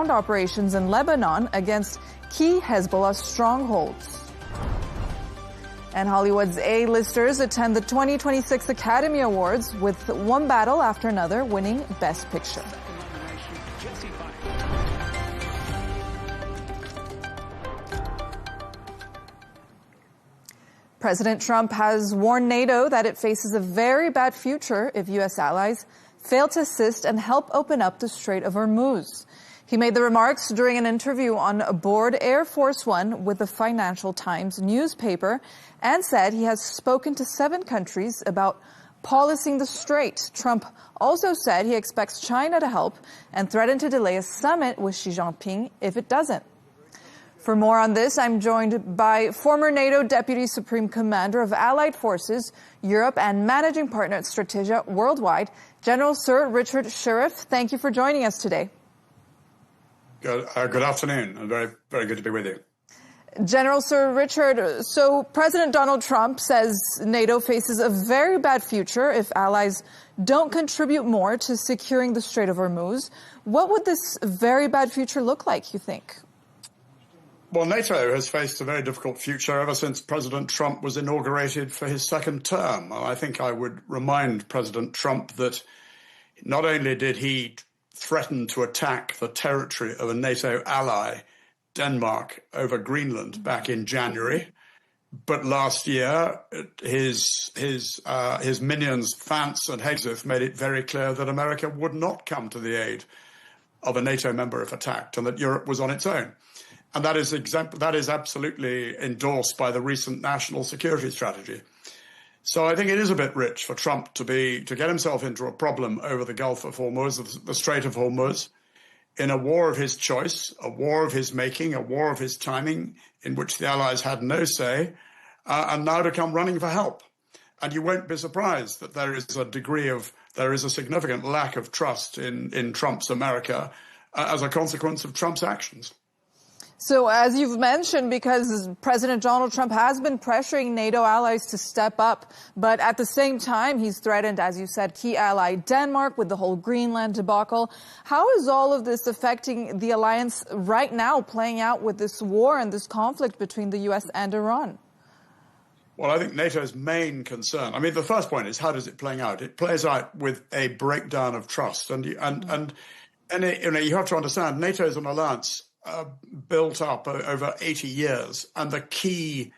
ground operations in Lebanon against key Hezbollah strongholds. And Hollywood's A-listers attend the 2026 Academy Awards with one battle after another winning Best Picture. President Trump has warned NATO that it faces a very bad future if U.S. allies fail to assist and help open up the Strait of Hormuz. He made the remarks during an interview on board Air Force One with the Financial Times newspaper and said he has spoken to 7 countries about policing the strait. Trump also said he expects China to help and threatened to delay a summit with Xi Jinping if it doesn't. For more on this, I'm joined by former NATO Deputy Supreme Commander of Allied Forces, Europe, and Managing Partner at Strategia Worldwide, General Sir Richard Sheriff. Thank you for joining us today. Good afternoon, and very, very good to be with you. General Sir Richard, so President Donald Trump says NATO faces a very bad future if allies don't contribute more to securing the Strait of Hormuz. What would this very bad future look like, you think? Well, NATO has faced a very difficult future ever since President Trump was inaugurated for his second term. I think I would remind President Trump that not only did he threatened to attack the territory of a NATO ally, Denmark, over Greenland back in January, but last year his minions Vance and Hegseth made it very clear that America would not come to the aid of a NATO member if attacked, and that Europe was on its own. And that is absolutely endorsed by the recent national security strategy. So I think it is a bit rich for Trump to get himself into a problem over the Gulf of Hormuz, the Strait of Hormuz, in a war of his choice, a war of his making, a war of his timing, in which the Allies had no say, and now to come running for help. And you won't be surprised that there is a significant lack of trust in Trump's America as a consequence of Trump's actions. So as you've mentioned, because President Donald Trump has been pressuring NATO allies to step up, but at the same time, he's threatened, as you said, key ally Denmark with the whole Greenland debacle. How is all of this affecting the alliance right now, playing out with this war and this conflict between the U.S. and Iran? Well, I think NATO's main concern, I mean, the first point is, how does it play out? It plays out with a breakdown of trust. And you have to understand, NATO is an alliance built up over 80 years, and the key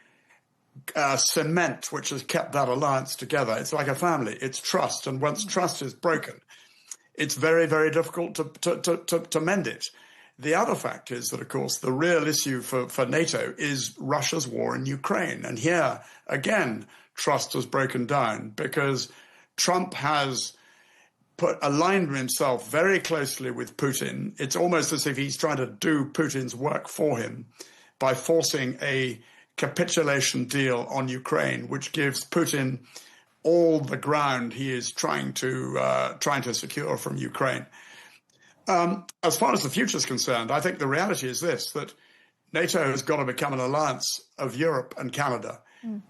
cement which has kept that alliance together, it's like a family, it's trust. And once trust is broken, it's very, very difficult to mend it. The other fact is that, of course, the real issue for NATO is Russia's war in Ukraine. And here, again, trust has broken down because Trump has aligned himself very closely with Putin. It's almost as if he's trying to do Putin's work for him by forcing a capitulation deal on Ukraine, which gives Putin all the ground he is trying to secure from Ukraine. As far as the future is concerned, I think the reality is this, that NATO has got to become an alliance of Europe and Canada.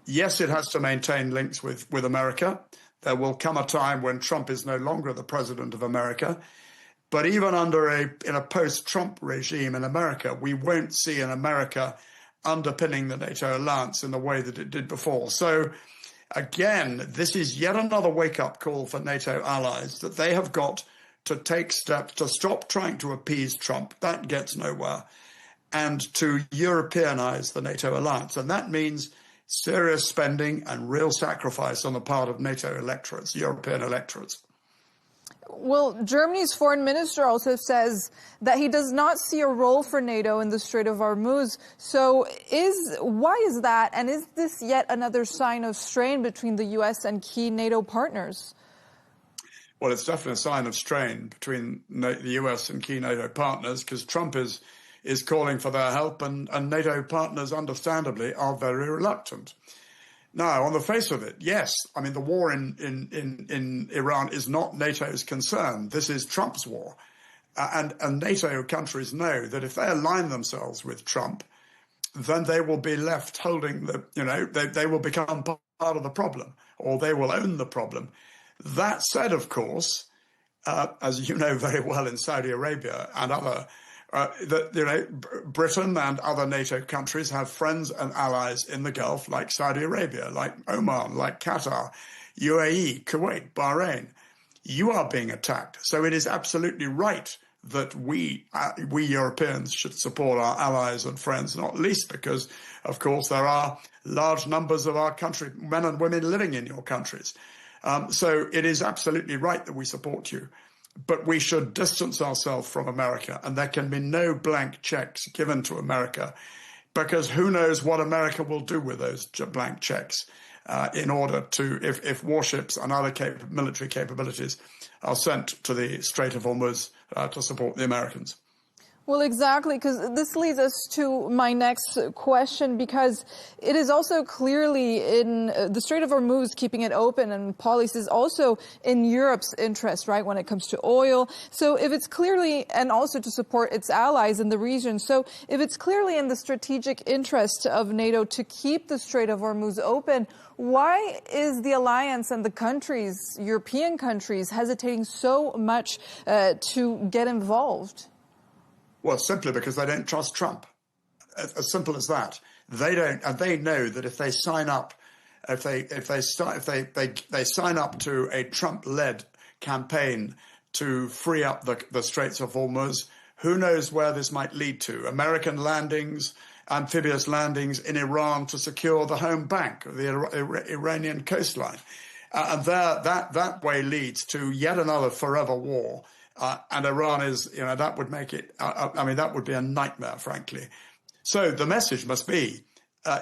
Yes, it has to maintain links with America. There will come a time when Trump is no longer the president of America. But even in a post-Trump regime in America, we won't see an America underpinning the NATO alliance in the way that it did before. So, again, this is yet another wake-up call for NATO allies that they have got to take steps to stop trying to appease Trump. That gets nowhere. And to Europeanize the NATO alliance. And that means serious spending and real sacrifice on the part of NATO electorates, European electorates. Well, Germany's foreign minister also says that he does not see a role for NATO in the Strait of Hormuz. So why is that? And is this yet another sign of strain between the U.S. and key NATO partners? Well, it's definitely a sign of strain between the U.S. and key NATO partners, because Trump is calling for their help, and NATO partners, understandably, are very reluctant. Now, on the face of it, yes, I mean, the war in Iran is not NATO's concern. This is Trump's war. And NATO countries know that if they align themselves with Trump, then they will be left holding they will become part of the problem, or they will own the problem. That said, of course, as you know very well, in Saudi Arabia and other Britain and other NATO countries have friends and allies in the Gulf, like Saudi Arabia, like Oman, like Qatar, UAE, Kuwait, Bahrain. You are being attacked. So it is absolutely right that we Europeans should support our allies and friends, not least because, of course, there are large numbers of our country, men and women living in your countries. So it is absolutely right that we support you. But we should distance ourselves from America, and there can be no blank checks given to America, because who knows what America will do with those blank checks in order to, if warships and other military capabilities are sent to the Strait of Hormuz to support the Americans. Well, exactly, because this leads us to my next question, because it is also clearly in the Strait of Hormuz, keeping it open and policies also in Europe's interest, right, when it comes to oil. So if it's clearly, and also to support its allies in the region. So if it's clearly in the strategic interest of NATO to keep the Strait of Hormuz open, why is the alliance and the countries, European countries, hesitating so much to get involved? Well, simply because they don't trust Trump. As simple as that. They don't, and they know that if they sign up, if they sign up to a Trump-led campaign to free up the Straits of Hormuz, who knows where this might lead to? American landings, amphibious landings in Iran to secure the home bank of the Iranian coastline, and that way leads to yet another forever war. And Iran is, that would make it, that would be a nightmare, frankly. So the message must be,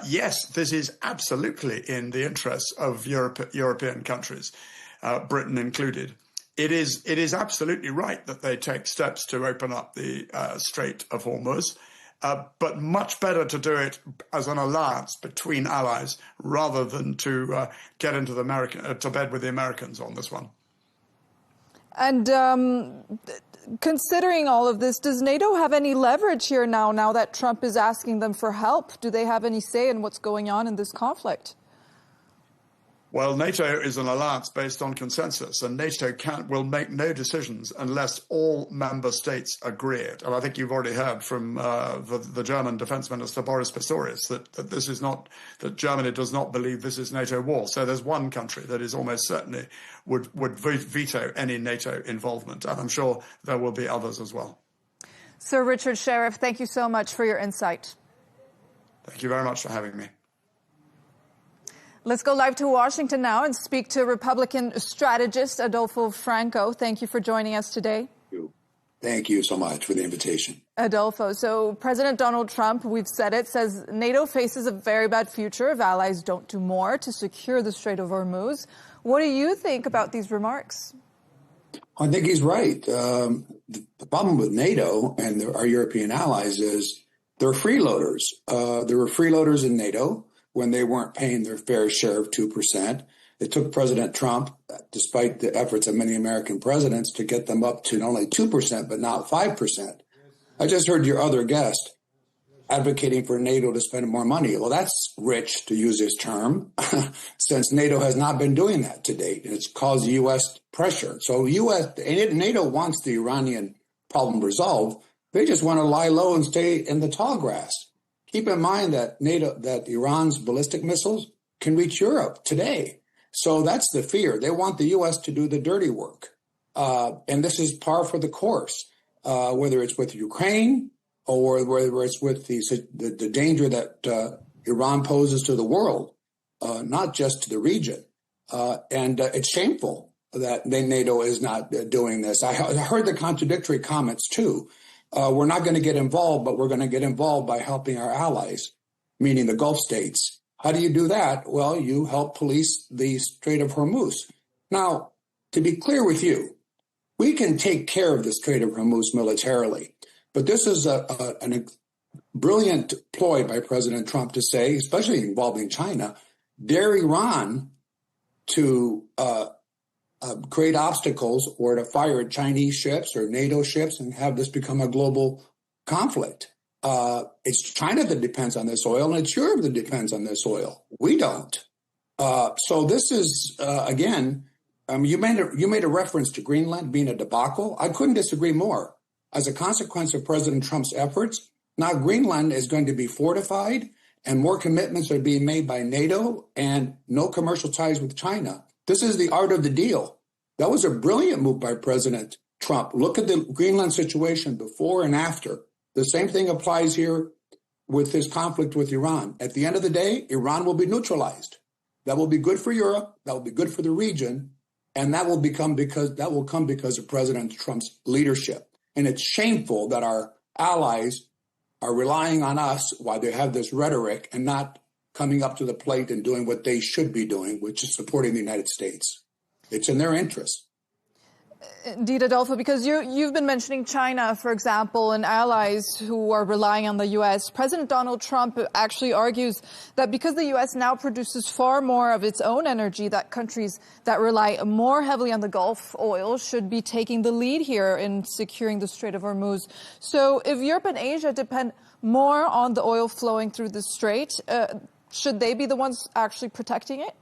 yes, this is absolutely in the interests of European countries, Britain included. It is absolutely right that they take steps to open up the Strait of Hormuz, but much better to do it as an alliance between allies rather than to get into to bed with the Americans on this one. And considering all of this, does NATO have any leverage here now that Trump is asking them for help? Do they have any say in what's going on in this conflict? Well, NATO is an alliance based on consensus, and NATO will make no decisions unless all member states agree it. And I think you've already heard from the German Defense Minister Boris Pistorius that this is not, that Germany does not believe this is NATO war. So there's one country that is almost certainly would veto any NATO involvement, and I'm sure there will be others as well. Sir Richard Sheriff, thank you so much for your insight. Thank you very much for having me. Let's go live to Washington now and speak to Republican strategist Adolfo Franco. Thank you for joining us today. Thank you so much for the invitation. Adolfo, so President Donald Trump, we've said it, says NATO faces a very bad future if allies don't do more to secure the Strait of Hormuz. What do you think about these remarks? I think he's right. The problem with NATO and our European allies is they're freeloaders. There were freeloaders in NATO when they weren't paying their fair share of 2%. It took President Trump, despite the efforts of many American presidents, to get them up to not only 2%, but not 5%. I just heard your other guest advocating for NATO to spend more money. Well, that's rich, to use his term, since NATO has not been doing that to date. And it's caused U.S. pressure. So NATO wants the Iranian problem resolved. They just want to lie low and stay in the tall grass. Keep in mind that Iran's ballistic missiles can reach Europe today. So that's the fear. They want the U.S. to do the dirty work. And this is par for the course, whether it's with Ukraine or whether it's with the danger that Iran poses to the world, not just to the region. And it's shameful that NATO is not doing this. I heard the contradictory comments, too. We're not going to get involved, but we're going to get involved by helping our allies, meaning the Gulf states. How do you do that? Well, you help police the Strait of Hormuz. Now, to be clear with you, we can take care of the Strait of Hormuz militarily, but this is a brilliant ploy by President Trump to say, especially involving China, dare Iran to create obstacles or to fire at Chinese ships or NATO ships and have this become a global conflict. It's China that depends on this oil, and it's Europe that depends on this oil. We don't. So this is, again, you made a reference to Greenland being a debacle. I couldn't disagree more. as a consequence of President Trump's efforts, now Greenland is going to be fortified and more commitments are being made by NATO and no commercial ties with China. This is the art of the deal. That was a brilliant move by President Trump. Look at the Greenland situation before and after. The same thing applies here with this conflict with Iran. At the end of the day, Iran will be neutralized. That will be good for Europe. That will be good for the region. And that will come because of President Trump's leadership. And it's shameful that our allies are relying on us while they have this rhetoric and not coming up to the plate and doing what they should be doing, which is supporting the United States. It's in their interest. Indeed, Adolfo, because you've been mentioning China, for example, and allies who are relying on the U.S. President Donald Trump actually argues that because the U.S. now produces far more of its own energy, that countries that rely more heavily on the Gulf oil should be taking the lead here in securing the Strait of Hormuz. So if Europe and Asia depend more on the oil flowing through the strait, should they be the ones actually protecting it?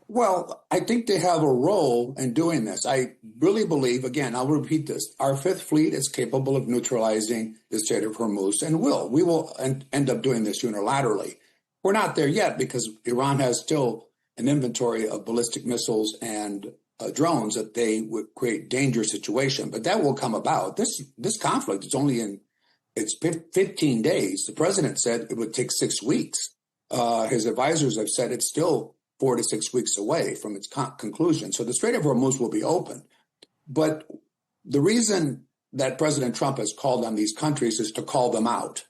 Well, I think they have a role in doing this. I really believe, again, I'll repeat this, our Fifth Fleet is capable of neutralizing the Strait of Hormuz and we will end up doing this unilaterally. We're not there yet because Iran has still an inventory of ballistic missiles and drones that they would create dangerous situation, but that will come about. This conflict is only in its 15 days. The president said it would take 6 weeks. His advisors have said it's still 4 to 6 weeks away from its conclusion. So the Strait of Hormuz will be open. But the reason that President Trump has called on these countries is to call them out,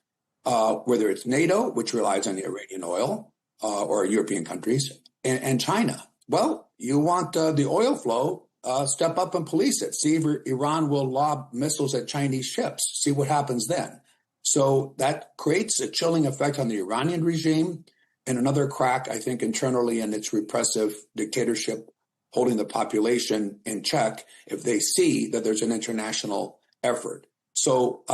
whether it's NATO, which relies on the Iranian oil, or European countries, and China. Well, you want the oil flow, step up and police it. See if Iran will lob missiles at Chinese ships. See what happens then. So that creates a chilling effect on the Iranian regime, and another crack, I think, internally in its repressive dictatorship, holding the population in check if they see that there's an international effort. So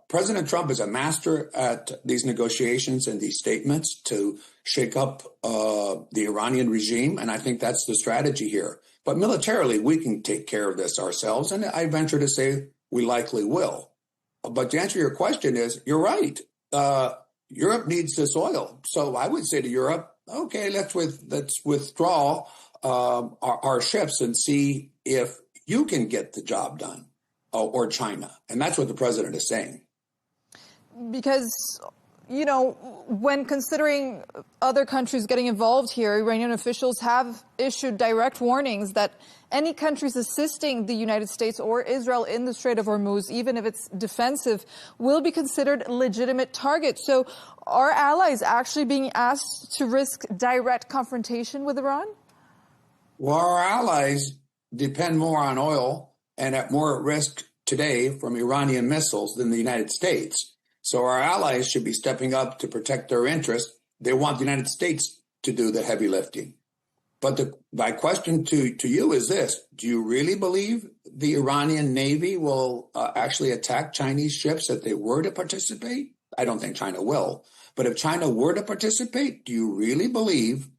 President Trump is a master at these negotiations and these statements to shake up the Iranian regime, and I think that's the strategy here. But militarily, we can take care of this ourselves, and I venture to say we likely will. But to answer your question is, you're right. Europe needs this oil. So I would say to Europe, okay, let's withdraw our ships and see if you can get the job done, or China. And that's what the president is saying. Because, you know, when considering other countries getting involved here, Iranian officials have issued direct warnings that any countries assisting the United States or Israel in the Strait of Hormuz, even if it's defensive, will be considered legitimate targets. So are allies actually being asked to risk direct confrontation with Iran? Well, our allies depend more on oil and are more at risk today from Iranian missiles than the United States. So our allies should be stepping up to protect their interests. They want the United States to do the heavy lifting. But my question to you is this. Do you really believe the Iranian Navy will actually attack Chinese ships if they were to participate? I don't think China will. But if China were to participate, do you really believe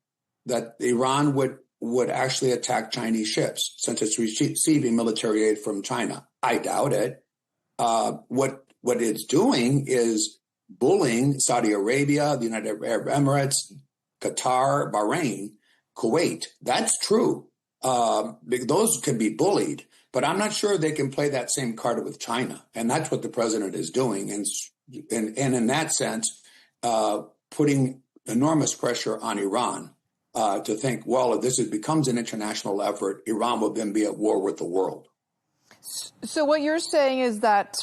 that Iran would actually attack Chinese ships since it's receiving military aid from China? I doubt it. What it's doing is bullying Saudi Arabia, the United Arab Emirates, Qatar, Bahrain, Kuwait. That's true. Those can be bullied, but I'm not sure they can play that same card with China. And that's what the president is doing. And in that sense, putting enormous pressure on Iran to think, well, if this becomes an international effort, Iran will then be at war with the world. So what you're saying is that,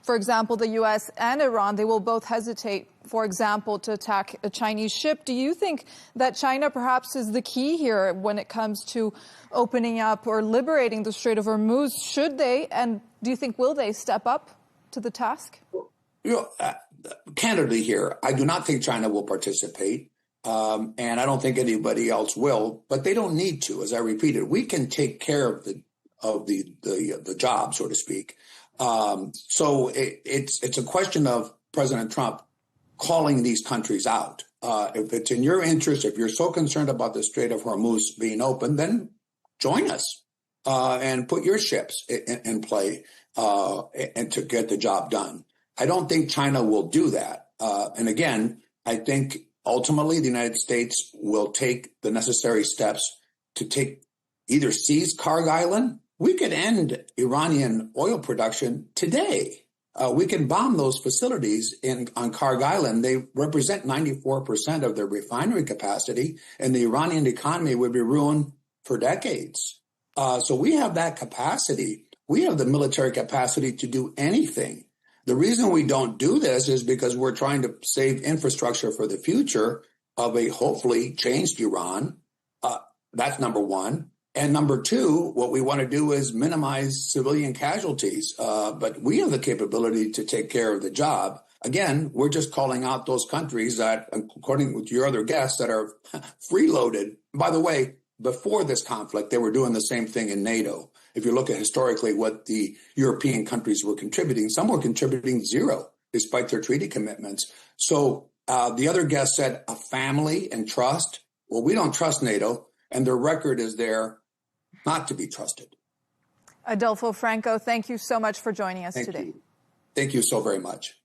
for example, the U.S. and Iran, they will both hesitate, for example, to attack a Chinese ship. Do you think that China perhaps is the key here when it comes to opening up or liberating the Strait of Hormuz? Should they, and do you think will they step up to the task? Candidly here, I do not think China will participate, and I don't think anybody else will, but they don't need to. As I repeated, we can take care of the job, so to speak. So it's a question of President Trump calling these countries out. If it's in your interest, if you're so concerned about the Strait of Hormuz being open, then join us and put your ships in play. and to get the job done. I don't think China will do that. And again, I think ultimately the United States will take the necessary steps to either seize Karg Island. We could end Iranian oil production today. We can bomb those facilities on Karg Island. They represent 94% of their refinery capacity, and the Iranian economy would be ruined for decades. So we have that capacity. We have the military capacity to do anything. The reason we don't do this is because we're trying to save infrastructure for the future of a hopefully changed Iran. That's number one. And number two, what we want to do is minimize civilian casualties. But we have the capability to take care of the job. Again, we're just calling out those countries that, according to your other guests, that are freeloaded. By the way, before this conflict, they were doing the same thing in NATO. If you look at historically what the European countries were contributing, some were contributing zero despite their treaty commitments. So the other guest said a family and trust. Well, we don't trust NATO, and their record is there not to be trusted. Adolfo Franco, thank you so much for joining us today. Thank you so very much.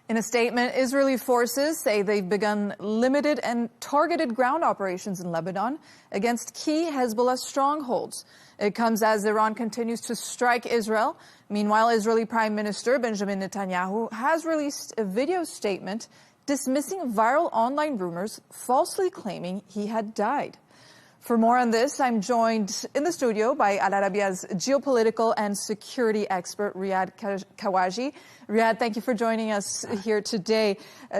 In a statement, Israeli forces say they've begun limited and targeted ground operations in Lebanon against key Hezbollah strongholds. It comes as Iran continues to strike Israel. Meanwhile, Israeli Prime Minister Benjamin Netanyahu has released a video statement dismissing viral online rumors, falsely claiming he had died. For more on this, I'm joined in the studio by Al Arabiya's geopolitical and security expert, Riyad Kawaji. Riyad, thank you for joining us here today.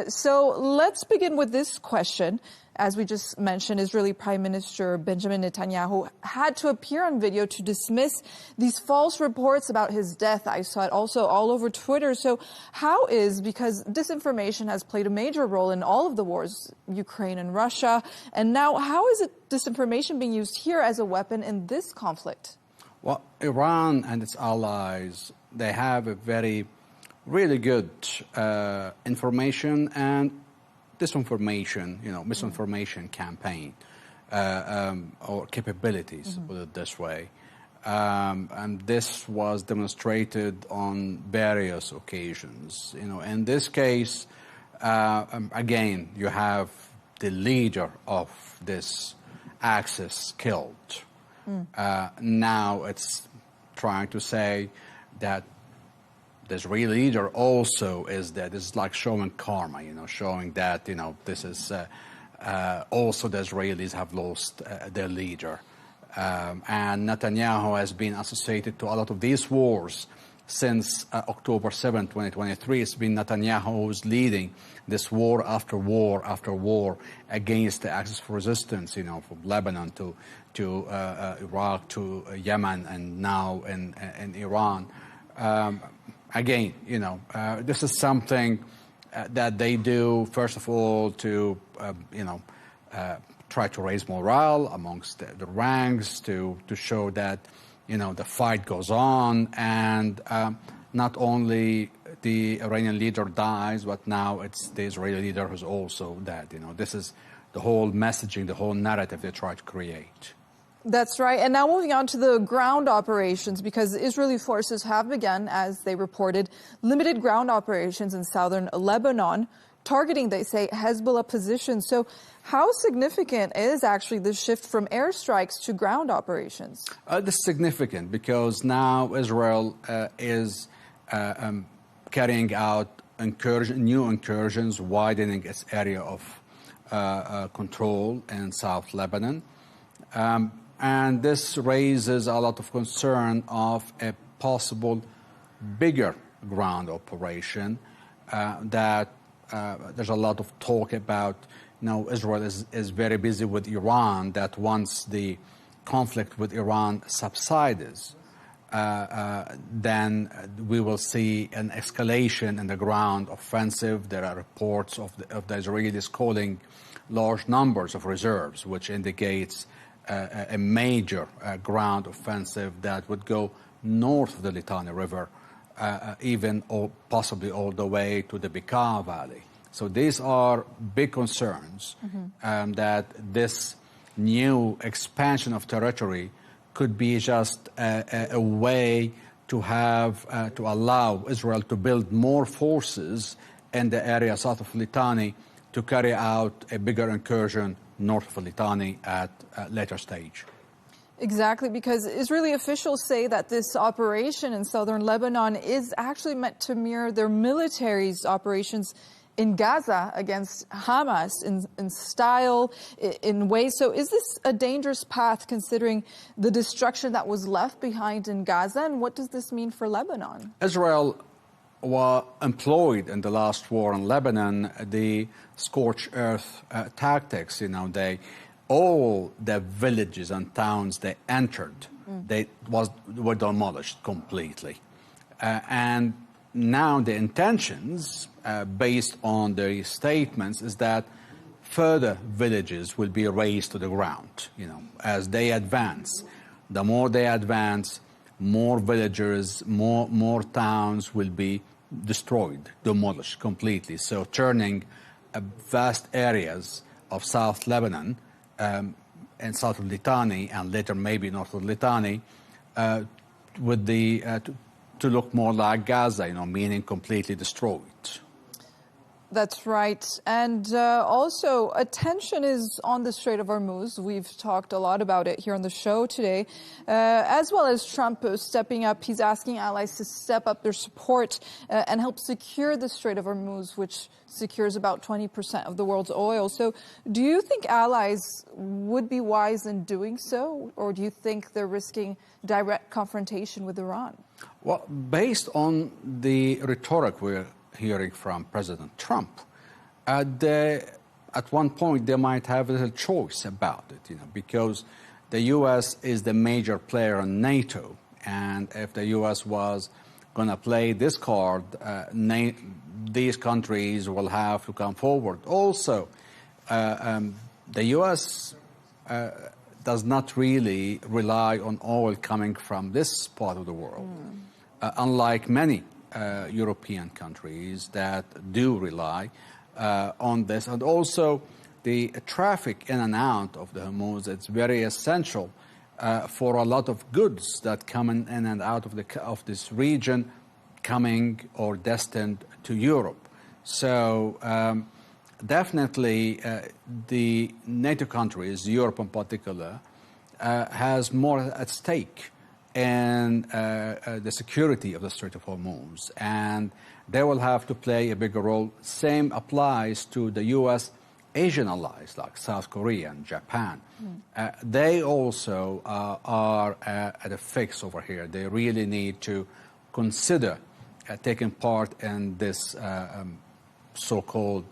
So let's begin with this question. As we just mentioned, Israeli Prime Minister Benjamin Netanyahu had to appear on video to dismiss these false reports about his death. I saw it also all over Twitter. So because disinformation has played a major role in all of the wars, Ukraine and Russia, and now how is disinformation being used here as a weapon in this conflict? Well, Iran and its allies, they have a really good information and disinformation, misinformation campaign or capabilities, put it this way. And this was demonstrated on various occasions. In this case, again, you have the leader of this axis killed. Now it's trying to say that this real leader also is that this is like showing karma, showing that, this is also the Israelis have lost their leader. And Netanyahu has been associated to a lot of these wars since October 7, 2023. It's been Netanyahu who's leading this war after war after war against the Axis for Resistance, from Lebanon to Iraq to Yemen and now in Iran. Again, this is something that they do, first of all, to, try to raise morale amongst the ranks, to show that, the fight goes on. And not only the Iranian leader dies, but now it's the Israeli leader who's also dead. This is the whole messaging, the whole narrative they try to create. That's right. And now moving on to the ground operations, because Israeli forces have begun, as they reported, limited ground operations in southern Lebanon, targeting, they say, Hezbollah positions. So how significant is actually this shift from airstrikes to ground operations? This is significant because now Israel is carrying out new incursions, widening its area of control in South Lebanon. And this raises a lot of concern of a possible bigger ground operation that there's a lot of talk about. Israel is very busy with Iran, that once the conflict with Iran subsides, then we will see an escalation in the ground offensive. There are reports of the Israelis calling large numbers of reserves, which indicates a major ground offensive that would go north of the Litani River, even or possibly all the way to the Bekaa Valley. So these are big concerns that this new expansion of territory could be just a way to have to allow Israel to build more forces in the area south of Litani to carry out a bigger incursion north of Litani at a later stage. Exactly, because Israeli officials say that this operation in southern Lebanon is actually meant to mirror their military's operations in Gaza against Hamas in style, in ways. So is this a dangerous path considering the destruction that was left behind in Gaza? And what does this mean for Lebanon? Israel was employed in the last war in Lebanon the scorched earth tactics. All the villages and towns they entered, were demolished completely. And now the intentions, based on the statements, is that further villages will be razed to the ground. As they advance, the more they advance, more villagers, more towns will be destroyed, demolished completely. So turning vast areas of South Lebanon and south of Litani, and later maybe north of Litani, with to look more like Gaza, meaning completely destroyed. That's right. And also, attention is on the Strait of Hormuz. We've talked a lot about it here on the show today, as well as Trump stepping up. He's asking allies to step up their support and help secure the Strait of Hormuz, which secures about 20% of the world's oil. So do you think allies would be wise in doing so, or do you think they're risking direct confrontation with Iran? Well, based on the rhetoric we're hearing from President Trump, at one point they might have a little choice about it, because the U.S. is the major player in NATO, and if the U.S. was going to play this card, these countries will have to come forward. Also, the U.S. Does not really rely on oil coming from this part of the world, unlike many European countries that do rely on this. And also the traffic in and out of the Hormuz, it's very essential for a lot of goods that come in and out of this region, coming or destined to Europe. So definitely the NATO countries, Europe in particular, has more at stake and the security of the Strait of Hormuz, and they will have to play a bigger role. Same applies to the U.S. Asian allies like South Korea and Japan. They also are at a fix over here. They really need to consider taking part in this so-called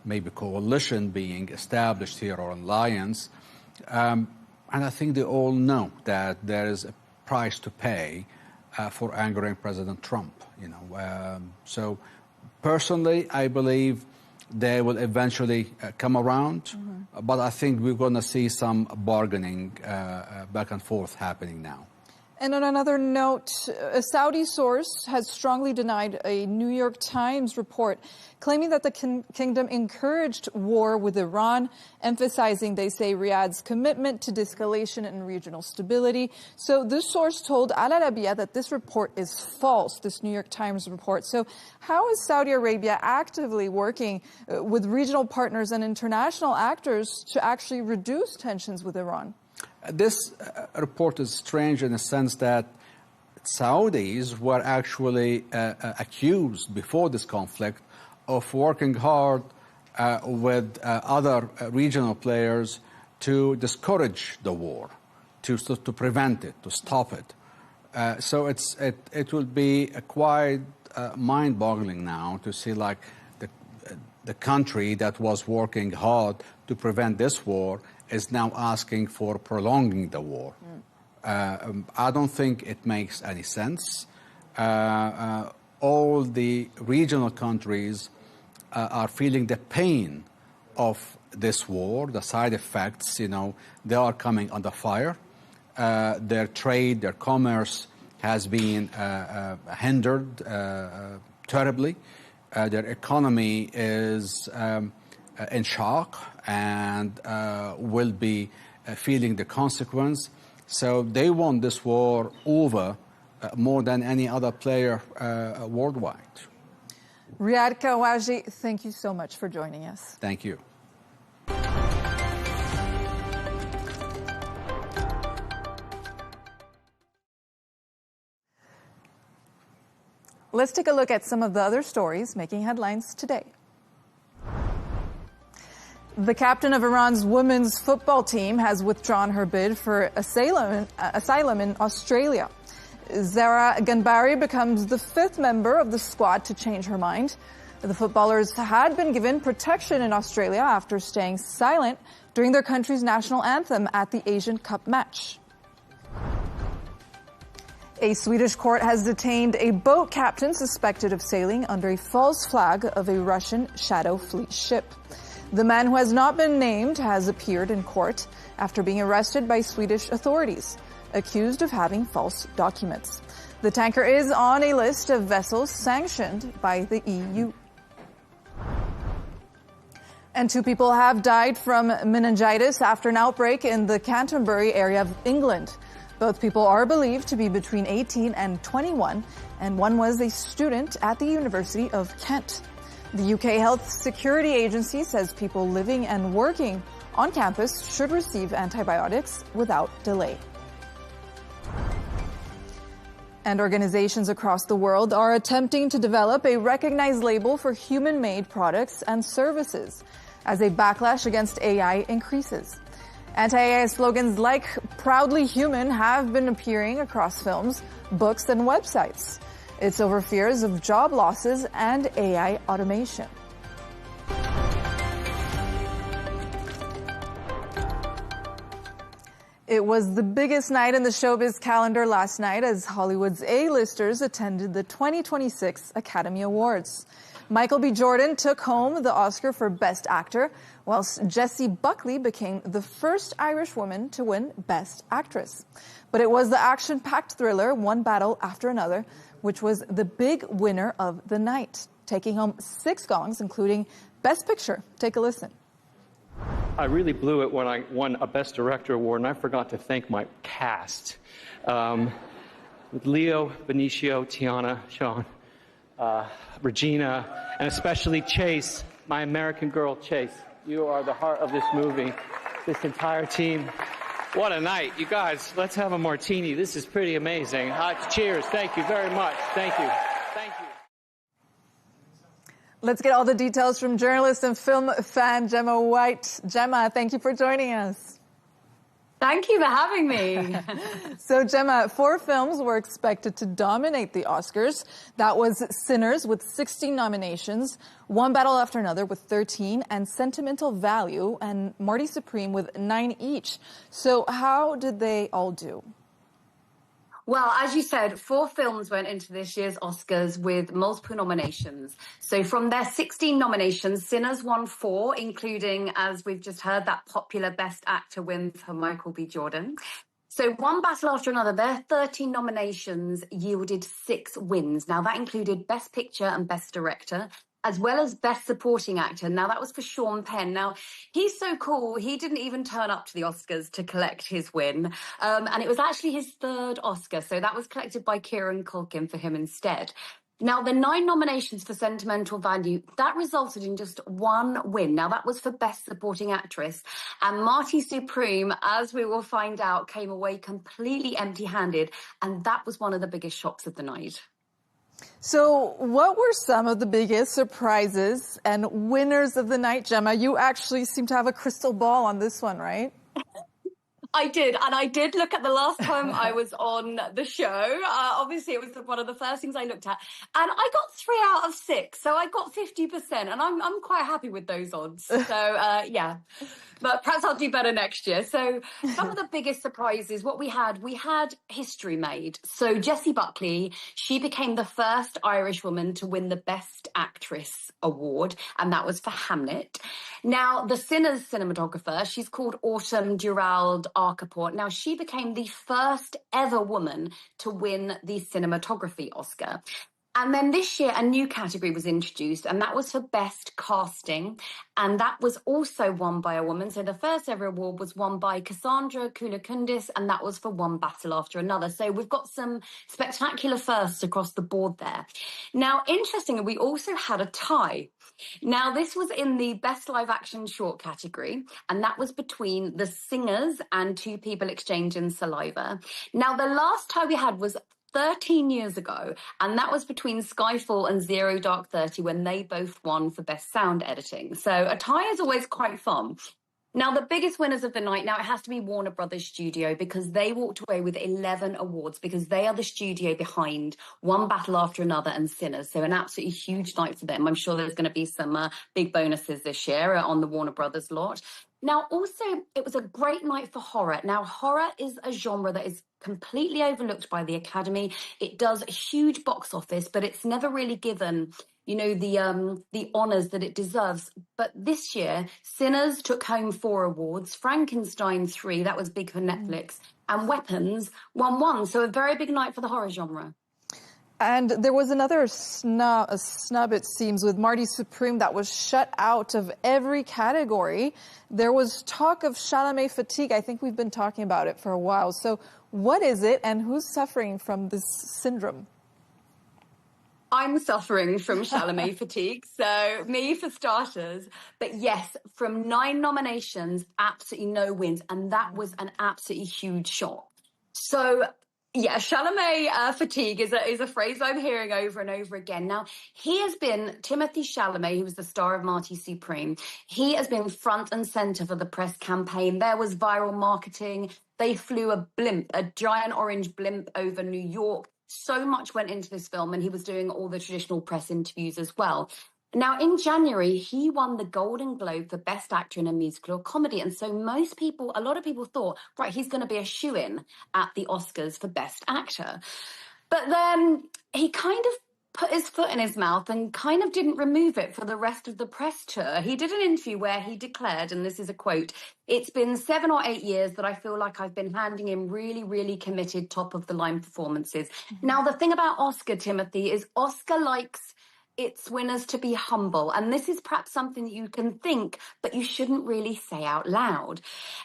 maybe coalition being established here, or alliance. And I think they all know that there is a price to pay for angering President Trump. So personally, I believe they will eventually come around, but I think we're going to see some bargaining back and forth happening now. And on another note, a Saudi source has strongly denied a New York Times report claiming that the kingdom encouraged war with Iran, emphasizing, they say, Riyadh's commitment to de-escalation and regional stability. So this source told Al Arabiya that this report is false, this New York Times report. So how is Saudi Arabia actively working with regional partners and international actors to actually reduce tensions with Iran? This report is strange in the sense that Saudis were actually accused before this conflict of working hard with other regional players to discourage the war, to prevent it, to stop it. So it will be quite mind-boggling now to see like the country that was working hard to prevent this war is now asking for prolonging the war. I don't think it makes any sense. All the regional countries are feeling the pain of this war, the side effects. They are coming under fire. Their trade, their commerce has been hindered terribly. their economy is in shock and will be feeling the consequence. So they want this war over more than any other player worldwide. Riyad Kawaji, thank you so much for joining us. Thank you. Let's take a look at some of the other stories making headlines today. The captain of Iran's women's football team has withdrawn her bid for asylum in Australia. Zara Ganbari becomes the 5th member of the squad to change her mind. The footballers had been given protection in Australia after staying silent during their country's national anthem at the Asian Cup match. A Swedish court has detained a boat captain suspected of sailing under a false flag of a Russian Shadow Fleet ship. The man, who has not been named, has appeared in court after being arrested by Swedish authorities, accused of having false documents. The tanker is on a list of vessels sanctioned by the EU. And 2 people have died from meningitis after an outbreak in the Canterbury area of England. Both people are believed to be between 18 and 21, and one was a student at the University of Kent. The UK Health Security Agency says people living and working on campus should receive antibiotics without delay. And organizations across the world are attempting to develop a recognized label for human-made products and services as a backlash against AI increases. Anti-AI slogans like "Proudly Human" have been appearing across films, books, and websites. It's over fears of job losses and AI automation. It was the biggest night in the showbiz calendar last night as Hollywood's A-listers attended the 2026 Academy Awards. Michael B. Jordan took home the Oscar for Best Actor, whilst Jessie Buckley became the first Irish woman to win Best Actress. But it was the action-packed thriller One Battle After Another, which was the big winner of the night, taking home 6 gongs, including Best Picture. Take a listen. I really blew it when I won a Best Director award, and I forgot to thank my cast. With Leo, Benicio, Tiana, Sean, Regina, and especially Chase, my American girl, Chase. You are the heart of this movie, this entire team. What a night. You guys, let's have a martini. This is pretty amazing. Cheers. Thank you very much. Thank you. Thank you. Let's get all the details from journalist and film fan Gemma White. Gemma, thank you for joining us. Thank you for having me. So, Gemma, 4 films were expected to dominate the Oscars. That was Sinners with 16 nominations, One Battle After Another with 13, and Sentimental Value and Marty Supreme with 9 each. So how did they all do? Well, as you said, 4 films went into this year's Oscars with multiple nominations. So from their 16 nominations, Sinners won 4, including, as we've just heard, that popular Best Actor win for Michael B. Jordan. So One Battle After Another, their 13 nominations yielded 6 wins. Now, that included Best Picture and Best Director, as well as Best Supporting Actor. Now, that was for Sean Penn. Now, he's so cool, he didn't even turn up to the Oscars to collect his win. And it was actually his 3rd Oscar, so that was collected by Kieran Culkin for him instead. Now, the 9 nominations for Sentimental Value, that resulted in just 1 win. Now, that was for Best Supporting Actress. And Marty Supreme, as we will find out, came away completely empty-handed. And that was one of the biggest shocks of the night. So what were some of the biggest surprises and winners of the night, Gemma? You actually seem to have a crystal ball on this one, right? I did. And I did look at the last time I was on the show. Obviously, it was one of the first things I looked at. And I got 3 out of 6. So I got 50%. And I'm quite happy with those odds. So, yeah. But perhaps I'll do better next year. So some of the biggest surprises, what we had history made. So Jessie Buckley, she became the first Irish woman to win the Best Actress award, and that was for Hamlet. Now, the Sinners cinematographer, she's called Autumn Durald Arcaport. Now, she became the first ever woman to win the cinematography Oscar. And then this year, a new category was introduced, and that was for Best Casting. And that was also won by a woman. So the first ever award was won by Cassandra Koulakundis, and that was for One Battle After Another. So we've got some spectacular firsts across the board there. Now, interestingly, we also had a tie. Now, this was in the Best Live Action Short category, and that was between The Singers and Two People Exchanging Saliva. Now, the last tie we had was 13 years ago, and that was between Skyfall and Zero Dark 30 when they both won for Best Sound Editing. So a tie is always quite fun. Now, the biggest winners of the night, now it has to be Warner Brothers Studio, because they walked away with 11 awards, because they are the studio behind One Battle After Another and Sinners. So an absolutely huge night for them. I'm sure there's going to be some big bonuses this year on the Warner Brothers lot. Now, also, it was a great night for horror. Now, horror is a genre that is completely overlooked by the Academy. It does a huge box office, but it's never really given, you know, the honours that it deserves. But this year, Sinners took home 4 awards, Frankenstein 3, that was big for Netflix, and Weapons won 1. So a very big night for the horror genre. And there was another snub, it seems, with Marty Supreme that was shut out of every category. There was talk of Chalamet fatigue. I think we've been talking about it for a while. So what is it, and who's suffering from this syndrome? I'm suffering from Chalamet fatigue, so me for starters. But yes, from 9 nominations, absolutely no wins. And that was an absolutely huge shock. So yeah, Chalamet fatigue is a phrase I'm hearing over and over again. Now, he has been, Timothée Chalamet, who was the star of Marty Supreme, he has been front and centre for the press campaign. There was viral marketing. They flew a blimp, a giant orange blimp over New York. So much went into this film, and he was doing all the traditional press interviews as well. Now, in January, he won the Golden Globe for Best Actor in a Musical or Comedy. And so a lot of people thought, right, he's going to be a shoo-in at the Oscars for Best Actor. But then he kind of put his foot in his mouth and kind of didn't remove it for the rest of the press tour. He did an interview where he declared, and this is a quote, "It's been 7 or 8 years that I feel like I've been handing him really, really committed top-of-the-line performances." Mm-hmm. Now, the thing about Oscar, Timothy, is Oscar likes its winners to be humble. And this is perhaps something that you can think, but you shouldn't really say out loud.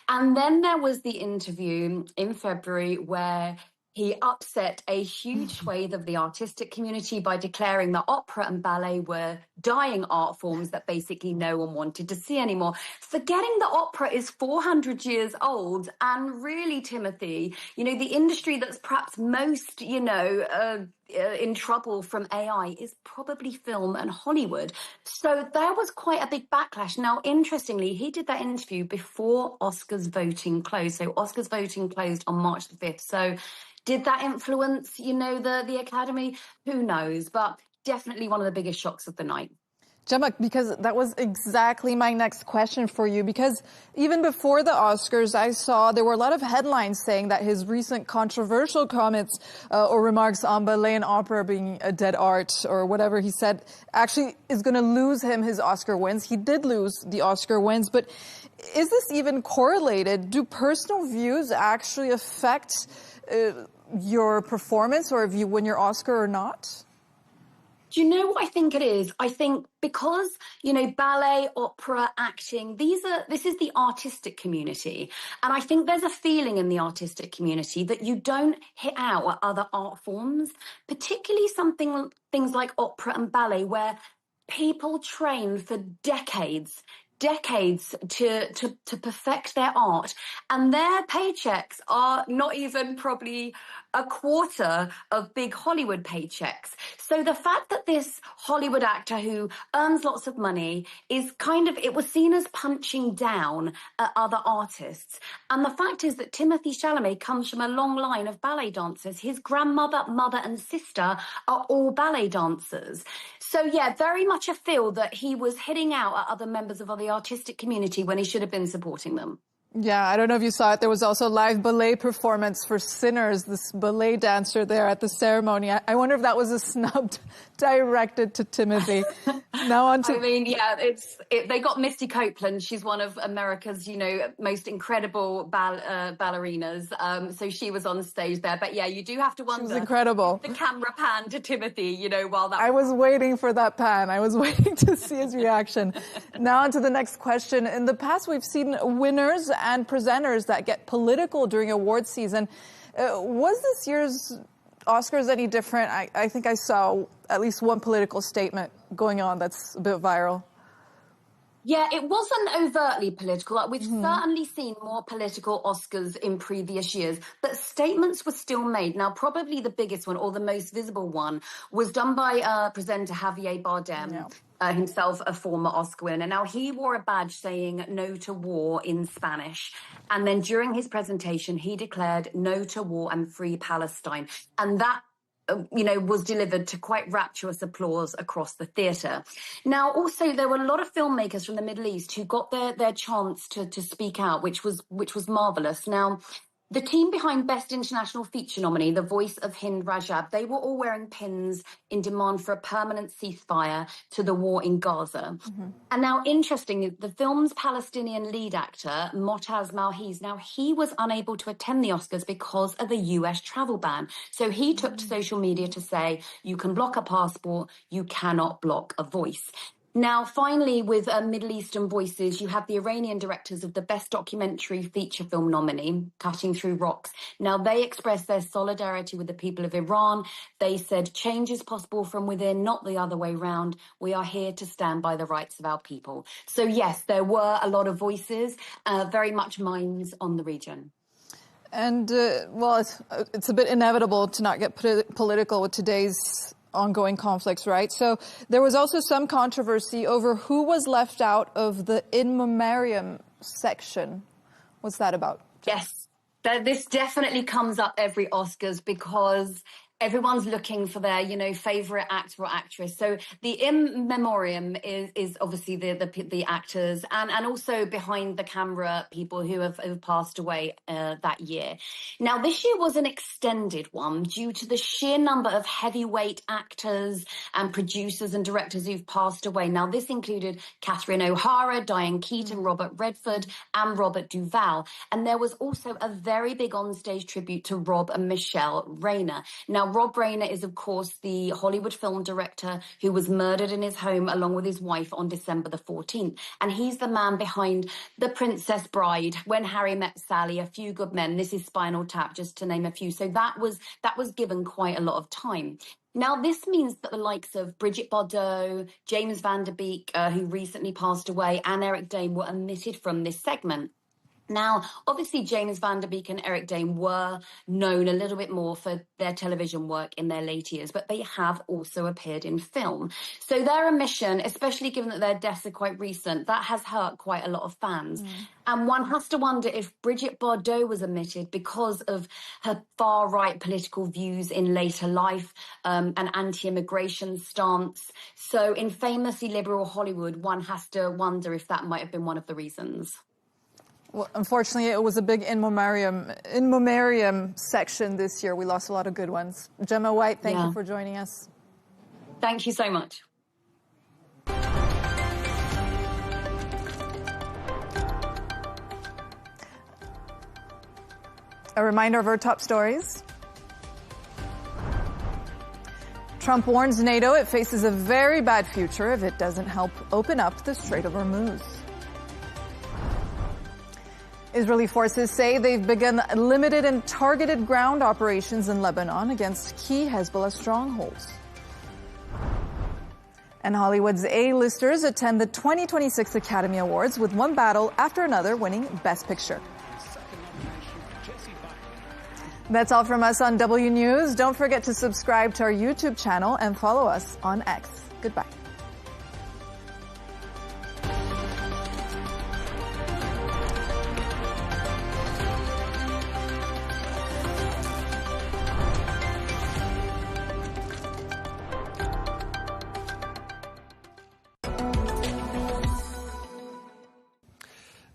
And then there was the interview in February where he upset a huge swathe of the artistic community by declaring that opera and ballet were dying art forms that basically no one wanted to see anymore. Forgetting that opera is 400 years old, and really, Timothy, you know, the industry that's perhaps most, in trouble from AI is probably film and Hollywood. So there was quite a big backlash. Now, interestingly, he did that interview before Oscars voting closed. So Oscars voting closed on March the 5th. So did that influence, the Academy? Who knows? But definitely one of the biggest shocks of the night. Gemma, because that was exactly my next question for you, because even before the Oscars, I saw there were a lot of headlines saying that his recent controversial comments or remarks on ballet and opera being a dead art or whatever he said actually is going to lose him his Oscar wins. He did lose the Oscar wins, but is this even correlated? Do personal views actually affect your performance, or if you win your Oscar or not? Do you know what I think it is? I think because, ballet, opera, acting, this is the artistic community. And I think there's a feeling in the artistic community that you don't hit out at other art forms, particularly things like opera and ballet, where people train for decades to perfect their art, and their paychecks are not even probably a quarter of big Hollywood paychecks. So the fact that this Hollywood actor who earns lots of money is it was seen as punching down at other artists. And the fact is that Timothée Chalamet comes from a long line of ballet dancers. His grandmother, mother and sister are all ballet dancers. So yeah, very much a feel that he was hitting out at other members of the artistic community when he should have been supporting them. Yeah, I don't know if you saw it. There was also a live ballet performance for Sinners, this ballet dancer there at the ceremony. I wonder if that was a snub directed to Timothy. Now on to... I mean, yeah, they got Misty Copeland. She's one of America's, most incredible ballerinas. So she was on stage there. But yeah, you do have to wonder. She was incredible. The camera pan to Timothy, while that... I was waiting for that pan. I was waiting to see his reaction. Now on to the next question. In the past, we've seen winners and presenters that get political during award season. Was this year's Oscars any different? I think I saw at least one political statement going on that's a bit viral. Yeah, it wasn't overtly political. We've certainly seen more political Oscars in previous years, but statements were still made. Now, probably the biggest one, or the most visible one, was done by presenter Javier Bardem, himself a former Oscar winner. Now, he wore a badge saying "No to War" in Spanish. And then during his presentation, he declared "No to War and Free Palestine." And that was delivered to quite rapturous applause across the theatre. Now, also, there were a lot of filmmakers from the Middle East who got their chance to speak out, which was marvellous. Now, the team behind Best International Feature nominee, the voice of Hind Rajab, they were all wearing pins in demand for a permanent ceasefire to the war in Gaza. And now, interestingly, the film's Palestinian lead actor, Motaz Malhiz, now he was unable to attend the Oscars because of the US travel ban. So he took to social media to say, you can block a passport, you cannot block a voice. Now, finally, with Middle Eastern Voices, you have the Iranian directors of the Best Documentary Feature Film nominee, Cutting Through Rocks. Now, they expressed their solidarity with the people of Iran. They said, change is possible from within, not the other way round. We are here to stand by the rights of our people. So, yes, there were a lot of voices, very much minds on the region. And, it's a bit inevitable to not get political with today's ongoing conflicts, right? So there was also some controversy over who was left out of the in memoriam section. What's that about? Yes, this definitely comes up every Oscars because everyone's looking for their, favorite actor or actress. So the in memoriam is obviously the actors and also behind the camera people who have passed away that year. Now, this year was an extended one due to the sheer number of heavyweight actors and producers and directors who've passed away. Now, this included Catherine O'Hara, Diane Keaton, Robert Redford, and Robert Duvall. And there was also a very big onstage tribute to Rob and Michelle Rayner. Now, Rob Rayner is, of course, the Hollywood film director who was murdered in his home along with his wife on December the 14th. And he's the man behind The Princess Bride, When Harry Met Sally, A Few Good Men, This Is Spinal Tap, just to name a few. So that was given quite a lot of time. Now, this means that the likes of Brigitte Bardot, James Van Der Beek, who recently passed away, and Eric Dane were omitted from this segment. Now, obviously, James Van Der Beek and Eric Dane were known a little bit more for their television work in their late years, but they have also appeared in film. So their omission, especially given that their deaths are quite recent, that has hurt quite a lot of fans. And one has to wonder if Brigitte Bardot was omitted because of her far-right political views in later life, an anti-immigration stance. So in famously liberal Hollywood, one has to wonder if that might have been one of the reasons. Well, unfortunately, it was a big in memoriam section this year. We lost a lot of good ones. Gemma White, thank you for joining us. Thank you so much. A reminder of our top stories. Trump warns NATO it faces a very bad future if it doesn't help open up the Strait of Hormuz. Israeli forces say they've begun limited and targeted ground operations in Lebanon against key Hezbollah strongholds. And Hollywood's A-listers attend the 2026 Academy Awards with one battle after another winning Best Picture. That's all from us on W News. Don't forget to subscribe to our YouTube channel and follow us on X. Goodbye.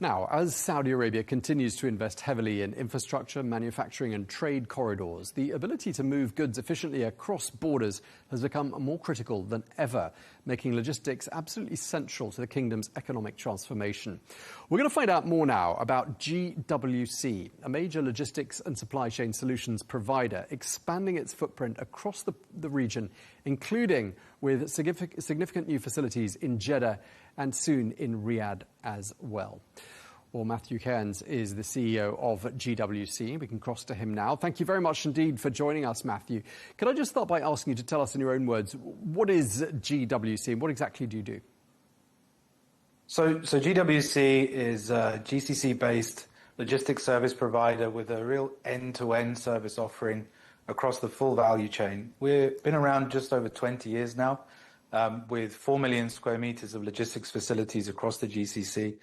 Now, as Saudi Arabia continues to invest heavily in infrastructure, manufacturing and trade corridors, the ability to move goods efficiently across borders has become more critical than ever, making logistics absolutely central to the kingdom's economic transformation. We're going to find out more now about GWC, a major logistics and supply chain solutions provider, expanding its footprint across the region, including with significant new facilities in Jeddah and soon in Riyadh as well. Well, Matthew Cairns is the CEO of GWC. We can cross to him now. Thank you very much indeed for joining us, Matthew. Could I just start by asking you to tell us in your own words, what is GWC and what exactly do you do? So GWC is a GCC-based logistics service provider with a real end-to-end service offering across the full value chain. We've been around just over 20 years now, with 4 million square meters of logistics facilities across the GCC.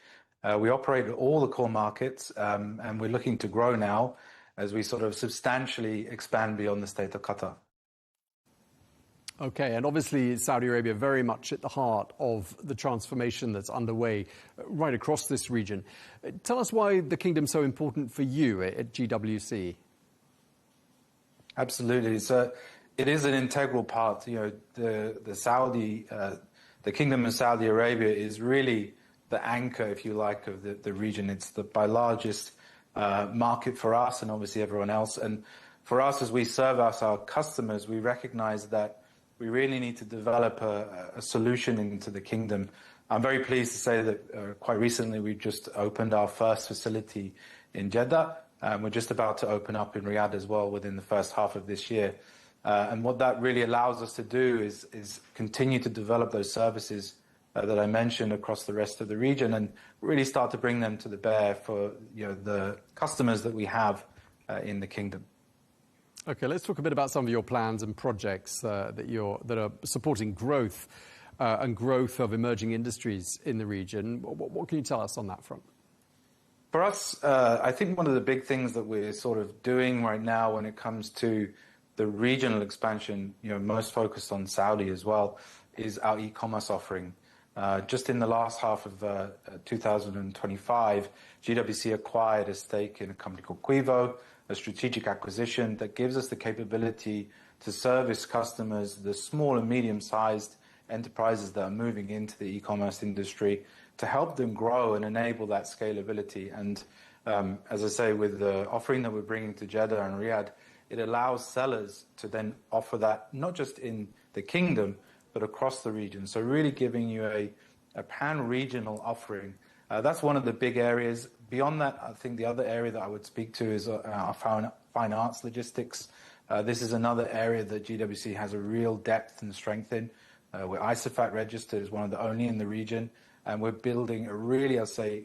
We operate all the core markets, and we're looking to grow now as we sort of substantially expand beyond the state of Qatar. Okay, and obviously Saudi Arabia very much at the heart of the transformation that's underway right across this region. Tell us why the kingdom's so important for you at GWC. Absolutely. So it is an integral part. You know, the Kingdom of Saudi Arabia is really the anchor, if you like, of the region. It's the by largest market for us and obviously everyone else. And for us, as we serve our customers, we recognize that we really need to develop a solution into the kingdom. I'm very pleased to say that quite recently we've just opened our first facility in Jeddah. We're just about to open up in Riyadh as well within the first half of this year. And what that really allows us to do is continue to develop those services that I mentioned across the rest of the region and really start to bring them to the bear for the customers that we have in the kingdom. Okay, let's talk a bit about some of your plans and projects that are supporting growth and growth of emerging industries in the region. What can you tell us on that front? For us, I think one of the big things that we're sort of doing right now when it comes to the regional expansion, most focused on Saudi as well, is our e-commerce offering. Just in the last half of 2025, GWC acquired a stake in a company called Quivo, a strategic acquisition that gives us the capability to service customers, the small and medium-sized enterprises that are moving into the e-commerce industry, to help them grow and enable that scalability. And as I say, with the offering that we're bringing to Jeddah and Riyadh, it allows sellers to then offer that not just in the kingdom, but across the region. So really giving you a pan-regional offering. That's one of the big areas. Beyond that, I think the other area that I would speak to is our fine arts logistics. This is another area that GWC has a real depth and strength in. We're ISAFAT registered as one of the only in the region, and we're building a really, I'll say,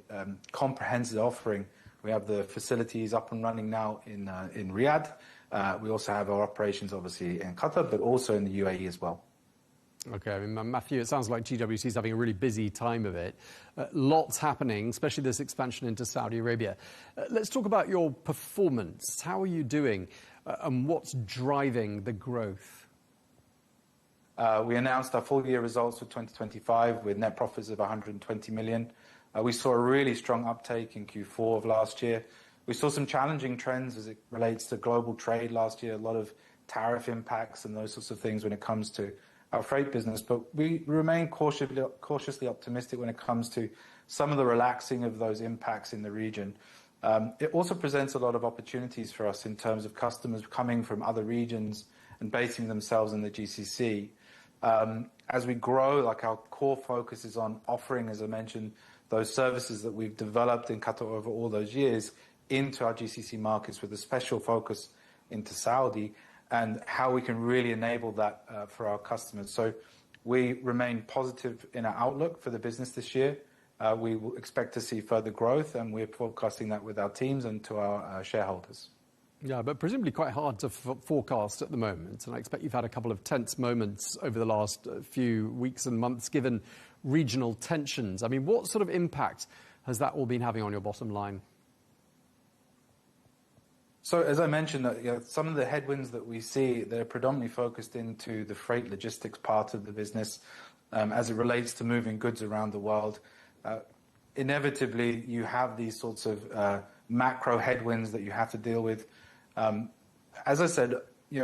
comprehensive offering. We have the facilities up and running now in Riyadh. We also have our operations, obviously, in Qatar, but also in the UAE as well. Okay, I mean, Matthew, it sounds like GWC is having a really busy time of it. Lots happening, especially this expansion into Saudi Arabia. Let's talk about your performance. How are you doing and what's driving the growth? We announced our full year results for 2025 with net profits of 120 million. We saw a really strong uptake in Q4 of last year. We saw some challenging trends as it relates to global trade last year, a lot of tariff impacts and those sorts of things when it comes to our freight business, but we remain cautiously optimistic when it comes to some of the relaxing of those impacts in the region. It also presents a lot of opportunities for us in terms of customers coming from other regions and basing themselves in the GCC. As we grow, like our core focus is on offering, as I mentioned, those services that we've developed in Qatar over all those years into our GCC markets with a special focus into Saudi, and how we can really enable that for our customers. So we remain positive in our outlook for the business this year. We will expect to see further growth, and we're forecasting that with our teams and to our shareholders. Yeah, but presumably quite hard to forecast at the moment. And I expect you've had a couple of tense moments over the last few weeks and months, given regional tensions. I mean, what sort of impact has that all been having on your bottom line? So as I mentioned, some of the headwinds that we see, they're predominantly focused into the freight logistics part of the business as it relates to moving goods around the world. inevitably you have these sorts of macro headwinds that you have to deal with. As I said,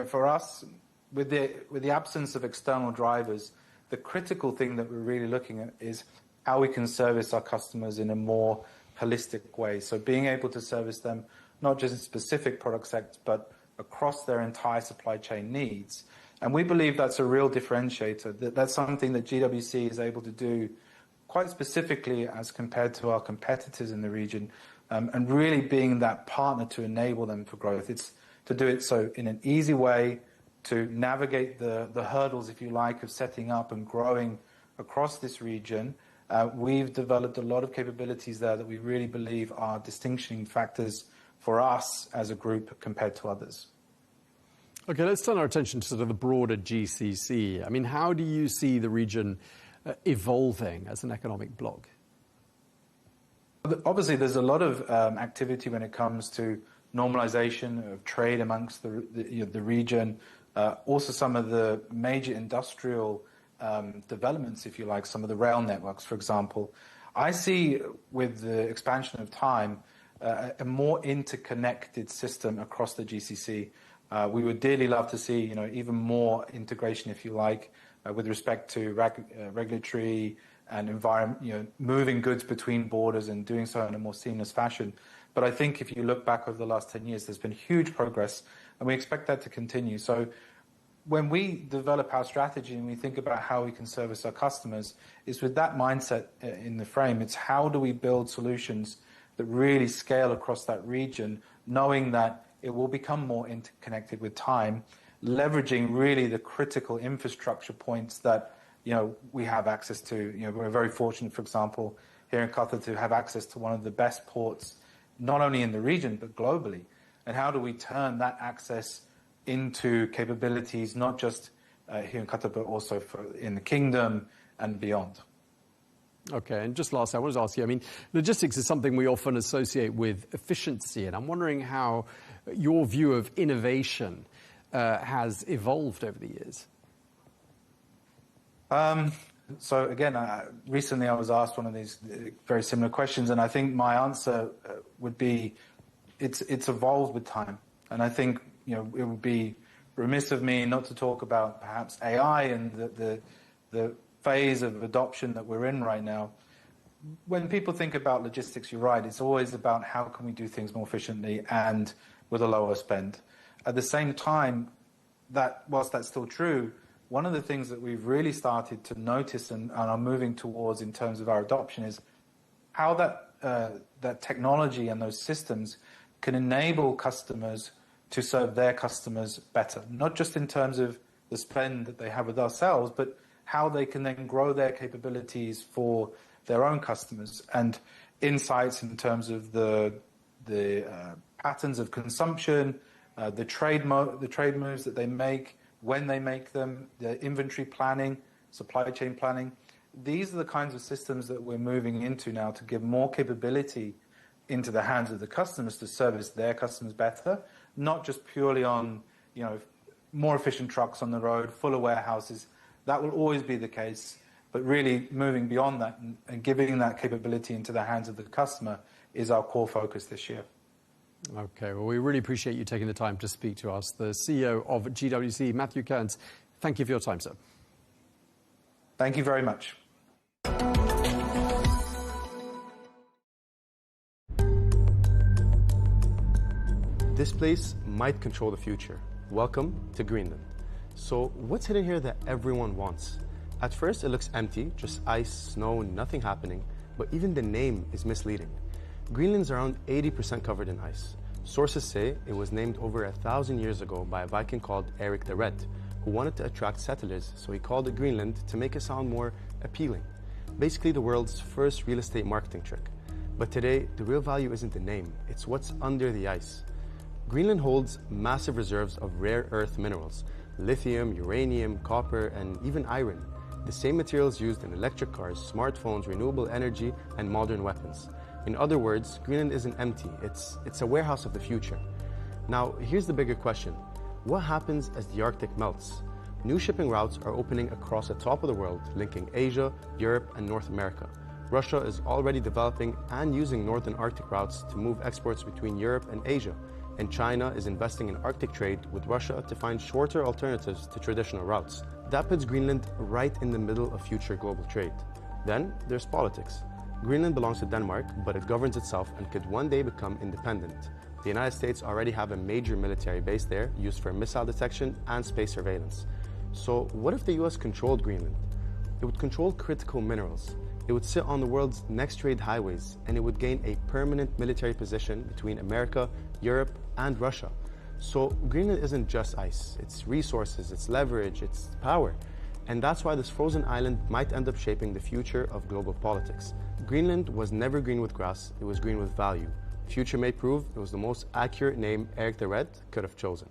for us, with the absence of external drivers, the critical thing that we're really looking at is how we can service our customers in a more holistic way. So being able to service them not just in specific product sectors, but across their entire supply chain needs. And we believe that's a real differentiator. That's something that GWC is able to do quite specifically as compared to our competitors in the region, and really being that partner to enable them for growth. It's to do it so in an easy way, to navigate the hurdles, if you like, of setting up and growing across this region. We've developed a lot of capabilities there that we really believe are distinguishing factors for us as a group compared to others. Okay, let's turn our attention to sort of the broader GCC. I mean, how do you see the region evolving as an economic bloc? Obviously, there's a lot of activity when it comes to normalization of trade amongst the region. Also, some of the major industrial developments, if you like, some of the rail networks, for example. I see, with the expansion of time, a more interconnected system across the GCC. We would dearly love to see, even more integration, if you like, with respect to regulatory and environment, moving goods between borders and doing so in a more seamless fashion. But I think if you look back over the last 10 years, there's been huge progress, and we expect that to continue. So when we develop our strategy and we think about how we can service our customers, it's with that mindset in the frame. It's how do we build solutions that really scale across that region, knowing that it will become more interconnected with time, leveraging really the critical infrastructure points that we have access to. We're very fortunate, for example, here in Qatar to have access to one of the best ports, not only in the region but globally. And how do we turn that access into capabilities, not just here in Qatar, but also in the kingdom and beyond? Okay, and just lastly, I wanted to ask you, I mean, logistics is something we often associate with efficiency, and I'm wondering how your view of innovation has evolved over the years. So again, recently I was asked one of these very similar questions, and I think my answer would be it's evolved with time. And I think it would be remiss of me not to talk about perhaps AI and the phase of adoption that we're in right now. When people think about logistics, you're right, it's always about how can we do things more efficiently and with a lower spend. At the same time, whilst that's still true, one of the things that we've really started to notice and are moving towards in terms of our adoption is how that technology and those systems can enable customers to serve their customers better, not just in terms of the spend that they have with ourselves, but how they can then grow their capabilities for their own customers, and insights in terms of the patterns of consumption, the trade moves that they make, when they make them, the inventory planning, supply chain planning. These are the kinds of systems that we're moving into now to give more capability into the hands of the customers to service their customers better, not just purely on, more efficient trucks on the road, fuller warehouses. That will always be the case, but really moving beyond that and giving that capability into the hands of the customer is our core focus this year. Okay, well, we really appreciate you taking the time to speak to us. The CEO of GWC, Matthew Cairns, thank you for your time, sir. Thank you very much. This place might control the future. Welcome to Greenland. So what's hidden here that everyone wants? At first it looks empty, just ice, snow, nothing happening, but even the name is misleading. Greenland's around 80% covered in ice. Sources say it was named over 1,000 years ago by a Viking called Eric the Red, who wanted to attract settlers, so he called it Greenland to make it sound more appealing. Basically the world's first real estate marketing trick. But today, the real value isn't the name, it's what's under the ice. Greenland holds massive reserves of rare earth minerals, lithium, uranium, copper, and even iron. The same materials used in electric cars, smartphones, renewable energy, and modern weapons. In other words, Greenland isn't empty, it's a warehouse of the future. Now, here's the bigger question. What happens as the Arctic melts? New shipping routes are opening across the top of the world, linking Asia, Europe, and North America. Russia is already developing and using northern Arctic routes to move exports between Europe and Asia. And China is investing in Arctic trade with Russia to find shorter alternatives to traditional routes. That puts Greenland right in the middle of future global trade. Then there's politics. Greenland belongs to Denmark, but it governs itself and could one day become independent. The United States already have a major military base there used for missile detection and space surveillance. So what if the US controlled Greenland? It would control critical minerals. It would sit on the world's next trade highways, and it would gain a permanent military position between America, Europe, and Russia. So Greenland isn't just ice, it's resources, it's leverage, it's power. And that's why this frozen island might end up shaping the future of global politics. Greenland was never green with grass, it was green with value. Future may prove it was the most accurate name Eric the Red could have chosen.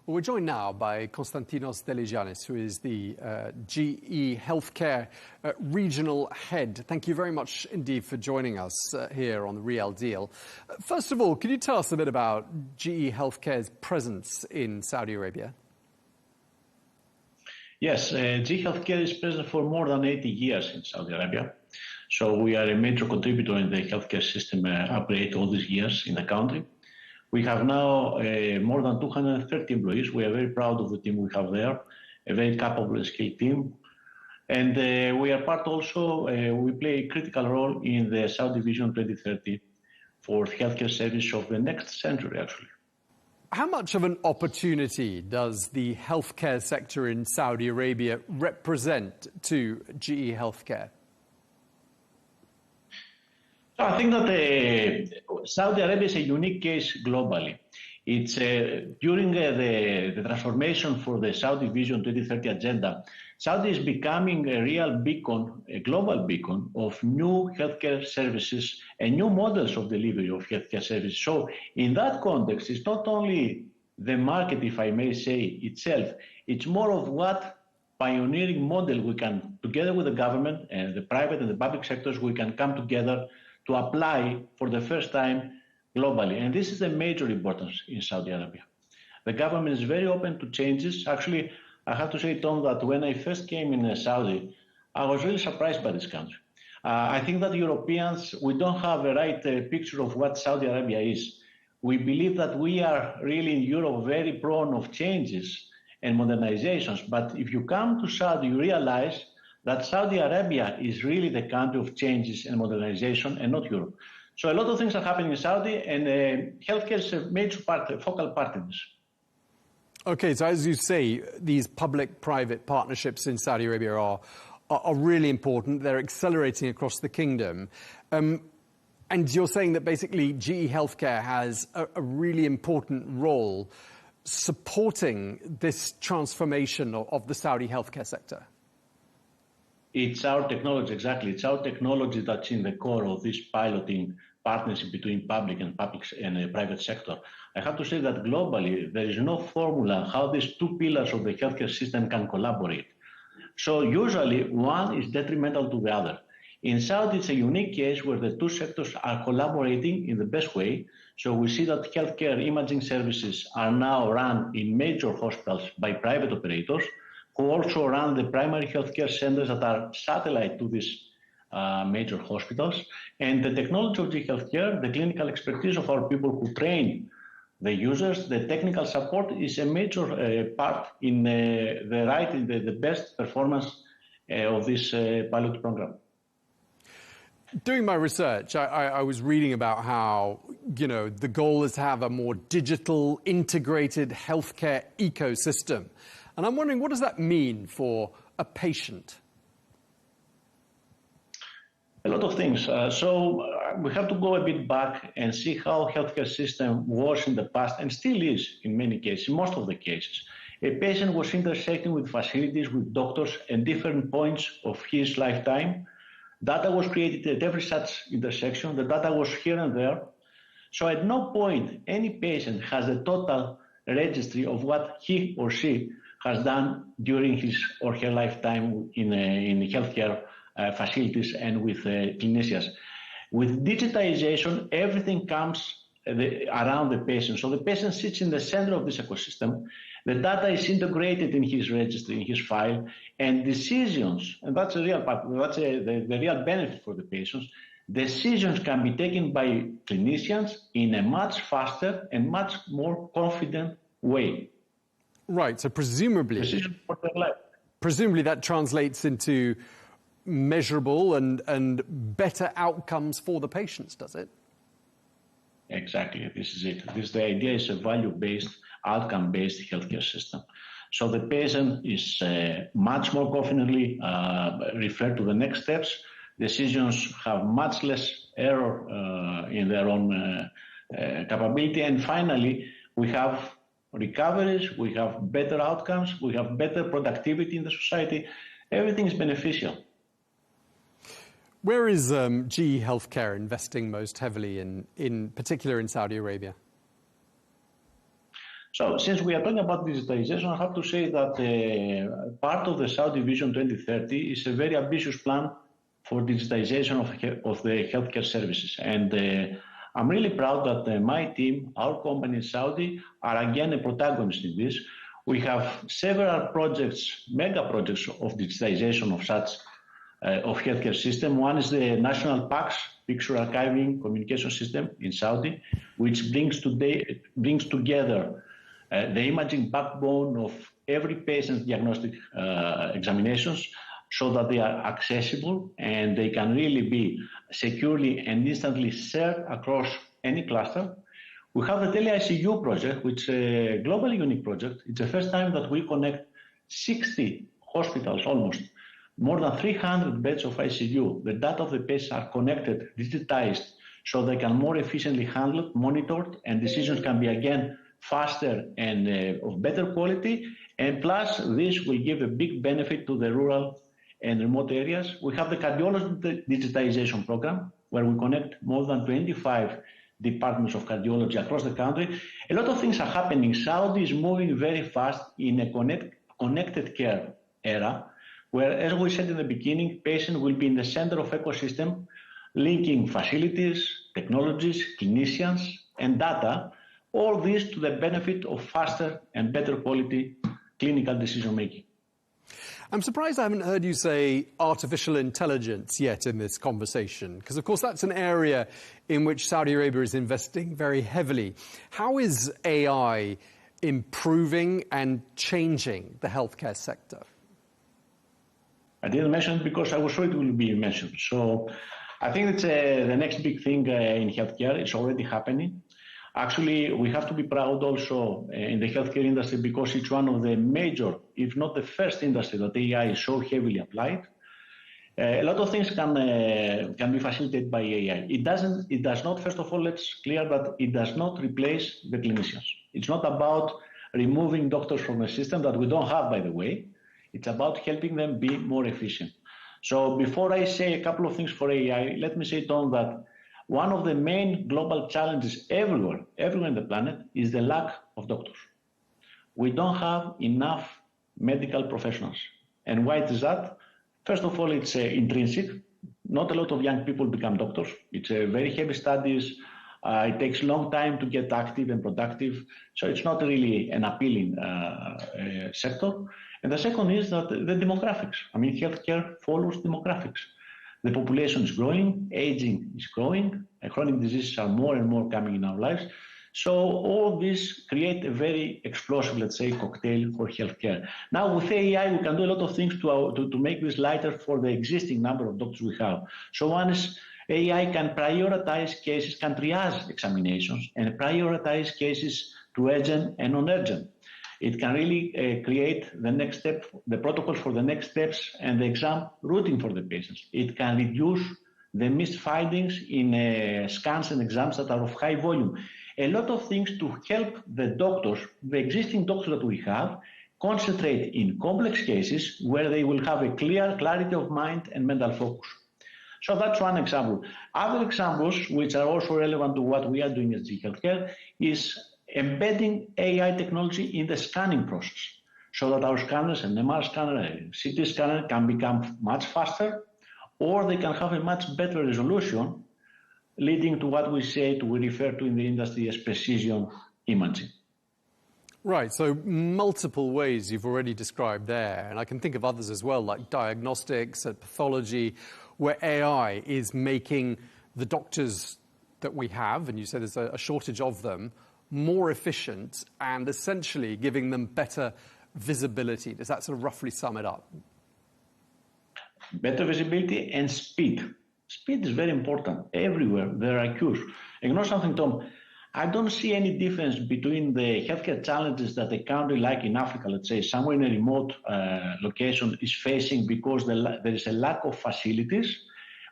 Well, we're joined now by Konstantinos Deligiannis, who is the GE Healthcare Regional Head. Thank you very much indeed for joining us here on The Real Deal. First of all, can you tell us a bit about GE Healthcare's presence in Saudi Arabia? Yes, GE Healthcare is present for more than 80 years in Saudi Arabia. So we are a major contributor in the healthcare system operate all these years in the country. We have now more than 230 employees. We are very proud of the team we have there, a very capable and skilled team. And we are part also, we play a critical role in the Saudi Vision 2030 for healthcare service of the next century, actually. How much of an opportunity does the healthcare sector in Saudi Arabia represent to GE Healthcare? I think that Saudi Arabia is a unique case globally. It's during the transformation for the Saudi Vision 2030 agenda, Saudi is becoming a real beacon, a global beacon of new healthcare services and new models of delivery of healthcare services. So in that context, it's not only the market, if I may say, itself, it's more of what pioneering model we can, together with the government and the private and the public sectors, we can come together to apply for the first time globally. And this is a major importance in Saudi Arabia. The government is very open to changes. Actually, I have to say, Tom, that when I first came in Saudi, I was really surprised by this country. I think that Europeans, we don't have a right picture of what Saudi Arabia is. We believe that we are really in Europe very prone of changes and modernizations. But if you come to Saudi, you realize that Saudi Arabia is really the country of changes and modernization and not Europe. So a lot of things are happening in Saudi, and healthcare is a major part, a focal part in this. Okay, so as you say, these public-private partnerships in Saudi Arabia are really important. They're accelerating across the kingdom. And you're saying that basically GE Healthcare has a really important role supporting this transformation of the Saudi healthcare sector. It's our technology, exactly. It's our technology that's in the core of this piloting partnership between public and private sector. I have to say that globally, there is no formula how these two pillars of the healthcare system can collaborate. So usually one is detrimental to the other. In Saudi, it's a unique case where the two sectors are collaborating in the best way. So we see that healthcare imaging services are now run in major hospitals by private operators, who also run the primary healthcare centers that are satellite to these major hospitals. And the technology of GE Healthcare, the clinical expertise of our people who train the users, the technical support is a major part in the best performance of this pilot program. Doing my research, I was reading about how, the goal is to have a more digital, integrated healthcare ecosystem. And I'm wondering, what does that mean for a patient? A lot of things. So we have to go a bit back and see how healthcare system was in the past and still is in many cases, in most of the cases. A patient was intersecting with facilities, with doctors at different points of his lifetime. Data was created at every such intersection. The data was here and there. So at no point any patient has a total registry of what he or she has done during his or her lifetime in healthcare facilities and with clinicians. With digitization, everything comes around the patient. So the patient sits in the center of this ecosystem. The data is integrated in his registry, in his file, and decisions, and that's the real part, that's the real benefit for the patients. Decisions can be taken by clinicians in a much faster and much more confident way. Right, so presumably that translates into measurable and better outcomes for the patients, does it? Exactly, this is it. The idea is a value-based, outcome-based healthcare system. So the patient is much more confidently referred to the next steps. Decisions have much less error in their own capability. And finally, we have recoveries, we have better outcomes, we have better productivity in the society. Everything is beneficial. Where is GE Healthcare investing most heavily in particular in Saudi Arabia? So since we are talking about digitalization, I have to say that part of the Saudi Vision 2030 is a very ambitious plan for digitization of the healthcare services. And I'm really proud that my team, our company in Saudi, are again a protagonist in this. We have several projects, mega projects of digitization of such of healthcare system. One is the National PACS, Picture Archiving Communication System in Saudi, which brings together the imaging backbone of every patient's diagnostic examinations so that they are accessible and they can really be securely and instantly shared across any cluster. We have the Tele-ICU project, which is a globally unique project. It's the first time that we connect 60 hospitals almost, more than 300 beds of ICU. The data of the patients are connected, digitized, so they can more efficiently handle it, monitored, and decisions can be again faster and of better quality. And plus, this will give a big benefit to the rural and remote areas. We have the cardiology digitization program, where we connect more than 25 departments of cardiology across the country. A lot of things are happening. Saudi is moving very fast in a connected care era, where, as we said in the beginning, patient will be in the center of ecosystem, linking facilities, technologies, clinicians, and data, all this to the benefit of faster and better quality clinical decision-making. I'm surprised I haven't heard you say artificial intelligence yet in this conversation, because, of course, that's an area in which Saudi Arabia is investing very heavily. How is AI improving and changing the healthcare sector? I didn't mention it because I was sure it will be mentioned. So I think it's the next big thing in healthcare. It's already happening. Actually, we have to be proud also in the healthcare industry because it's one of the major, if not the first industry that AI is so heavily applied. A lot of things can be facilitated by AI. It does not, first of all, let's clear that it does not replace the clinicians. It's not about removing doctors from the system that we don't have, by the way. It's about helping them be more efficient. So before I say a couple of things for AI, let me say, Tom, that one of the main global challenges everywhere in the planet is the lack of doctors. We don't have enough medical professionals. And why is that? First of all, it's intrinsic. Not a lot of young people become doctors. It's very heavy studies. It takes a long time to get active and productive. So it's not really an appealing sector. And the second is that the demographics. I mean, healthcare follows demographics. The population is growing, aging is growing, and chronic diseases are more and more coming in our lives. So all this create a very explosive, let's say, cocktail for healthcare. Now with AI, we can do a lot of things to make this lighter for the existing number of doctors we have. So one is AI can prioritize cases, can triage examinations, and prioritize cases to urgent and non-urgent. It can really create the next step, the protocol for the next steps, and the exam routing for the patients. It can reduce the missed findings in scans and exams that are of high volume. A lot of things to help the doctors, the existing doctors that we have, concentrate in complex cases where they will have a clarity of mind and mental focus. So that's one example. Other examples, which are also relevant to what we are doing at GE Healthcare, is embedding AI technology in the scanning process so that our scanners, an MR scanner, a CT scanner, can become much faster, or they can have a much better resolution leading to what we refer to in the industry as precision imaging. Right, so multiple ways you've already described there, and I can think of others as well, like diagnostics and pathology, where AI is making the doctors that we have, and you said there's a shortage of them, more efficient and essentially giving them better visibility. Does that sort of roughly sum it up? Better visibility and speed. Speed is very important. Everywhere there are queues. And you know something, Tom? I don't see any difference between the healthcare challenges that a country like in Africa, let's say somewhere in a remote location, is facing because there is a lack of facilities,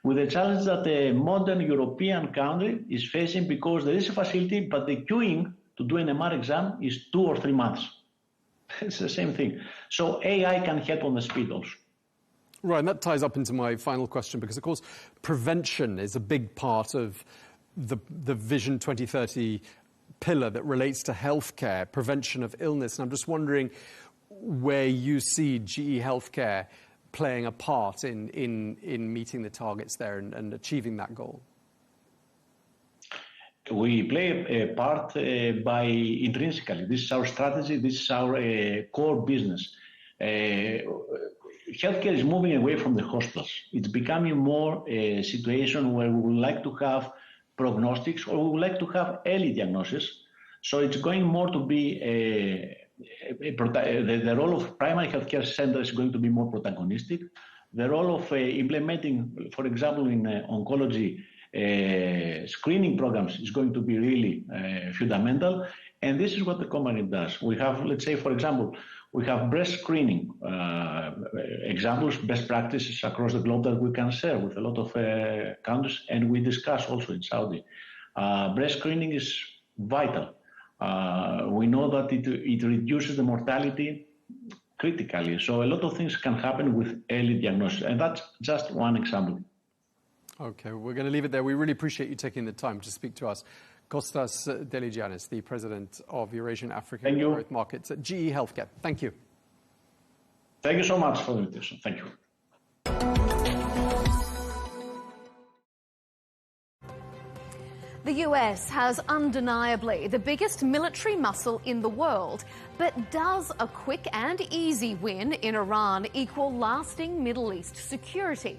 with the challenge that a modern European country is facing because there is a facility, but the queuing to do an MR exam is 2 or 3 months. It's the same thing. So AI can help on the speed also. Right, and that ties up into my final question, because, of course, prevention is a big part of the Vision 2030 pillar that relates to healthcare, prevention of illness. And I'm just wondering where you see GE Healthcare playing a part in meeting the targets there and achieving that goal. We play a part by intrinsically. This is our strategy. This is our core business. Healthcare is moving away from the hospitals. It's becoming more a situation where we would like to have prognostics, or we would like to have early diagnosis. So it's going more to be the role of primary healthcare centers is going to be more protagonistic. The role of implementing, for example, in oncology, screening programs is going to be really fundamental. And this is what the company does. We have, let's say, for example, we have breast screening examples, best practices across the globe that we can share with a lot of countries, and we discuss also in Saudi. Breast screening is vital. We know that it reduces the mortality critically. So a lot of things can happen with early diagnosis, and that's just one example. Okay, we're going to leave it there. We really appreciate you taking the time to speak to us. Kostas Deligiannis, the President of Eurasian African Growth Markets at GE Healthcare. Thank you. Thank you so much for the invitation. Thank you. The US has undeniably the biggest military muscle in the world, but does a quick and easy win in Iran equal lasting Middle East security?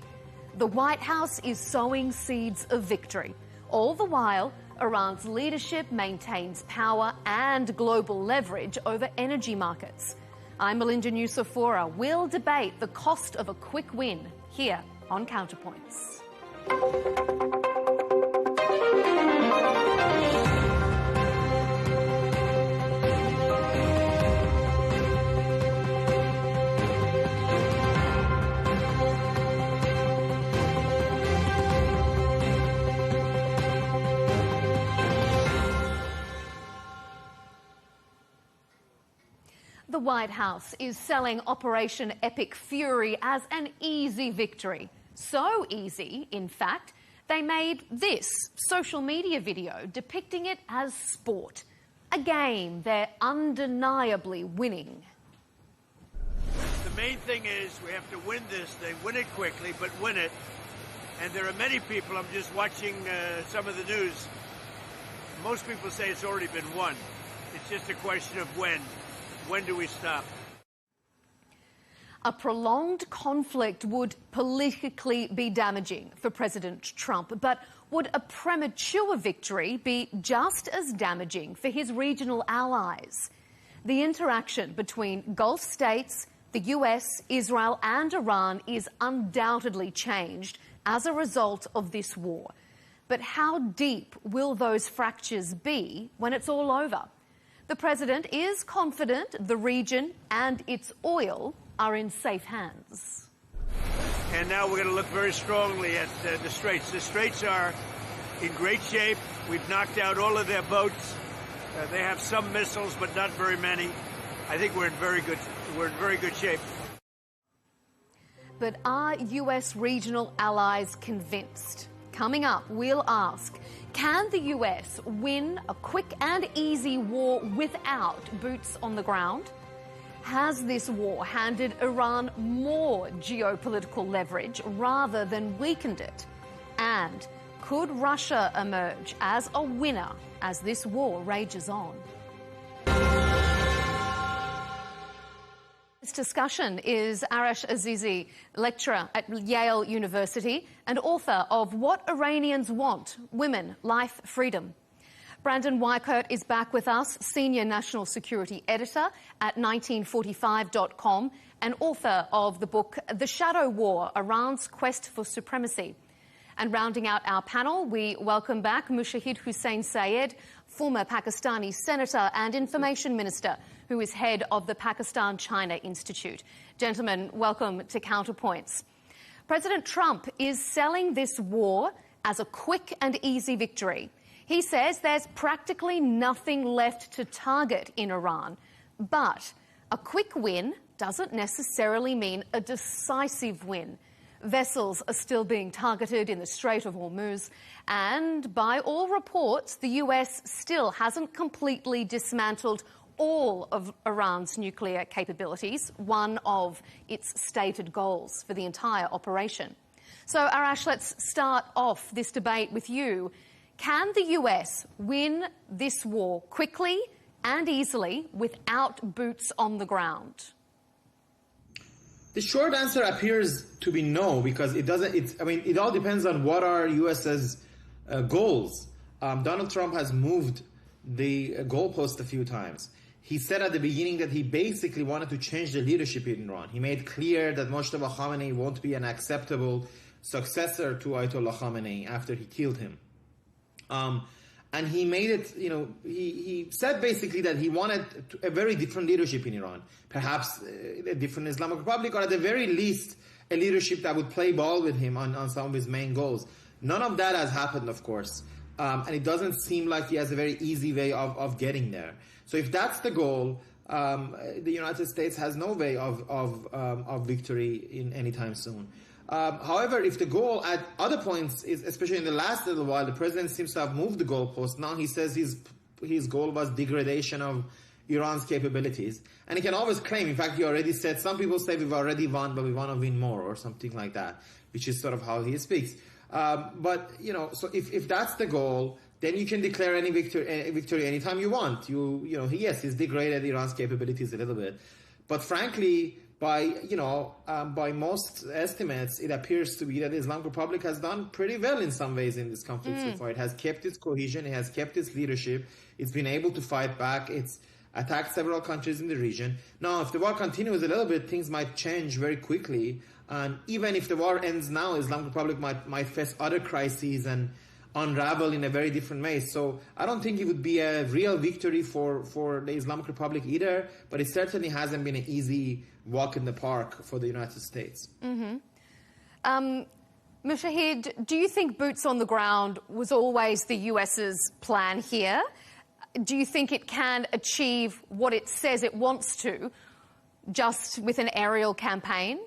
The White House is sowing seeds of victory. All the while, Iran's leadership maintains power and global leverage over energy markets. I'm Melinda Nucifora. We'll debate the cost of a quick win here on Counterpoints. The White House is selling Operation Epic Fury as an easy victory. So easy, in fact, they made this social media video depicting it as sport. A game they're undeniably winning. The main thing is we have to win this thing, win it quickly, but win it. And there are many people, I'm just watching some of the news, most people say it's already been won. It's just a question of when. When do we stop? A prolonged conflict would politically be damaging for President Trump, but would a premature victory be just as damaging for his regional allies? The interaction between Gulf states, the US, Israel and Iran is undoubtedly changed as a result of this war. But how deep will those fractures be when it's all over? The president is confident the region and its oil are in safe hands. And now we're going to look very strongly at the Straits. The Straits are in great shape. We've knocked out all of their boats. They have some missiles, but not very many. I think we're in very good shape. But are US regional allies convinced? Coming up, we'll ask, can the US win a quick and easy war without boots on the ground? Has this war handed Iran more geopolitical leverage rather than weakened it? And Could Russia emerge as a winner as this war rages on? This discussion is Arash Azizi, lecturer at Yale University and author of What Iranians Want, Women, Life, Freedom. Brandon Weichert is back with us, senior national security editor at 1945.com and author of the book The Shadow War, Iran's Quest for Supremacy. And rounding out our panel, we welcome back Mushahid Hussain Sayed, former Pakistani senator and information minister, who is head of the Pakistan-China Institute. Gentlemen, welcome to Counterpoints. President Trump is selling this war as a quick and easy victory. He says there's practically nothing left to target in Iran. But a quick win doesn't necessarily mean a decisive win. Vessels are still being targeted in the Strait of Hormuz, and by all reports, the US still hasn't completely dismantled all of Iran's nuclear capabilities, one of its stated goals for the entire operation. So, Arash, let's start off this debate with you. Can the US win this war quickly and easily without boots on the ground? The short answer appears to be no, because it doesn't. It all depends on what are US's goals. Donald Trump has moved the goalpost a few times. He said at the beginning that he basically wanted to change the leadership in Iran. He made clear that Mojtaba Khamenei won't be an acceptable successor to Ayatollah Khamenei after he killed him. And he made it, he said basically that he wanted a very different leadership in Iran. Perhaps a different Islamic Republic, or at the very least, a leadership that would play ball with him on some of his main goals. None of that has happened, of course. And it doesn't seem like he has a very easy way of getting there. So if that's the goal, the United States has no way of victory in anytime soon. However, if the goal at other points is, especially in the last little while, the president seems to have moved the goalpost. Now he says his goal was degradation of Iran's capabilities. And he can always claim, in fact, he already said, some people say we've already won, but we want to win more, or something like that, which is sort of how he speaks. But, so if that's the goal, then you can declare any victory anytime you want. Yes, he's degraded Iran's capabilities a little bit. But frankly, by most estimates, it appears to be that the Islamic Republic has done pretty well in some ways in this conflict so far. It has kept its cohesion, it has kept its leadership, it's been able to fight back, it's attacked several countries in the region. Now, if the war continues a little bit, things might change very quickly. And even if the war ends now, the Islamic Republic might face other crises and unravel in a very different way. So I don't think it would be a real victory for the Islamic Republic either, but it certainly hasn't been an easy walk in the park for the United States. Mushahid, do you think boots on the ground was always the US's plan here? Do you think it can achieve what it says it wants to just with an aerial campaign?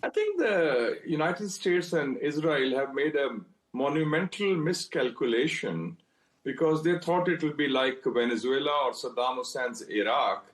I think the United States and Israel have made a monumental miscalculation because they thought it would be like Venezuela or Saddam Hussein's Iraq.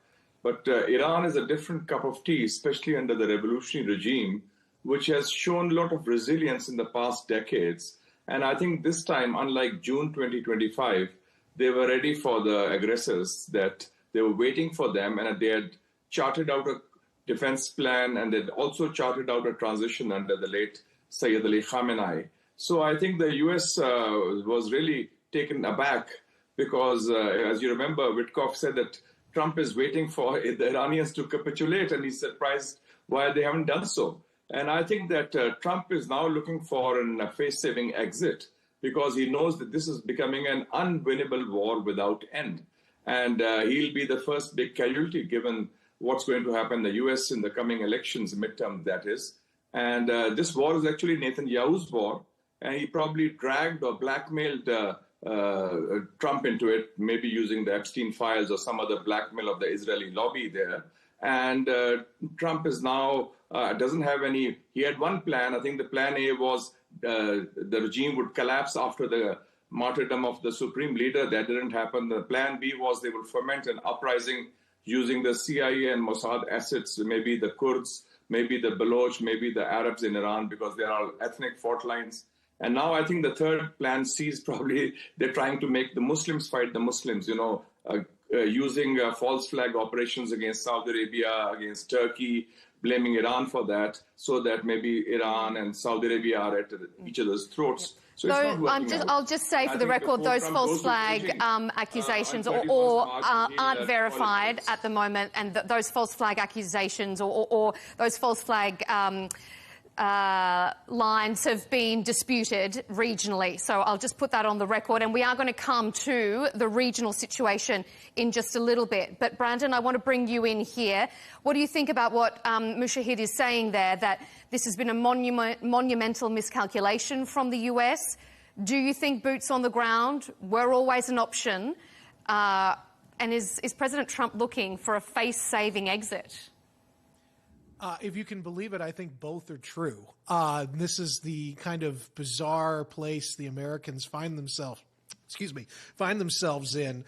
But Iran is a different cup of tea, especially under the revolutionary regime, which has shown a lot of resilience in the past decades. And I think this time, unlike June 2025, they were ready for the aggressors, that they were waiting for them, and they had charted out a defense plan, and they'd also charted out a transition under the late Sayyid Ali Khamenei. So I think the US was really taken aback because, as you remember, Witkoff said that Trump is waiting for the Iranians to capitulate, and he's surprised why they haven't done so. And I think that Trump is now looking for a face-saving exit because he knows that this is becoming an unwinnable war without end. And he'll be the first big casualty given what's going to happen in the US in the coming elections, midterm that is. And this war is actually Netanyahu's war, and he probably dragged or blackmailed Trump into it, maybe using the Epstein files or some other blackmail of the Israeli lobby there. And Trump is now, doesn't have any, he had one plan. I think the plan A was the regime would collapse after the martyrdom of the supreme leader. That didn't happen. The plan B was they would foment an uprising using the CIA and Mossad assets, maybe the Kurds, maybe the Baloch, maybe the Arabs in Iran, because there are ethnic fault lines. And now I think the third plan C is probably they're trying to make the Muslims fight the Muslims, using false flag operations against Saudi Arabia, against Turkey, blaming Iran for that, so that maybe Iran and Saudi Arabia are at each other's throats. So I'll just say for the record, those false flag accusations aren't verified at the moment, and those false flag accusations or those false flag lines have been disputed regionally. So I'll just put that on the record. And we are going to come to the regional situation in just a little bit. But Brandon, I want to bring you in here. What do you think about what Mushahid is saying there, that this has been a monumental miscalculation from the US? Do you think boots on the ground were always an option? And is President Trump looking for a face-saving exit? If you can believe it, I think both are true. This is the kind of bizarre place the Americans find themselves in,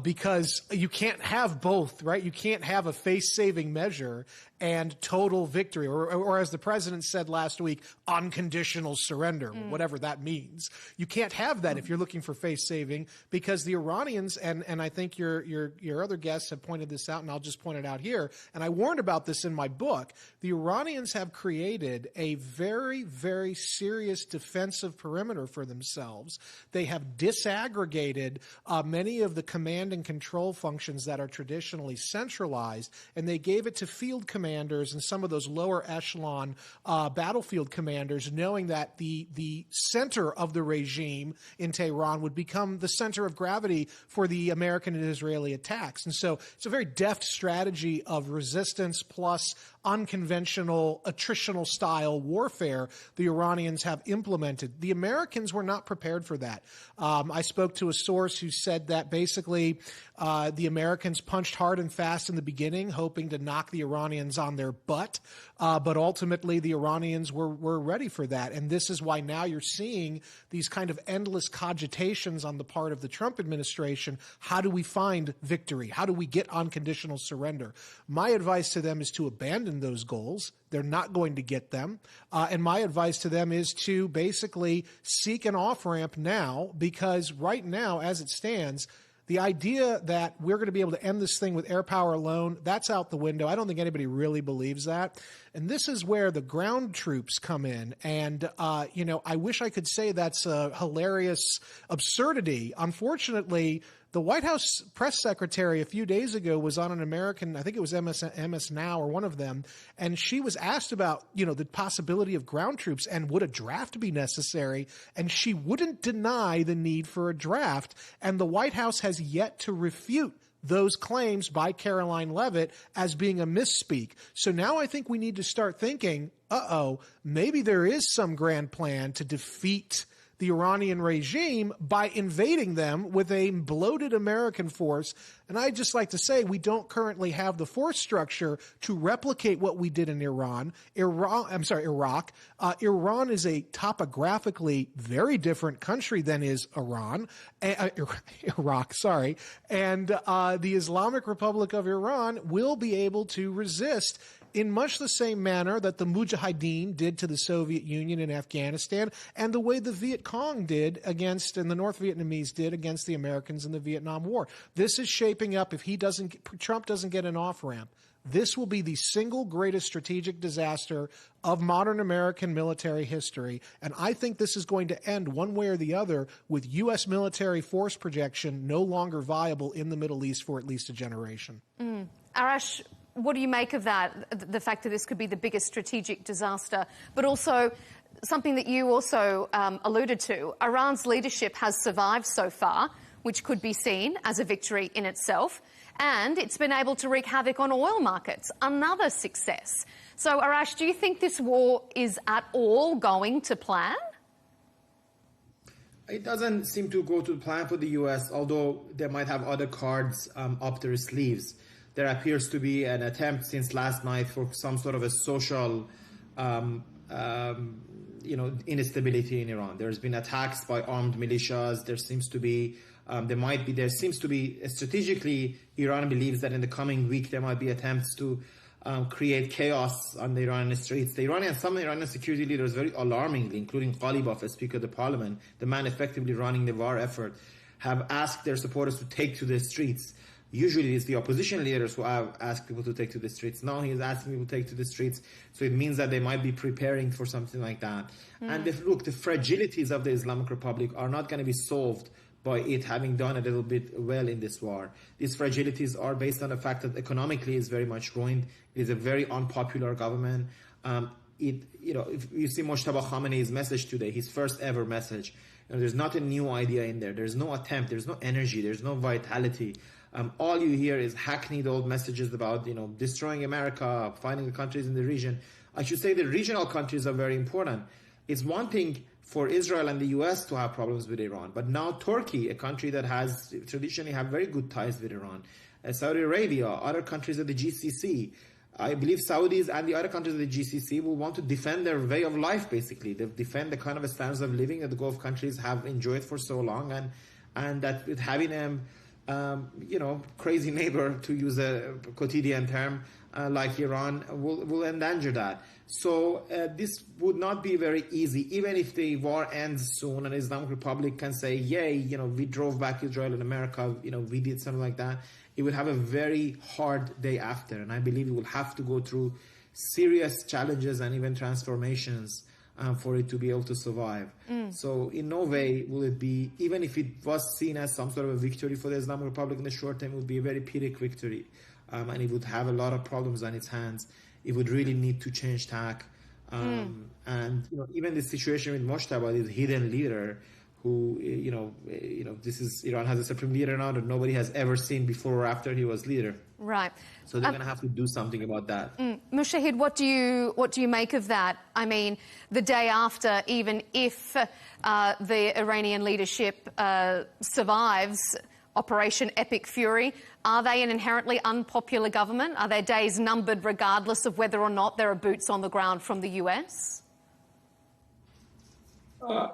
because you can't have both, right? You can't have a face-saving measure and total victory, or as the president said last week, unconditional surrender, whatever that means. You can't have that if you're looking for face-saving, because the Iranians, and I think your other guests have pointed this out, and I'll just point it out here, and I warned about this in my book, the Iranians have created a very, very serious defensive perimeter for themselves. They have disaggregated many of the command and control functions that are traditionally centralized, and they gave it to field commanders and some of those lower echelon battlefield commanders, knowing that the center of the regime in Tehran would become the center of gravity for the American and Israeli attacks. And so it's a very deft strategy of resistance plus unconventional attritional style warfare the Iranians have implemented. The Americans were not prepared for that. I spoke to a source who said that basically the Americans punched hard and fast in the beginning, hoping to knock the Iranians on their butt. But ultimately, the Iranians were ready for that. And this is why now you're seeing these kind of endless cogitations on the part of the Trump administration. How do we find victory? How do we get unconditional surrender? My advice to them is to abandon those goals. They're not going to get them. And my advice to them is to basically seek an off-ramp now, because right now, as it stands, the idea that we're going to be able to end this thing with air power alone, that's out the window. I don't think anybody really believes that. And this is where the ground troops come in. And, I wish I could say that's a hilarious absurdity. Unfortunately, the White House press secretary a few days ago was on an American, I think it was MS Now or one of them, and she was asked about, the possibility of ground troops and would a draft be necessary, and she wouldn't deny the need for a draft, and the White House has yet to refute those claims by Caroline Leavitt as being a misspeak. So now I think we need to start thinking, maybe there is some grand plan to defeat the Iranian regime by invading them with a bloated American force. And I'd just like to say we don't currently have the force structure to replicate what we did in Iraq. Iran is a topographically very different country than is Iraq. And the Islamic Republic of Iran will be able to resist in much the same manner that the Mujahideen did to the Soviet Union in Afghanistan, and the way the Viet Cong did against, and the North Vietnamese did against the Americans in the Vietnam War. This is shaping up, if Trump doesn't get an off-ramp, this will be the single greatest strategic disaster of modern American military history. And I think this is going to end one way or the other with U.S. military force projection no longer viable in the Middle East for at least a generation. Arash, what do you make of that, the fact that this could be the biggest strategic disaster, but also something that you also alluded to? Iran's leadership has survived so far, which could be seen as a victory in itself, and it's been able to wreak havoc on oil markets, another success. So, Arash, do you think this war is at all going to plan? It doesn't seem to go to plan for the U.S., although they might have other cards up their sleeves. There appears to be an attempt since last night for some sort of a social, instability in Iran. There's been attacks by armed militias. There seems to be, strategically, Iran believes that in the coming week there might be attempts to create chaos on the Iranian streets. Some Iranian security leaders, very alarmingly, including Ghalibaf, as Speaker of the Parliament, the man effectively running the war effort, have asked their supporters to take to the streets. Usually it's the opposition leaders who have asked people to take to the streets. Now he is asking people to take to the streets. So it means that they might be preparing for something like that. And the fragilities of the Islamic Republic are not going to be solved by it having done a little bit well in this war. These fragilities are based on the fact that economically it's very much ruined. It is a very unpopular government. If you see Mojtaba Khamenei's message today, his first ever message, there's not a new idea in there. There's no attempt. There's no energy. There's no vitality. All you hear is hackneyed old messages about, destroying America, fighting the countries in the region. I should say the regional countries are very important. It's one thing for Israel and the U.S. to have problems with Iran, but now Turkey, a country that has traditionally have very good ties with Iran, Saudi Arabia, other countries of the GCC, I believe Saudis and the other countries of the GCC will want to defend their way of life, basically. They defend the kind of standards of living that the Gulf countries have enjoyed for so long, and that with having crazy neighbor, to use a quotidian term, like Iran, will endanger that. So this would not be very easy, even if the war ends soon and the Islamic Republic can say, yay, we drove back Israel and America, we did something like that. It will have a very hard day after, and I believe it will have to go through serious challenges and even transformations for it to be able to survive. So in no way will it be, even if it was seen as some sort of a victory for the Islamic Republic in the short term, it would be a very Pyrrhic victory. And it would have a lot of problems on its hands. It would really need to change tack. And even the situation with Mojtaba, this hidden leader, who Iran has a supreme leader now that nobody has ever seen before or after he was leader. Right. So they're going to have to do something about that. Mushahid, what do you make of that? I mean, the day after, even if the Iranian leadership survives Operation Epic Fury, are they an inherently unpopular government? Are their days numbered regardless of whether or not there are boots on the ground from the US?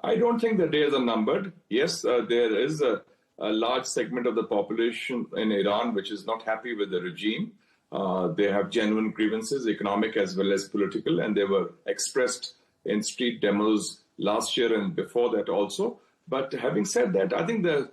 I don't think the days are numbered. Yes, there is a large segment of the population in Iran which is not happy with the regime. They have genuine grievances, economic as well as political, and they were expressed in street demos last year and before that also. But having said that, I think the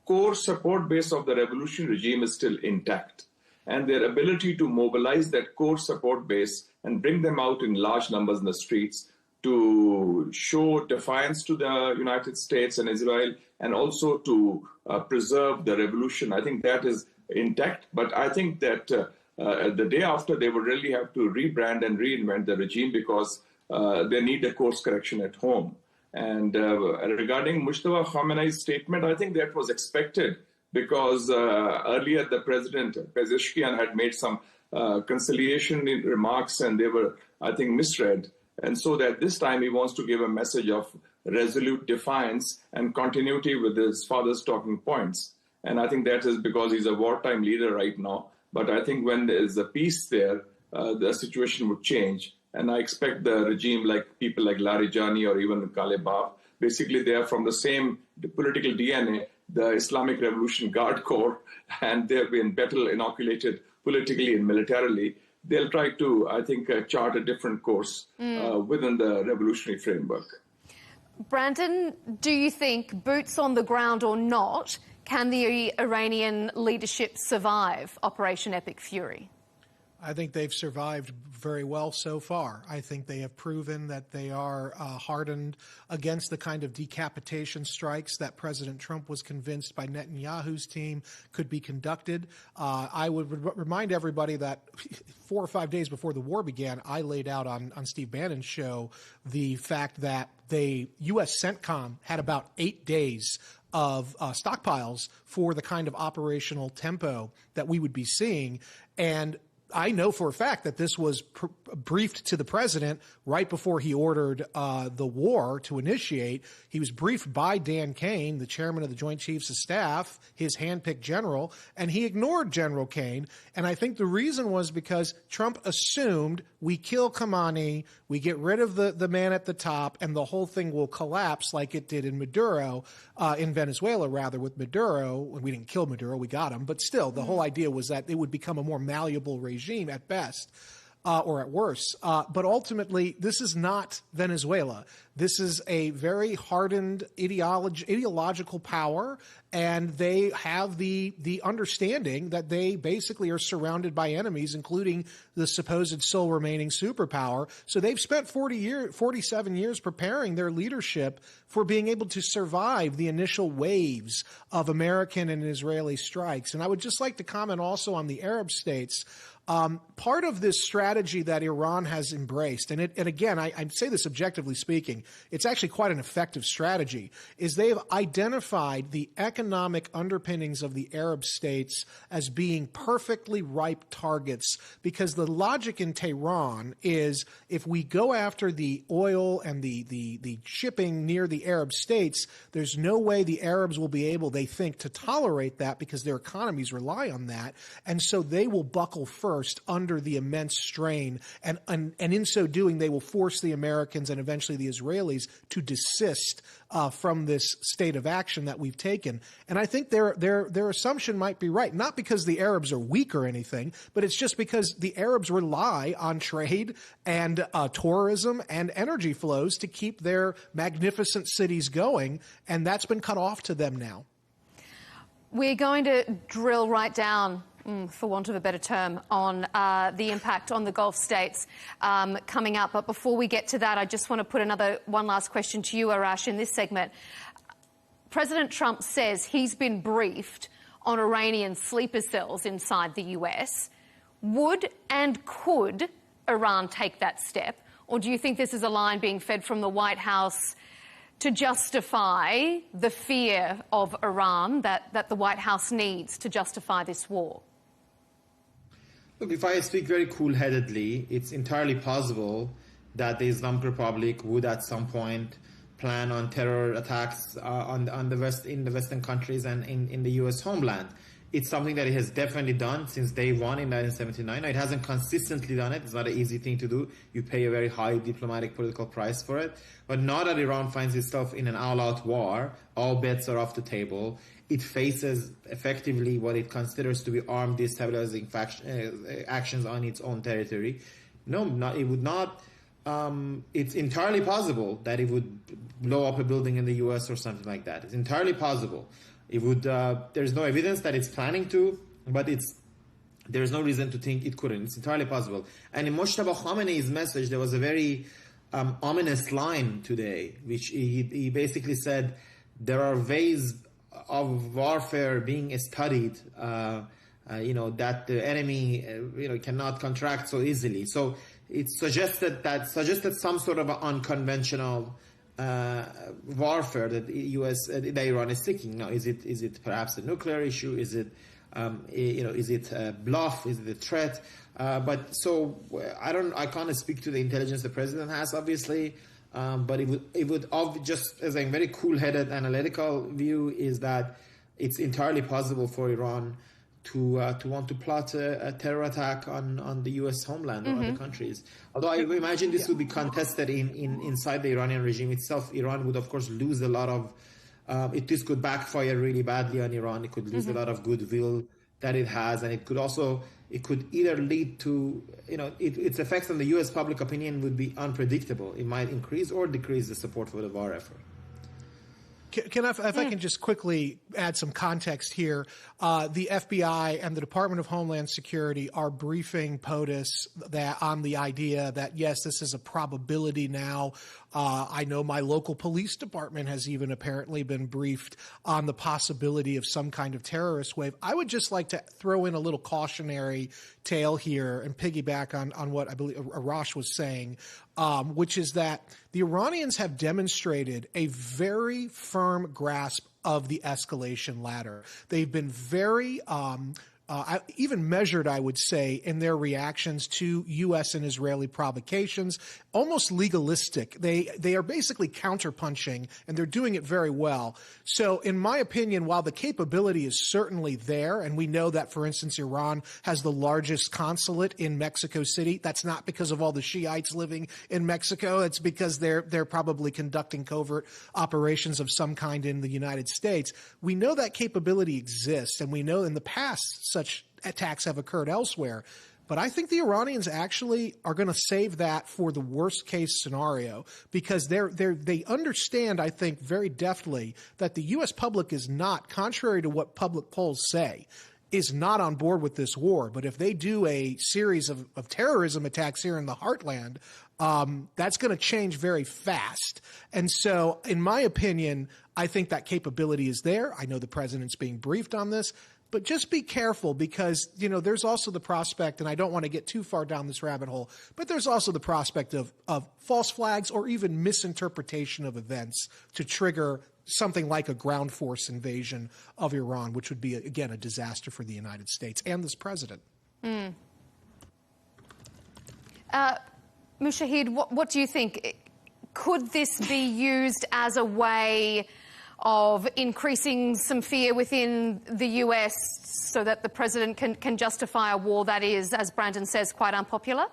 core support base of the revolutionary regime is still intact. And their ability to mobilize that core support base and bring them out in large numbers in the streets to show defiance to the United States and Israel, and also to preserve the revolution, I think that is intact. But I think that the day after, they would really have to rebrand and reinvent the regime, because they need a course correction at home. And regarding Mojtaba Khamenei's statement, I think that was expected, because earlier the president, Pezeshkian, had made some conciliation remarks, and they were, I think, misread. And so that this time he wants to give a message of resolute defiance and continuity with his father's talking points. And I think that is because he's a wartime leader right now. But I think when there is a peace there, the situation would change. And I expect the regime, like people like Larijani or even Ghalibaf, basically they are from the same political DNA, the Islamic Revolution Guard Corps, and they've been better inoculated politically and militarily. They'll try to, I think, chart a different course within the revolutionary framework. Brandon, do you think, boots on the ground or not, can the Iranian leadership survive Operation Epic Fury? I think they've survived very well so far. I think they have proven that they are hardened against the kind of decapitation strikes that President Trump was convinced by Netanyahu's team could be conducted. I would remind everybody that 4 or 5 days before the war began, I laid out on Steve Bannon's show the fact that the U.S. CENTCOM had about 8 days of stockpiles for the kind of operational tempo that we would be seeing. And I know for a fact that this was briefed to the president right before he ordered the war to initiate. He was briefed by Dan Kane, the chairman of the Joint Chiefs of Staff, his handpicked general, and he ignored General Kane. And I think the reason was because Trump assumed we kill Khamenei, we get rid of the man at the top, and the whole thing will collapse like it did in Maduro, in Venezuela, rather, with Maduro. We didn't kill Maduro, we got him. But still, the whole idea was that it would become a more malleable regime. regime at best. Or at worst. But ultimately, this is not Venezuela. This is a very hardened ideological power, and they have the understanding that they basically are surrounded by enemies, including the supposed sole remaining superpower. So they've spent 47 years preparing their leadership for being able to survive the initial waves of American and Israeli strikes. And I would just like to comment also on the Arab states. Part of this strategy that Iran has embraced, and again, I say this objectively speaking, it's actually quite an effective strategy, is they have identified the economic underpinnings of the Arab states as being perfectly ripe targets, because the logic in Tehran is if we go after the oil and the shipping near the Arab states, there's no way the Arabs will be able, they think, to tolerate that because their economies rely on that, and so they will buckle first under the immense strain, and in so doing, they will force the Americans and eventually the Israelis to desist from this state of action that we've taken. And I think their assumption might be right, not because the Arabs are weak or anything, but it's just because the Arabs rely on trade and tourism and energy flows to keep their magnificent cities going, and that's been cut off to them now. We're going to drill right down, for want of a better term, on the impact on the Gulf states coming up. But before we get to that, I just want to put one last question to you, Arash, in this segment. President Trump says he's been briefed on Iranian sleeper cells inside the US. Would and could Iran take that step? Or do you think this is a line being fed from the White House to justify the fear of Iran that the White House needs to justify this war? Look, if I speak very cool-headedly, it's entirely possible that the Islamic Republic would at some point plan on terror attacks in the Western countries and in the U.S. homeland. It's something that it has definitely done since day one in 1979. It hasn't consistently done it. It's not an easy thing to do. You pay a very high diplomatic political price for it. But now that Iran finds itself in an all-out war, all bets are off the table. It faces effectively what it considers to be armed destabilizing actions on its own territory. It would not. It's entirely possible that it would blow up a building in the U.S. or something like that. It's entirely possible. It would. There's no evidence that it's planning to, but there's no reason to think it couldn't. It's entirely possible. And in Mojtaba Khamenei's message, there was a very ominous line today, which he basically said there are ways of warfare being studied, that the enemy, cannot contract so easily. So it suggested some sort of unconventional warfare that that Iran is seeking. Now, is it perhaps a nuclear issue? Is it is it a bluff? Is it a threat? But so I can't speak to the intelligence the president has, obviously. But it would just as a very cool-headed analytical view is that it's entirely possible for Iran to want to plot a terror attack on the U.S. homeland or other countries. Although I imagine this would be contested inside the Iranian regime itself. Iran would, of course, lose a lot of. This could backfire really badly on Iran. It could lose a lot of goodwill that it has, and it could either lead to, its effects on the U.S. public opinion would be unpredictable. It might increase or decrease the support for the war effort. If I can just quickly add some context here, the FBI and the Department of Homeland Security are briefing POTUS on the idea that, yes, this is a probability now. I know my local police department has even apparently been briefed on the possibility of some kind of terrorist wave. I would just like to throw in a little cautionary tale here and piggyback on what I believe Arash was saying, which is that the Iranians have demonstrated a very firm grasp of the escalation ladder. They've been very even measured, I would say, in their reactions to U.S. and Israeli provocations, almost legalistic. They are basically counterpunching, and they're doing it very well. So in my opinion, while the capability is certainly there, and we know that, for instance, Iran has the largest consulate in Mexico City, that's not because of all the Shiites living in Mexico. It's because they're probably conducting covert operations of some kind in the United States. We know that capability exists, and we know in the past such attacks have occurred elsewhere. But I think the Iranians actually are going to save that for the worst case scenario, because they understand, I think, very deftly that the U.S. public is not, contrary to what public polls say, is not on board with this war. But if they do a series of terrorism attacks here in the heartland, that's going to change very fast. And so, in my opinion, I think that capability is there. I know the president's being briefed on this. But just be careful, because, there's also the prospect, and I don't want to get too far down this rabbit hole, but there's also the prospect of false flags or even misinterpretation of events to trigger something like a ground force invasion of Iran, which would be, again, a disaster for the United States and this president. Mushahid, what do you think? Could this be used as a way of increasing some fear within the US so that the president can justify a war that is, as Brandon says, quite unpopular?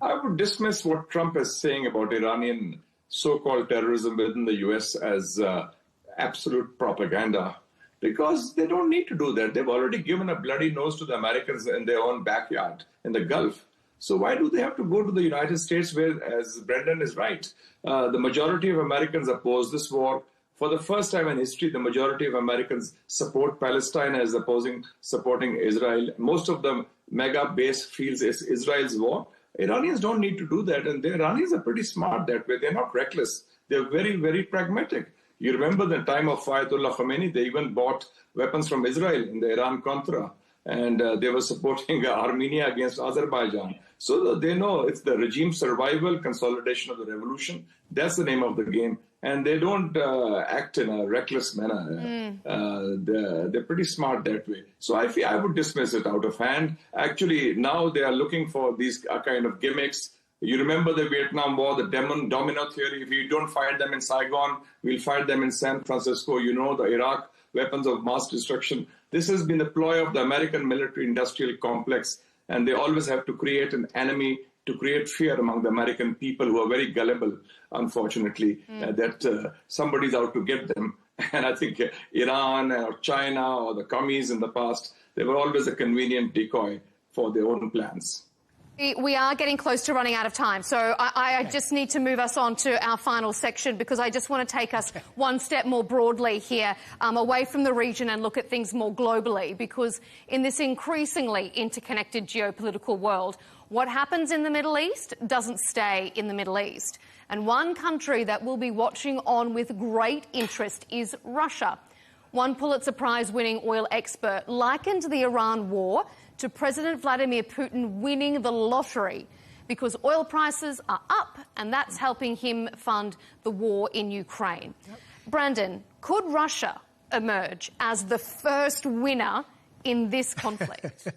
I would dismiss what Trump is saying about Iranian so-called terrorism within the US as absolute propaganda, because they don't need to do that. They've already given a bloody nose to the Americans in their own backyard in the Gulf. So why do they have to go to the United States where, as Brendan is right, the majority of Americans oppose this war? For the first time in history, the majority of Americans support Palestine as supporting Israel. Most of the mega base feels it's Israel's war. Iranians don't need to do that, and the Iranians are pretty smart that way. They're not reckless. They're very, very pragmatic. You remember the time of Ayatollah Khomeini, they even bought weapons from Israel in the Iran-Contra, and they were supporting Armenia against Azerbaijan. So they know it's the regime survival, consolidation of the revolution. That's the name of the game. And they don't act in a reckless manner. They're pretty smart that way. So I would dismiss it out of hand. Actually, now they are looking for these kind of gimmicks. You remember the Vietnam War, the domino theory. If you don't fight them in Saigon, we'll fight them in San Francisco. You know, the Iraq weapons of mass destruction. This has been the ploy of the American military-industrial complex, and they always have to create an enemy to create fear among the American people, who are very gullible, unfortunately, that somebody's out to get them. And I think Iran or China or the commies in the past, they were always a convenient decoy for their own plans. We are getting close to running out of time, so I just need to move us on to our final section, because I just want to take us one step more broadly here, away from the region, and look at things more globally, because in this increasingly interconnected geopolitical world, what happens in the Middle East doesn't stay in the Middle East. And one country that we'll be watching on with great interest is Russia. One Pulitzer Prize-winning oil expert likened the Iran war to President Vladimir Putin winning the lottery, because oil prices are up and that's helping him fund the war in Ukraine. Brandon, could Russia emerge as the first winner in this conflict?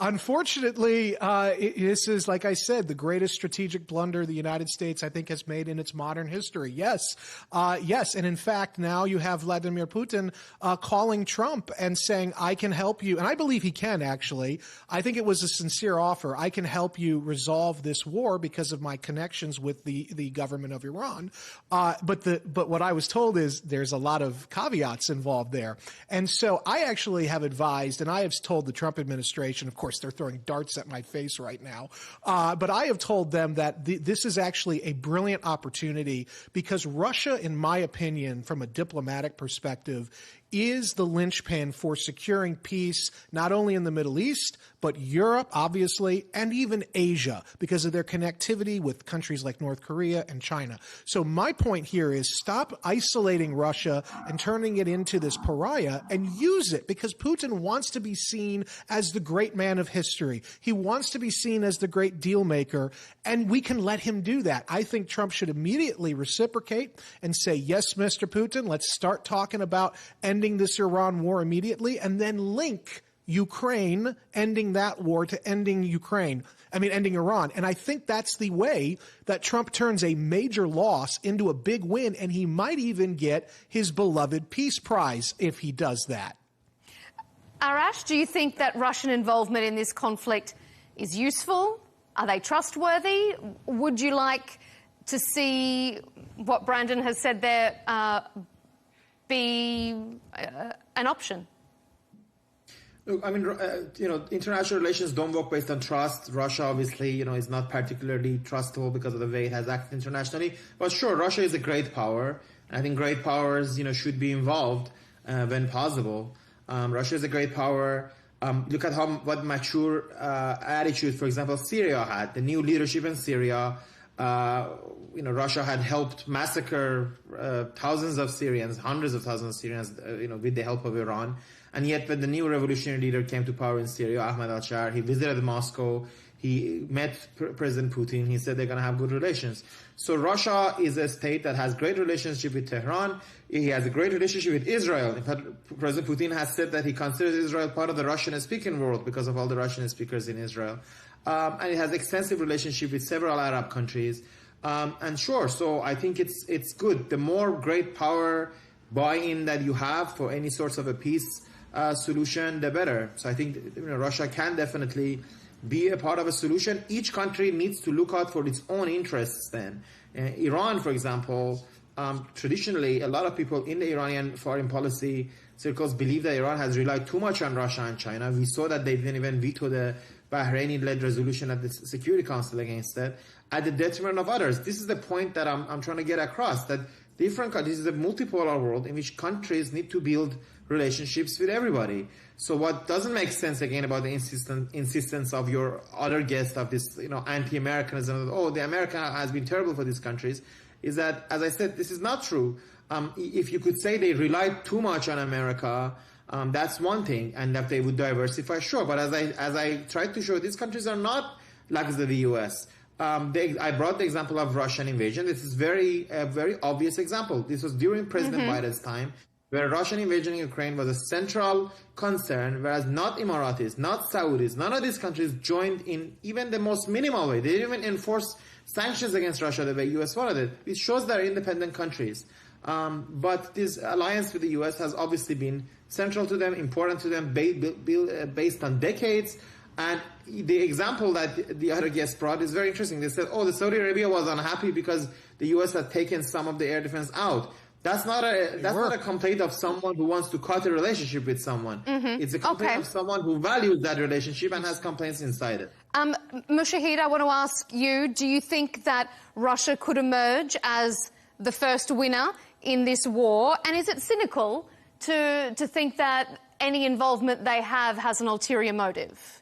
Unfortunately, this is, like I said, the greatest strategic blunder the United States, I think, has made in its modern history. Yes. And in fact, now you have Vladimir Putin calling Trump and saying, I can help you. And I believe he can, actually. I think it was a sincere offer. I can help you resolve this war because of my connections with the government of Iran. But what I was told is there's a lot of caveats involved there. And so I actually have advised, and I have told the Trump administration, of course, they're throwing darts at my face right now. But I have told them that this is actually a brilliant opportunity, because Russia, in my opinion, from a diplomatic perspective, is the linchpin for securing peace, not only in the Middle East, but Europe, obviously, and even Asia, because of their connectivity with countries like North Korea and China. So my point here is stop isolating Russia and turning it into this pariah, and use it, because Putin wants to be seen as the great man of history. He wants to be seen as the great deal maker, and we can let him do that. I think Trump should immediately reciprocate and say, yes, Mr. Putin, let's start talking about ending this Iran war immediately, and then link Ukraine, ending that war, to ending Iran. And I think that's the way that Trump turns a major loss into a big win, and he might even get his beloved Peace Prize if he does that. Arash, do you think that Russian involvement in this conflict is useful? Are they trustworthy? Would you like to see what Brandon has said there be an option? Look, I mean, international relations don't work based on trust. Russia, obviously, is not particularly trustable because of the way it has acted internationally. But sure, Russia is a great power. And I think great powers, should be involved when possible. Russia is a great power. Look at what mature attitude, for example, Syria had. The new leadership in Syria, Russia had helped massacre thousands of Syrians, hundreds of thousands of Syrians, with the help of Iran. And yet, when the new revolutionary leader came to power in Syria, Ahmad al-Shar, he visited Moscow. He met President Putin. He said they're going to have good relations. So Russia is a state that has great relationship with Tehran. He has a great relationship with Israel. In fact, President Putin has said that he considers Israel part of the Russian-speaking world because of all the Russian speakers in Israel. And it has extensive relationship with several Arab countries. And sure, so I think it's good. The more great power buy-in that you have for any sorts of a peace solution, the better. So I think Russia can definitely be a part of a solution. Each country needs to look out for its own interests then. Iran, for example, traditionally, a lot of people in the Iranian foreign policy circles believe that Iran has relied too much on Russia and China. We saw that they didn't even veto the Bahraini-led resolution at the Security Council against that, at the detriment of others. This is the point that I'm trying to get across, that different countries, this is a multipolar world in which countries need to build relationships with everybody. So what doesn't make sense, again, about the insistence of your other guest of this, anti-Americanism, the America has been terrible for these countries, is that, as I said, this is not true. If you could say they relied too much on America, that's one thing, and that they would diversify, sure. But as I tried to show, these countries are not like the U.S. I brought the example of Russian invasion. This is a very obvious example. This was during President Biden's time, where Russian invasion in Ukraine was a central concern, whereas not Emiratis, not Saudis, none of these countries joined in even the most minimal way. They didn't even enforce sanctions against Russia the way U.S. wanted it. It shows they're independent countries. But this alliance with the U.S. has obviously been central to them, important to them, based on decades. And the example that the other guest brought is very interesting. They said, the Saudi Arabia was unhappy because the U.S. had taken some of the air defense out. That's not a complaint of someone who wants to cut a relationship with someone. It's a complaint of someone who values that relationship and has complaints inside it. Mushahid, I want to ask you, do you think that Russia could emerge as the first winner in this war? And is it cynical to think that any involvement they have has an ulterior motive?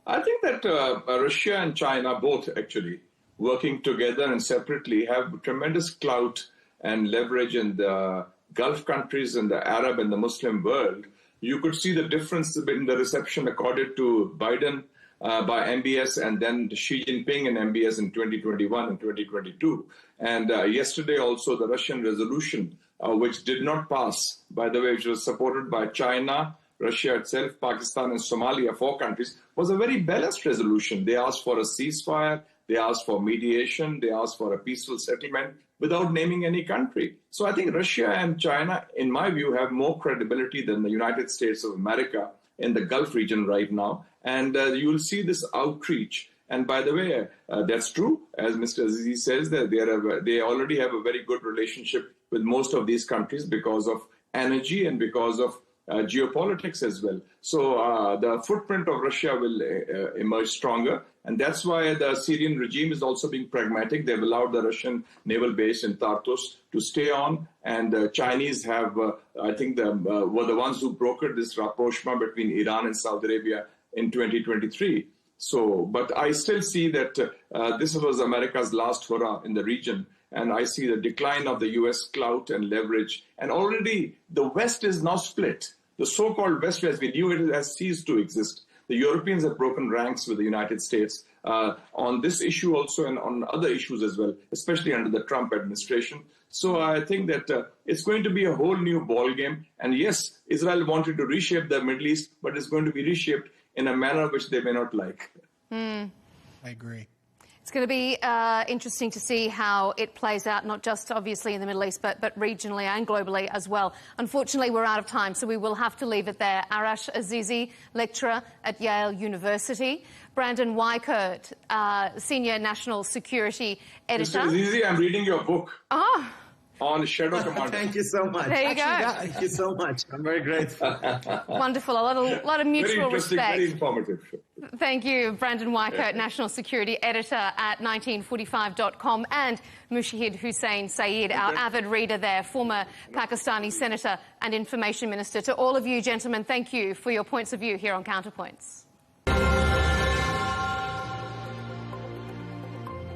I think that Russia and China both actually working together and separately have tremendous clout and leverage in the Gulf countries and the Arab and the Muslim world. You could see the difference in the reception accorded to Biden by MBS and then Xi Jinping and MBS in 2021 and 2022. And yesterday also the Russian resolution, which did not pass, by the way, which was supported by China, Russia itself, Pakistan and Somalia, 4 countries, was a very balanced resolution. They asked for a ceasefire, they asked for mediation, they asked for a peaceful settlement without naming any country. So I think Russia and China, in my view, have more credibility than the United States of America in the Gulf region right now. And you will see this outreach. And by the way, that's true, as Mr. Azizi says, that they already have a very good relationship with most of these countries because of energy and because of geopolitics as well. So the footprint of Russia will emerge stronger. And that's why the Syrian regime is also being pragmatic. They've allowed the Russian naval base in Tartus to stay on. And the Chinese have, I think, were the ones who brokered this rapprochement between Iran and Saudi Arabia in 2023. So, but I still see that this was America's last hurrah in the region. And I see the decline of the U.S. clout and leverage. And already the West is now split. The so-called West, as we knew it, has ceased to exist. The Europeans have broken ranks with the United States on this issue also and on other issues as well, especially under the Trump administration. So I think that it's going to be a whole new ballgame. And yes, Israel wanted to reshape the Middle East, but it's going to be reshaped in a manner which they may not like. I agree. It's going to be interesting to see how it plays out, not just obviously in the Middle East, but regionally and globally as well. Unfortunately, we're out of time, so we will have to leave it there. Arash Azizi, lecturer at Yale University. Brandon Weichert, Senior National Security Editor. Mr. Azizi, I'm reading your book. Oh. on Shadow Commander. Thank you so much. There you go. Thank you so much. I'm very grateful. Wonderful. A lot of mutual Very interesting, respect. very informative. Thank you, Brandon Weichert, National Security Editor at 1945.com, and Mushahid Hussain Saeed, our avid reader there, former Pakistani Senator and Information Minister. To all of you, gentlemen, thank you for your points of view here on Counterpoints.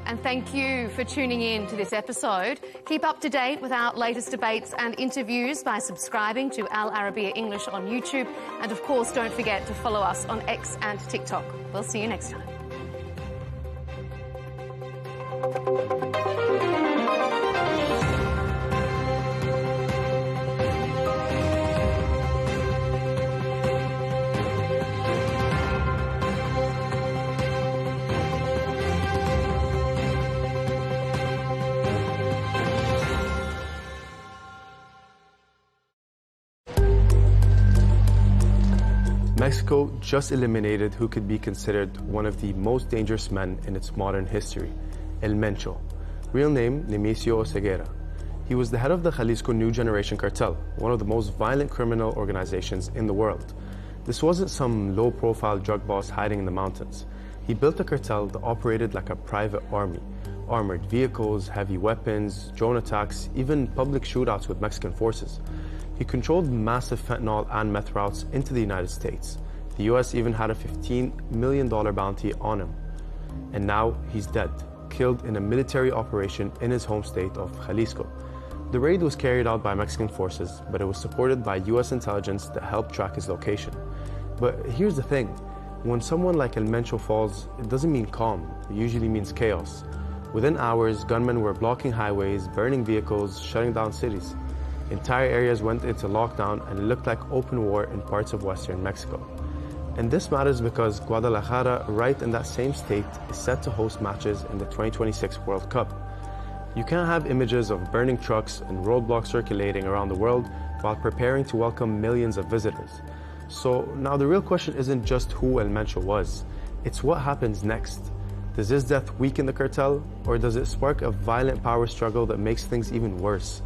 And thank you for tuning in to this episode. Keep up to date with our latest debates and interviews by subscribing to Al Arabiya English on YouTube. And of course, don't forget to follow us on X and TikTok. We'll see you next time. Mexico just eliminated who could be considered one of the most dangerous men in its modern history, El Mencho, real name Nemesio Oseguera. He was the head of the Jalisco New Generation Cartel, one of the most violent criminal organizations in the world. This wasn't some low-profile drug boss hiding in the mountains. He built a cartel that operated like a private army, armored vehicles, heavy weapons, drone attacks, even public shootouts with Mexican forces. He controlled massive fentanyl and meth routes into the United States. The US even had a $15 million bounty on him. And now he's dead, killed in a military operation in his home state of Jalisco. The raid was carried out by Mexican forces, but it was supported by US intelligence that helped track his location. But here's the thing, when someone like El Mencho falls, it doesn't mean calm, it usually means chaos. Within hours, gunmen were blocking highways, burning vehicles, shutting down cities. Entire areas went into lockdown and it looked like open war in parts of western Mexico. And this matters because Guadalajara, right in that same state, is set to host matches in the 2026 World Cup. You can't have images of burning trucks and roadblocks circulating around the world while preparing to welcome millions of visitors. So now the real question isn't just who El Mencho was, it's what happens next. Does his death weaken the cartel, or does it spark a violent power struggle that makes things even worse?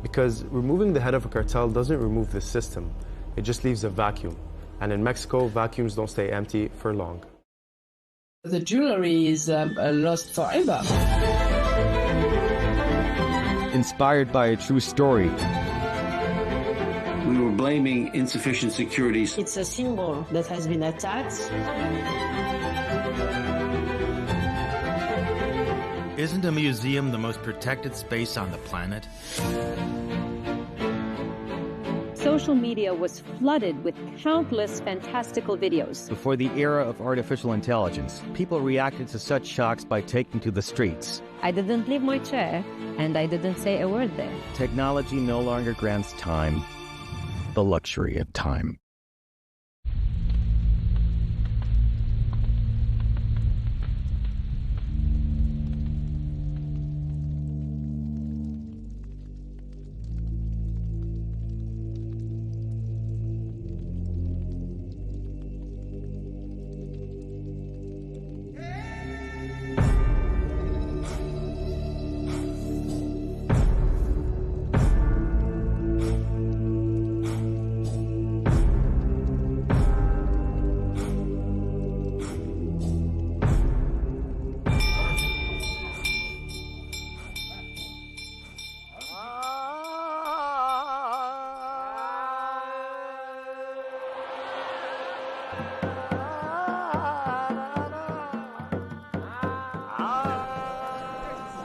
Because removing the head of a cartel doesn't remove the system, it just leaves a vacuum. And in Mexico, vacuums don't stay empty for long. The jewelry is lost forever. Inspired by a true story. We were blaming insufficient security. It's a symbol that has been attacked. Isn't a museum the most protected space on the planet? Social media was flooded with countless fantastical videos. Before the era of artificial intelligence, people reacted to such shocks by taking to the streets. I didn't leave my chair, and I didn't say a word there. Technology no longer grants time, the luxury of time.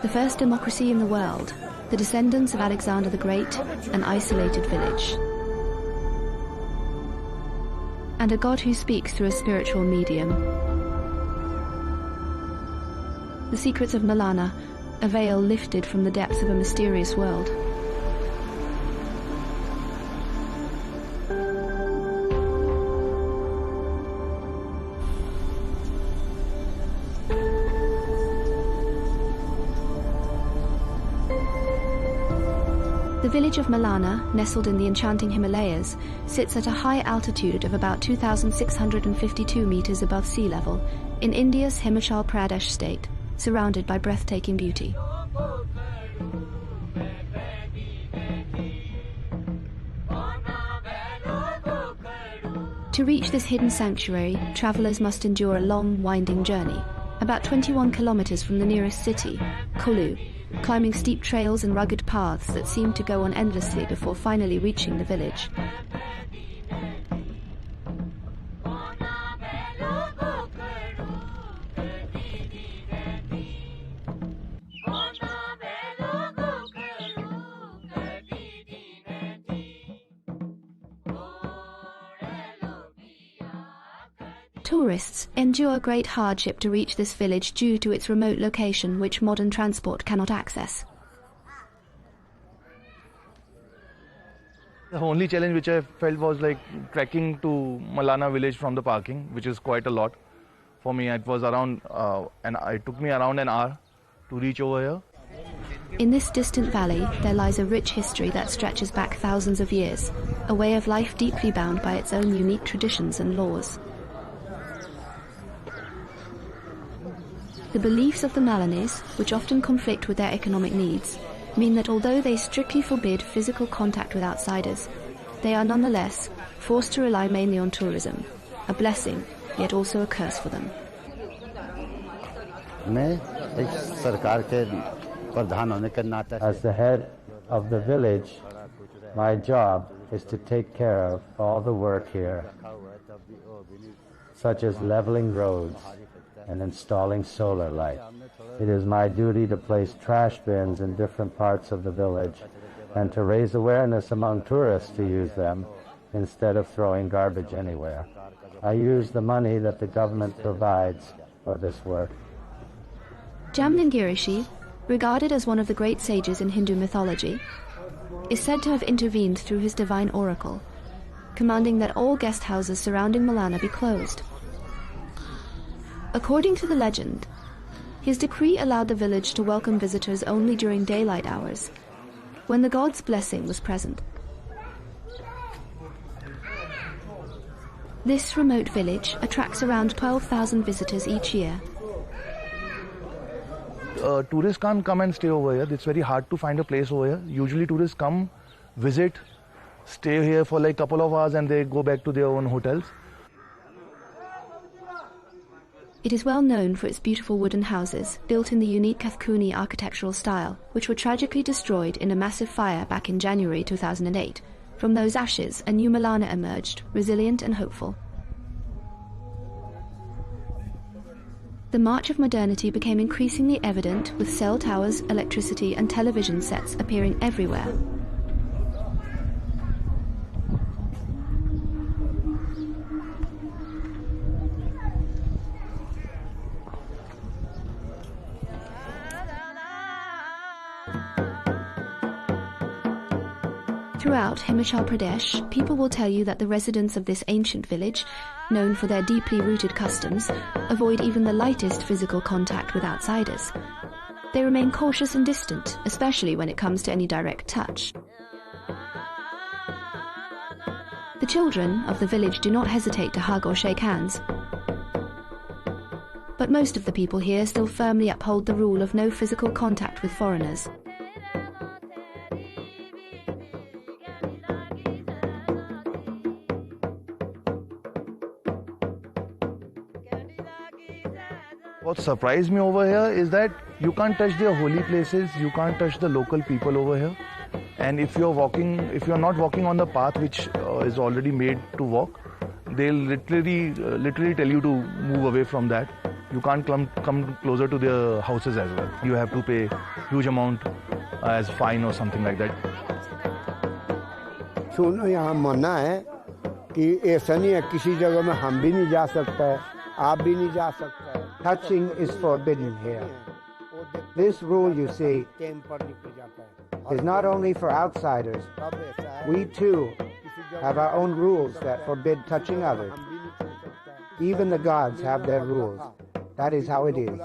The first democracy in the world, the descendants of Alexander the Great, an isolated village. And a God who speaks through a spiritual medium. The secrets of Malana, a veil lifted from the depths of a mysterious world. The village of Malana, nestled in the enchanting Himalayas, sits at a high altitude of about 2,652 meters above sea level in India's Himachal Pradesh state, surrounded by breathtaking beauty. To reach this hidden sanctuary, travellers must endure a long, winding journey, about 21 kilometres from the nearest city, Kolu, climbing steep trails and rugged paths that seem to go on endlessly before finally reaching the village. Tourists endure great hardship to reach this village due to its remote location, which modern transport cannot access. The only challenge which I felt was like trekking to Malana village from the parking, which is quite a lot. For me, it was around, it took me around an hour to reach over here. In this distant valley, there lies a rich history that stretches back thousands of years, a way of life deeply bound by its own unique traditions and laws. The beliefs of the Malanese, which often conflict with their economic needs, mean that although they strictly forbid physical contact with outsiders, they are nonetheless forced to rely mainly on tourism, a blessing, yet also a curse for them. As the head of the village, my job is to take care of all the work here, such as leveling roads and installing solar light. It is my duty to place trash bins in different parts of the village and to raise awareness among tourists to use them instead of throwing garbage anywhere. I use the money that the government provides for this work. Jamlingirishi, regarded as one of the great sages in Hindu mythology, is said to have intervened through his divine oracle, commanding that all guest houses surrounding Malana be closed. According to the legend, his decree allowed the village to welcome visitors only during daylight hours, when the god's blessing was present. This remote village attracts around 12,000 visitors each year. Tourists can't come and stay over here. It's very hard to find a place over here. Usually tourists come, visit, stay here for like a couple of hours and they go back to their own hotels. It is well known for its beautiful wooden houses, built in the unique Kathkuni architectural style, which were tragically destroyed in a massive fire back in January 2008. From those ashes, a new Malana emerged, resilient and hopeful. The march of modernity became increasingly evident, with cell towers, electricity and television sets appearing everywhere. Throughout Himachal Pradesh, people will tell you that the residents of this ancient village, known for their deeply rooted customs, avoid even the lightest physical contact with outsiders. They remain cautious and distant, especially when it comes to any direct touch. The children of the village do not hesitate to hug or shake hands. But most of the people here still firmly uphold the rule of no physical contact with foreigners. What surprised me over here is that you can't touch their holy places, you can't touch the local people over here. And if you're not walking on the path which is already made to walk, they'll literally tell you to move away from that. You can't come closer to their houses as well. You have to pay huge amount as fine or something like that. सुनो यहाँ मना है कि ऐसा नहीं है किसी जगह में हम भी नहीं जा सकते आप भी नहीं जा सकते. Touching is forbidden here. This rule, you see, is not only for outsiders. We too have our own rules that forbid touching others. Even the gods have their rules. That is how it is.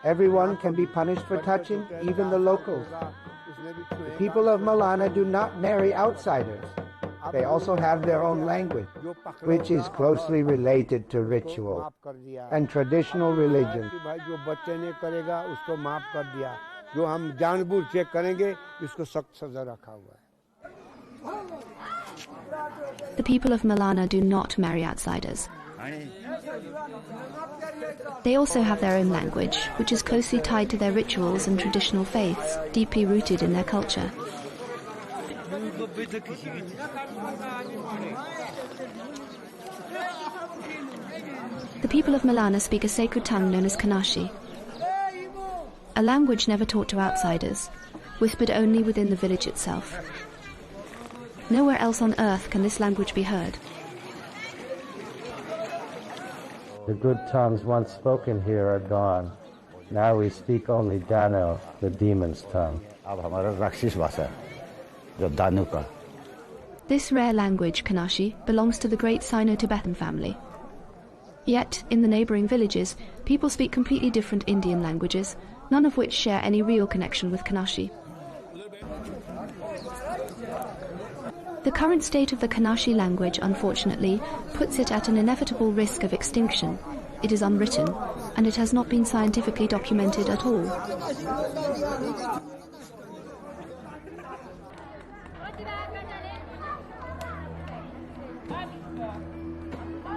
Everyone can be punished for touching, even the locals. The people of Malana do not marry outsiders. They also have their own language, which is closely related to ritual and traditional religion. The people of Malana do not marry outsiders. They also have their own language, which is closely tied to their rituals and traditional faiths, deeply rooted in their culture. The people of Malana speak a sacred tongue known as Kanashi, a language never taught to outsiders, whispered only within the village itself. Nowhere else on earth can this language be heard. The good tongues once spoken here are gone. Now we speak only Dano, the demon's tongue. This rare language, Kanashi, belongs to the great Sino-Tibetan family. Yet, in the neighbouring villages, people speak completely different Indian languages, none of which share any real connection with Kanashi. The current state of the Kanashi language, unfortunately, puts it at an inevitable risk of extinction. It is unwritten, and it has not been scientifically documented at all.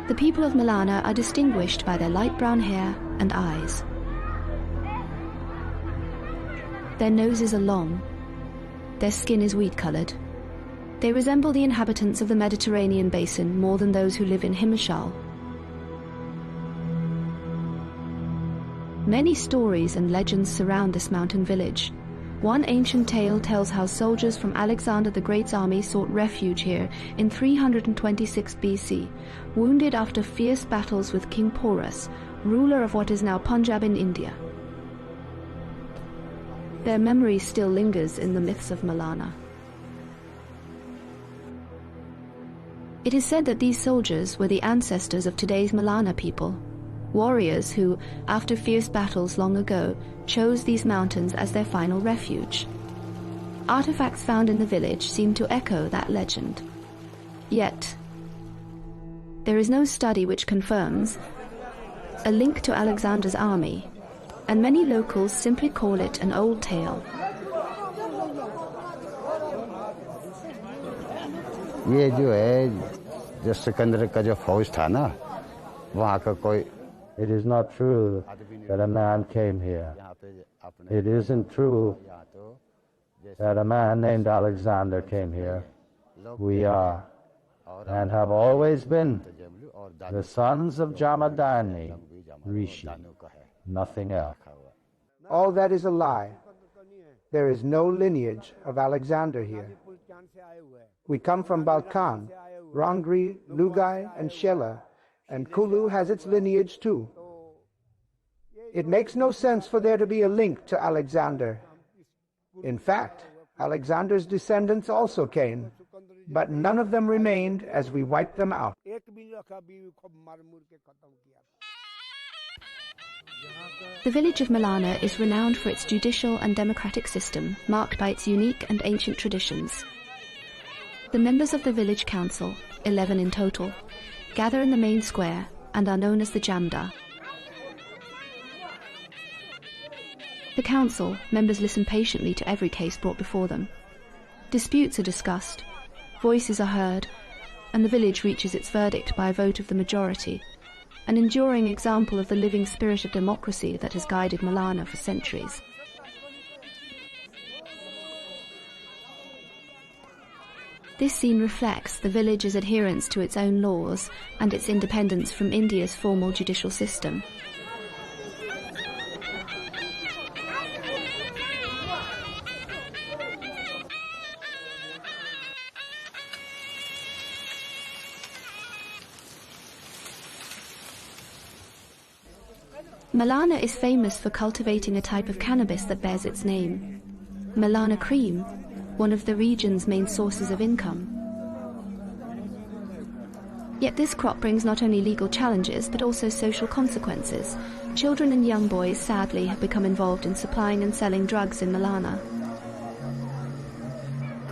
The people of Malana are distinguished by their light brown hair and eyes. Their noses are long. Their skin is wheat-coloured. They resemble the inhabitants of the Mediterranean basin more than those who live in Himachal. Many stories and legends surround this mountain village. One ancient tale tells how soldiers from Alexander the Great's army sought refuge here in 326 BC, wounded after fierce battles with King Porus, ruler of what is now Punjab in India. Their memory still lingers in the myths of Malana. It is said that these soldiers were the ancestors of today's Malana people, warriors who, after fierce battles long ago, chose these mountains as their final refuge. Artifacts found in the village seem to echo that legend. Yet, there is no study which confirms a link to Alexander's army, and many locals simply call it an old tale. ये जो है जो सिकंदर का जो फौज था ना वहाँ का कोई It is not true that a man came here. It isn't true that a man named Alexander came here. We are, and have always been, the sons of Jamadagni, Rishi, nothing else. All that is a lie. There is no lineage of Alexander here. We come from Balkan, Rangri, Lugai, and Shela, and Kulu has its lineage too. It makes no sense for there to be a link to Alexander. In fact, Alexander's descendants also came, but none of them remained as we wiped them out. The village of Malana is renowned for its judicial and democratic system, marked by its unique and ancient traditions. The members of the village council, 11 in total, gather in the main square and are known as the Jamda. The council members listen patiently to every case brought before them. Disputes are discussed, voices are heard, and the village reaches its verdict by a vote of the majority, an enduring example of the living spirit of democracy that has guided Malana for centuries. This scene reflects the village's adherence to its own laws and its independence from India's formal judicial system. Malana is famous for cultivating a type of cannabis that bears its name, Malana cream, one of the region's main sources of income. Yet this crop brings not only legal challenges but also social consequences. Children and young boys, sadly, have become involved in supplying and selling drugs in Malana.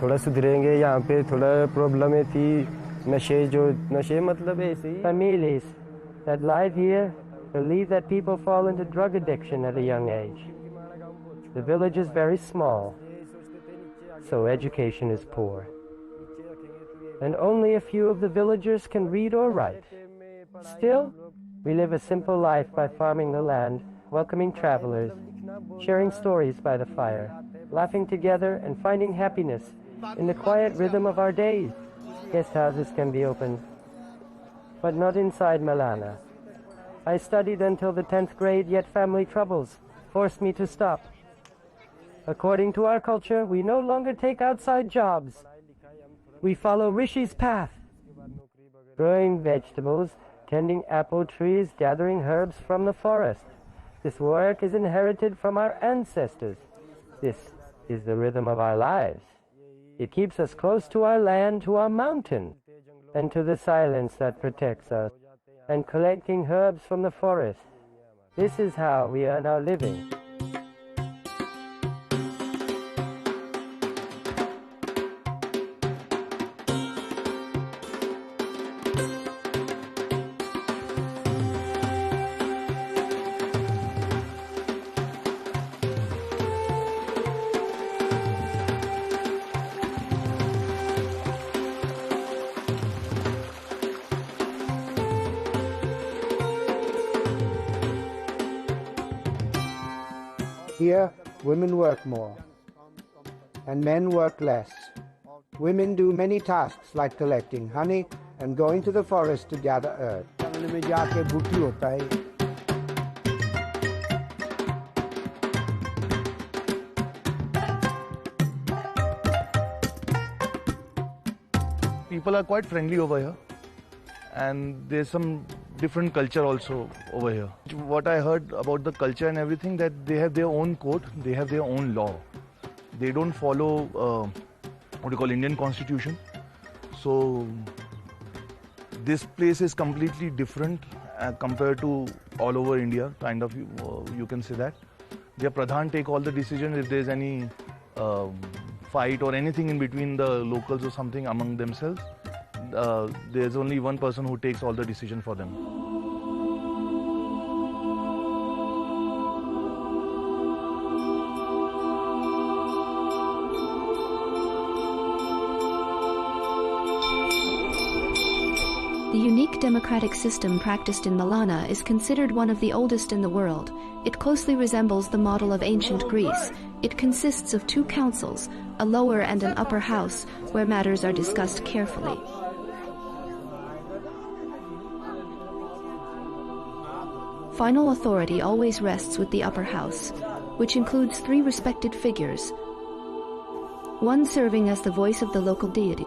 थोड़ा सुधरेंगे यहाँ पे थोड़ा problem थी नशे मतलब ऐसे ही Families that live here believe that people fall into drug addiction at a young age. The village is very small, so education is poor. and only a few of the villagers can read or write. Still, we live a simple life by farming the land, welcoming travelers, sharing stories by the fire, laughing together and finding happiness in the quiet rhythm of our days. Guest houses can be opened, but not inside Malana. I studied until the 10th grade, yet family troubles forced me to stop. According to our culture, we no longer take outside jobs. We follow Rishi's path, growing vegetables, tending apple trees, gathering herbs from the forest. This work is inherited from our ancestors. This is the rhythm of our lives. It keeps us close to our land, to our mountain, and to the silence that protects us, and collecting herbs from the forest. This is how we earn our living. Here, women work more, and men work less. Women do many tasks like collecting honey and going to the forest to gather earth. People are quite friendly over here, and there's some different culture also over here. What I heard about the culture and everything, that they have their own code, they have their own law. They don't follow what you call Indian constitution. So this place is completely different compared to all over India, kind of, you can say that. Their Pradhan take all the decisions if there's any fight or anything in between the locals or something among themselves. There's only one person who takes all the decision for them. The unique democratic system practiced in Malana is considered one of the oldest in the world. It closely resembles the model of ancient Greece. It consists of two councils, a lower and an upper house, where matters are discussed carefully. Final authority always rests with the upper house, which includes 3 respected figures, one serving as the voice of the local deity.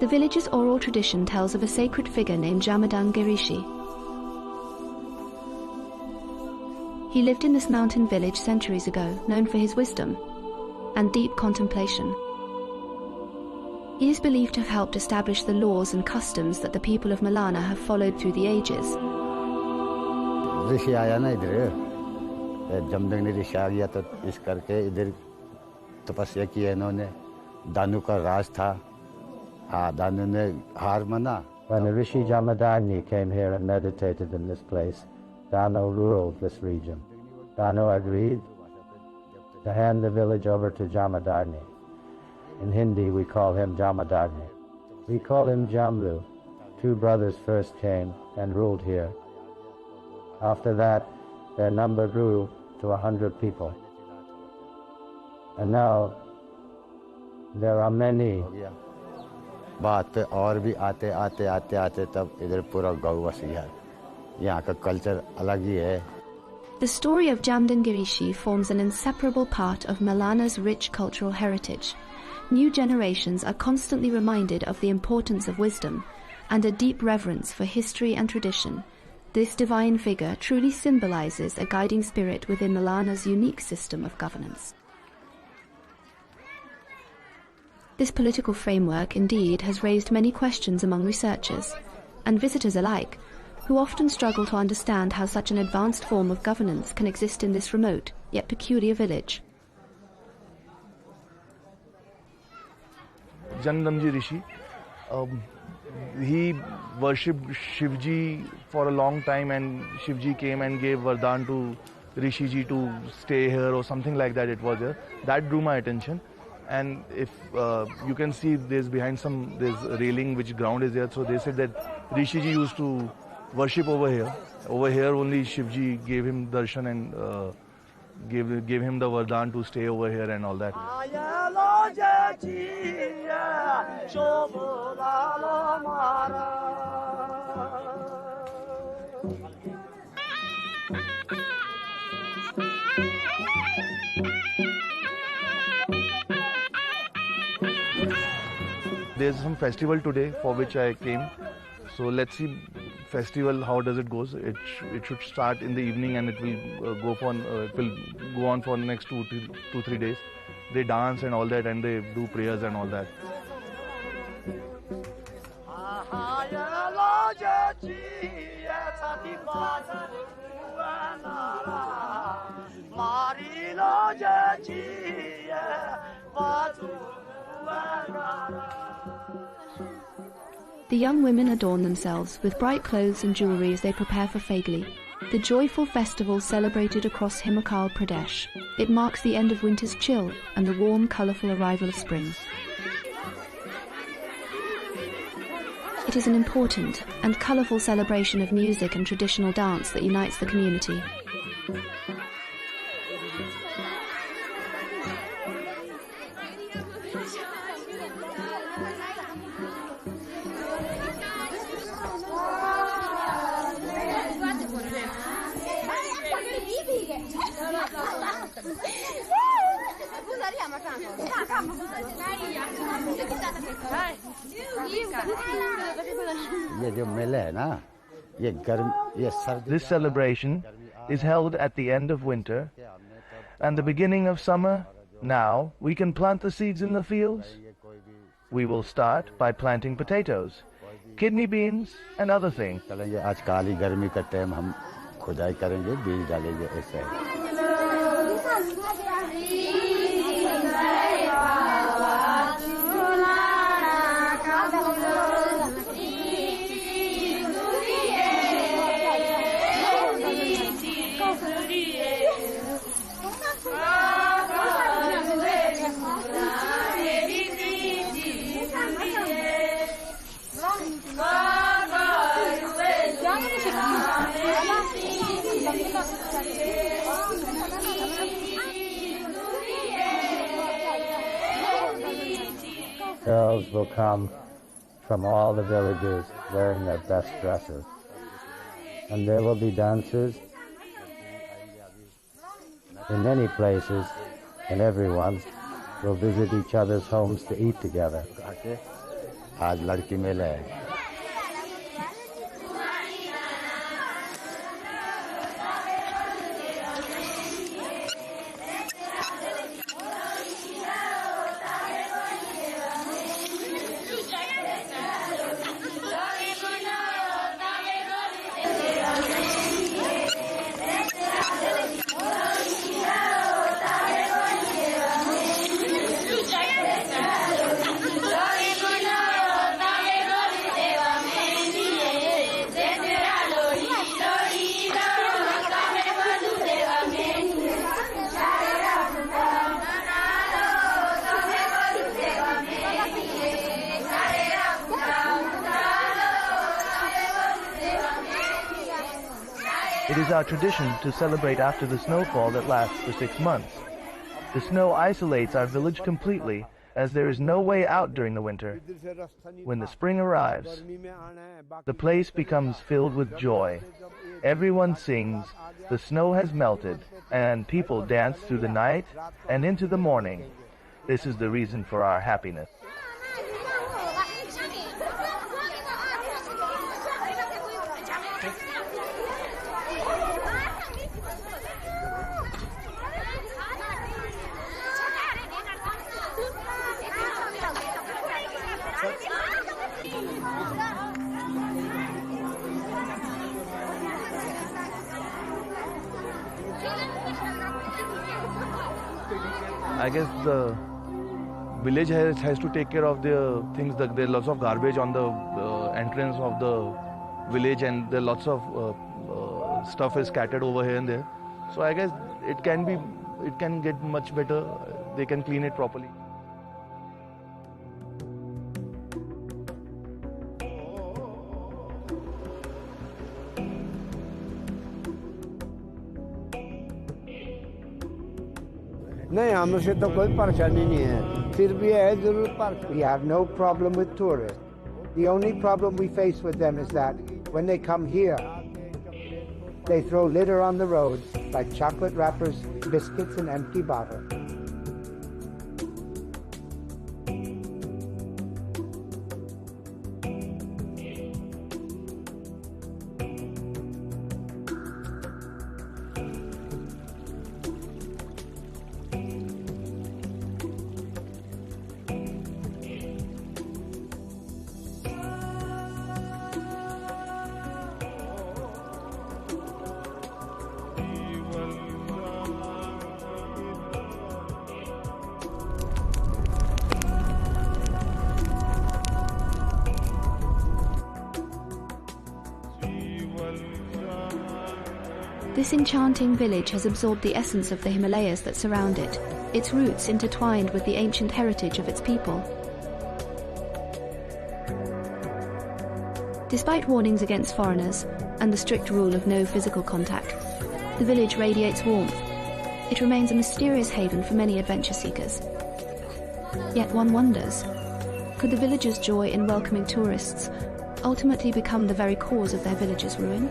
The village's oral tradition tells of a sacred figure named Jamadan Girishi. He lived in this mountain village centuries ago, known for his wisdom and deep contemplation. He is believed to have helped establish the laws and customs that the people of Malana have followed through the ages. ऋषि आया ना इधर, जमदग्नि ऋषि आ गया तो इस करके इधर तपस्या की है इन्होंने. दानु का राज था. हाँ, दानु ने हार माना. When the Rishi Jamadagni came here and meditated in this place, Danu ruled this region. Danu agreed to hand the village over to Jamadagni. In Hindi, we call him Jamadagni. We call him Jamlu. 2 brothers first came and ruled here. After that, their number grew to 100 people. And now, there are many. बात पे और भी आते आते आते आते तब इधर पूरा गाँव बस गया. यहाँ का कल्चर अलग ही है. The story of Jamadan Girishi forms an inseparable part of Malana's rich cultural heritage. New generations are constantly reminded of the importance of wisdom and a deep reverence for history and tradition. This divine figure truly symbolizes a guiding spirit within Malana's unique system of governance. This political framework indeed has raised many questions among researchers and visitors alike, who often struggle to understand how such an advanced form of governance can exist in this remote yet peculiar village. Jamadan Rishi, he worshipped Shivji for a long time, and Shivji came and gave Vardhan to Rishiji to stay here or something like that. It was here. That drew my attention, And if you can see there's there's a railing which ground is there, so they said that Rishi ji used to worship over here. Over here only Shivji gave him darshan and gave him the vardhan to stay over here and all that. There's some festival today for which I came. So let's see festival, how does it goes. It should start in the evening and it will go on for the next 2-3 days. They dance and all that and they do prayers and all that. The young women adorn themselves with bright clothes and jewellery as they prepare for Phagli, the joyful festival celebrated across Himachal Pradesh. It marks the end of winter's chill and the warm, colourful arrival of spring. It is an important and colourful celebration of music and traditional dance that unites the community. This celebration is held at the end of winter and the beginning of summer. Now we can plant the seeds in the fields. We will start by planting potatoes, kidney beans and other things. Girls will come from all the villages wearing their best dresses. And there will be dances in many places, and everyone will visit each other's homes to eat together. It is our tradition to celebrate after the snowfall that lasts for 6 months. The snow isolates our village completely, as there is no way out during the winter. When the spring arrives, the place becomes filled with joy. Everyone sings, the snow has melted, and people dance through the night and into the morning. This is the reason for our happiness. I guess the village has to take care of the things. There are lots of garbage on the entrance of the village, and there are lots of stuff is scattered over here and there. So I guess it can get much better. They can clean it properly. नहीं हमसे तो कोई परेशानी नहीं है फिर भी है जरूर पर we have no problem with tourists. The only problem we face with them is that when they come here, they throw litter on the roads like chocolate wrappers, biscuits, and empty bottles. This enchanting village has absorbed the essence of the Himalayas that surround it, its roots intertwined with the ancient heritage of its people. Despite warnings against foreigners and the strict rule of no physical contact, the village radiates warmth. It remains a mysterious haven for many adventure seekers. Yet one wonders, could the villagers' joy in welcoming tourists ultimately become the very cause of their village's ruin?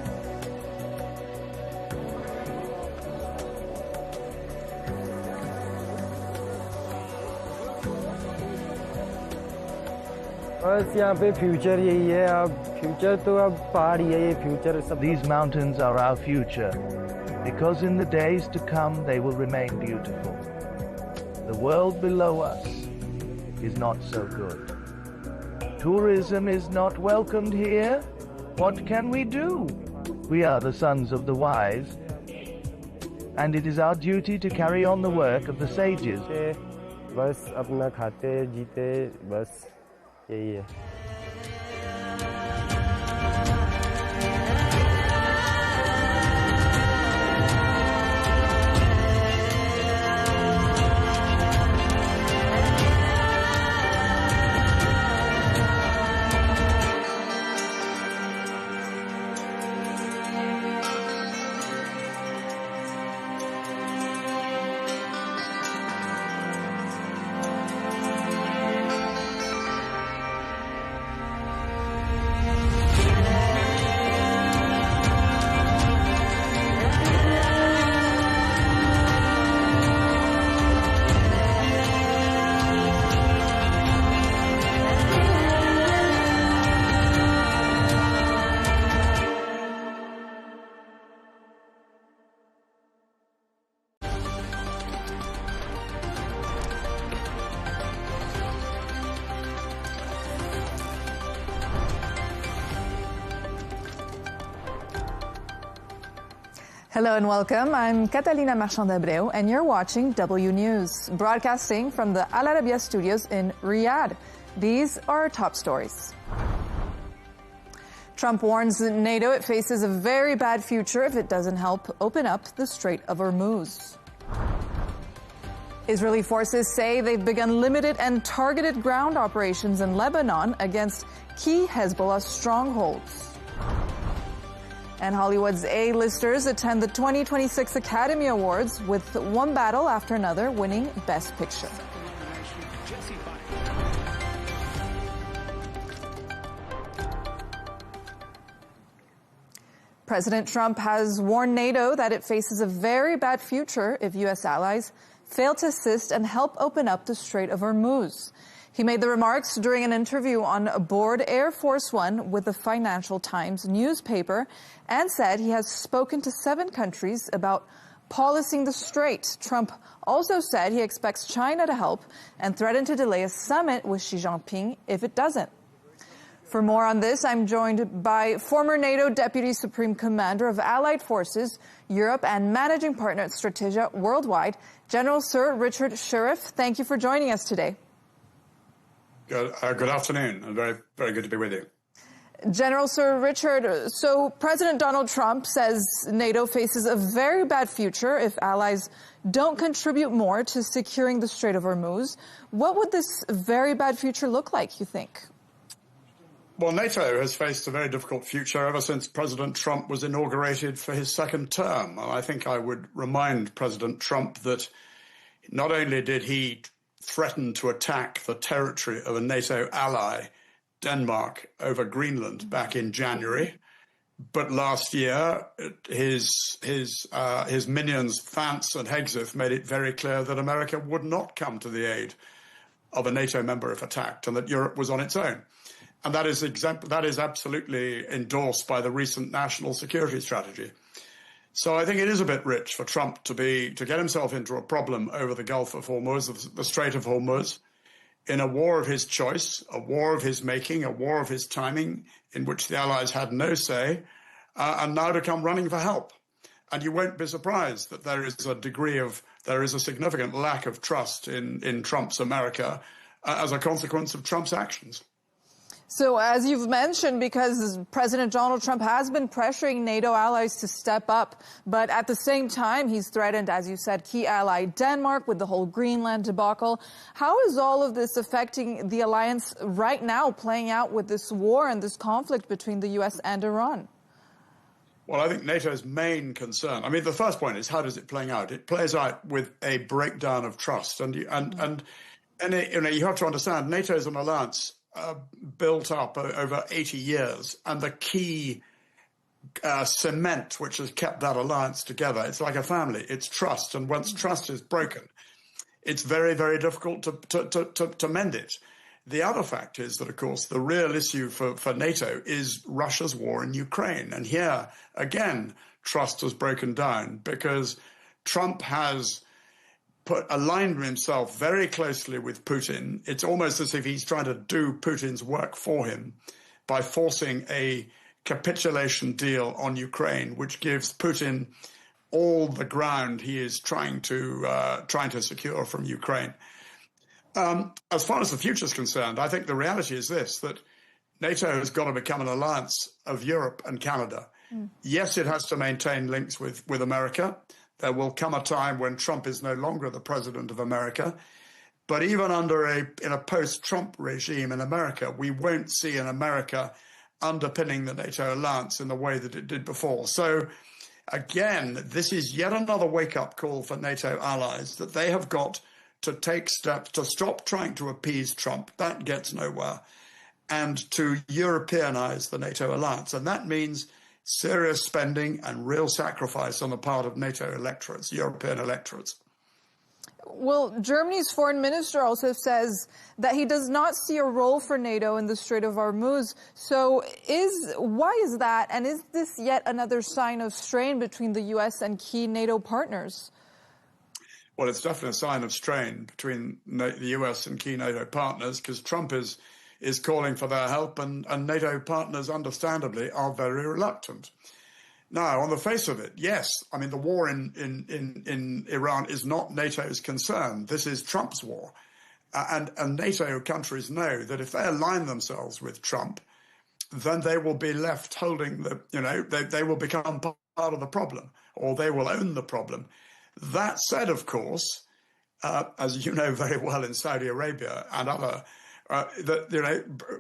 These mountains are our future, because in the days to come they will remain beautiful. The world below us is not so good. Tourism is not welcomed here. What can we do? We are the sons of the wise, and it is our duty to carry on the work of the sages. बस अपना खाते जीते बस यही है. Hello and welcome. I'm Catalina Marchand-Abreu and you're watching W News, broadcasting from the Al Arabiya studios in Riyadh. These are our top stories. Trump warns NATO it faces a very bad future if it doesn't help open up the Strait of Hormuz. Israeli forces say they've begun limited and targeted ground operations in Lebanon against key Hezbollah strongholds. And Hollywood's A-listers attend the 2026 Academy Awards with one battle after another winning Best Picture. President Trump has warned NATO that it faces a very bad future if U.S. allies fail to assist and help open up the Strait of Hormuz. He made the remarks during an interview on board Air Force One with the Financial Times newspaper and said he has spoken to 7 countries about policing the strait. Trump also said he expects China to help and threatened to delay a summit with Xi Jinping if it doesn't. For more on this, I'm joined by former NATO Deputy Supreme Commander of Allied Forces, Europe, and Managing Partner at Strategia Worldwide, General Sir Richard Sheriff. Thank you for joining us today. Good afternoon, and very, very good to be with you. General Sir Richard, so President Donald Trump says NATO faces a very bad future if allies don't contribute more to securing the Strait of Hormuz. What would this very bad future look like, you think? Well, NATO has faced a very difficult future ever since President Trump was inaugurated for his second term. I think I would remind President Trump that not only did he threaten to attack the territory of a NATO ally, Denmark, over Greenland back in January, but last year his minions Vance and Hegseth made it very clear that America would not come to the aid of a NATO member if attacked, and that Europe was on its own. And that is absolutely endorsed by the recent national security strategy. So I think it is a bit rich for Trump to get himself into a problem over the Gulf of Hormuz, the Strait of Hormuz, in a war of his choice, a war of his making, a war of his timing, in which the Allies had no say, and now to come running for help. And you won't be surprised that there is a significant lack of trust in Trump's America as a consequence of Trump's actions. So as you've mentioned, because President Donald Trump has been pressuring NATO allies to step up, but at the same time, he's threatened, as you said, key ally Denmark with the whole Greenland debacle. How is all of this affecting the alliance right now, playing out with this war and this conflict between the U.S. and Iran? Well, I think NATO's main concern, I mean, the first point is, how does it play out? It plays out with a breakdown of trust. And you have to understand, NATO is an alliance built up over 80 years, and the key cement which has kept that alliance together, it's like a family, it's trust. And once trust is broken, it's very, very difficult to mend it. The other fact is that, of course, the real issue for NATO is Russia's war in Ukraine. And here, again, trust has broken down because Trump has aligned himself very closely with Putin. It's almost as if he's trying to do Putin's work for him by forcing a capitulation deal on Ukraine, which gives Putin all the ground he is trying to secure from Ukraine. As far as the future is concerned, I think the reality is this, that NATO has got to become an alliance of Europe and Canada. Yes, it has to maintain links with America. There will come a time when Trump is no longer the president of America. But even in a post-Trump regime in America, we won't see an America underpinning the NATO alliance in the way that it did before. So again, this is yet another wake-up call for NATO allies that they have got to take steps to stop trying to appease Trump. That gets nowhere. And to Europeanize the NATO alliance. And that means serious spending and real sacrifice on the part of NATO electorates, European electorates. Well, Germany's foreign minister also says that he does not see a role for NATO in the Strait of Hormuz. So why is that? And is this yet another sign of strain between the U.S. and key NATO partners? Well, it's definitely a sign of strain between the U.S. and key NATO partners, because Trump is calling for their help, and NATO partners, understandably, are very reluctant. Now, on the face of it, yes, I mean, the war in Iran is not NATO's concern. This is Trump's war. And NATO countries know that if they align themselves with Trump, then they will be left holding they will become part of the problem, or they will own the problem. That said, of course, as you know very well, in Saudi Arabia and other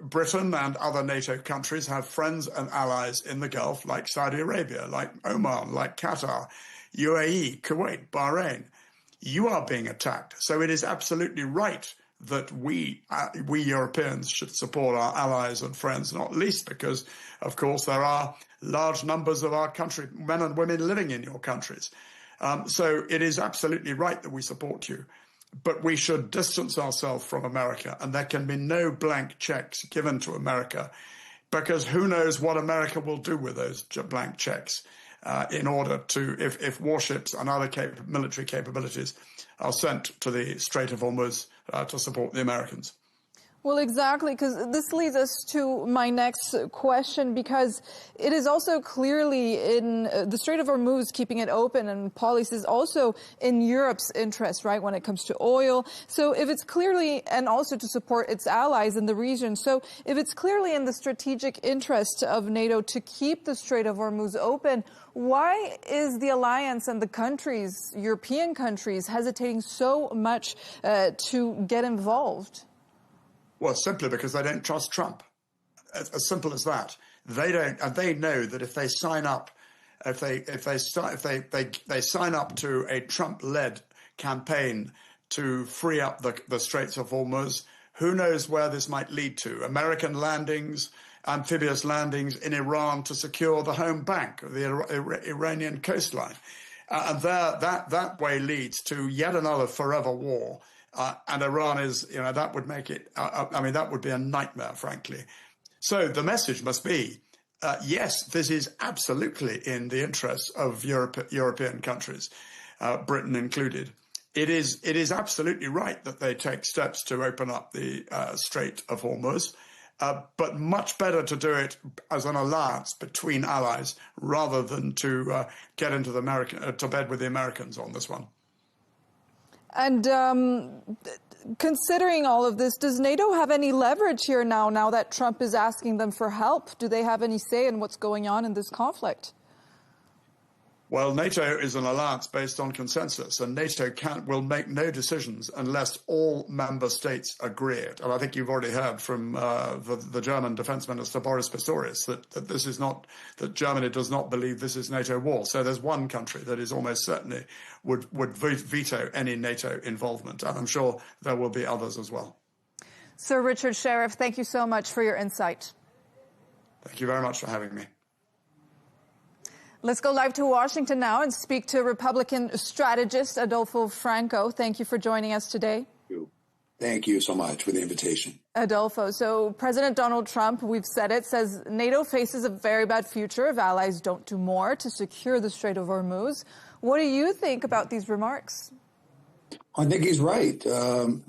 Britain and other NATO countries have friends and allies in the Gulf, like Saudi Arabia, like Oman, like Qatar, UAE, Kuwait, Bahrain. You are being attacked. So it is absolutely right that we Europeans should support our allies and friends, not least because, of course, there are large numbers of our country, men and women living in your countries. So it is absolutely right that we support you. But we should distance ourselves from America, and there can be no blank checks given to America, because who knows what America will do with those blank checks in order to, if warships and other military capabilities are sent to the Strait of Hormuz to support the Americans. Well, exactly, because this leads us to my next question, because it is also clearly in the Strait of Hormuz, keeping it open and policies also in Europe's interest, right, when it comes to oil. So if it's clearly, and also to support its allies in the region, so if it's clearly in the strategic interest of NATO to keep the Strait of Hormuz open, why is the alliance and the countries, European countries, hesitating so much to get involved? Well, simply because they don't trust Trump. As simple as that. They don't, and they know that if they sign up, if they sign up to a Trump-led campaign to free up the Straits of Hormuz. Who knows where this might lead to? American landings, amphibious landings in Iran to secure the home bank of the Iranian coastline. And that way leads to yet another forever war. And Iran is, that would make it, that would be a nightmare, frankly. So the message must be, yes, this is absolutely in the interests of European countries, Britain included. It is absolutely right that they take steps to open up the Strait of Hormuz, but much better to do it as an alliance between allies rather than to get into to bed with the Americans on this one. And considering all of this, does NATO have any leverage here now that Trump is asking them for help? Do they have any say in what's going on in this conflict? Well, NATO is an alliance based on consensus, and NATO will make no decisions unless all member states agree it. And I think you've already heard from the German Defense Minister Boris Pistorius that this is not, that Germany does not believe this is NATO war. So there's one country that is almost certainly would veto any NATO involvement, and I'm sure there will be others as well. Sir Richard Sheriff, thank you so much for your insight. Thank you very much for having me. Let's go live to Washington now and speak to Republican strategist Adolfo Franco. Thank you for joining us today. Thank you so much for the invitation. Adolfo, so President Donald Trump, we've said it, says NATO faces a very bad future if allies don't do more to secure the Strait of Hormuz. What do you think about these remarks? I think he's right. The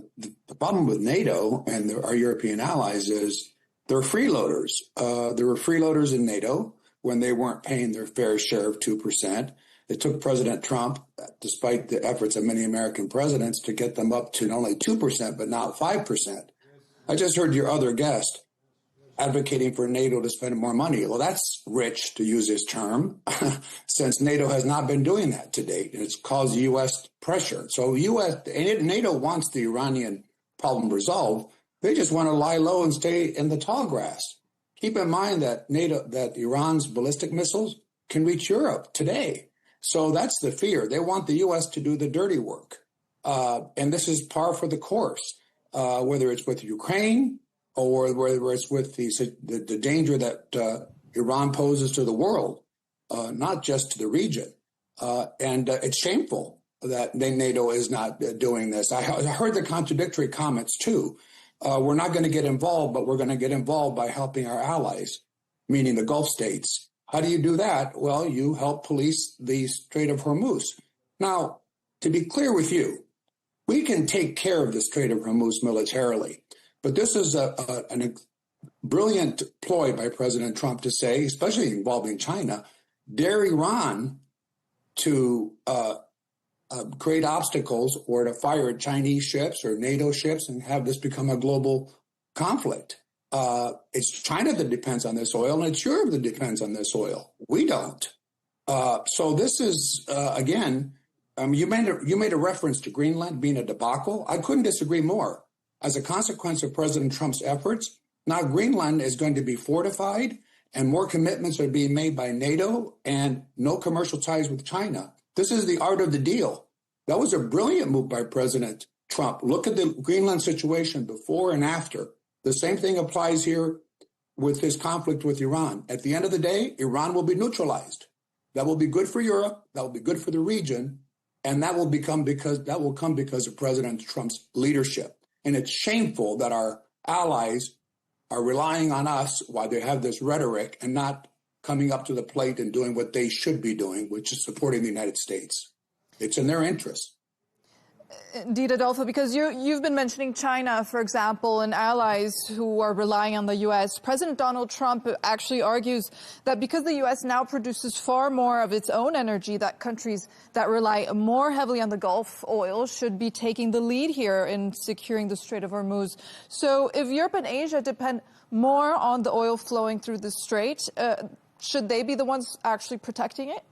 problem with NATO and our European allies is they're freeloaders. There were freeloaders in NATO when they weren't paying their fair share of 2%. It took President Trump, despite the efforts of many American presidents, to get them up to not only 2%, but now 5%. I just heard your other guest advocating for NATO to spend more money. Well, that's rich, to use his term, since NATO has not been doing that to date. And it's caused U.S. pressure. So NATO wants the Iranian problem resolved. They just want to lie low and stay in the tall grass. Keep in mind that Iran's ballistic missiles can reach Europe today. So that's the fear. They want the U.S. to do the dirty work. And this is par for the course, whether it's with Ukraine or whether it's with the danger that Iran poses to the world, not just to the region. And it's shameful that NATO is not doing this. I heard the contradictory comments, too. We're not going to get involved, but we're going to get involved by helping our allies, meaning the Gulf states. How do you do that? Well, you help police the Strait of Hormuz. Now, to be clear with you, we can take care of the Strait of Hormuz militarily, but this is a brilliant ploy by President Trump to say, especially involving China, dare Iran to create obstacles or to fire Chinese ships or NATO ships and have this become a global conflict. It's China that depends on this oil, and it's Europe that depends on this oil. We don't. So this is, again, you made a reference to Greenland being a debacle. I couldn't disagree more. As a consequence of President Trump's efforts, now Greenland is going to be fortified, and more commitments are being made by NATO and no commercial ties with China. This is the art of the deal. That was a brilliant move by President Trump. Look at the Greenland situation before and after. The same thing applies here with this conflict with Iran. At the end of the day, Iran will be neutralized. That will be good for Europe. That will be good for the region. And that will come because of President Trump's leadership. And it's shameful that our allies are relying on us while they have this rhetoric and not coming up to the plate and doing what they should be doing, which is supporting the United States. It's in their interest. Indeed, Adolfo, because you've been mentioning China, for example, and allies who are relying on the U.S. President Donald Trump actually argues that because the U.S. now produces far more of its own energy, that countries that rely more heavily on the Gulf oil should be taking the lead here in securing the Strait of Hormuz. So if Europe and Asia depend more on the oil flowing through the strait, should they be the ones actually protecting it?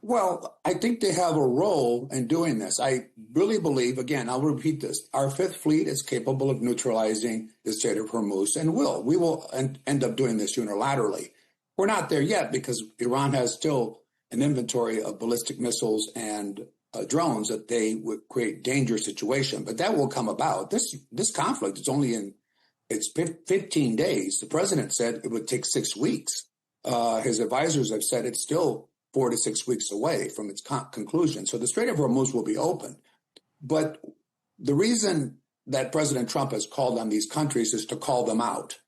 Well, I think they have a role in doing this. I really believe, again, I'll repeat this, our Fifth Fleet is capable of neutralizing the Strait of Hormuz and will. We will end up doing this unilaterally. We're not there yet because Iran has still an inventory of ballistic missiles and drones, that they would create dangerous situation. But that will come about. This conflict is only in its 15 days. The president said it would take 6 weeks. His advisors have said it's still 4 to 6 weeks away from its conclusion. So the Strait of Hormuz will be open. But the reason that President Trump has called on these countries is to call them out,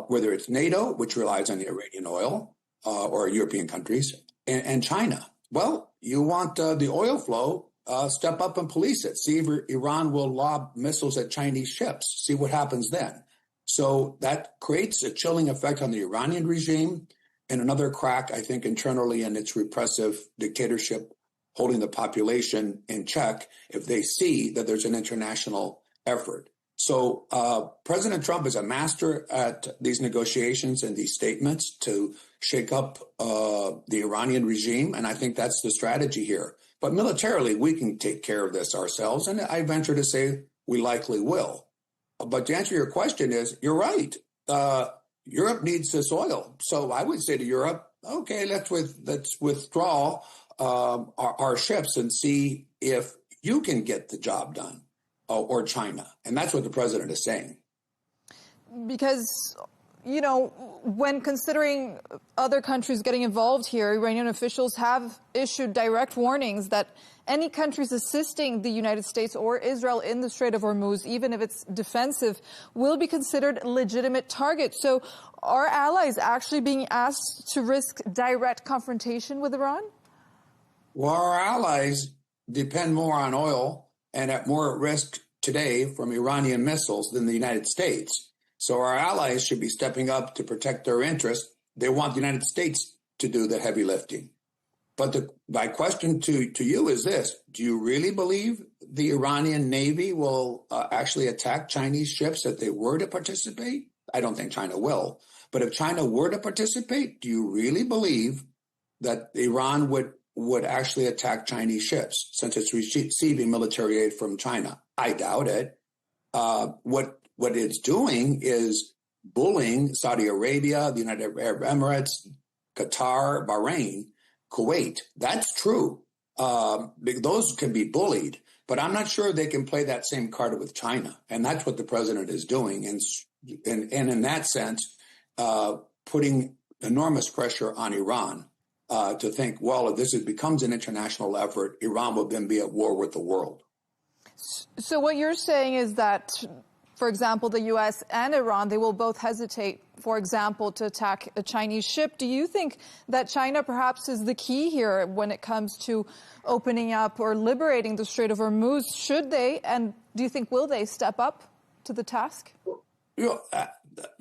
whether it's NATO, which relies on the Iranian oil, or European countries, and China. Well, you want the oil flow, step up and police it. See if Iran will lob missiles at Chinese ships. See what happens then. So that creates a chilling effect on the Iranian regime and another crack, I think, internally in its repressive dictatorship, holding the population in check if they see that there's an international effort. So President Trump is a master at these negotiations and these statements to shake up the Iranian regime, and I think that's the strategy here. But militarily, we can take care of this ourselves, and I venture to say we likely will. But to answer your question is, you're right. Europe needs this oil. So I would say to Europe, okay, let's withdraw our ships and see if you can get the job done, or China. And that's what the president is saying. Because, you know, when considering other countries getting involved here, Iranian officials have issued direct warnings that any countries assisting the United States or Israel in the Strait of Hormuz, even if it's defensive, will be considered legitimate targets. So are allies actually being asked to risk direct confrontation with Iran? Well, our allies depend more on oil and at more risk today from Iranian missiles than the United States. So our allies should be stepping up to protect their interests. They want the United States to do the heavy lifting. But my question to you is this: do you really believe the Iranian Navy will actually attack Chinese ships if they were to participate? I don't think China will. But if China were to participate, do you really believe that Iran would actually attack Chinese ships since it's receiving military aid from China? I doubt it. What it's doing is bullying Saudi Arabia, the United Arab Emirates, Qatar, Bahrain, Kuwait. That's true. Those can be bullied, but I'm not sure they can play that same card with China. And that's what the president is doing. And in that sense, putting enormous pressure on Iran to think, well, if this becomes an international effort, Iran will then be at war with the world. So what you're saying is that, for example, the U.S. and Iran, they will both hesitate, for example, to attack a Chinese ship. Do you think that China perhaps is the key here when it comes to opening up or liberating the Strait of Hormuz? Should they, and do you think will they step up to the task?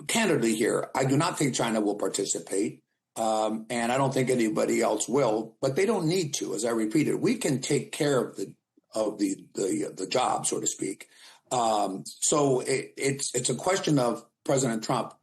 Candidly here, I do not think China will participate, and I don't think anybody else will, but they don't need to. As I repeated, we can take care of the job, so to speak. So it's a question of President Trump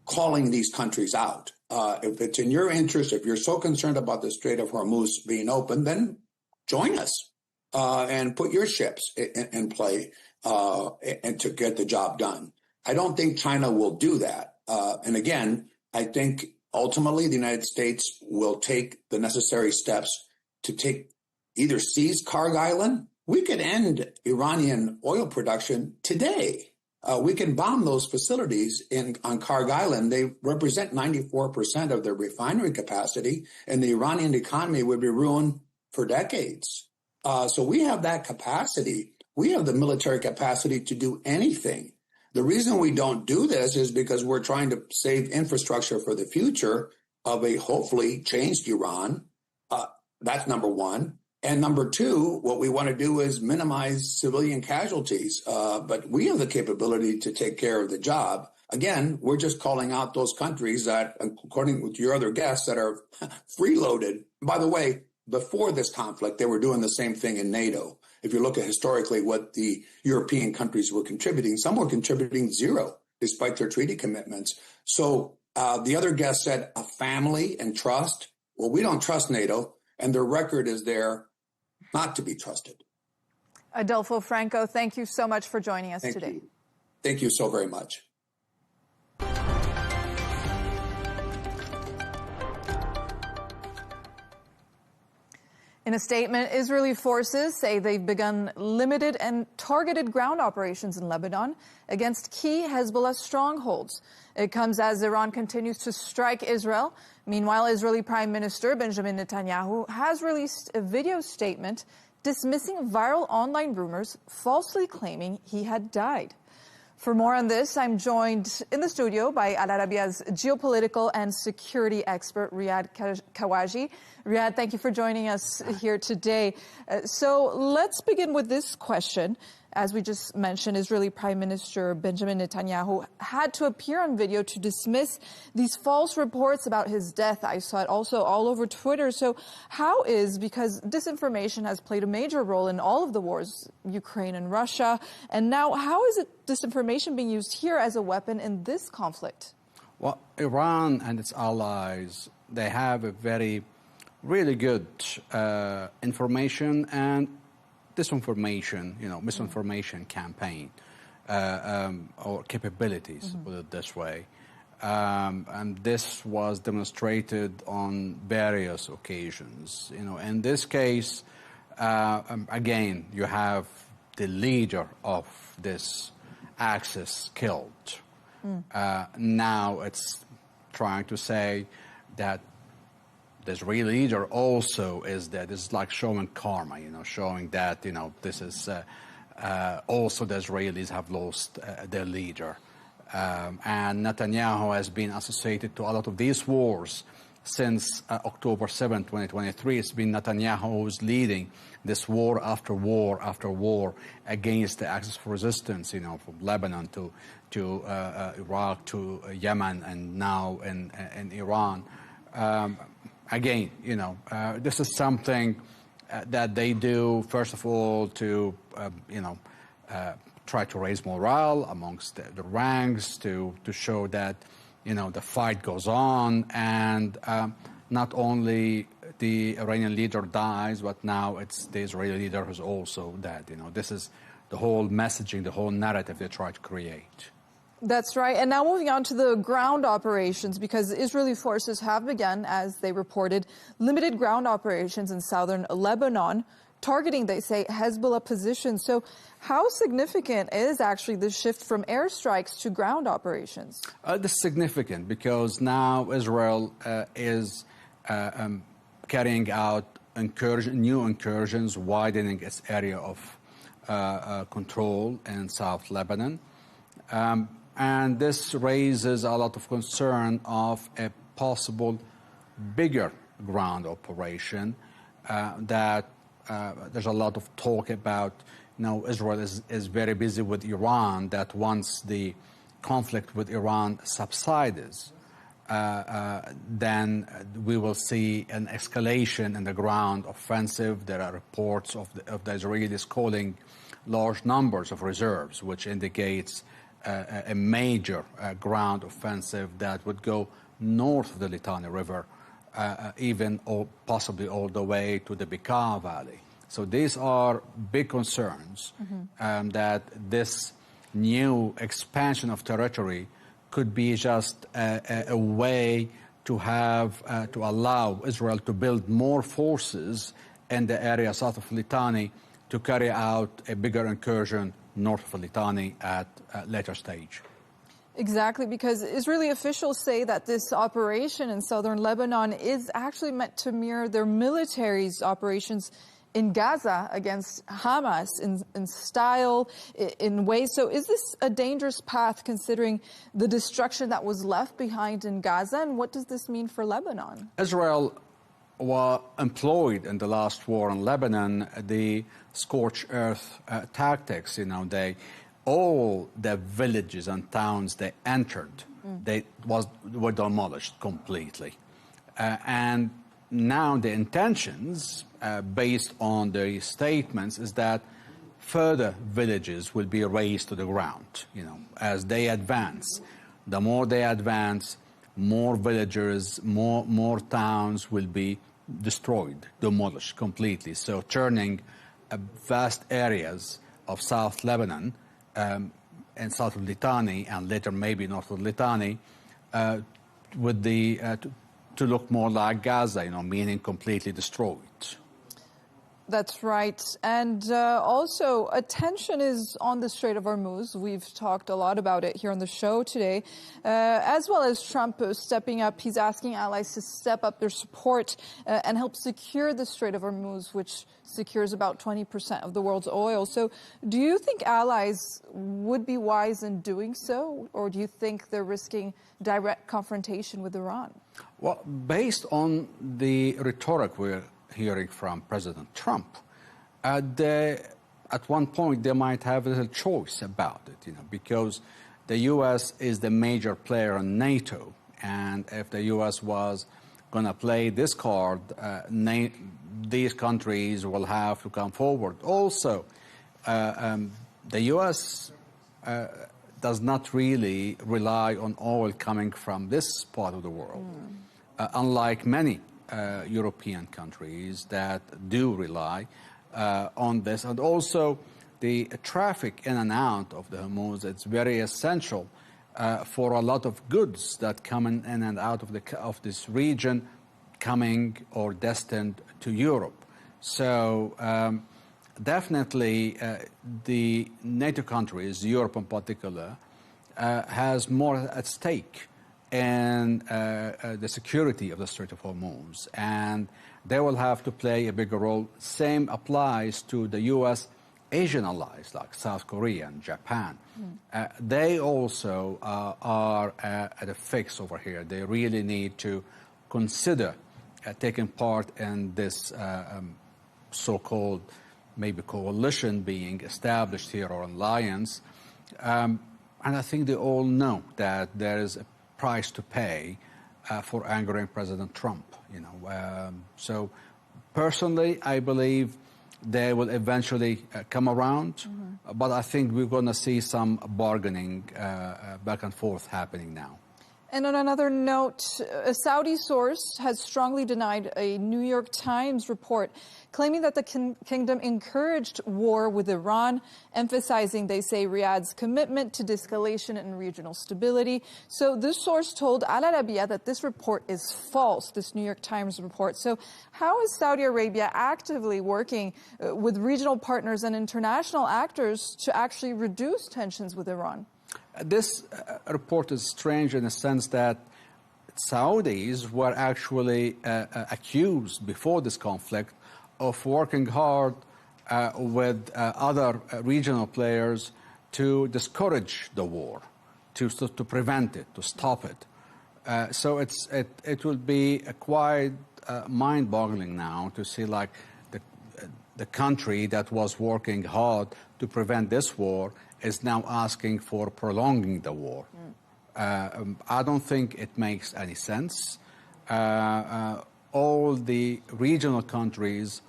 calling these countries out. If it's in your interest, if you're so concerned about the Strait of Hormuz being open, then join us and put your ships in play and to get the job done. I don't think China will do that. And again, I think ultimately the United States will take the necessary steps to either seize Karg Island. We could end Iranian oil production today. We can bomb those facilities on Karg Island. They represent 94% of their refinery capacity, and the Iranian economy would be ruined for decades. So we have that capacity. We have the military capacity to do anything. The reason we don't do this is because we're trying to save infrastructure for the future of a hopefully changed Iran. That's number one. And number two, what we want to do is minimize civilian casualties. But we have the capability to take care of the job. Again, we're just calling out those countries that, according to your other guests, that are freeloaded. By the way, before this conflict, they were doing the same thing in NATO. If you look at historically what the European countries were contributing, some were contributing zero, despite their treaty commitments. So the other guest said a family and trust. Well, we don't trust NATO, and their record is there not to be trusted. Adolfo Franco, thank you so much for joining us today. Thank you so very much. In a statement, Israeli forces say they've begun limited and targeted ground operations in Lebanon against key Hezbollah strongholds. It comes as Iran continues to strike Israel. Meanwhile, Israeli Prime Minister Benjamin Netanyahu has released a video statement dismissing viral online rumors, falsely claiming he had died. For more on this, I'm joined in the studio by Al Arabiya's geopolitical and security expert, Riyad Kawaji. Riyad, thank you for joining us here today. So let's begin with this question. As we just mentioned, Israeli Prime Minister Benjamin Netanyahu had to appear on video to dismiss these false reports about his death. I saw it also all over Twitter. So because disinformation has played a major role in all of the wars, Ukraine and Russia, and now how is disinformation being used here as a weapon in this conflict? Well, Iran and its allies, they have a really good information and disinformation, misinformation campaign or capabilities, put it this way. And this was demonstrated on various occasions. In this case, again, you have the leader of this axis killed. Now it's trying to say that this real leader also is that it's like showing karma, showing that, this is also the Israelis have lost their leader. And Netanyahu has been associated to a lot of these wars since October 7, 2023. It's been Netanyahu who's leading this war after war after war against the Axis of Resistance, from Lebanon to Iraq to Yemen and now in Iran. Again, this is something that they do, first of all, to, try to raise morale amongst the ranks, to show that, the fight goes on, and not only the Iranian leader dies, but now it's the Israeli leader who's also dead. This is the whole messaging, the whole narrative they try to create. That's right. And now moving on to the ground operations, because Israeli forces have begun, as they reported, limited ground operations in southern Lebanon, targeting, they say, Hezbollah positions. So how significant is actually the shift from airstrikes to ground operations? This is significant because now Israel is carrying out new incursions, widening its area of control in South Lebanon. And this raises a lot of concern of a possible bigger ground operation that there's a lot of talk about. Israel is very busy with Iran, that once the conflict with Iran subsides, then we will see an escalation in the ground offensive. There are reports of the Israelis calling large numbers of reserves, which indicates a major ground offensive that would go north of the Litani River, even or possibly all the way to the Bekaa Valley. So these are big concerns that this new expansion of territory could be just a way to have to allow Israel to build more forces in the area south of Litani to carry out a bigger incursion north of Litani at a later stage. Exactly, because Israeli officials say that this operation in southern Lebanon is actually meant to mirror their military's operations in Gaza against Hamas in style, in ways. So is this a dangerous path considering the destruction that was left behind in Gaza? And what does this mean for Lebanon? Israel were employed in the last war in Lebanon the scorched earth tactics. All the villages and towns they entered, were demolished completely. And now the intentions, based on the statements, is that further villages will be razed to the ground. As they advance, the more they advance, more villagers, more towns will be destroyed, demolished completely. So turning vast areas of South Lebanon and south of Litani and later maybe north of Litani with to look more like Gaza, meaning completely destroyed. That's right. And also, attention is on the Strait of Hormuz. We've talked a lot about it here on the show today, as well as Trump stepping up. He's asking allies to step up their support and help secure the Strait of Hormuz, which secures about 20% of the world's oil. So do you think allies would be wise in doing so, or do you think they're risking direct confrontation with Iran? Well, based on the rhetoric we're hearing from President Trump, at one point they might have a little choice about it, because the U.S. is the major player in NATO, and if the U.S. was going to play this card, these countries will have to come forward. Also, the U.S. does not really rely on oil coming from this part of the world, unlike many European countries that do rely on this. And also, the traffic in and out of the Hormuz, it's very essential for a lot of goods that come in and out of this region, coming or destined to Europe. So definitely the NATO countries, Europe in particular, has more at stake in the security of the Strait of Hormuz, and they will have to play a bigger role. Same applies to the U.S. Asian allies like South Korea and Japan. They also are at a fix over here. They really need to consider taking part in this so-called maybe coalition being established here, or alliance. And I think they all know that there is a price to pay for angering President Trump. So personally, I believe they will eventually come around, but I think we're going to see some bargaining back and forth happening now. And on another note, a Saudi source has strongly denied a New York Times report claiming that the kingdom encouraged war with Iran, emphasizing, they say, Riyadh's commitment to de-escalation and regional stability. So this source told Al Arabiya that this report is false, this New York Times report. So how is Saudi Arabia actively working with regional partners and international actors to actually reduce tensions with Iran? This report is strange in the sense that Saudis were actually accused before this conflict of working hard with other regional players to discourage the war, to prevent it, to stop it. So it will be quite mind-boggling now to see like the country that was working hard to prevent this war is now asking for prolonging the war. I don't think it makes any sense. All the regional countries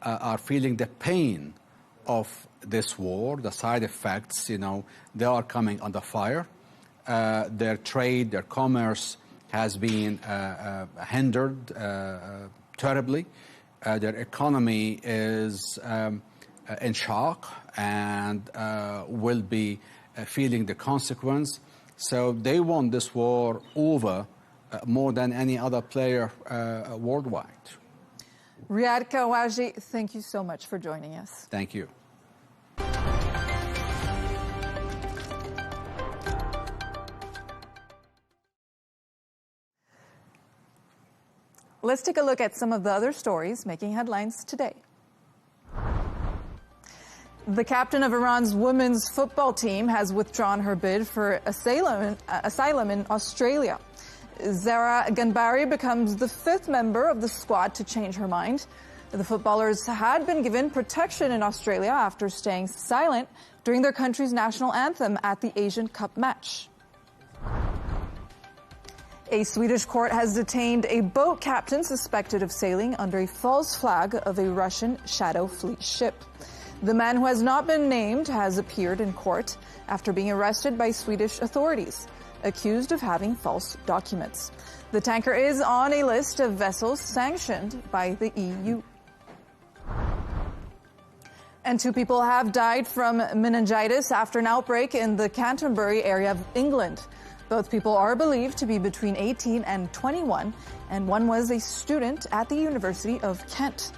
are feeling the pain of this war, the side effects, they are coming under fire. Their trade, their commerce has been hindered terribly. Their economy is in shock and will be feeling the consequence. So they want this war over more than any other player worldwide. Riyad Kawaji, thank you so much for joining us. Thank you. Let's take a look at some of the other stories making headlines today. The captain of Iran's women's football team has withdrawn her bid for asylum in Australia. Zara Ganbari becomes the 5th member of the squad to change her mind. The footballers had been given protection in Australia after staying silent during their country's national anthem at the Asian Cup match. A Swedish court has detained a boat captain suspected of sailing under a false flag of a Russian Shadow Fleet ship. The man, who has not been named, has appeared in court after being arrested by Swedish authorities, accused of having false documents. The tanker is on a list of vessels sanctioned by the EU. And 2 people have died from meningitis after an outbreak in the Canterbury area of England. Both people are believed to be between 18 and 21, and one was a student at the University of Kent.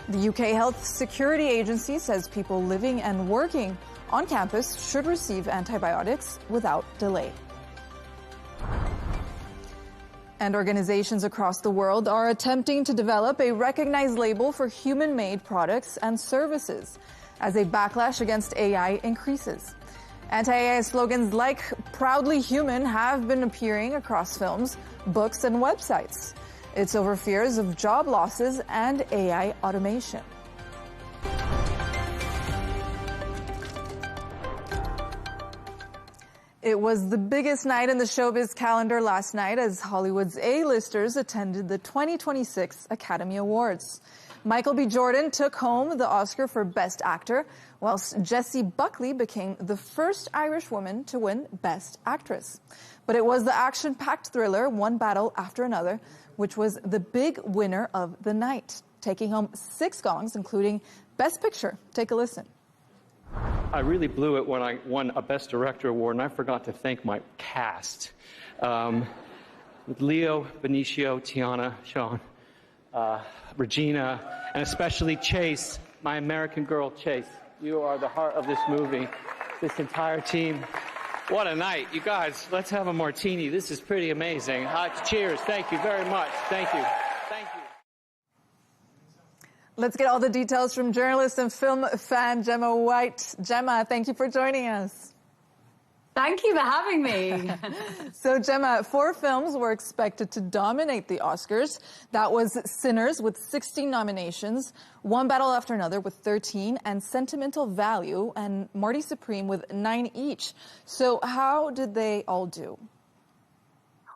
The UK Health Security Agency says people living and working on campus should receive antibiotics without delay. And organizations across the world are attempting to develop a recognized label for human-made products and services as a backlash against AI increases. Anti-AI slogans like "Proudly Human" have been appearing across films, books, and websites. It's over fears of job losses and AI automation. It was the biggest night in the showbiz calendar last night as Hollywood's A-listers attended the 2026 Academy Awards. Michael B. Jordan took home the Oscar for Best Actor, whilst Jessie Buckley became the first Irish woman to win Best Actress. But it was the action-packed thriller One Battle After Another, which was the big winner of the night, taking home 6 gongs, including Best Picture. Take a listen. I really blew it when I won a Best Director award, and I forgot to thank my cast. With Leo, Benicio, Tiana, Sean, Regina, and especially Chase, my American girl, Chase. You are the heart of this movie, this entire team. What a night. You guys, let's have a martini. This is pretty amazing. Cheers. Thank you very much. Thank you. Thank you. Let's get all the details from journalist and film fan Gemma White. Gemma, thank you for joining us. Thank you for having me. So, Gemma, 4 films were expected to dominate the Oscars. That was Sinners with 16 nominations, One Battle After Another with 13, and Sentimental Value and Marty Supreme with 9 each. So how did they all do?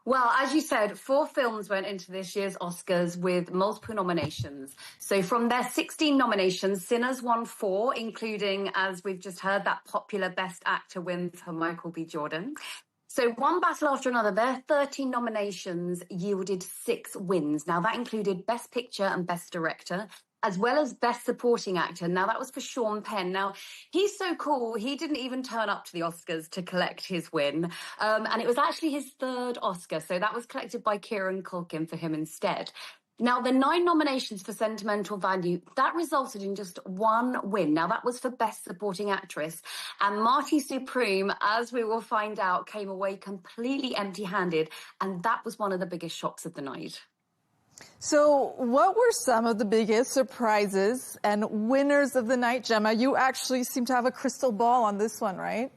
Well, as you said, 4 films went into this year's Oscars with multiple nominations. So from their 16 nominations, Sinners won 4, including, as we've just heard, that popular Best Actor win for Michael B. Jordan. So One Battle After Another, their 13 nominations yielded 6 wins. Now, that included Best Picture and Best Director, as well as Best Supporting Actor. Now, that was for Sean Penn. Now, he's so cool, he didn't even turn up to the Oscars to collect his win. And it was actually his 3rd Oscar, so that was collected by Kieran Culkin for him instead. Now, the 9 nominations for Sentimental Value, that resulted in just 1 win. Now, that was for Best Supporting Actress. And Marty Supreme, as we will find out, came away completely empty-handed. And that was one of the biggest shocks of the night. So what were some of the biggest surprises and winners of the night, Gemma? You actually seem to have a crystal ball on this one, right?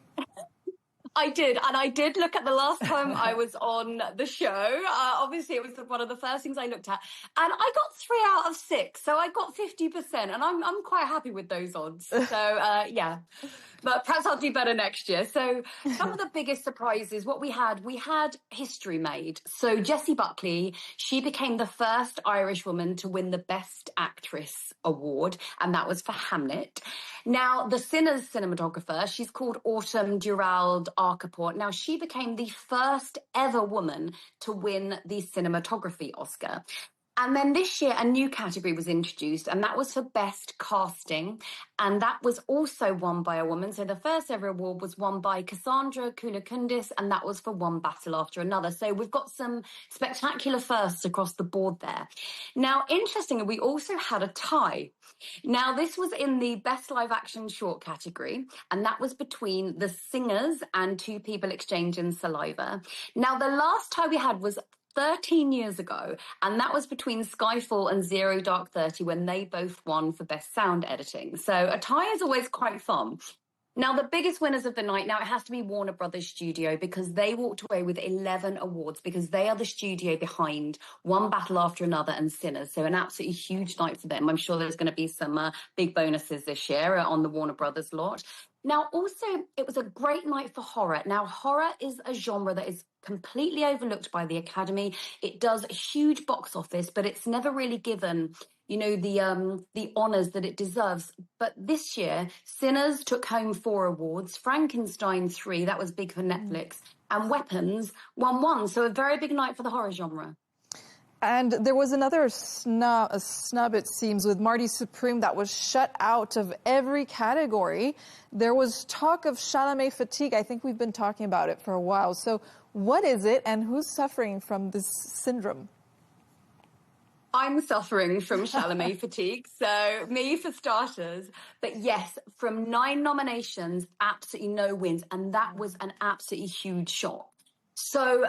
I did, and I did look at the last time I was on the show. Obviously, it was one of the first things I looked at, and I got 3 out of 6, so I got 50%, and I'm quite happy with those odds. So yeah, but perhaps I'll do better next year. So some of the biggest surprises, what we had history made. So Jessie Buckley, she became the first Irish woman to win the Best Actress award, and that was for Hamlet. Now, the Sinners cinematographer, she's called Autumn Durald Arcaport. Now, she became the first ever woman to win the cinematography Oscar. And then this year, a new category was introduced, and that was for Best Casting. And that was also won by a woman. So the first ever award was won by Cassandra Koulakundis, and that was for One Battle After Another. So we've got some spectacular firsts across the board there. Now, interestingly, we also had a tie. Now, this was in the Best Live Action Short category, and that was between The Singers and Two People Exchanging Saliva. Now, the last tie we had was 13 years ago, and that was between Skyfall and Zero Dark 30 when they both won for Best Sound Editing. So a tie is always quite fun. Now, the biggest winners of the night, now it has to be Warner Brothers Studio, because they walked away with 11 awards, because they are the studio behind One Battle After Another and Sinners. So an absolutely huge night for them. I'm sure there's going to be some big bonuses this year on the Warner Brothers lot. Now, also, it was a great night for horror. Now, horror is a genre that is completely overlooked by the Academy. It does a huge box office, but it's never really given, you know, the honours that it deserves. But this year, Sinners took home 4 awards, Frankenstein 3, that was big for Netflix, and Weapons won 1. So a very big night for the horror genre. And there was another snub, it seems, with Marty Supreme that was shut out of every category. There was talk of Chalamet fatigue. I think we've been talking about it for a while. So what is it, and who's suffering from this syndrome? I'm suffering from Chalamet fatigue, so me for starters. But yes, from 9 nominations, absolutely no wins, and that was an absolutely huge shock. So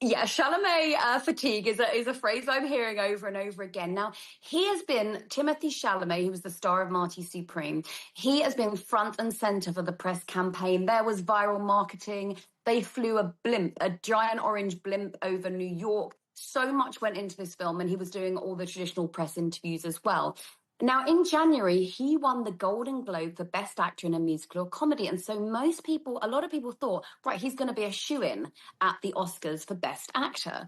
yeah, Chalamet fatigue is a phrase I'm hearing over and over again. Now, he has been, Timothée Chalamet, who was the star of Marty Supreme, he has been front and center for the press campaign. There was viral marketing. They flew a blimp, a giant orange blimp over New York. So much went into this film, and he was doing all the traditional press interviews as well. Now, in January, he won the Golden Globe for Best Actor in a Musical or Comedy. And so a lot of people thought, right, he's going to be a shoo-in at the Oscars for Best Actor.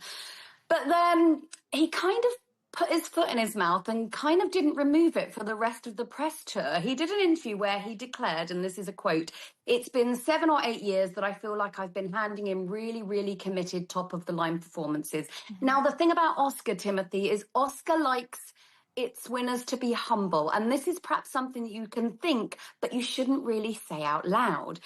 But then he kind of put his foot in his mouth and kind of didn't remove it for the rest of the press tour. He did an interview where he declared, and this is a quote, "It's been 7 or 8 years that I feel like I've been handing him really, really committed top-of-the-line performances." Now, the thing about Oscar, Timothy, is Oscar likes its winners to be humble. And this is perhaps something that you can think, but you shouldn't really say out loud.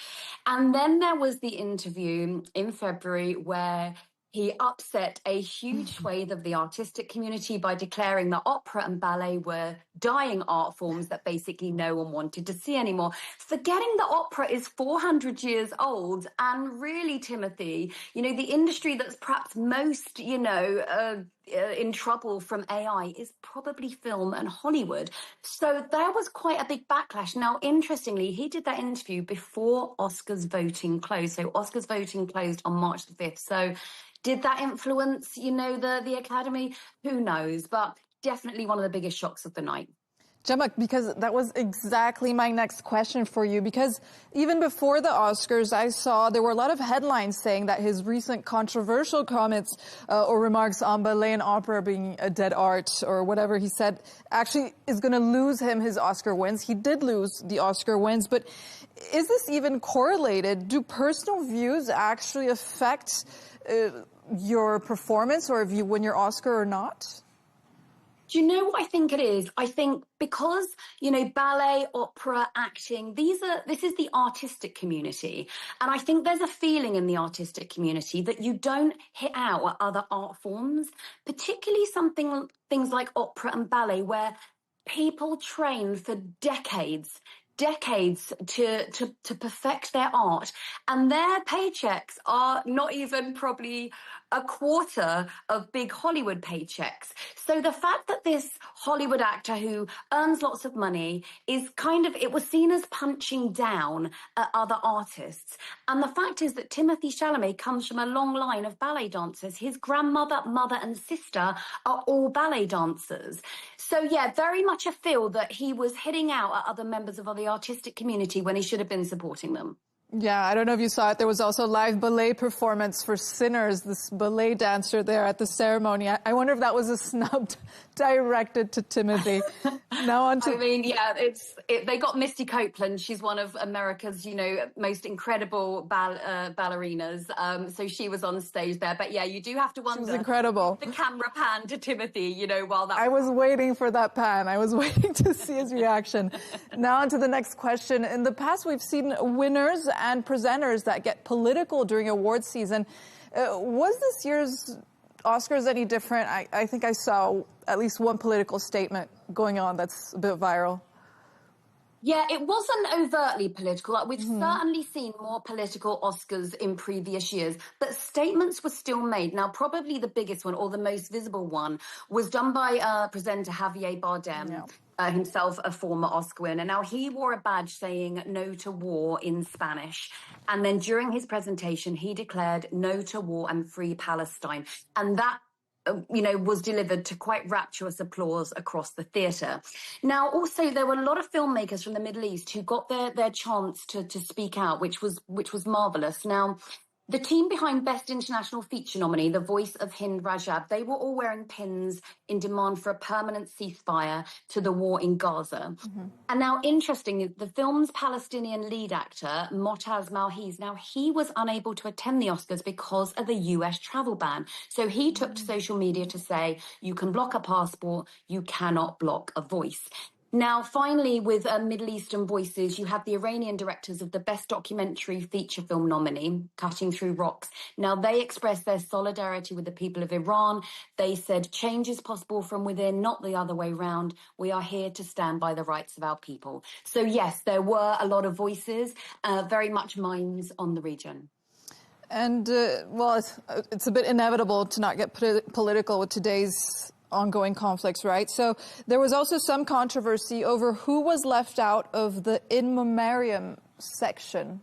And then there was the interview in February where he upset a huge swathe of the artistic community by declaring that opera and ballet were dying art forms that basically no one wanted to see anymore. Forgetting that opera is 400 years old, and really, Timothy, the industry that's perhaps most, in trouble from AI is probably film and Hollywood. So there was quite a big backlash. Now, interestingly, he did that interview before Oscars voting closed. So Oscars voting closed on March the 5th. So did that influence, the Academy? Who knows? But definitely one of the biggest shocks of the night. Gemma, because that was exactly my next question for you, because even before the Oscars, I saw there were a lot of headlines saying that his recent controversial comments or remarks on ballet and opera being a dead art or whatever he said actually is going to lose him his Oscar wins. He did lose the Oscar wins, but is this even correlated? Do personal views actually affect your performance or if you win your Oscar or not? Do you know what I think it is? I think because, ballet, opera, acting, this is the artistic community. And I think there's a feeling in the artistic community that you don't hit out at other art forms, particularly things like opera and ballet, where people train for decades to perfect their art, and their paychecks are not even probably a quarter of big Hollywood paychecks. So the fact that this Hollywood actor who earns lots of money is it was seen as punching down at other artists. And the fact is that Timothée Chalamet comes from a long line of ballet dancers. His grandmother, mother and sister are all ballet dancers. So yeah, very much a feel that he was hitting out at other members of the artistic community when he should have been supporting them. Yeah, I don't know if you saw it. There was also a live ballet performance for Sinners, this ballet dancer there at the ceremony. I wonder if that was a snub directed to Timothy. Now on to... they got Misty Copeland. She's one of America's, most incredible ballerinas. So she was on stage there. But yeah, you do have to wonder. She was incredible. The camera pan to Timothy, while that... I was waiting for that pan. I was waiting to see his reaction. Now on to the next question. In the past, we've seen winners and presenters that get political during awards season. Was this year's Oscars any different? I think I saw at least one political statement going on that's a bit viral. Yeah, it wasn't overtly political. We've certainly seen more political Oscars in previous years, but statements were still made. Now, probably the biggest one, or the most visible one, was done by presenter Javier Bardem. Yeah. Himself a former Oscar winner. Now, he wore a badge saying no to war in Spanish. And then during his presentation, he declared no to war and free Palestine. And that, was delivered to quite rapturous applause across the theatre. Now, also, there were a lot of filmmakers from the Middle East who got their chance to speak out, which was marvellous. Now, the team behind Best International Feature nominee, the voice of Hind Rajab, they were all wearing pins in demand for a permanent ceasefire to the war in Gaza. And now, interestingly, the film's Palestinian lead actor, Motaz Malhiz, now he was unable to attend the Oscars because of the US travel ban. So he took to social media to say, you can block a passport, you cannot block a voice. Now, finally, with Middle Eastern Voices, you have the Iranian directors of the Best Documentary Feature Film nominee, Cutting Through Rocks. Now, they expressed their solidarity with the people of Iran. They said, change is possible from within, not the other way round. We are here to stand by the rights of our people. So, yes, there were a lot of voices, very much minds on the region. And, well, it's a bit inevitable to not get political with today's ongoing conflicts, right? So there was also some controversy over who was left out of the in memoriam section.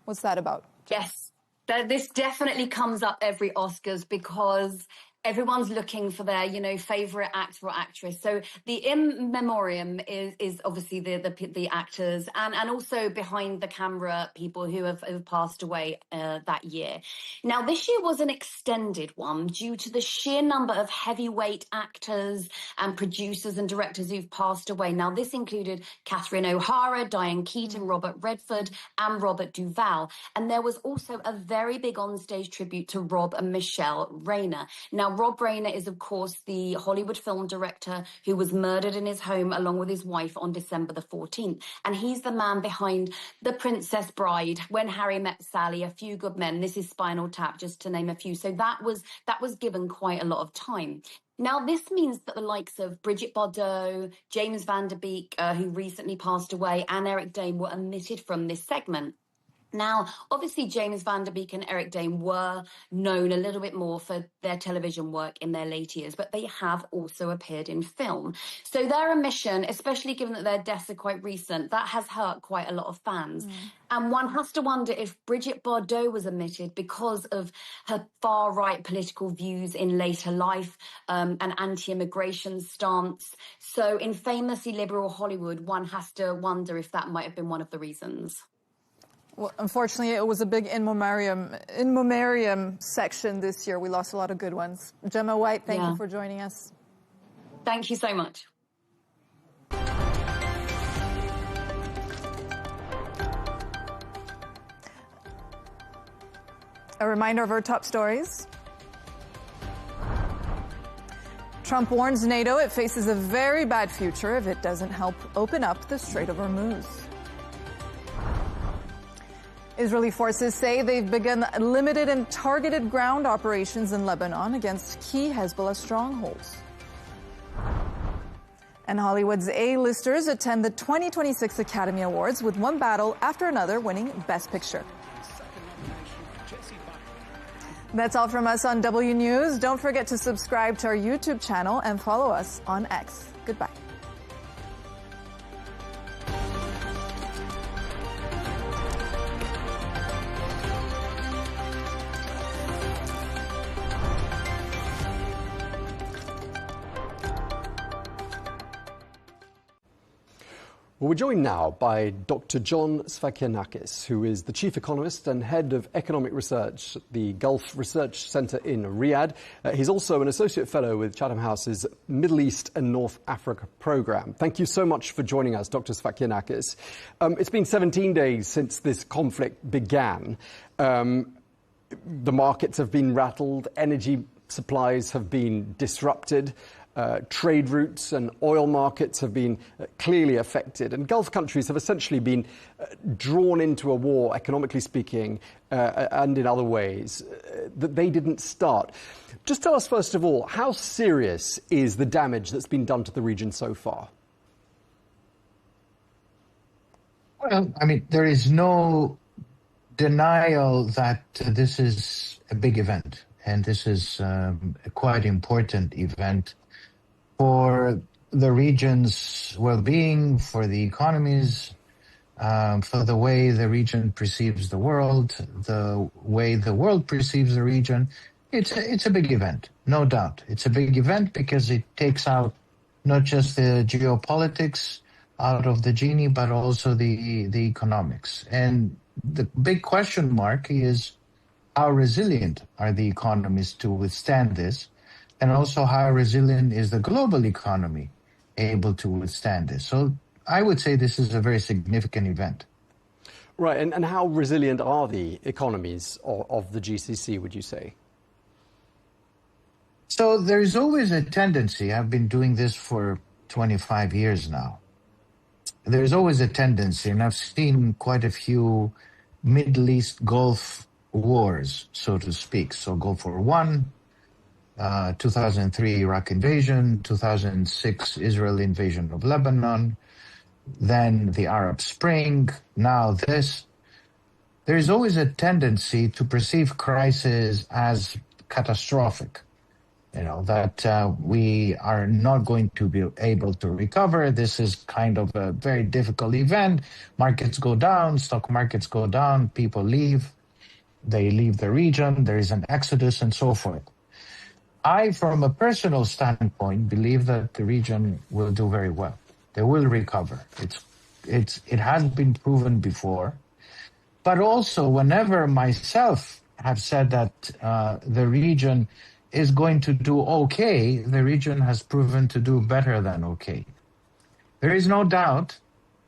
What's that about? Yes, this definitely comes up every Oscars because everyone's looking for their, favorite actor or actress. So the in memoriam is obviously the actors and also behind the camera people who have passed away that year. Now, this year was an extended one due to the sheer number of heavyweight actors and producers and directors who've passed away. Now, this included Catherine O'Hara, Diane Keaton, Robert Redford, and Robert Duvall. And there was also a very big onstage tribute to Rob and Michelle Rayner. Now, Rob Rayner is, of course, the Hollywood film director who was murdered in his home along with his wife on December the 14th. And he's the man behind The Princess Bride, When Harry Met Sally, A Few Good Men, This Is Spinal Tap, just to name a few. So that was given quite a lot of time. Now, this means that the likes of Brigitte Bardot, James Van Der Beek, who recently passed away, and Eric Dane were omitted from this segment. Now, obviously, James Van Der Beek and Eric Dane were known a little bit more for their television work in their late years, but they have also appeared in film. So their omission, especially given that their deaths are quite recent, that has hurt quite a lot of fans. And one has to wonder if Brigitte Bardot was omitted because of her far-right political views in later life, an anti-immigration stance. So in famously liberal Hollywood, one has to wonder if that might have been one of the reasons. Well, unfortunately, it was a big in memoriam section this year. We lost a lot of good ones. Gemma White, thank you for joining us. Thank you so much. A reminder of our top stories. Trump warns NATO it faces a very bad future if it doesn't help open up the Strait of Hormuz. Israeli forces say they've begun limited and targeted ground operations in Lebanon against key Hezbollah strongholds. And Hollywood's A-listers attend the 2026 Academy Awards with one battle after another winning Best Picture. That's all from us on W News. Don't forget to subscribe to our YouTube channel and follow us on X. Goodbye. Well, we're joined now by Dr. John Sfakianakis, who is the Chief Economist and Head of Economic Research at the Gulf Research Centre in Riyadh. He's also an Associate Fellow with Chatham House's Middle East and North Africa programme. Thank you so much for joining us, Dr. Sfakianakis. It's been 17 days since this conflict began. The markets have been rattled, energy supplies have been disrupted. Trade routes and oil markets have been clearly affected, and Gulf countries have essentially been drawn into a war, economically speaking, and in other ways, that they didn't start. Just tell us, first of all, how serious is the damage that's been done to the region so far? Well, I mean, there is no denial that this is a big event, and this is a quite important event for the region's well-being, for the economies, for the way the region perceives the world, the way the world perceives the region. It's a big event, no doubt. It's a big event because it takes out not just the geopolitics out of the genie, but also the economics. And the big question mark is how resilient are the economies to withstand this? And also how resilient is the global economy able to withstand this? So I would say this is a very significant event. Right, and how resilient are the economies of the GCC, would you say? So there is always a tendency, I've been doing this for 25 years now, there's always a tendency, and I've seen quite a few Middle East Gulf wars, so to speak. So Gulf War I, 2003 Iraq invasion, 2006 Israel invasion of Lebanon, then the Arab Spring, now this. There's always a tendency to perceive crisis as catastrophic. That we are not going to be able to recover. This is kind of a very difficult event. Markets go down, stock markets go down, people leave. They leave the region, there is an exodus and so forth. I, from a personal standpoint, believe that the region will do very well. They will recover. It has been proven before. But also, whenever myself have said that the region is going to do okay, the region has proven to do better than okay. There is no doubt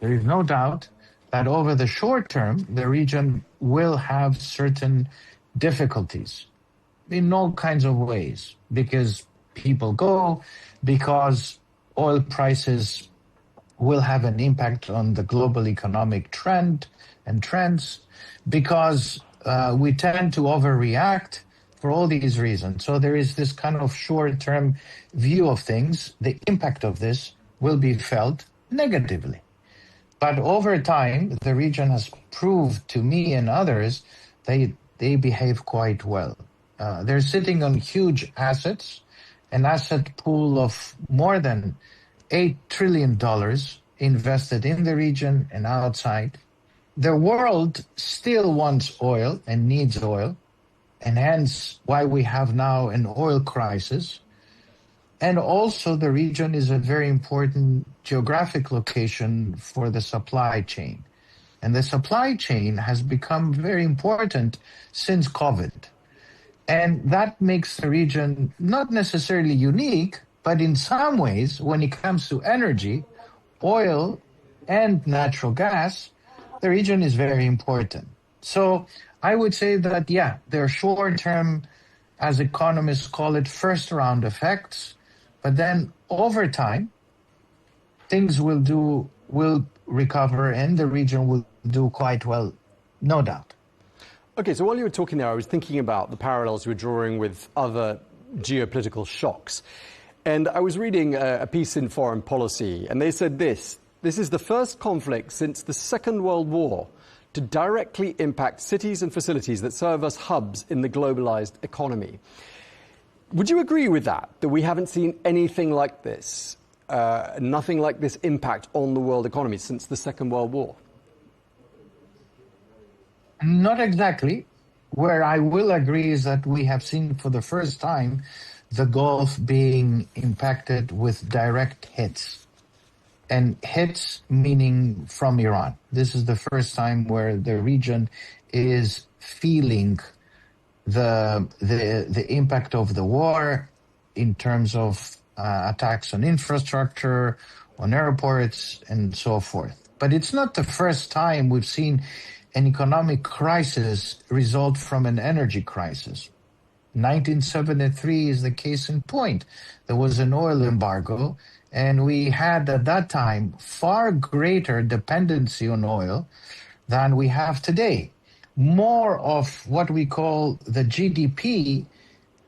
that over the short term, the region will have certain difficulties in all kinds of ways, because people go, because oil prices will have an impact on the global economic trend and trends, because we tend to overreact for all these reasons. So there is this kind of short-term view of things. The impact of this will be felt negatively. But over time, the region has proved to me and others they behave quite well. They're sitting on huge assets, an asset pool of more than $8 trillion invested in the region and outside. The world still wants oil and needs oil, and hence why we have now an oil crisis. And also the region is a very important geographic location for the supply chain. And the supply chain has become very important since COVID. And that makes the region not necessarily unique, but in some ways, when it comes to energy, oil and natural gas, the region is very important. So I would say that, yeah, there are short-term, as economists call it, first-round effects, but then over time, things will recover and the region will do quite well, no doubt. Okay, so while you were talking there, I was thinking about the parallels you were drawing with other geopolitical shocks. And I was reading a piece in Foreign Policy, and they said this is the first conflict since the Second World War to directly impact cities and facilities that serve as hubs in the globalized economy. Would you agree with that we haven't seen anything like this, nothing like this impact on the world economy since the Second World War? Not exactly. Where I will agree is that we have seen for the first time the Gulf being impacted with direct hits. And hits meaning from Iran. This is the first time where the region is feeling the impact of the war in terms of attacks on infrastructure, on airports, and so forth. But it's not the first time we've seen an economic crisis result from an energy crisis. 1973 is the case in point. There was an oil embargo, and we had at that time far greater dependency on oil than we have today. More of what we call the GDP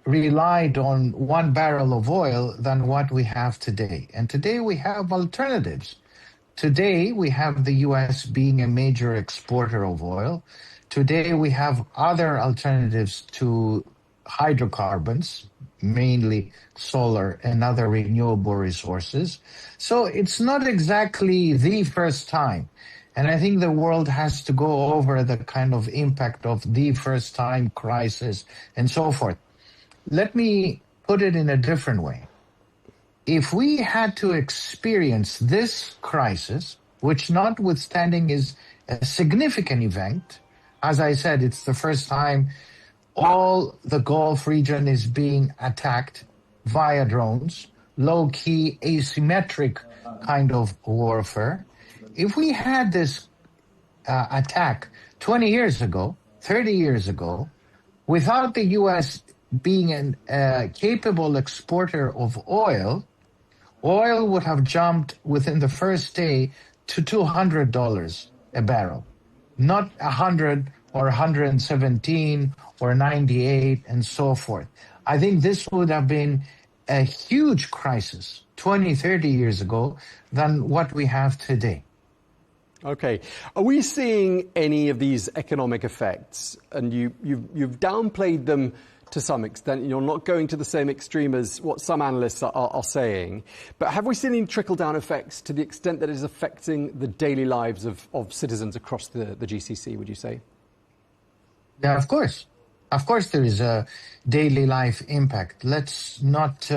relied on 1 barrel of oil than what we have today. And today we have alternatives. Today we have the U.S. being a major exporter of oil. Today we have other alternatives to hydrocarbons, mainly solar and other renewable resources. So it's not exactly the first time. And I think the world has to go over the kind of impact of the first time crisis and so forth. Let me put it in a different way. If we had to experience this crisis, which notwithstanding is a significant event, as I said, it's the first time all the Gulf region is being attacked via drones, low-key, asymmetric kind of warfare. If we had this attack 20 years ago, 30 years ago, without the U.S. being a capable exporter of oil, oil would have jumped within the first day to $200 a barrel, not 100 or 117 or 98 and so forth. I think this would have been a huge crisis 20, 30 years ago than what we have today. Okay. Are we seeing any of these economic effects? And you've downplayed them to some extent. You're not going to the same extreme as what some analysts are saying. But have we seen any trickle-down effects to the extent that it is affecting the daily lives of citizens across the GCC, would you say? Yeah, of course. Of course there is a daily life impact. Let's not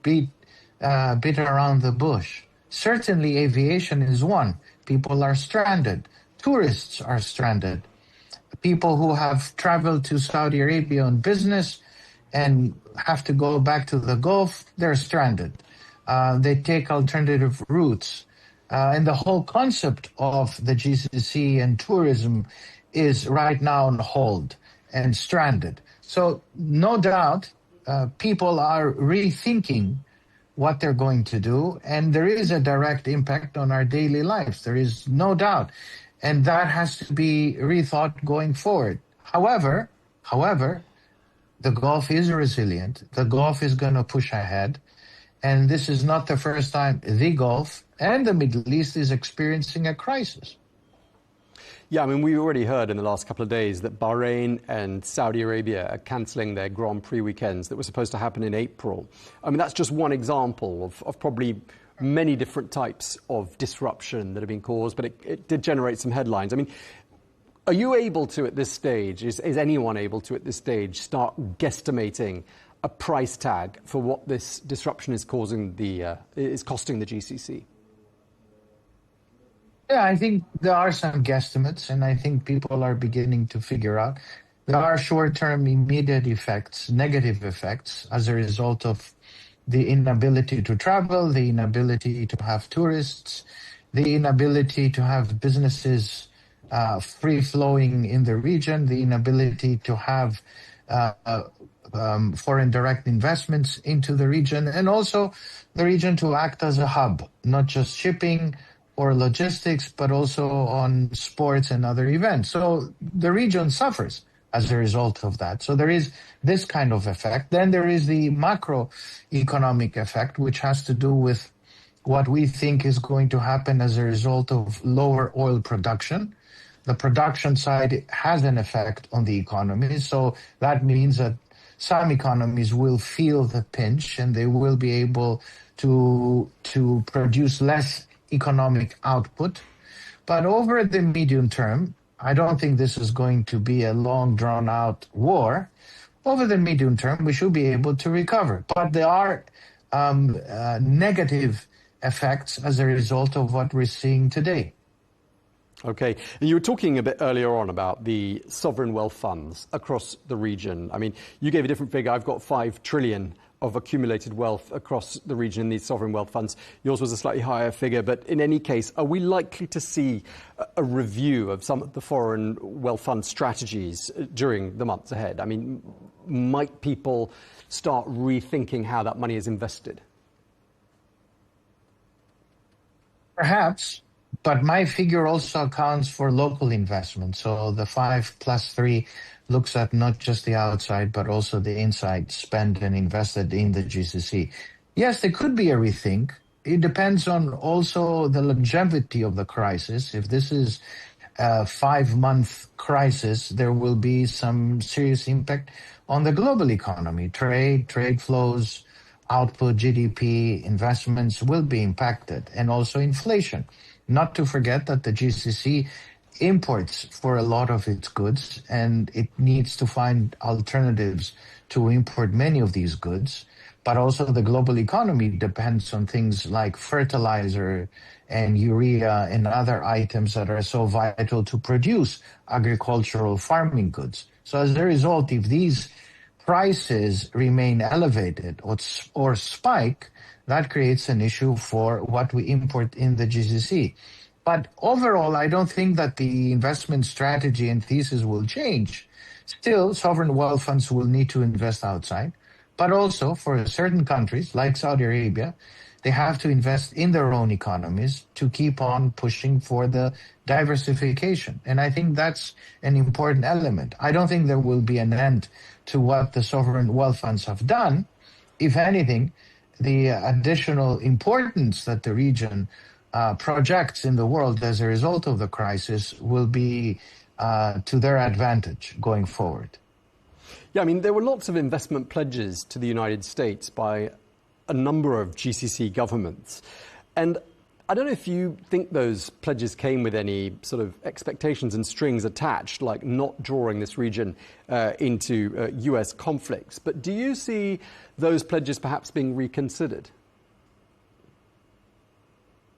beat around the bush. Certainly aviation is one. People are stranded. Tourists are stranded. People who have traveled to Saudi Arabia on business and have to go back to the Gulf, they're stranded. They take alternative routes. And the whole concept of the GCC and tourism is right now on hold and stranded. So no doubt people are rethinking what they're going to do, and there is a direct impact on our daily lives. There is no doubt. And that has to be rethought going forward. However, the Gulf is resilient. The Gulf is going to push ahead. And this is not the first time the Gulf and the Middle East is experiencing a crisis. Yeah, I mean, we already heard in the last couple of days that Bahrain and Saudi Arabia are cancelling their Grand Prix weekends that were supposed to happen in April. I mean, that's just one example of probably many different types of disruption that have been caused, but it did generate some headlines. I mean, are you able to, at this stage, is anyone able to, at this stage, start guesstimating a price tag for what this disruption is causing is costing the GCC? Yeah, I think there are some guesstimates, and I think people are beginning to figure out there are short-term immediate effects, negative effects, as a result of the inability to travel, the inability to have tourists, the inability to have businesses free-flowing in the region, the inability to have foreign direct investments into the region, and also the region to act as a hub, not just shipping or logistics, but also on sports and other events. So the region suffers as a result of that. So there is this kind of effect. Then there is the macroeconomic effect, which has to do with what we think is going to happen as a result of lower oil production. The production side has an effect on the economy. So that means that some economies will feel the pinch and they will be able to produce less economic output. But over the medium term, I don't think this is going to be a long drawn out war. Over the medium term, we should be able to recover. But there are negative effects as a result of what we're seeing today. Okay. And you were talking a bit earlier on about the sovereign wealth funds across the region. I mean, you gave a different figure. I've got 5 trillion of accumulated wealth across the region in these sovereign wealth funds. Yours was a slightly higher figure. But in any case, are we likely to see a review of some of the foreign wealth fund strategies during the months ahead? I mean, might people start rethinking how that money is invested? Perhaps, but my figure also accounts for local investment. So the 5 plus 3 looks at not just the outside, but also the inside spent and invested in the GCC. Yes, there could be a rethink. It depends on also the longevity of the crisis. If this is a 5-month crisis, there will be some serious impact on the global economy. Trade flows, output, GDP, investments will be impacted, and also inflation. Not to forget that the GCC imports for a lot of its goods, and it needs to find alternatives to import many of these goods. But also the global economy depends on things like fertilizer and urea and other items that are so vital to produce agricultural farming goods. So as a result, if these prices remain elevated or spike, that creates an issue for what we import in the GCC. But overall, I don't think that the investment strategy and thesis will change. Still, sovereign wealth funds will need to invest outside. But also for certain countries like Saudi Arabia, they have to invest in their own economies to keep on pushing for the diversification. And I think that's an important element. I don't think there will be an end to what the sovereign wealth funds have done. If anything, the additional importance that the region projects in the world as a result of the crisis will be to their advantage going forward. Yeah, I mean, there were lots of investment pledges to the United States by a number of GCC governments. And I don't know if you think those pledges came with any sort of expectations and strings attached, like not drawing this region into US conflicts. But do you see those pledges perhaps being reconsidered?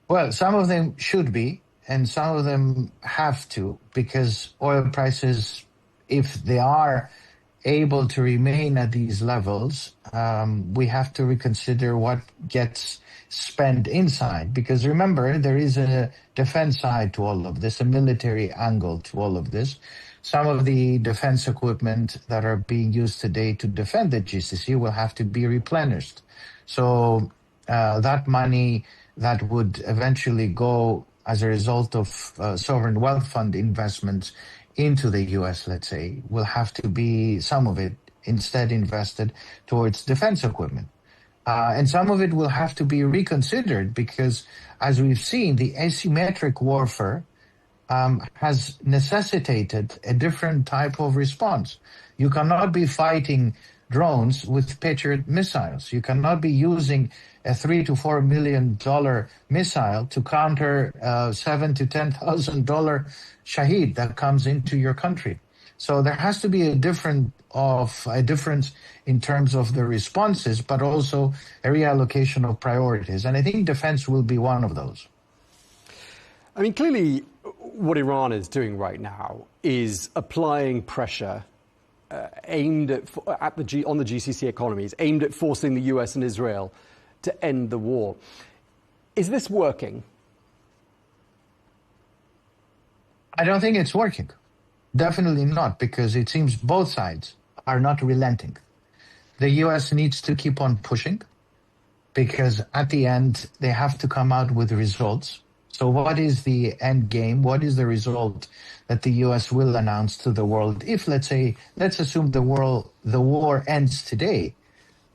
Well, some of them should be, and some of them have to, because oil prices, if they are able to remain at these levels, we have to reconsider what gets spent inside. Because remember, there is a defense side to all of this, a military angle to all of this. Some of the defense equipment that are being used today to defend the GCC will have to be replenished. So that money that would eventually go as a result of sovereign wealth fund investments into the U.S., let's say, will have to be, some of it instead invested towards defense equipment. And some of it will have to be reconsidered because, as we've seen, the asymmetric warfare has necessitated a different type of response. You cannot be fighting drones with Patriot missiles. You cannot be using a $3 to $4 million missile to counter $7,000 to $10,000 Shaheed that comes into your country. So there has to be a difference in terms of the responses, but also a reallocation of priorities. And I think defense will be one of those. I mean, clearly what Iran is doing right now is applying pressure aimed on the GCC economies, aimed at forcing the US and Israel to end the war. Is this working? I don't think it's working. Definitely not, because it seems both sides are not relenting. The US needs to keep on pushing, because at the end, they have to come out with results. So what is the end game? What is the result that the US will announce to the world? If, let's assume the war ends today,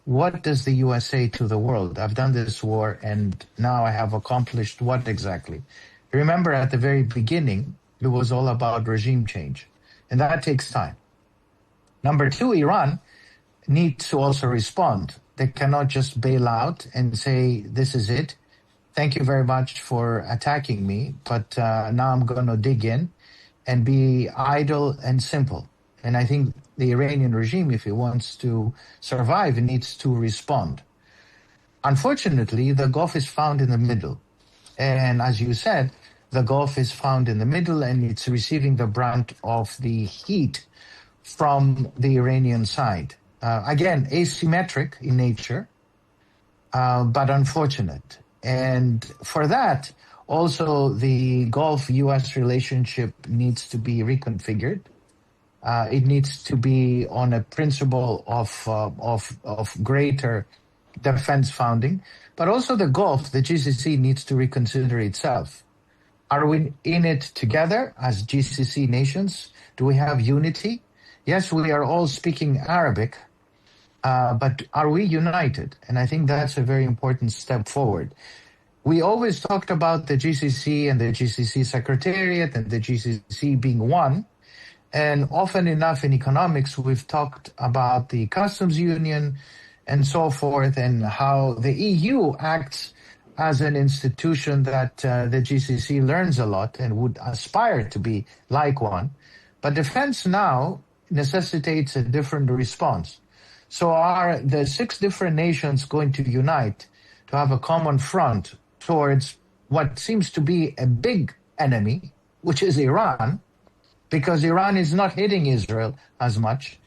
what does the US say to the world? I've done this war and now I have accomplished what exactly? Remember, at the very beginning, it was all about regime change, and that takes time. Number two, Iran needs to also respond. They cannot just bail out and say, this is it. Thank you very much for attacking me, but now I'm going to dig in and be idle and simple. And I think the Iranian regime, if it wants to survive, it needs to respond. Unfortunately, the Gulf is found in the middle. And as you said, the Gulf is found in the middle and it's receiving the brunt of the heat from the Iranian side. Again, asymmetric in nature, but unfortunate. And for that, also the Gulf-US relationship needs to be reconfigured. It needs to be on a principle of greater defense founding, but also the Gulf, the GCC, needs to reconsider itself. Are we in it together as GCC nations? Do we have unity? Yes, we are all speaking Arabic, but are we united? And I think that's a very important step forward. We always talked about the GCC and the GCC Secretariat and the GCC being one. And often enough in economics, we've talked about the customs union and so forth, and how the EU acts as an institution that the GCC learns a lot and would aspire to be like one. But defense now necessitates a different response. So are the 6 different nations going to unite to have a common front towards what seems to be a big enemy, which is Iran, because Iran is not hitting Israel as much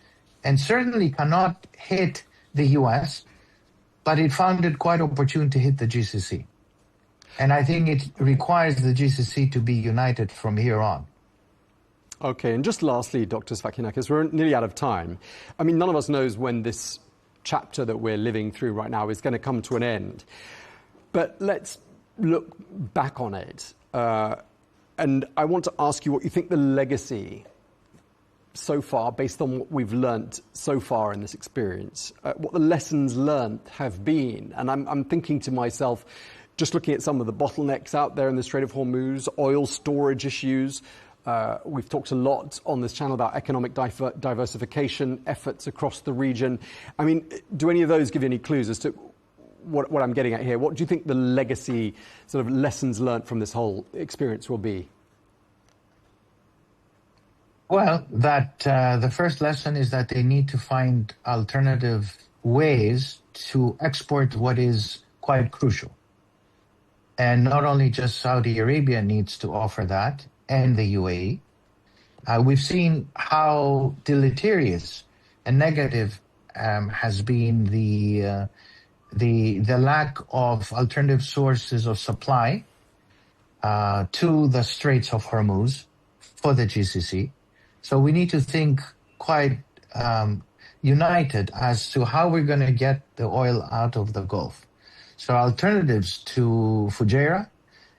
and certainly cannot hit the US, but it found it quite opportune to hit the GCC. And I think it requires the GCC to be united from here on. Okay, and just lastly, Dr. Sfakinakis, we're nearly out of time. I mean, none of us knows when this chapter that we're living through right now is going to come to an end. But let's look back on it. And I want to ask you what you think the legacy so far, based on what we've learnt so far in this experience, what the lessons learnt have been. And I'm thinking to myself, just looking at some of the bottlenecks out there in the Strait of Hormuz, oil storage issues. We've talked a lot on this channel about economic diversification efforts across the region. I mean, do any of those give you any clues as to what I'm getting at here? What do you think the legacy, sort of lessons learnt from this whole experience will be? Well, the first lesson is that they need to find alternative ways to export what is quite crucial. And not only just Saudi Arabia needs to offer that, and the UAE. We've seen how deleterious and negative has been the lack of alternative sources of supply to the Straits of Hormuz for the GCC. So we need to think quite united as to how we're going to get the oil out of the Gulf. So alternatives to Fujairah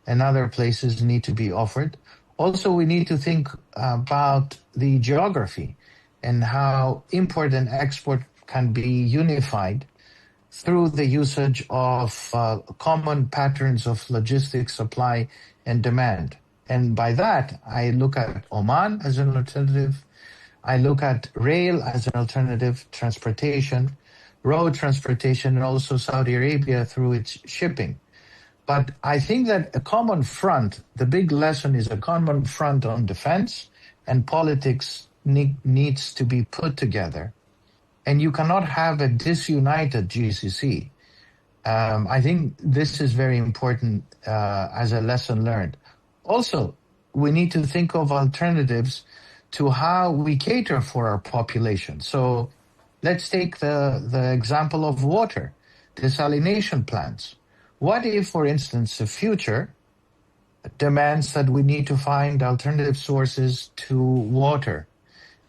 and other places need to be offered. Also, we need to think about the geography and how import and export can be unified through the usage of common patterns of logistics, supply, and demand. And by that, I look at Oman as an alternative. I look at rail as an alternative, transportation, road transportation, and also Saudi Arabia through its shipping. But I think that a common front, the big lesson is a common front on defense, and politics needs to be put together. And you cannot have a disunited GCC. I think this is very important as a lesson learned. Also, we need to think of alternatives to how we cater for our population. So let's take the example of water, desalination plants. What if, for instance, the future demands that we need to find alternative sources to water?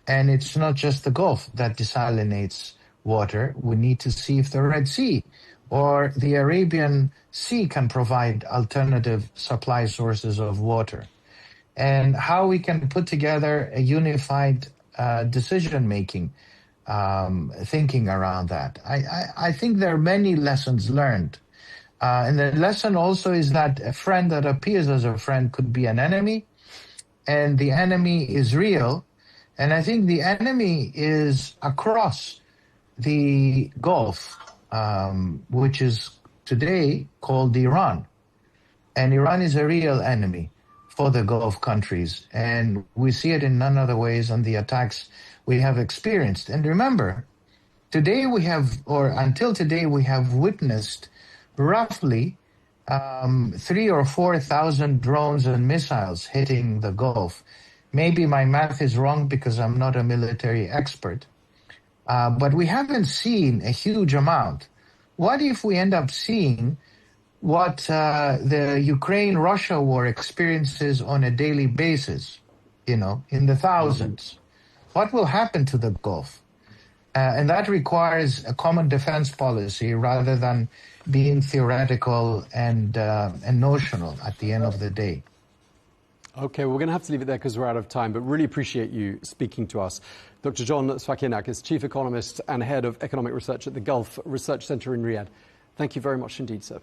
And it's not just the Gulf that desalinates water. We need to see if the Red Sea or the Arabian Sea can provide alternative supply sources of water. And how we can put together a unified decision-making thinking around that. I think there are many lessons learned. And the lesson also is that a friend that appears as a friend could be an enemy, and the enemy is real. And I think the enemy is across the Gulf, which is today called Iran. And Iran is a real enemy for the Gulf countries. And we see it in none other ways than the attacks we have experienced. And remember, today we have, or until today, we have witnessed roughly 3,000 or 4,000 drones and missiles hitting the Gulf. Maybe my math is wrong because I'm not a military expert, but we haven't seen a huge amount. What if we end up seeing what the Ukraine-Russia war experiences on a daily basis, in the thousands? What will happen to the Gulf? And that requires a common defense policy rather than being theoretical and notional at the end of the day. Okay, we're going to have to leave it there because we're out of time, but really appreciate you speaking to us. Dr. John Sfakianakis, Chief Economist and Head of Economic Research at the Gulf Research Centre in Riyadh. Thank you very much indeed, sir.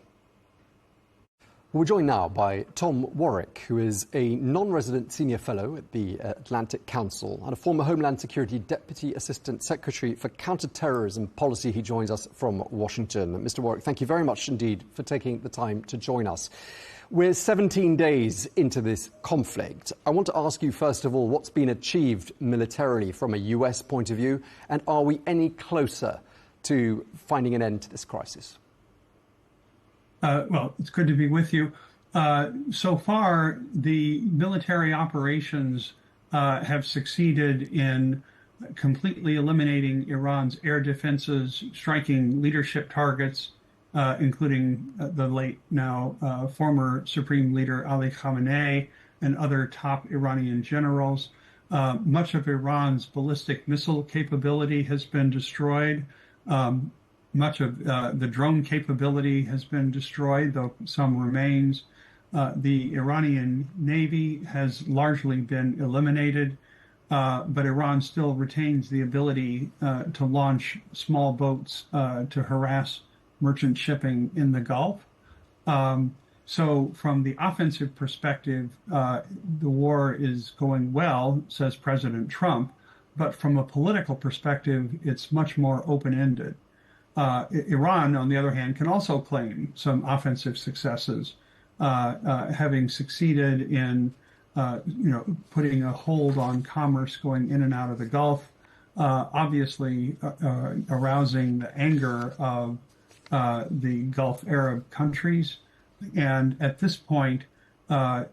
We're joined now by Tom Warwick, who is a non-resident senior fellow at the Atlantic Council and a former Homeland Security Deputy Assistant Secretary for Counterterrorism Policy. He joins us from Washington. Mr. Warwick, thank you very much indeed for taking the time to join us. We're 17 days into this conflict. I want to ask you, first of all, what's been achieved militarily from a US point of view, and are we any closer to finding an end to this crisis? Well, it's good to be with you. So far, the military operations have succeeded in completely eliminating Iran's air defenses, striking leadership targets, including the late now former Supreme Leader Ali Khamenei and other top Iranian generals. Much of Iran's ballistic missile capability has been destroyed. much of the drone capability has been destroyed, though some remains. The Iranian Navy has largely been eliminated, but Iran still retains the ability to launch small boats to harass merchant shipping in the Gulf. So from the offensive perspective, the war is going well, says President Trump, but from a political perspective, it's much more open-ended. Iran, on the other hand, can also claim some offensive successes, having succeeded in, putting a hold on commerce going in and out of the Gulf, obviously arousing the anger of the Gulf Arab countries. And at this point,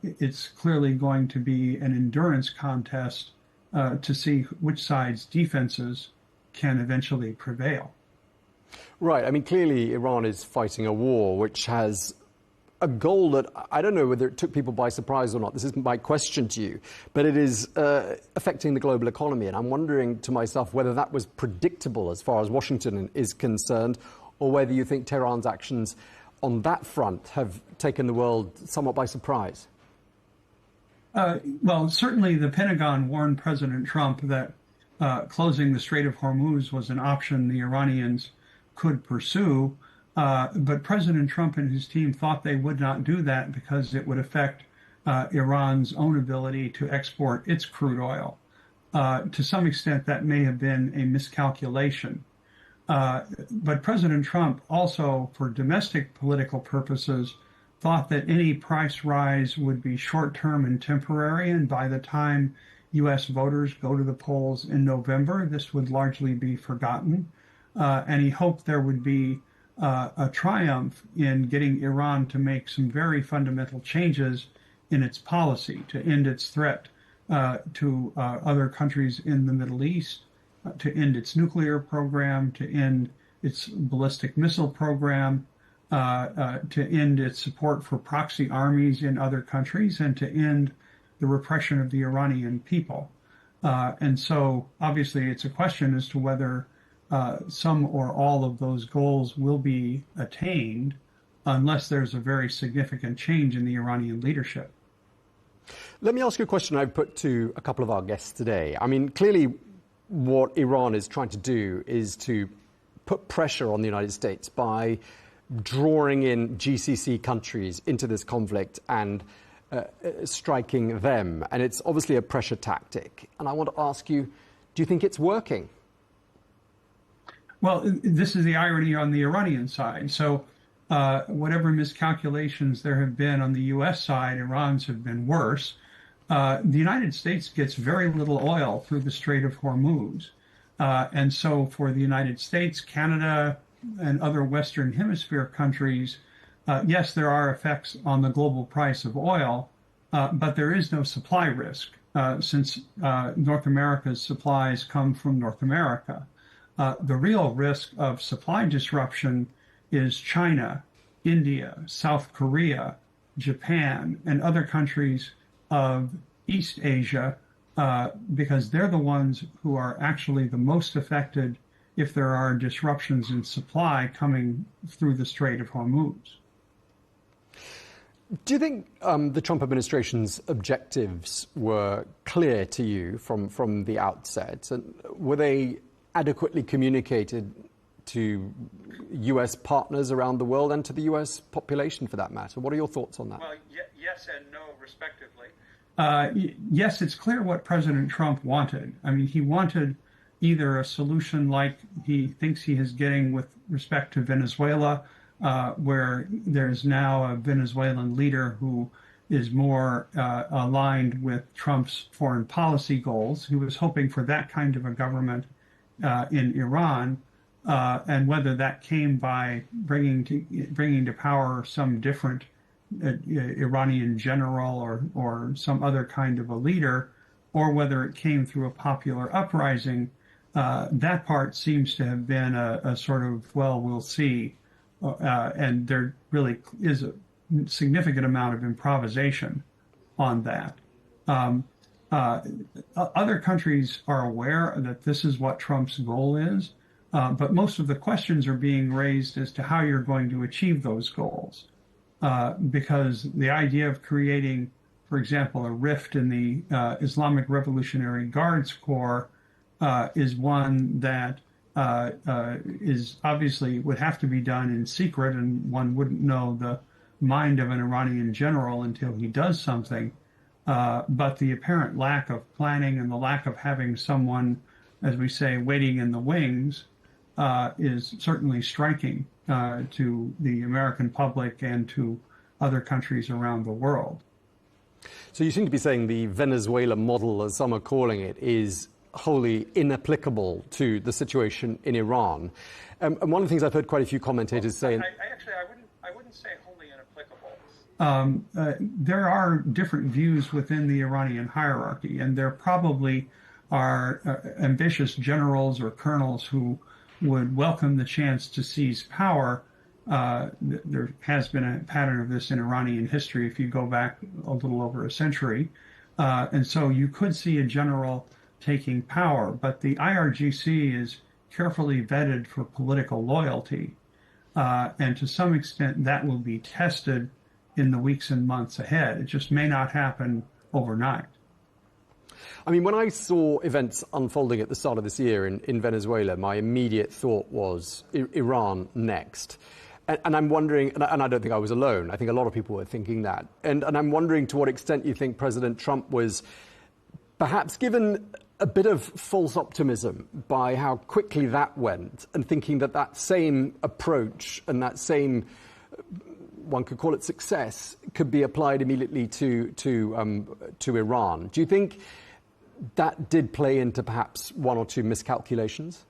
it's clearly going to be an endurance contest to see which side's defenses can eventually prevail. Right. I mean, clearly Iran is fighting a war which has a goal that I don't know whether it took people by surprise or not. This isn't my question to you, but it is affecting the global economy. And I'm wondering to myself whether that was predictable as far as Washington is concerned, or whether you think Tehran's actions on that front have taken the world somewhat by surprise. Well, certainly the Pentagon warned President Trump that closing the Strait of Hormuz was an option the Iranians could pursue. But President Trump and his team thought they would not do that because it would affect Iran's own ability to export its crude oil. To some extent, that may have been a miscalculation. But President Trump also, for domestic political purposes, thought that any price rise would be short-term and temporary, and by the time U.S. voters go to the polls in November, this would largely be forgotten. And he hoped there would be a triumph in getting Iran to make some very fundamental changes in its policy to end its threat to other countries in the Middle East, to end its nuclear program, to end its ballistic missile program, to end its support for proxy armies in other countries, and to end the repression of the Iranian people. And so obviously it's a question as to whether some or all of those goals will be attained unless there's a very significant change in the Iranian leadership. Let me ask you a question I've put to a couple of our guests today. I mean, clearly what Iran is trying to do is to put pressure on the United States by drawing in GCC countries into this conflict and striking them. And it's obviously a pressure tactic. And I want to ask you, do you think it's working? Well, this is the irony on the Iranian side. So whatever miscalculations there have been on the U.S. side, Iran's have been worse. The United States gets very little oil through the Strait of Hormuz. And so for the United States, Canada, and other Western Hemisphere countries, yes, there are effects on the global price of oil, but there is no supply risk since North America's supplies come from North America. The real risk of supply disruption is China, India, South Korea, Japan, and other countries of East Asia, because they're the ones who are actually the most affected if there are disruptions in supply coming through the Strait of Hormuz. Do you think the Trump administration's objectives were clear to you from the outset? And were they adequately communicated to U.S. partners around the world and to the U.S. population, for that matter? What are your thoughts on that? Well, yes and no, respectively. Yes, it's clear what President Trump wanted. I mean, he wanted either a solution like he thinks he is getting with respect to Venezuela, where there's now a Venezuelan leader who is more aligned with Trump's foreign policy goals. He was hoping for that kind of a government in Iran, and whether that came by bringing to power some different Iranian general or some other kind of a leader, or whether it came through a popular uprising, that part seems to have been a sort of, well, we'll see. And there really is a significant amount of improvisation on that. Other countries are aware that this is what Trump's goal is. But most of the questions are being raised as to how you're going to achieve those goals. Because the idea of creating, for example, a rift in the Islamic Revolutionary Guards Corps is one that is obviously would have to be done in secret, and one wouldn't know the mind of an Iranian general until he does something. But the apparent lack of planning and the lack of having someone, as we say, waiting in the wings is certainly striking to the American public and to other countries around the world. So you seem to be saying the Venezuela model, as some are calling it, is wholly inapplicable to the situation in Iran. And one of the things I've heard quite a few commentators say... I wouldn't say wholly inapplicable. There are different views within the Iranian hierarchy, and there probably are ambitious generals or colonels who would welcome the chance to seize power. There has been a pattern of this in Iranian history if you go back a little over a century. And so you could see a general taking power, but the IRGC is carefully vetted for political loyalty. And to some extent, that will be tested in the weeks and months ahead. It just may not happen overnight. I mean, when I saw events unfolding at the start of this year in Venezuela, my immediate thought was Iran next. And I'm wondering, and I don't think I was alone, I think a lot of people were thinking that. And I'm wondering to what extent you think President Trump was perhaps given a bit of false optimism by how quickly that went, and thinking that that same approach and that same, one could call it success, could be applied immediately to Iran. Do you think that did play into perhaps one or two miscalculations?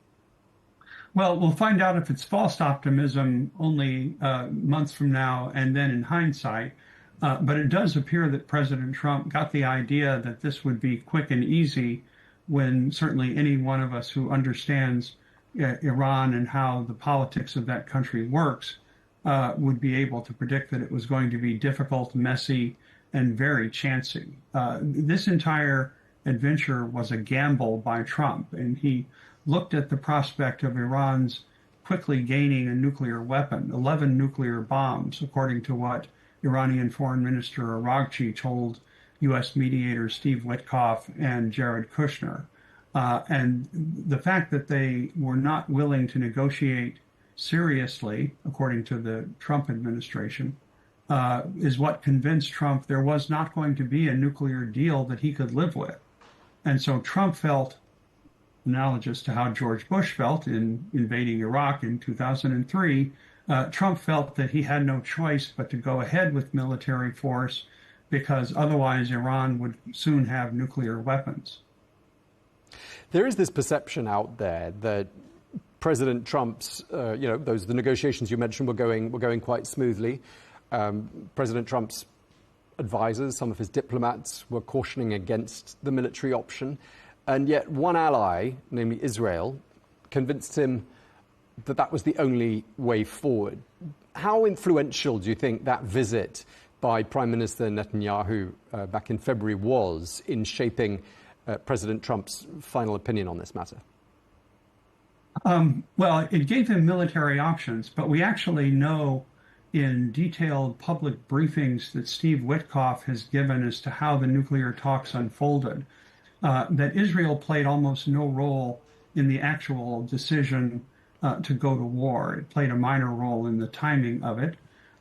Well, we'll find out if it's false optimism only months from now and then in hindsight. But it does appear that President Trump got the idea that this would be quick and easy, when certainly any one of us who understands Iran and how the politics of that country works would be able to predict that it was going to be difficult, messy, and very chancy. This entire adventure was a gamble by Trump, and he looked at the prospect of Iran's quickly gaining a nuclear weapon, 11 nuclear bombs, according to what Iranian Foreign Minister Araghchi told U.S. mediators Steve Witkoff and Jared Kushner. And the fact that they were not willing to negotiate seriously, according to the Trump administration, is what convinced Trump there was not going to be a nuclear deal that he could live with. And so Trump felt, analogous to how George Bush felt in invading Iraq in 2003, Trump felt that he had no choice but to go ahead with military force, because otherwise Iran would soon have nuclear weapons. There is this perception out there that President Trump's, the negotiations you mentioned were going quite smoothly. President Trump's advisors, some of his diplomats, were cautioning against the military option. And yet one ally, namely Israel, convinced him that that was the only way forward. How influential do you think that visit by Prime Minister Netanyahu back in February was in shaping President Trump's final opinion on this matter? Well, it gave him military options, but we actually know in detailed public briefings that Steve Witkoff has given as to how the nuclear talks unfolded, that Israel played almost no role in the actual decision to go to war. It played a minor role in the timing of it.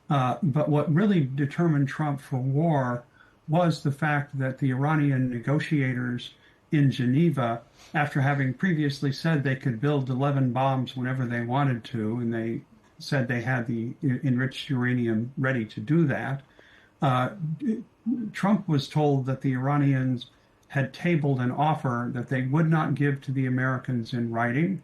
But what really determined Trump for war was the fact that the Iranian negotiators in Geneva, after having previously said they could build 11 bombs whenever they wanted to, and they said they had the enriched uranium ready to do that, Trump was told that the Iranians had tabled an offer that they would not give to the Americans in writing,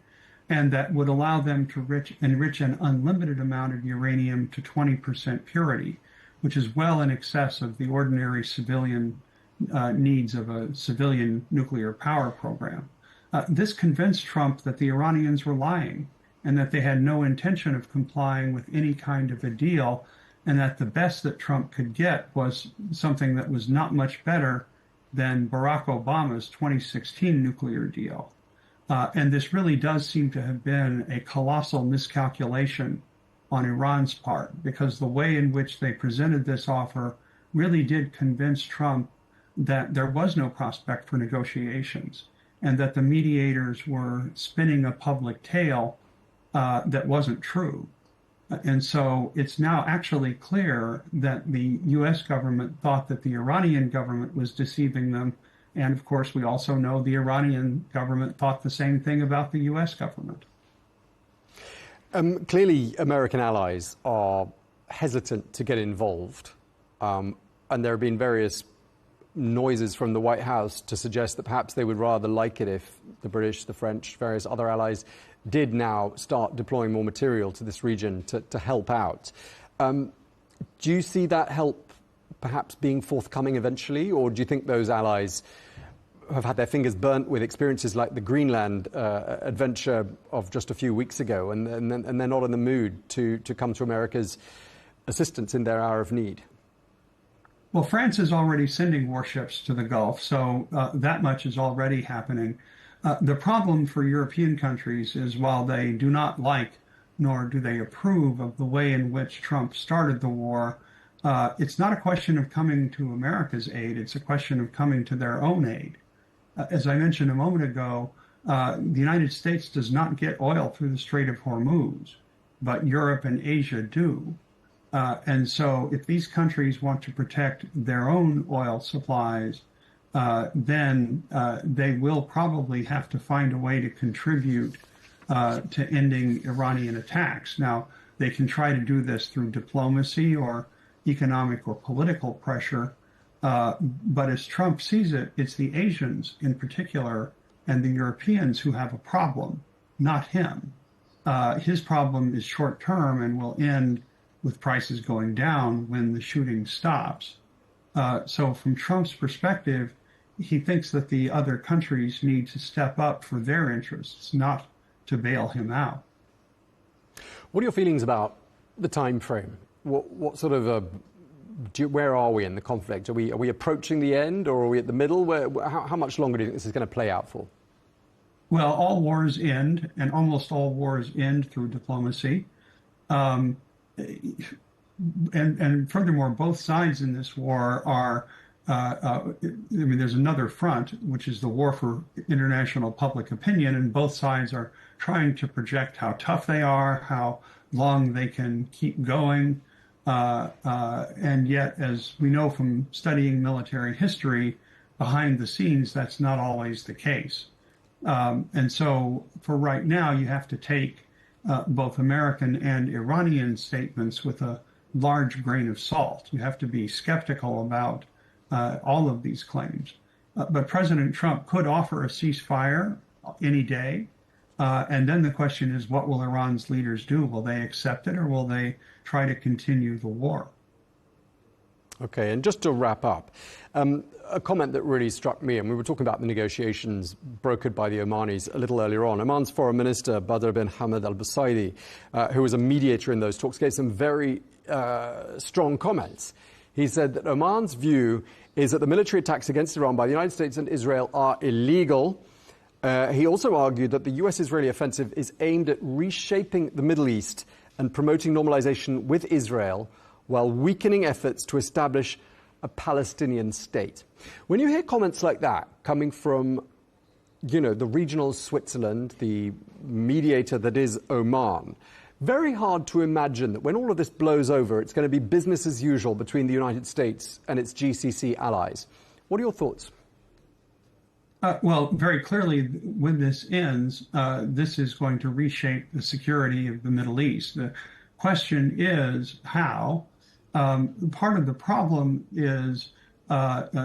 and that would allow them to enrich an unlimited amount of uranium to 20% purity, which is well in excess of the ordinary civilian needs of a civilian nuclear power program. This convinced Trump that the Iranians were lying and that they had no intention of complying with any kind of a deal, and that the best that Trump could get was something that was not much better than Barack Obama's 2016 nuclear deal. And this really does seem to have been a colossal miscalculation on Iran's part, because the way in which they presented this offer really did convince Trump that there was no prospect for negotiations and that the mediators were spinning a public tale that wasn't true. And so it's now actually clear that the U.S. government thought that the Iranian government was deceiving them. And of course, we also know the Iranian government thought the same thing about the U.S. government. Clearly, American allies are hesitant to get involved. And there have been various noises from the White House to suggest that perhaps they would rather like it if the British, the French, various other allies did now start deploying more material to this region to help out. Do you see that help perhaps being forthcoming eventually, or do you think those allies have had their fingers burnt with experiences like the Greenland adventure of just a few weeks ago, and they're not in the mood to come to America's assistance in their hour of need? Well, France is already sending warships to the Gulf, so that much is already happening. The problem for European countries is, while they do not like nor do they approve of the way in which Trump started the war, it's not a question of coming to America's aid, it's a question of coming to their own aid. As I mentioned a moment ago, the United States does not get oil through the Strait of Hormuz, but Europe and Asia do. And so if these countries want to protect their own oil supplies, then they will probably have to find a way to contribute to ending Iranian attacks. Now, they can try to do this through diplomacy or economic or political pressure. But as Trump sees it, it's the Asians in particular and the Europeans who have a problem, not him. His problem is short term and will end with prices going down when the shooting stops. So from Trump's perspective, he thinks that the other countries need to step up for their interests, not to bail him out. What are your feelings about the time frame? What sort of where are we in the conflict? Are we approaching the end, or are we at the middle? How much longer do you think this is going to play out for? Well, all wars end, and almost all wars end through diplomacy. And furthermore, both sides in this war are, there's another front, which is the war for international public opinion, and both sides are trying to project how tough they are, how long they can keep going. And yet, as we know from studying military history, behind the scenes, that's not always the case. And so for right now, you have to take both American and Iranian statements with a large grain of salt. You have to be skeptical about all of these claims. But President Trump could offer a ceasefire any day. And then the question is, what will Iran's leaders do? Will they accept it, or will they try to continue the war? Okay, and just to wrap up, a comment that really struck me, and we were talking about the negotiations brokered by the Omanis a little earlier on. Oman's Foreign Minister, Badr bin Hamad al-Busaidi, who was a mediator in those talks, gave some very strong comments. He said that Oman's view is that the military attacks against Iran by the United States and Israel are illegal. He also argued that the US-Israeli offensive is aimed at reshaping the Middle East and promoting normalization with Israel while weakening efforts to establish a Palestinian state. When you hear comments like that coming from, the regional Switzerland, the mediator that is Oman, very hard to imagine that when all of this blows over, it's going to be business as usual between the United States and its GCC allies. What are your thoughts? Well, very clearly, when this ends, this is going to reshape the security of the Middle East. The question is how. Part of the problem is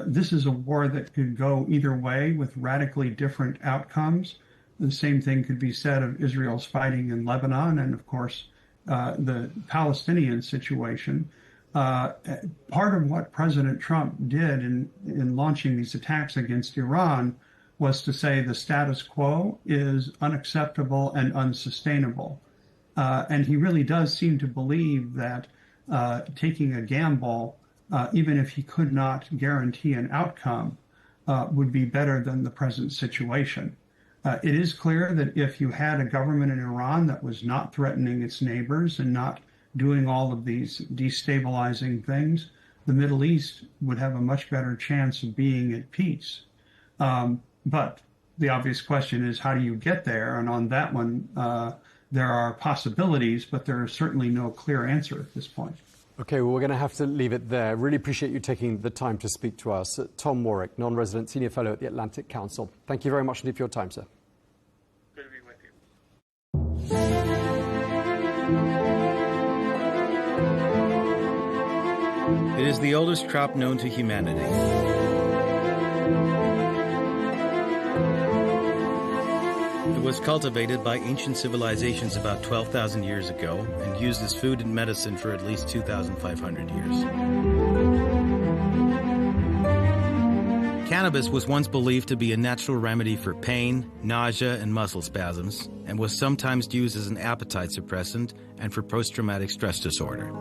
this is a war that could go either way with radically different outcomes. The same thing could be said of Israel's fighting in Lebanon and, of course, the Palestinian situation. Part of what President Trump did in launching these attacks against Iran was to say the status quo is unacceptable and unsustainable. And he really does seem to believe that taking a gamble, even if he could not guarantee an outcome, would be better than the present situation. It is clear that if you had a government in Iran that was not threatening its neighbors and not doing all of these destabilizing things, the Middle East would have a much better chance of being at peace. But the obvious question is, how do you get there? And on that one, there are possibilities, but there is certainly no clear answer at this point. Okay, well, we're going to have to leave it there. Really appreciate you taking the time to speak to us. Tom Warwick, non-resident senior fellow at the Atlantic Council. Thank you very much indeed for your time, sir. Good to be with you. It is the oldest crop known to humanity. It was cultivated by ancient civilizations about 12,000 years ago and used as food and medicine for at least 2,500 years. Cannabis was once believed to be a natural remedy for pain, nausea, and muscle spasms, and was sometimes used as an appetite suppressant and for post-traumatic stress disorder.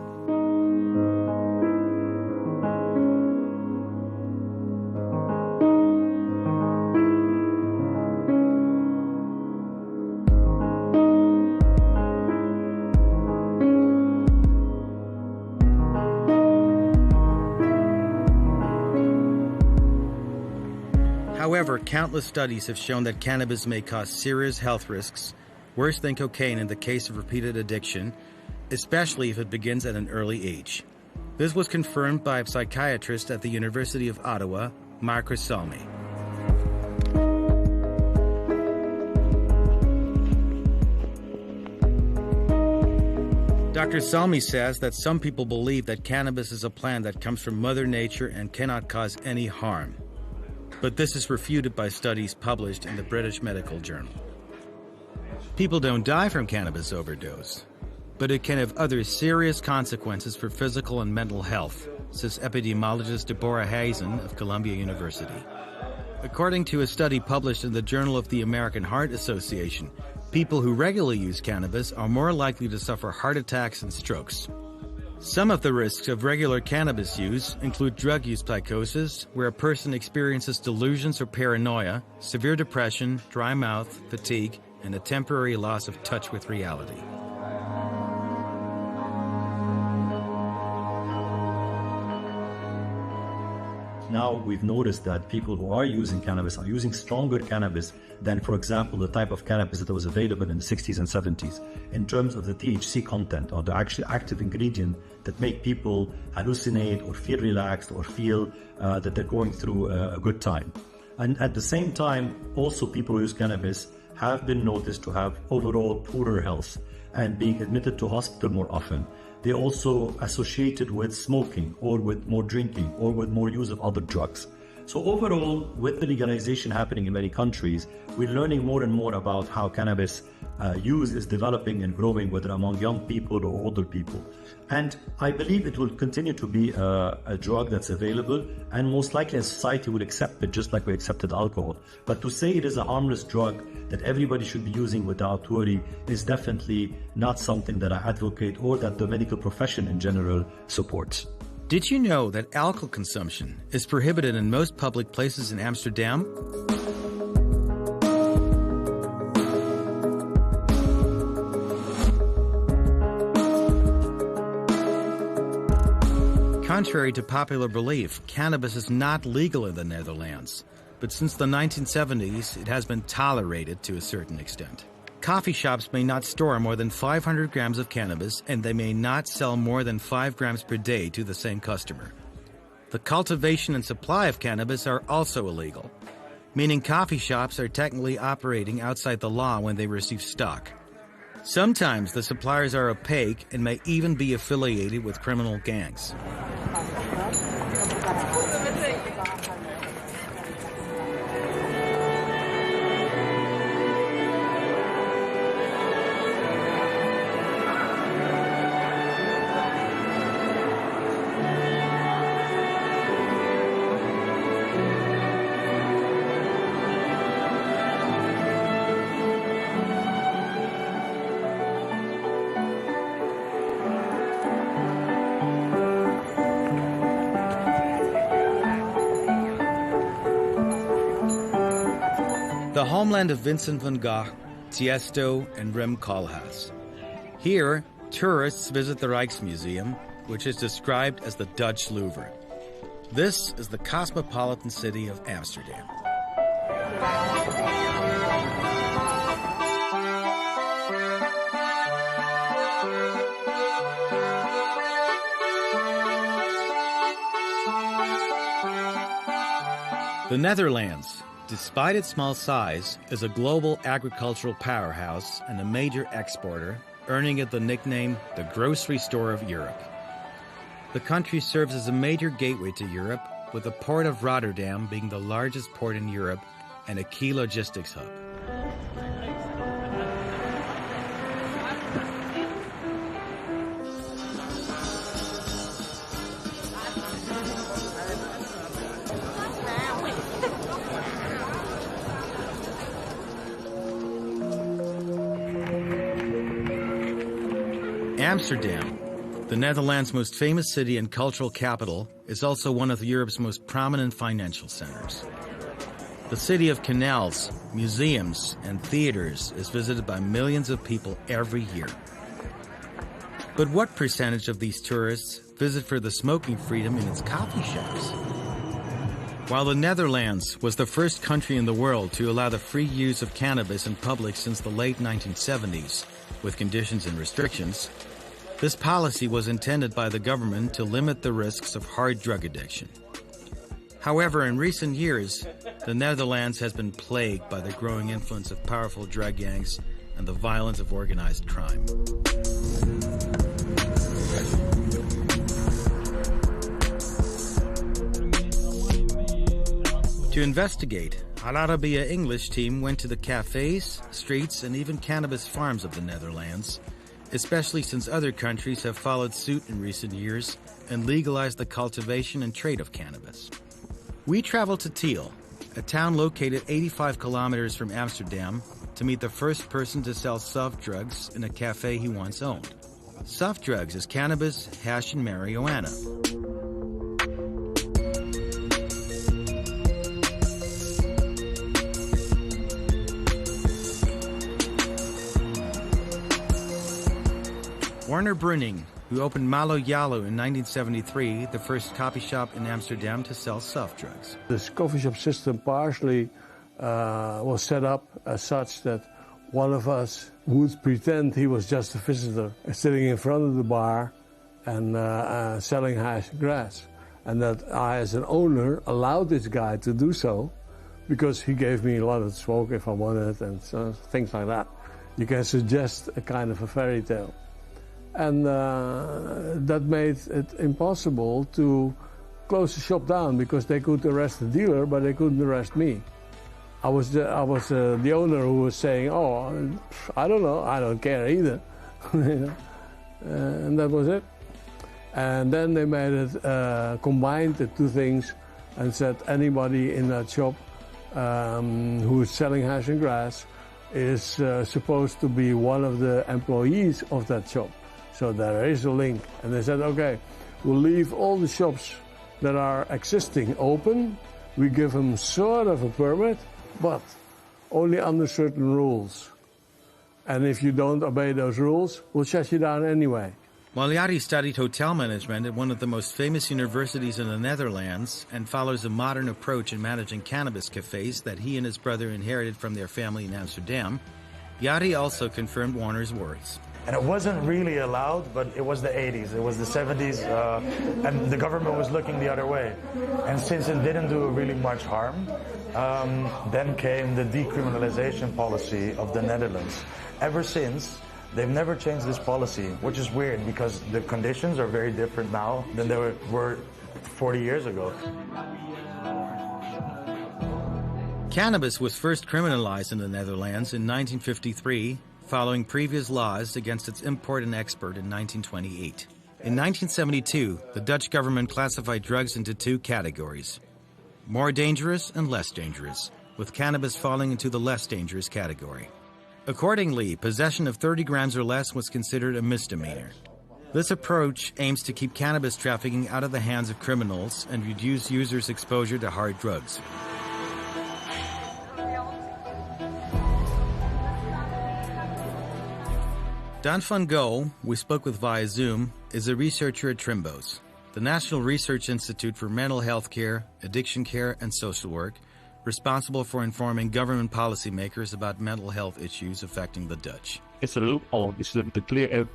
However, countless studies have shown that cannabis may cause serious health risks, worse than cocaine in the case of repeated addiction, especially if it begins at an early age. This was confirmed by a psychiatrist at the University of Ottawa, Mark Salmi. Dr. Salmi says that some people believe that cannabis is a plant that comes from Mother Nature and cannot cause any harm. But this is refuted by studies published in the British Medical Journal. People don't die from cannabis overdose, but it can have other serious consequences for physical and mental health, says epidemiologist Deborah Hazen of Columbia University. According to a study published in the Journal of the American Heart Association, people who regularly use cannabis are more likely to suffer heart attacks and strokes. Some of the risks of regular cannabis use include drug use psychosis, where a person experiences delusions or paranoia, severe depression, dry mouth, fatigue, and a temporary loss of touch with reality. Now we've noticed that people who are using cannabis are using stronger cannabis than, for example, the type of cannabis that was available in the 60s and 70s in terms of the THC content, or the actual active ingredient that make people hallucinate or feel relaxed or feel that they're going through a good time. And at the same time, also people who use cannabis have been noticed to have overall poorer health and being admitted to hospital more often. They're also associated with smoking or with more drinking or with more use of other drugs. So overall, with the legalization happening in many countries, we're learning more and more about how cannabis use is developing and growing, whether among young people or older people. And I believe it will continue to be a drug that's available, and most likely a society will accept it just like we accepted alcohol. But to say it is a harmless drug that everybody should be using without worry is definitely not something that I advocate or that the medical profession in general supports. Did you know that alcohol consumption is prohibited in most public places in Amsterdam? Contrary to popular belief, cannabis is not legal in the Netherlands, but since the 1970s, it has been tolerated to a certain extent. Coffee shops may not store more than 500 grams of cannabis, and they may not sell more than 5 grams per day to the same customer. The cultivation and supply of cannabis are also illegal, meaning coffee shops are technically operating outside the law when they receive stock. Sometimes the suppliers are opaque and may even be affiliated with criminal gangs. homeland of Vincent van Gogh, Tiesto, and Rem Koolhaas. Here, tourists visit the Rijksmuseum, which is described as the Dutch Louver. This is the cosmopolitan city of Amsterdam. The Netherlands, despite its small size, is a global agricultural powerhouse and a major exporter, earning it the nickname the grocery store of Europe. The country serves as a major gateway to Europe, with the port of Rotterdam being the largest port in Europe and a key logistics hub. Amsterdam, the Netherlands' most famous city and cultural capital, is also one of Europe's most prominent financial centers. The city of canals, museums, and theaters is visited by millions of people every year. But what percentage of these tourists visit for the smoking freedom in its coffee shops? While the Netherlands was the first country in the world to allow the free use of cannabis in public since the late 1970s, with conditions and restrictions, this policy was intended by the government to limit the risks of hard drug addiction. However, in recent years, the Netherlands has been plagued by the growing influence of powerful drug gangs and the violence of organized crime. To investigate, our Arabiya English team went to the cafes, streets, and even cannabis farms of the Netherlands, especially since other countries have followed suit in recent years and legalized the cultivation and trade of cannabis. We traveled to Tiel, a town located 85 kilometers from Amsterdam, to meet the first person to sell soft drugs in a cafe he once owned. Soft drugs is cannabis, hash, and marijuana. Werner Bruning, who opened Malo Yalo in 1973, the first coffee shop in Amsterdam to sell soft drugs. This coffee shop system partially was set up as such that one of us would pretend he was just a visitor, sitting in front of the bar and selling hash grass. And that I, as an owner, allowed this guy to do so because he gave me a lot of smoke if I wanted and things like that. You can suggest a kind of a fairy tale. And that made it impossible to close the shop down because they could arrest the dealer, but they couldn't arrest me. I was the owner who was saying, "Oh, I don't know, I don't care either," and that was it. And then they made it combined the two things, and said anybody in that shop who is selling hash and grass is supposed to be one of the employees of that shop. So there is a link. And they said, okay, we'll leave all the shops that are existing open. We give them sort of a permit, but only under certain rules. And if you don't obey those rules, we'll shut you down anyway. While Jari studied hotel management at one of the most famous universities in the Netherlands and follows a modern approach in managing cannabis cafes that he and his brother inherited from their family in Amsterdam, Jari also confirmed Warner's words. And it wasn't really allowed, but it was the 80s, it was the 70s, and the government was looking the other way. And since it didn't do really much harm, then came the decriminalization policy of the Netherlands. Ever since, they've never changed this policy, which is weird because the conditions are very different now than they were 40 years ago. Cannabis was first criminalized in the Netherlands in 1953, following previous laws against its import and export in 1928. In 1972, the Dutch government classified drugs into two categories: more dangerous and less dangerous, with cannabis falling into the less dangerous category. Accordingly, possession of 30 grams or less was considered a misdemeanor. This approach aims to keep cannabis trafficking out of the hands of criminals and reduce users' exposure to hard drugs. Dan van Gogh, we spoke with via Zoom, is a researcher at Trimbos, the National Research Institute for Mental Health Care, Addiction Care and Social Work, responsible for informing government policymakers about mental health issues affecting the Dutch. It's a loophole. It's a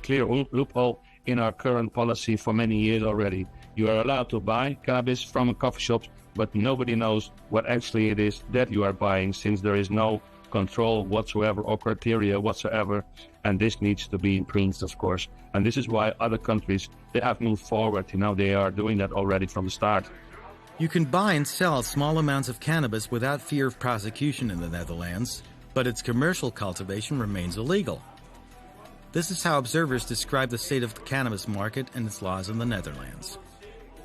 clear loophole in our current policy for many years already. You are allowed to buy cannabis from a coffee shop, but nobody knows what actually it is that you are buying, since there is no control whatsoever or criteria whatsoever, and this needs to be improved, of course. And this is why other countries, they have moved forward. They are doing that already from the start. You can buy and sell small amounts of cannabis without fear of prosecution in the Netherlands, but its commercial cultivation remains illegal. This is how observers describe the state of the cannabis market and its laws in the Netherlands.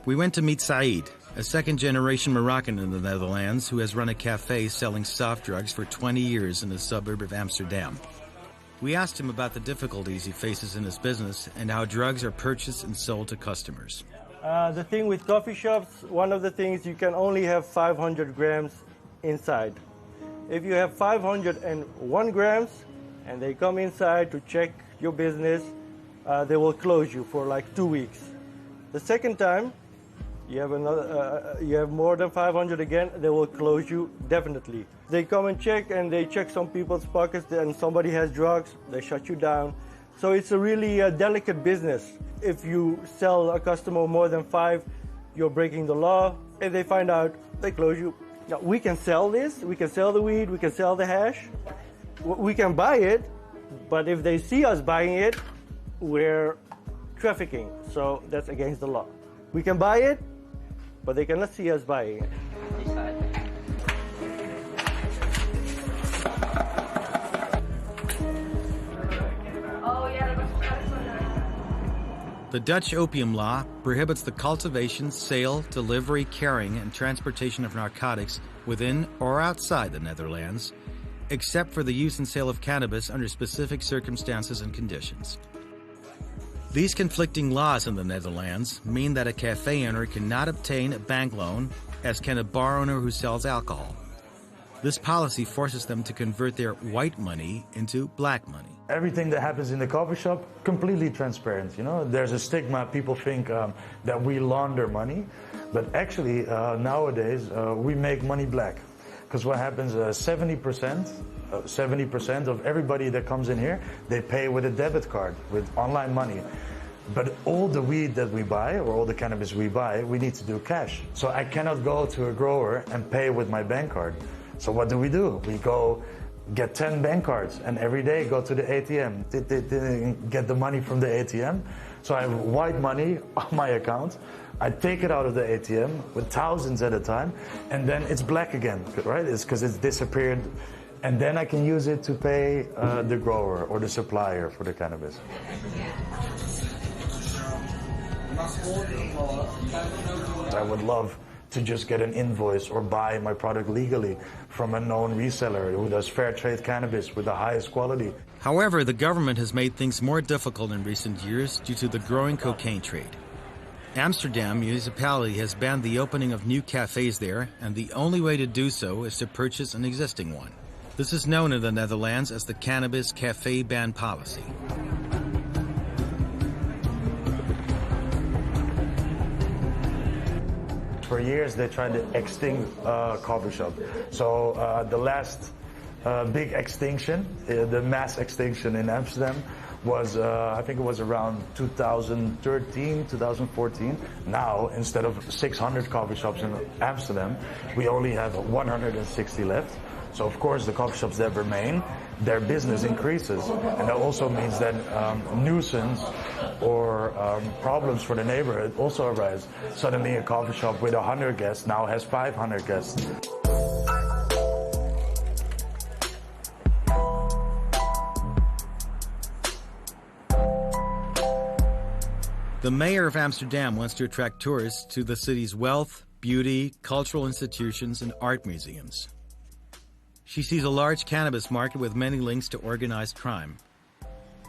We went to meet Saeed, a second-generation Moroccan in the Netherlands who has run a cafe selling soft drugs for 20 years in a suburb of Amsterdam. We asked him about the difficulties he faces in his business and how drugs are purchased and sold to customers. The thing with coffee shops, one of the things, you can only have 500 grams inside. If you have 501 grams and they come inside to check your business, they will close you for like 2 weeks. The second time, you have more than 500 again, they will close you definitely. They come and they check some people's pockets and somebody has drugs, they shut you down. So it's a really delicate business. If you sell a customer more than 5, you're breaking the law. If they find out, they close you. Now, we can sell this, we can sell the weed, we can sell the hash, we can buy it, but if they see us buying it, we're trafficking. So that's against the law. We can buy it, but they cannot see us buying it. The Dutch opium law prohibits the cultivation, sale, delivery, carrying, and transportation of narcotics within or outside the Netherlands, except for the use and sale of cannabis under specific circumstances and conditions. These conflicting laws in the Netherlands mean that a cafe owner cannot obtain a bank loan, as can a bar owner who sells alcohol. This policy forces them to convert their white money into black money. Everything that happens in the coffee shop, completely transparent. There's a stigma. People think that we launder money, but actually nowadays we make money black. Because what happens, 70% of everybody that comes in here, they pay with a debit card, with online money. But all the weed that we buy, or all the cannabis we buy, we need to do cash. So I cannot go to a grower and pay with my bank card. So what do? We go get 10 bank cards and every day go to the ATM, get the money from the ATM. So I have white money on my account. I take it out of the ATM with thousands at a time, and then it's black again, right? It's because it's disappeared. And then I can use it to pay the grower or the supplier for the cannabis. I would love to just get an invoice or buy my product legally from a known reseller who does fair trade cannabis with the highest quality. However, the government has made things more difficult in recent years due to the growing cocaine trade. Amsterdam municipality has banned the opening of new cafes there, and the only way to do so is to purchase an existing one. This is known in the Netherlands as the Cannabis Cafe Ban Policy. For years, they tried to extinct coffee shop. So the last big extinction, the mass extinction in Amsterdam, was I think it was around 2013, 2014. Now, instead of 600 coffee shops in Amsterdam, we only have 160 left. So of course, the coffee shops that remain, their business increases, and that also means that nuisance or problems for the neighborhood also arise. Suddenly, a coffee shop with 100 guests now has 500 guests. The mayor of Amsterdam wants to attract tourists to the city's wealth, beauty, cultural institutions, and art museums. She sees a large cannabis market with many links to organized crime.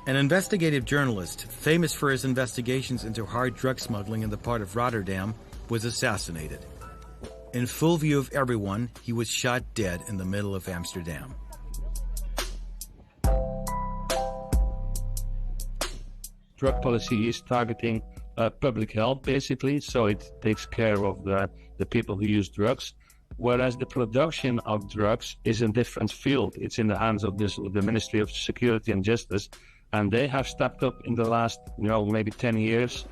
An investigative journalist, famous for his investigations into hard drug smuggling in the port of Rotterdam, was assassinated. In full view of everyone, he was shot dead in the middle of Amsterdam. drug policy is targeting public health, basically, so it takes care of the people who use drugs. Whereas the production of drugs is a different field. It's in the hands of the Ministry of Security and Justice, and they have stepped up in the last, maybe 10 years,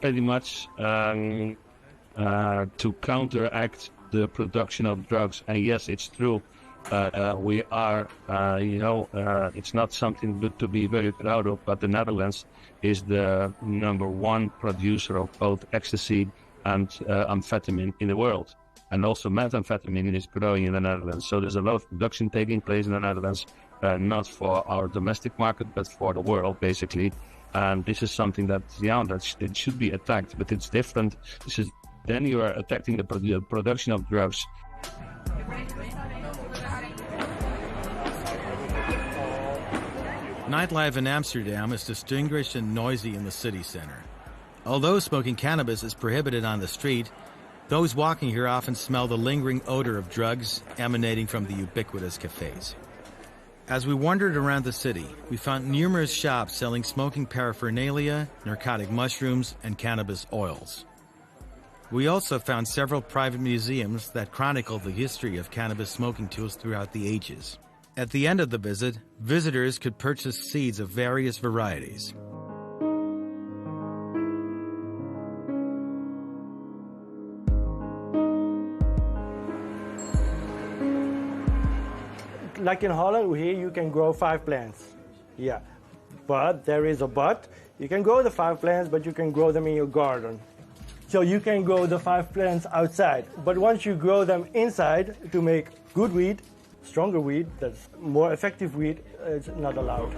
pretty much to counteract the production of drugs. And yes, it's true. We are, it's not something to be very proud of, but the Netherlands is the #1 producer of both ecstasy and amphetamine in the world. And also methamphetamine is growing in the Netherlands. So there's a lot of production taking place in the Netherlands, not for our domestic market, but for the world, basically. And this is something that, it should be attacked, but it's different. Then you are attacking the production of drugs. Nightlife in Amsterdam is distinguished and noisy in the city center. Although smoking cannabis is prohibited on the street, those walking here often smell the lingering odor of drugs emanating from the ubiquitous cafes. As we wandered around the city, we found numerous shops selling smoking paraphernalia, narcotic mushrooms, and cannabis oils. We also found several private museums that chronicle the history of cannabis smoking tools throughout the ages. At the end of the visit, visitors could purchase seeds of various varieties. Like in Holland, here you can grow 5 plants. Yeah, but there is a but. You can grow the 5 plants, but you can grow them in your garden. So you can grow the 5 plants outside. But once you grow them inside to make good weed, stronger weed, that's more effective weed, it's not allowed.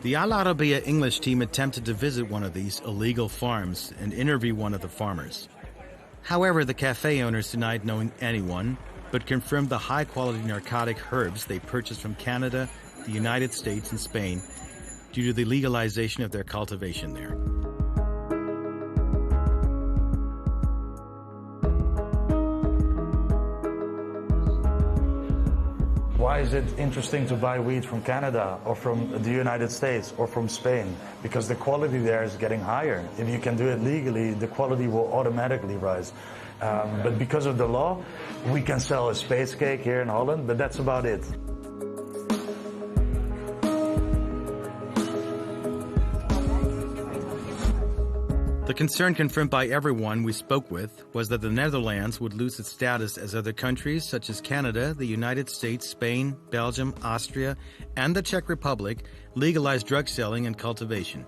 The Al Arabiya English team attempted to visit one of these illegal farms and interview one of the farmers. However, the cafe owners denied knowing anyone, but confirmed the high-quality narcotic herbs they purchased from Canada, the United States, and Spain due to the legalization of their cultivation there. Why is it interesting to buy weed from Canada or from the United States or from Spain? Because the quality there is getting higher. If you can do it legally, the quality will automatically rise. But because of the law, we can sell a space cake here in Holland, but that's about it. The concern confirmed by everyone we spoke with was that the Netherlands would lose its status as other countries such as Canada, the United States, Spain, Belgium, Austria, and the Czech Republic legalize drug selling and cultivation.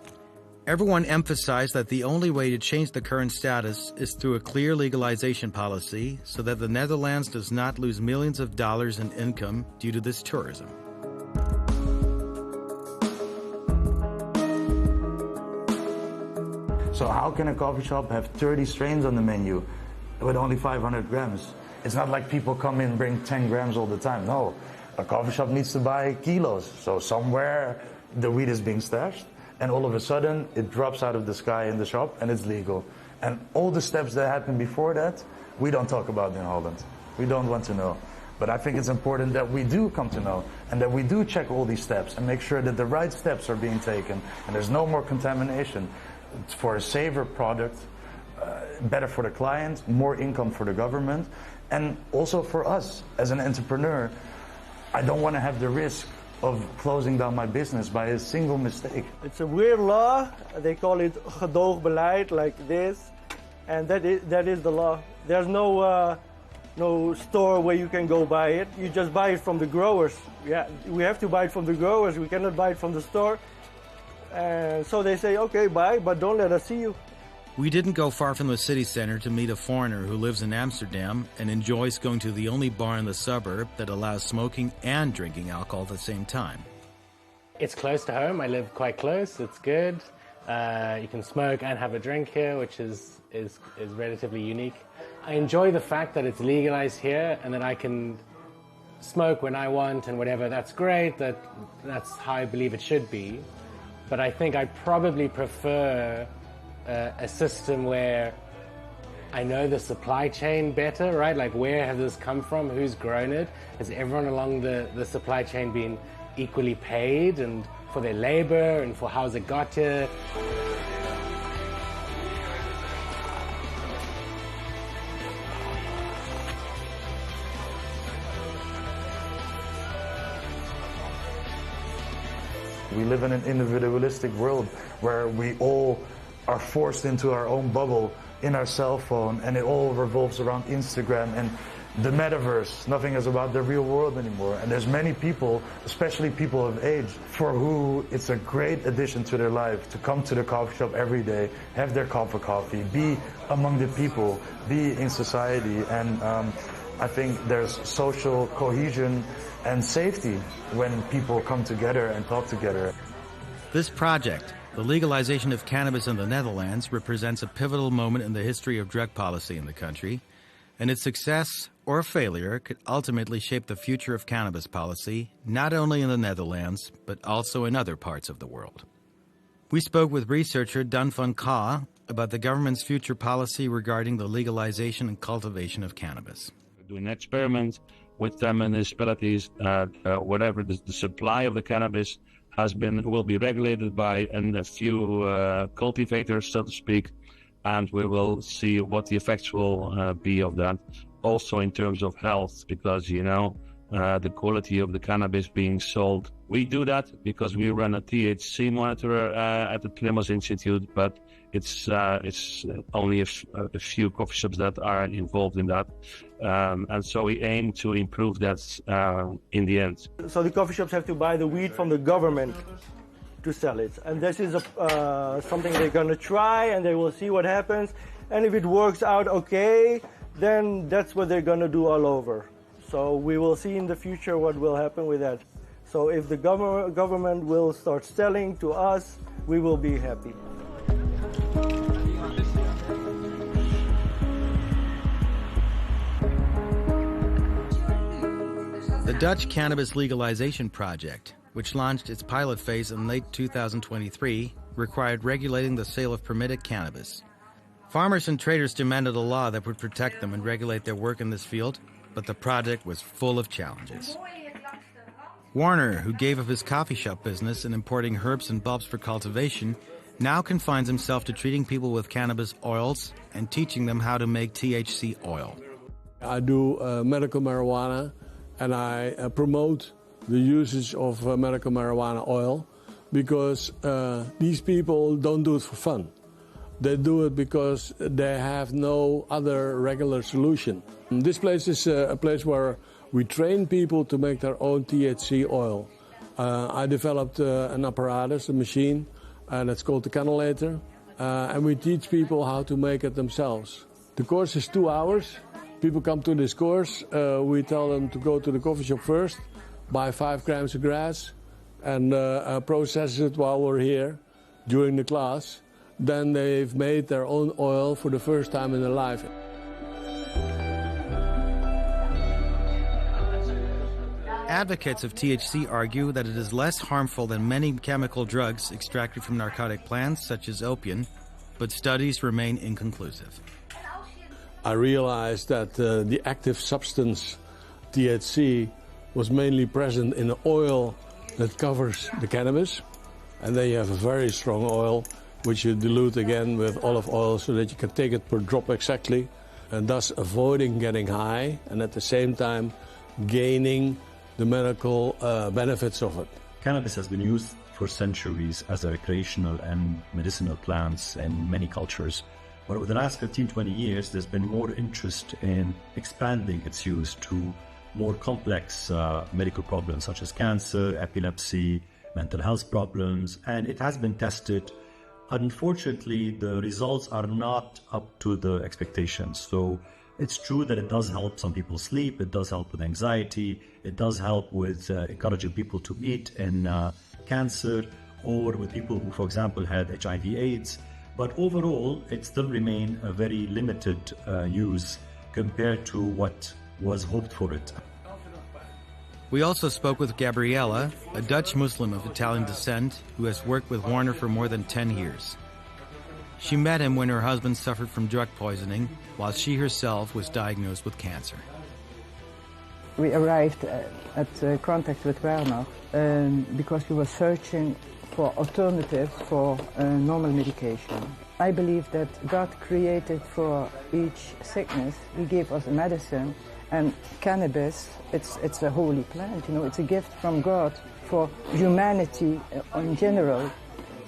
Everyone emphasized that the only way to change the current status is through a clear legalization policy so that the Netherlands does not lose millions of dollars in income due to this tourism. So how can a coffee shop have 30 strains on the menu with only 500 grams? It's not like people come in and bring 10 grams all the time. No, a coffee shop needs to buy kilos. So somewhere the weed is being stashed, and all of a sudden it drops out of the sky in the shop and it's legal. And all the steps that happened before that, we don't talk about in Holland. We don't want to know. But I think it's important that we do come to know and that we do check all these steps and make sure that the right steps are being taken and there's no more contamination. It's for a safer product, better for the client, more income for the government, and also for us as an entrepreneur. I don't want to have the risk of closing down my business by a single mistake. It's a weird law. They call it gedoogbeleid, like this, and that is the law. There's no store where you can go buy it. You just buy it from the growers. Yeah, we have to buy it from the growers. We cannot buy it from the store. And so they say, okay, buy, but don't let us see you. We didn't go far from the city center to meet a foreigner who lives in Amsterdam and enjoys going to the only bar in the suburb that allows smoking and drinking alcohol at the same time. It's close to home. I live quite close. It's good. You can smoke and have a drink here, which is relatively unique. I enjoy the fact that it's legalized here and that I can smoke when I want and whatever. That's great. That's how I believe it should be. But I think I probably prefer a system where I know the supply chain better, right? Like, where has this come from? Who's grown it? Has everyone along the supply chain been equally paid, and for their labor and for how's it got here? We live in an individualistic world where we all are forced into our own bubble in our cell phone, and it all revolves around Instagram and the metaverse. Nothing is about the real world anymore. And there's many people, especially people of age, for who it's a great addition to their life to come to the coffee shop every day, have their cup of coffee, be among the people, be in society. And I think there's social cohesion and safety when people come together and talk together. This project, the legalization of cannabis in the Netherlands, represents a pivotal moment in the history of drug policy in the country, and its success or failure could ultimately shape the future of cannabis policy, not only in the Netherlands, but also in other parts of the world. We spoke with researcher Dan van Ka about the government's future policy regarding the legalization and cultivation of cannabis. Doing experiments with municipalities, whatever the supply of the cannabis will be regulated by a few cultivators, so to speak, and we will see what the effects will be of that. Also in terms of health, because, the quality of the cannabis being sold. We do that because we run a THC monitor at the Cannabis Institute, but it's only a few coffee shops that are involved in that. And so we aim to improve that in the end. So the coffee shops have to buy the weed from the government to sell it. And this is something they're going to try, and they will see what happens. And if it works out okay, then that's what they're going to do all over. So we will see in the future what will happen with that. So if the government will start selling to us, we will be happy. The Dutch Cannabis Legalization Project, which launched its pilot phase in late 2023, required regulating the sale of permitted cannabis. Farmers and traders demanded a law that would protect them and regulate their work in this field, but the project was full of challenges. Warner, who gave up his coffee shop business and importing herbs and bulbs for cultivation, now confines himself to treating people with cannabis oils and teaching them how to make THC oil. I do medical marijuana, and I promote the usage of medical marijuana oil because these people don't do it for fun. They do it because they have no other regular solution. This place is a place where we train people to make their own THC oil. I developed an apparatus, a machine, that's called the cannulator, and we teach people how to make it themselves. The course is 2 hours. People come to this course. We tell them to go to the coffee shop first, buy 5 grams of grass, and process it while we're here during the class. Then they've made their own oil for the first time in their life. Advocates of THC argue that it is less harmful than many chemical drugs extracted from narcotic plants, such as opium, but studies remain inconclusive. I realized that the active substance, THC, was mainly present in the oil that covers the cannabis. And then you have a very strong oil, which you dilute again with olive oil so that you can take it per drop exactly, and thus avoiding getting high and at the same time gaining the medical benefits of it. Cannabis has been used for centuries as a recreational and medicinal plants in many cultures. But over the last 15-20 years, there's been more interest in expanding its use to more complex medical problems such as cancer, epilepsy, mental health problems, and it has been tested. Unfortunately, the results are not up to the expectations. So it's true that it does help some people sleep, it does help with anxiety, it does help with encouraging people to eat in cancer, or with people who, for example, had HIV/AIDS. But overall, it still remains a very limited use compared to what was hoped for it. We also spoke with Gabriella, a Dutch Muslim of Italian descent who has worked with Warner for more than 10 years. She met him when her husband suffered from drug poisoning, while she herself was diagnosed with cancer. We arrived at contact with Werner because we were searching for alternatives for normal medication. I believe that God created for each sickness, He gave us a medicine, and cannabis, it's a holy plant, you know, it's a gift from God for humanity in general.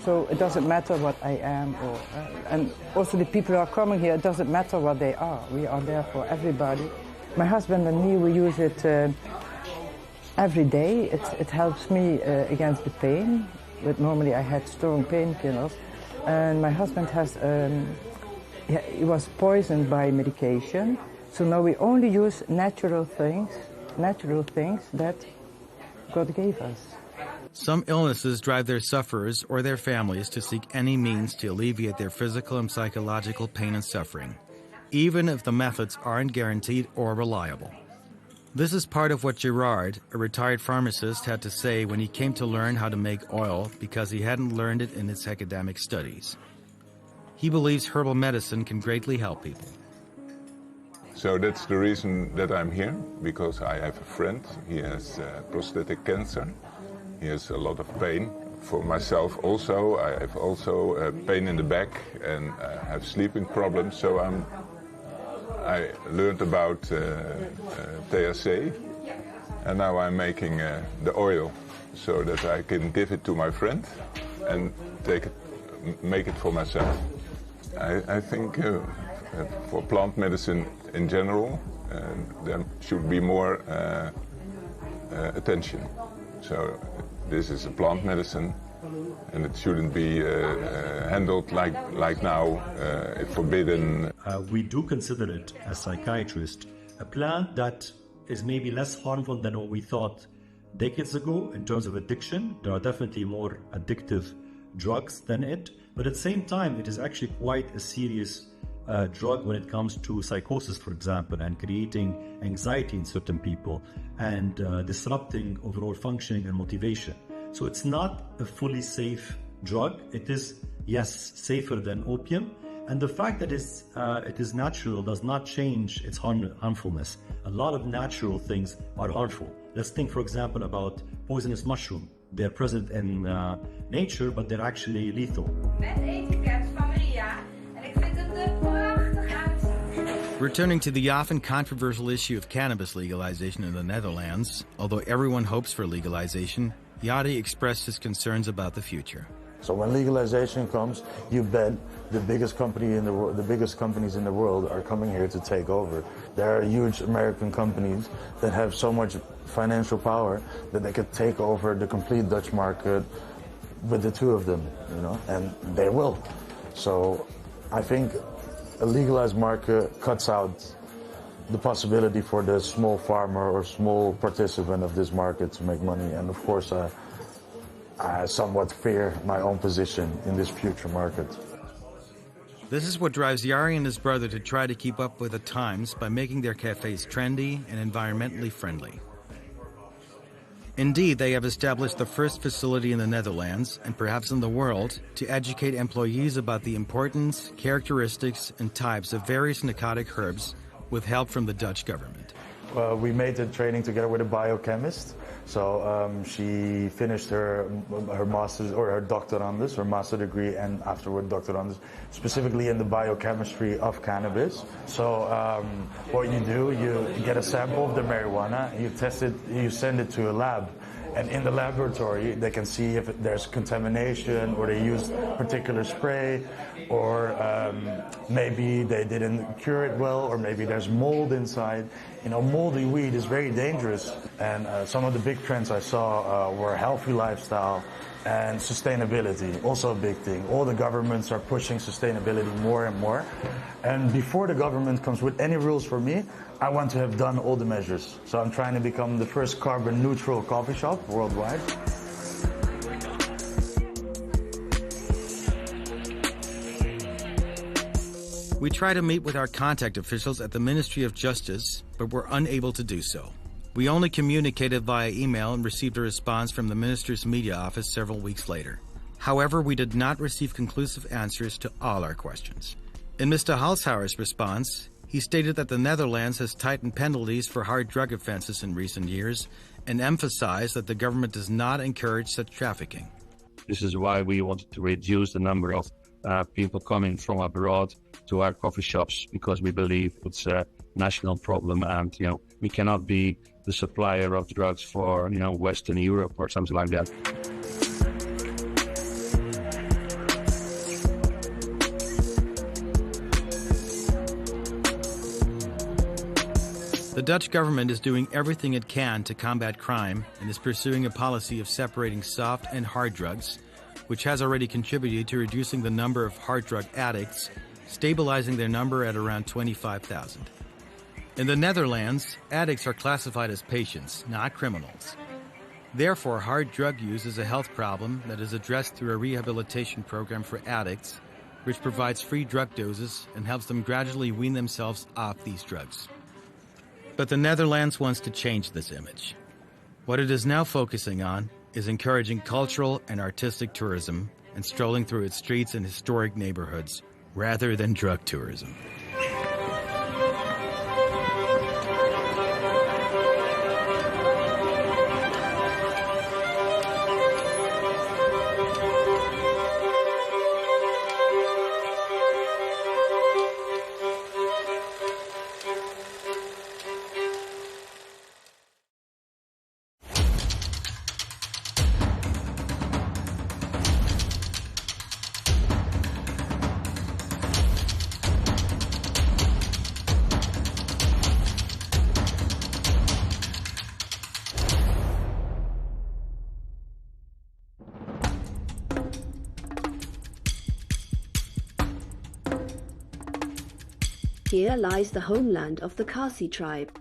So it doesn't matter what I am, and also the people who are coming here, it doesn't matter what they are. We are there for everybody. My husband and me, we use it every day. It helps me against the pain, but normally I had strong painkillers. And my husband he was poisoned by medication. So now we only use natural things that God gave us. Some illnesses drive their sufferers or their families to seek any means to alleviate their physical and psychological pain and suffering, even if the methods aren't guaranteed or reliable. This is part of what Gerard, a retired pharmacist, had to say when he came to learn how to make oil because he hadn't learned it in his academic studies. He believes herbal medicine can greatly help people. So that's the reason that I'm here, because I have a friend. He has prostate cancer. He has a lot of pain. For myself also, I have also pain in the back and have sleeping problems. So I learned about THC, and now I'm making the oil so that I can give it to my friend and make it for myself. I think for plant medicine in general, there should be more attention. So this is a plant medicine, and it shouldn't be handled like now, forbidden. We do consider it, as psychiatrists, a plant that is maybe less harmful than what we thought decades ago in terms of addiction. There are definitely more addictive drugs than it, but at the same time, it is actually quite a serious drug when it comes to psychosis, for example, and creating anxiety in certain people and disrupting overall functioning and motivation. So it's not a fully safe drug. It is, yes, safer than opium. And the fact that it is natural does not change its harmfulness. A lot of natural things are harmful. Let's think, for example, about poisonous mushroom. They're present in nature, but they're actually lethal. Returning to the often controversial issue of cannabis legalization in the Netherlands, although everyone hopes for legalization, Yadi expressed his concerns about the future. So when legalization comes, you bet the biggest companies in the world are coming here to take over. There are huge American companies that have so much financial power that they could take over the complete Dutch market with the two of them, you know, and they will. So I think a legalized market cuts out the possibility for the small farmer or small participant of this market to make money. And of course, I somewhat fear my own position in this future market. This is what drives Yari and his brother to try to keep up with the times by making their cafes trendy and environmentally friendly. Indeed, they have established the first facility in the Netherlands, and perhaps in the world, to educate employees about the importance, characteristics, and types of various narcotic herbs with help from the Dutch government. We made the training together with a biochemist. So she finished her master's or her doctorandus, her master degree, and afterward doctorandus, specifically in the biochemistry of cannabis. So what you do, you get a sample of the marijuana, you test it, you send it to a lab. And in the laboratory, they can see if there's contamination, or they use particular spray, or maybe they didn't cure it well, or maybe there's mold inside. You know, moldy weed is very dangerous. And some of the big trends I saw were healthy lifestyle and sustainability, also a big thing. All the governments are pushing sustainability more and more. And before the government comes with any rules for me, I want to have done all the measures. So I'm trying to become the first carbon neutral coffee shop worldwide. We try to meet with our contact officials at the Ministry of Justice, but were unable to do so. We only communicated via email and received a response from the minister's media office several weeks later. However, we did not receive conclusive answers to all our questions. In Mr. Halshauer's response, he stated that the Netherlands has tightened penalties for hard drug offenses in recent years and emphasized that the government does not encourage such trafficking. This is why we wanted to reduce the number of people coming from abroad to our coffee shops, because we believe it's a national problem, and we cannot be the supplier of drugs for Western Europe or something like that. The Dutch government is doing everything it can to combat crime and is pursuing a policy of separating soft and hard drugs, which has already contributed to reducing the number of hard drug addicts, stabilizing their number at around 25,000. In the Netherlands, addicts are classified as patients, not criminals. Therefore, hard drug use is a health problem that is addressed through a rehabilitation program for addicts, which provides free drug doses and helps them gradually wean themselves off these drugs. But the Netherlands wants to change this image. What it is now focusing on is encouraging cultural and artistic tourism and strolling through its streets and historic neighborhoods, rather than drug tourism. Here lies the homeland of the Khasi tribe,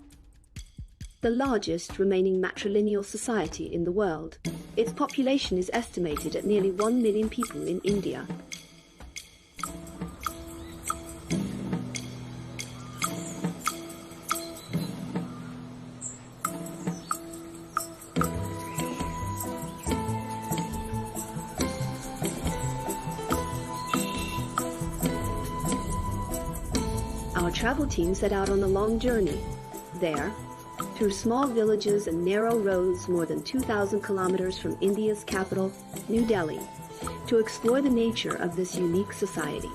the largest remaining matrilineal society in the world. Its population is estimated at nearly 1 million people in India. Our travel team set out on a long journey. There, through small villages and narrow roads more than 2,000 kilometers from India's capital, New Delhi, to explore the nature of this unique society.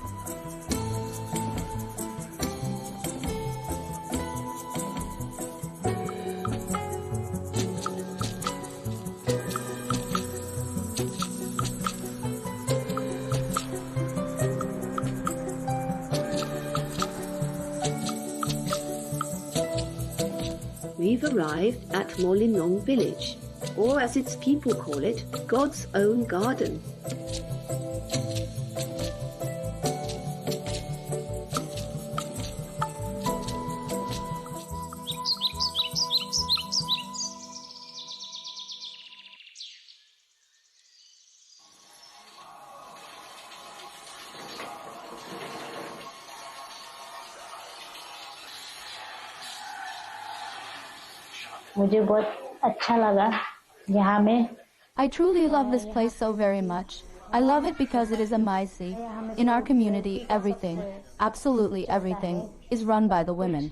We've arrived at Molinong village, or as its people call it, God's own garden. I truly love this place so very much. I love it because it is a Maisi. In our community, everything, absolutely everything, is run by the women.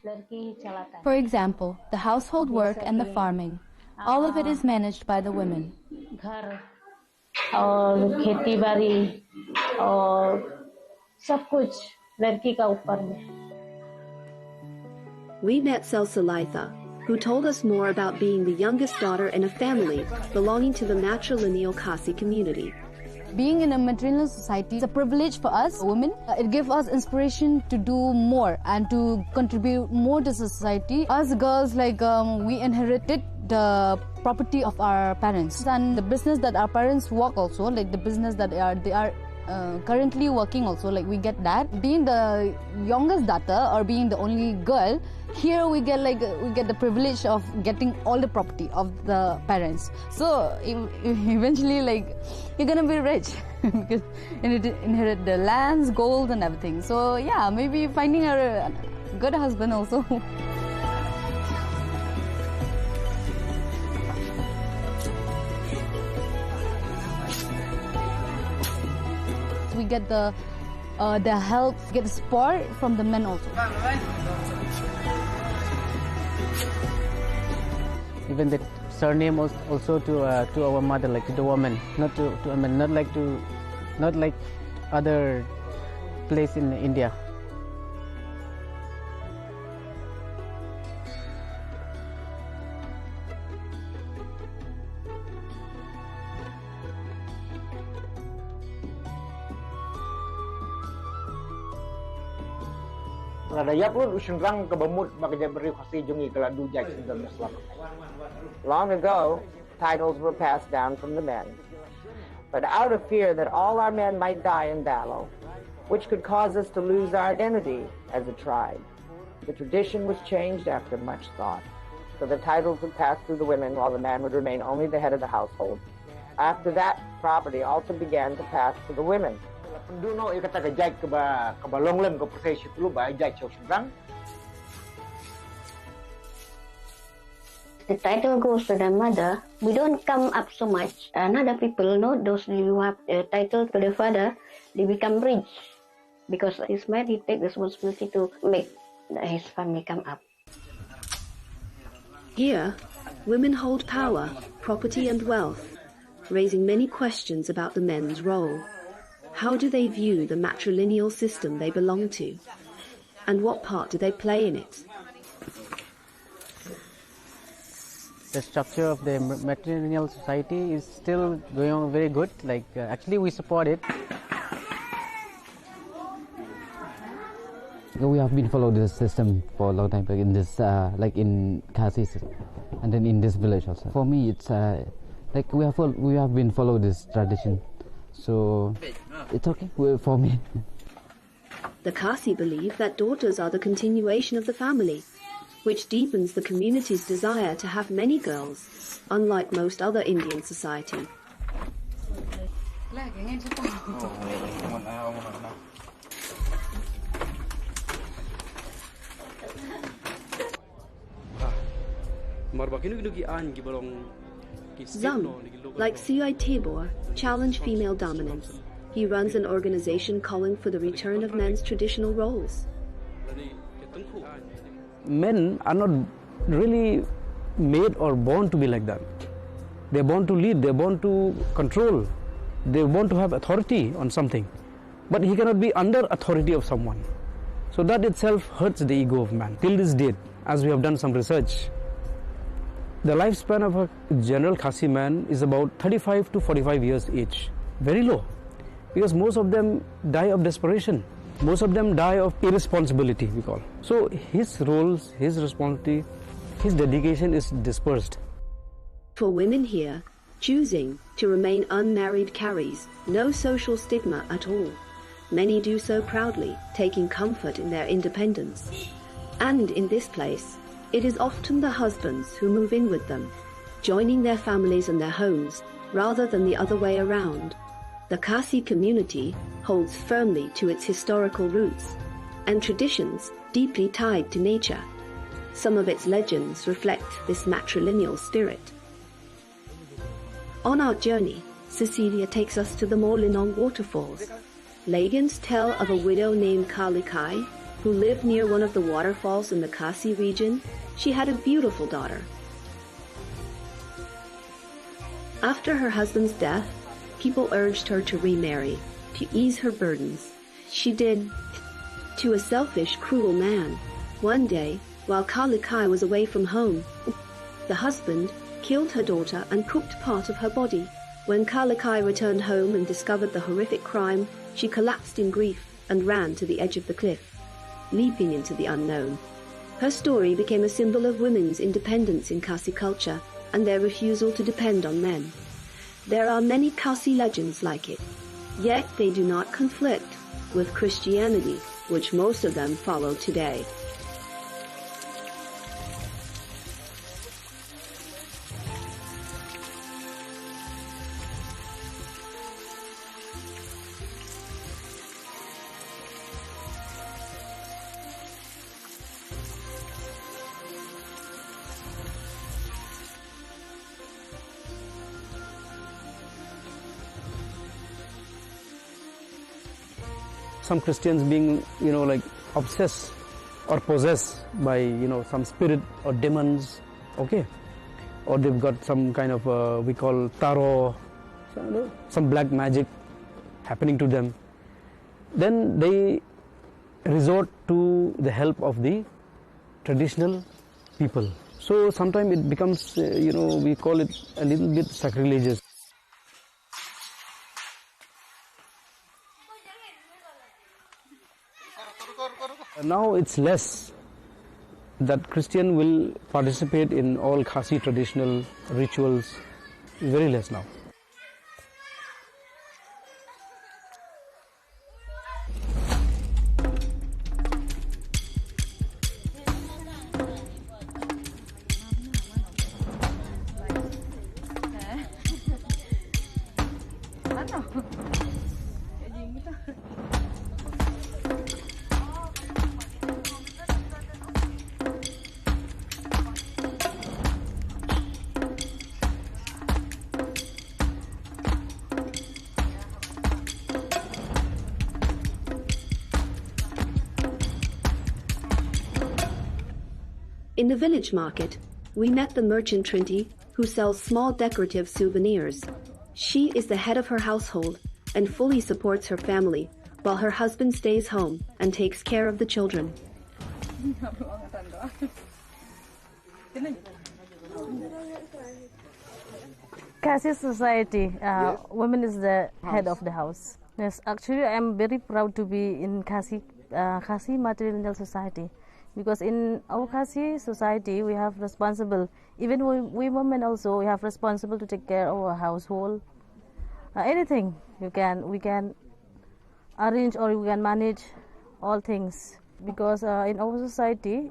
For example, the household work and the farming. All of it is managed by the women. We met Selsalitha, who told us more about being the youngest daughter in a family belonging to the matrilineal Khasi community. Being in a matrilineal society is a privilege for us women. It gives us inspiration to do more and to contribute more to society. Us girls, we inherited the property of our parents and the business that our parents work also, like the business that they are currently working also, like we get that. Being the youngest daughter or being the only girl, here we get the privilege of getting all the property of the parents. So eventually you're gonna be rich because you need to inherit the lands, gold and everything. So yeah, maybe finding a good husband also. get the help, get the support from the men also. Even the surname also to our mother, like to the woman, not to I mean, not like other place in India. Long ago, titles were passed down from the men. But out of fear that all our men might die in battle, which could cause us to lose our identity as a tribe, the tradition was changed after much thought. So the titles would pass through the women while the man would remain only the head of the household. After that, property also began to pass to the women. The title goes to the mother. We don't come up so much. Other people know those who have the title to the father, they become rich. Because his man, he takes the responsibility to make his family come up. Here, women hold power, property and wealth, raising many questions about the men's role. How do they view the matrilineal system they belong to? And what part do they play in it? The structure of the matrilineal society is still going on very good. Like actually, we support it. We have been following this system for a long time, like in this, like in Kasi, and then in this village also. For me, it's like we have been following this tradition, so it's okay for me. The Kasi believe that daughters are the continuation of the family, which deepens the community's desire to have many girls, unlike most other Indian society. Zam, like Sui Tabor, challenge female dominance. He runs an organization calling for the return of men's traditional roles. Men are not really made or born to be like that. They're born to lead, they're born to control, they're born to have authority on something. But he cannot be under authority of someone. So that itself hurts the ego of man. Till this date, as we have done some research, the lifespan of a general Khasi man is about 35 to 45 years age. Very low. Because most of them die of desperation. Most of them die of irresponsibility, we call. So his roles, his responsibility, his dedication is dispersed. For women here, choosing to remain unmarried carries no social stigma at all. Many do so proudly, taking comfort in their independence. And in this place, it is often the husbands who move in with them, joining their families and their homes, rather than the other way around. The Kasi community holds firmly to its historical roots and traditions deeply tied to nature. Some of its legends reflect this matrilineal spirit. On our journey, Cecilia takes us to the Molinong waterfalls. Legends tell of a widow named Kalikai who lived near one of the waterfalls in the Kasi region. She had a beautiful daughter. After her husband's death, people urged her to remarry, to ease her burdens. She did, to a selfish, cruel man. One day, while Kalikai was away from home, the husband killed her daughter and cooked part of her body. When Kalikai returned home and discovered the horrific crime, she collapsed in grief and ran to the edge of the cliff, leaping into the unknown. Her story became a symbol of women's independence in Kasi culture and their refusal to depend on men. There are many Kasi legends like it, yet they do not conflict with Christianity, which most of them follow today. some Christians being, like obsessed or possessed by, some spirit or demons, okay? Or they've got some kind of, we call tarot, some black magic happening to them. Then they resort to the help of the traditional people. So sometimes it becomes, we call it a little bit sacrilegious. Now it's less that Christian will participate in all Khasi traditional rituals, very less now. In the village market, we met the merchant Trinity, who sells small decorative souvenirs. She is the head of her household and fully supports her family, while her husband stays home and takes care of the children. Khasi society, women is the head of the house. Yes, actually I am very proud to be in Khasi matrilineal society. Because in our Khasi society, we have responsible, even we women also, we have responsible to take care of our household. Anything we can arrange or we can manage all things. Because in our society,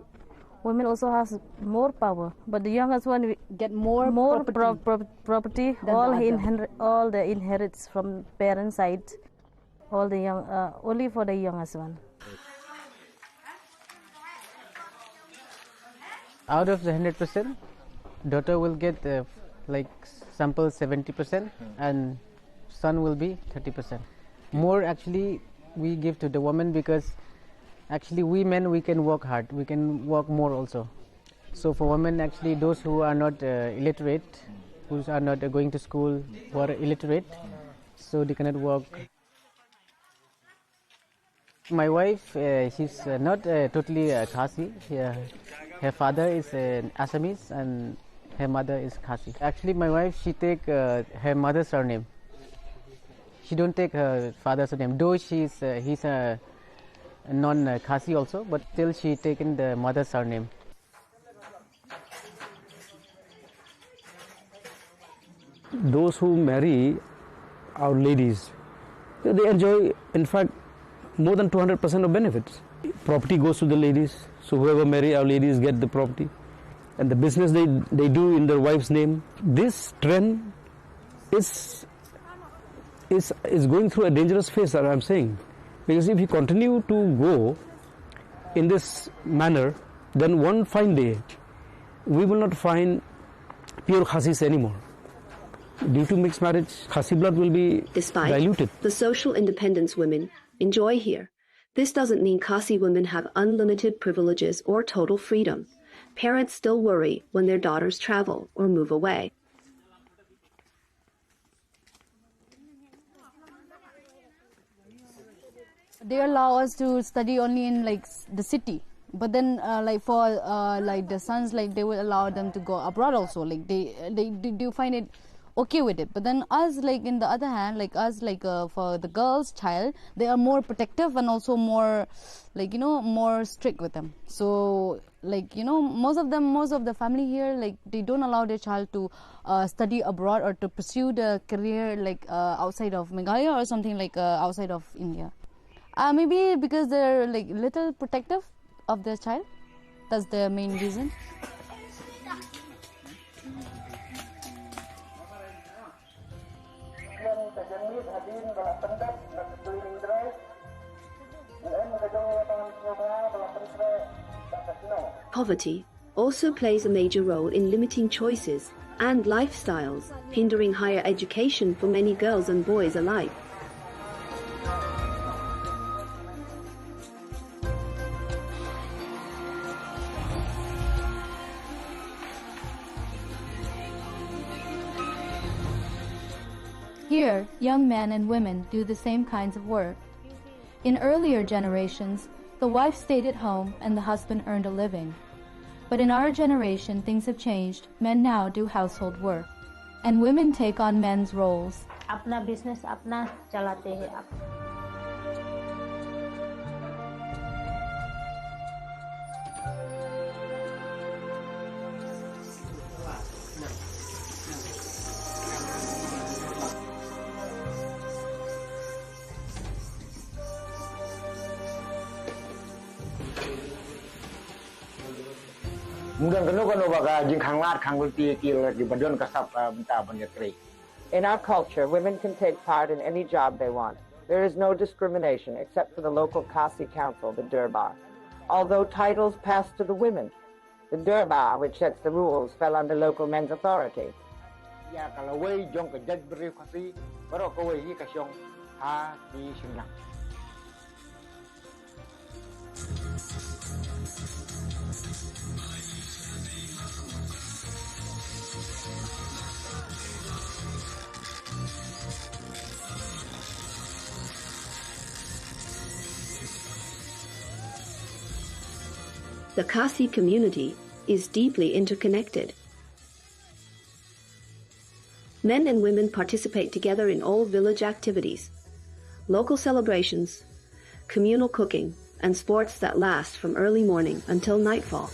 women also has more power. But the youngest one we get more property. All the inherits from parents' side. All the young, only for the youngest one. Out of the 100%, daughter will get sample 70% and son will be 30%. More actually we give to the woman because actually we men, we can work hard, we can work more also. So for women, actually those who are not illiterate, who are not going to school, who are illiterate, so they cannot work. My wife, she's not totally Khasi. Her father is Assamese and her mother is Khasi. Actually, my wife, she take her mother's surname. She don't take her father's surname. Though he's a non-Khasi also, but still she taken the mother's surname. Those who marry our ladies, they enjoy, in fact, more than 200% of benefits. Property goes to the ladies, so whoever marry our ladies get the property. And the business they do in their wife's name. This trend is going through a dangerous phase, that I'm saying. Because if you continue to go in this manner, then one fine day, we will not find pure Khasis anymore. Due to mixed marriage, Khasi blood will be diluted. The social independence women enjoy here, this doesn't mean Khasi women have unlimited privileges or total freedom. Parents still worry when their daughters travel or move away. They allow us to study only in the city, but then for the sons, they will allow them to go abroad also. They do find it okay with it. But then us, in the other hand, for the girls' child, they are more protective and also more, more strict with them. So, most of the family here, they don't allow their child to study abroad or to pursue the career, outside of Meghalaya or something outside of India. Maybe because they're little protective of their child. That's the main reason. Poverty also plays a major role in limiting choices and lifestyles, hindering higher education for many girls and boys alike. Here, young men and women do the same kinds of work. In earlier generations, the wife stayed at home and the husband earned a living. But in our generation, things have changed. Men now do household work, and women take on men's roles. अपना business अपना चलाते हैं आप. In our culture, women can take part in any job they want. There is no discrimination except for the local Kasi council, the Durbar. Although titles passed to the women, the Durbar, which sets the rules, fell under local men's authority. The Kasi community is deeply interconnected. Men and women participate together in all village activities, local celebrations, communal cooking, and sports that last from early morning until nightfall.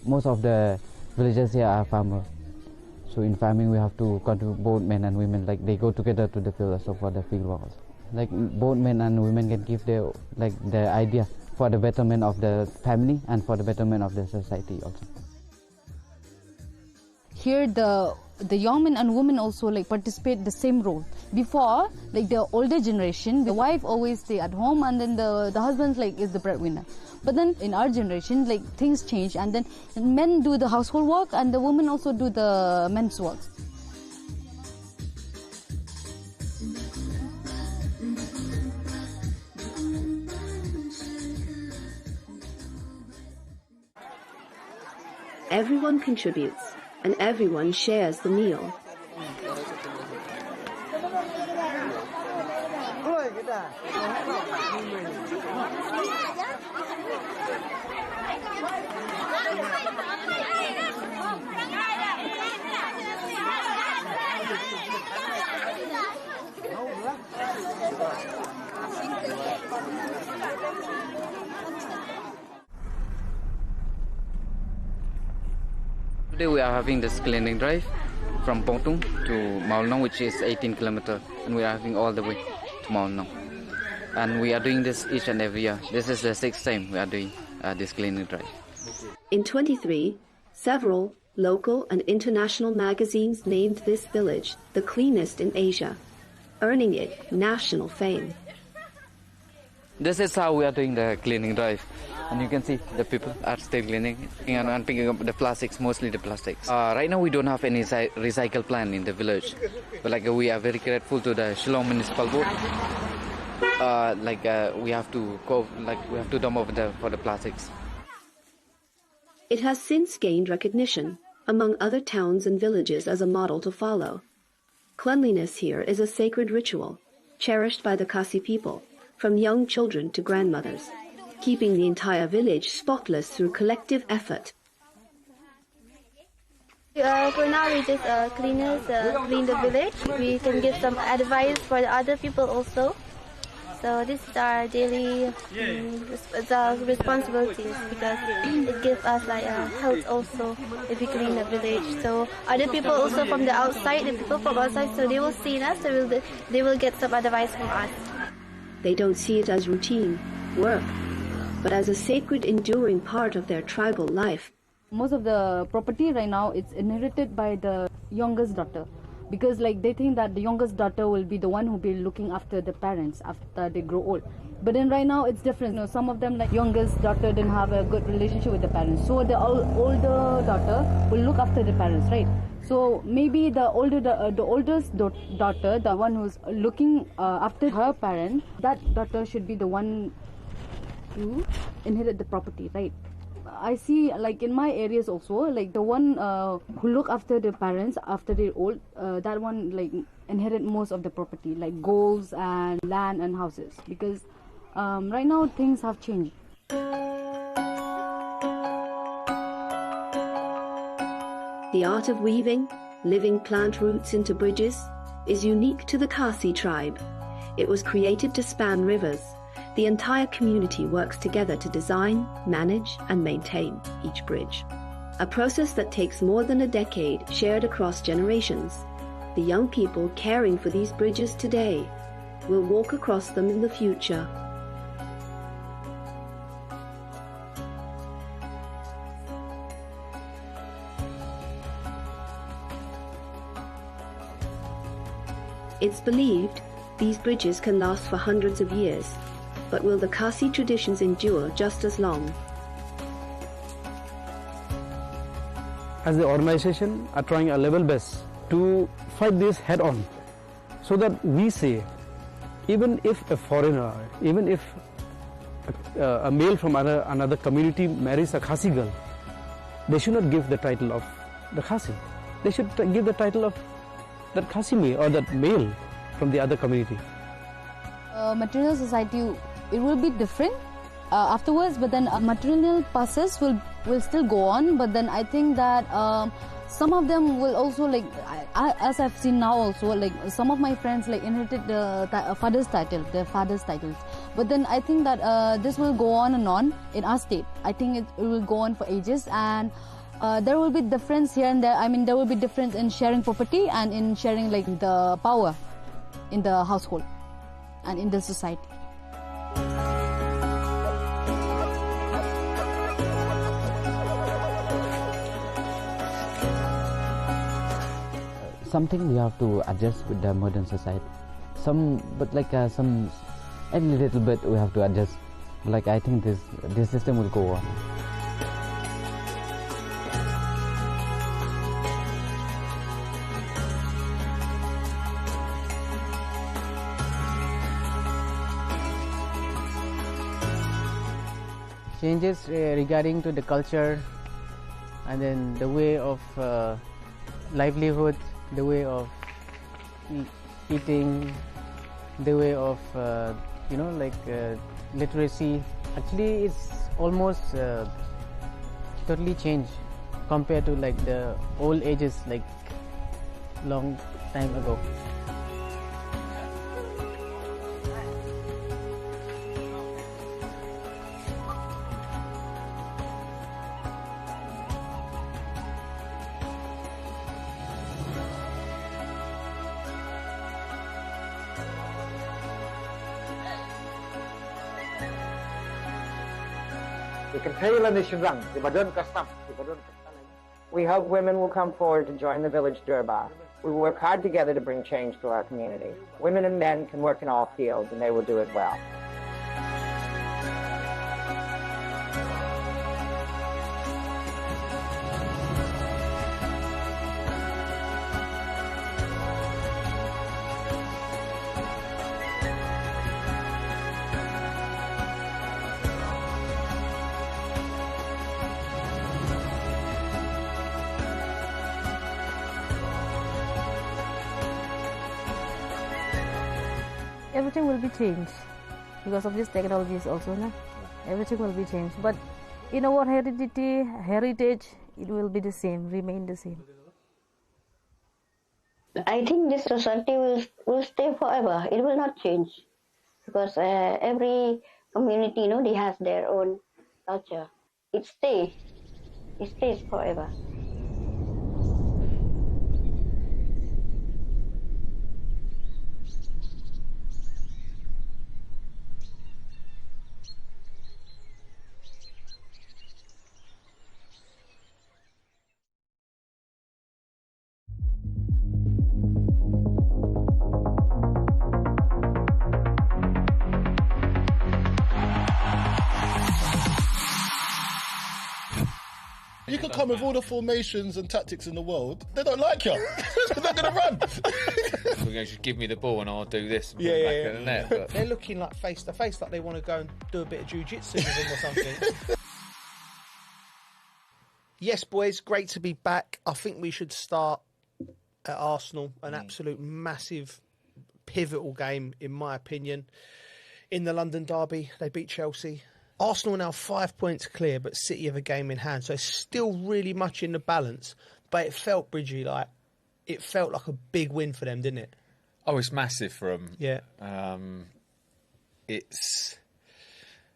Most of the villagers here are farmers. So in farming we have to contribute both men and women, like they go together to the field also for the field work. Like both men and women can give their idea for the betterment of the family and for the betterment of the society also. Here the young men and women also participate the same role. Before, the older generation, the wife always stay at home and then the husband is the breadwinner. But then in our generation, things change and then men do the household work and the women also do the men's work. Everyone contributes and everyone shares the meal. Today we are having this cleaning drive from Pontung to Malana, which is 18 kilometers, and we are having all the way to Malana. And we are doing this each and every year. This is the 6th time we are doing this cleaning drive. In 23, several local and international magazines named this village the cleanest in Asia, earning it national fame. This is how we are doing the cleaning drive. And you can see the people are still cleaning and picking up the plastics, mostly the plastics. Right now we don't have any recycle plant in the village. But we are very grateful to the Shillong Municipal Board. We have to go, we have to dump over for the plastics. It has since gained recognition among other towns and villages as a model to follow. Cleanliness here is a sacred ritual, cherished by the Kasi people, from young children to grandmothers, keeping the entire village spotless through collective effort. For now, we just clean the village. We can give some advice for the other people also. So this is our daily responsibilities because it gives us health also if we clean the village. So other people also from the outside, the people from outside, so they will see us, so they will get some advice from us. They don't see it as routine work, but as a sacred, enduring part of their tribal life. Most of the property right now it's inherited by the youngest daughter. because like they think that the youngest daughter will be the one who will be looking after the parents after they grow old. But then right now it's different. You know, some of them, like youngest daughter, didn't have a good relationship with the parents, so the older daughter will look after the parents, right? So maybe the oldest daughter, the one who's looking after her parent, that daughter should be the one to inherit the property, right? I see, like in my areas also, like the one who look after the parents after they're old, that one like inherit most of the property, like golds and land and houses, because right now things have changed. The art of weaving, living plant roots into bridges, is unique to the Khasi tribe. It was created to span rivers. The entire community works together to design, manage, and maintain each bridge. A process that takes more than a decade, shared across generations. The young people caring for these bridges today will walk across them in the future. It's believed these bridges can last for hundreds of years. But will the Khasi traditions endure just as long? As the organization are trying our level best to fight this head on, so that we say, even if a foreigner, even if a male from another community marries a Khasi girl, they should not give the title of the Khasi. They should give the title of that Khasi male or that male from the other community. Matrinal society, it will be different afterwards, but then matrinal process will still go on. But then I think that some of them will also, like as I've seen now also, like some of my friends like inherited the father's title, their father's titles. But then I think that this will go on and on in our state. I think it will go on for ages, and there will be difference here and there. I mean, there will be difference in sharing property and in sharing like the power in the household and in the society. Something we have to adjust with the modern society. But some a little bit we have to adjust. Like I think this system will go on. Changes regarding to the culture, and then the way of livelihood, the way of eating, the way of literacy. Actually, it's almost totally changed compared to like the old ages, like long time ago. We hope women will come forward to join the village Durbar. We will work hard together to bring change to our community. Women and men can work in all fields, and they will do it well. Everything will be changed because of these technologies also, no? Everything will be changed, but in our heritage, it will be the same, remain the same. I think this society will stay forever. It will not change because every community, they has their own culture. It stays forever. You can come with all the formations and tactics in the world. They don't like you. They're not going to run. We're going to just give me the ball and I'll do this and put it back in the net. But They're looking like face to face, like they want to go and do a bit of jiu-jitsu with him or something. Yes, boys, great to be back. I think we should start at Arsenal, an absolute massive, pivotal game, in my opinion. In the London derby, they beat Chelsea. Arsenal are now 5 points clear, but City have a game in hand, so it's still really much in the balance. But it felt, Bridgie, like a big win for them, didn't it? Oh, it's massive for them. Yeah. It's,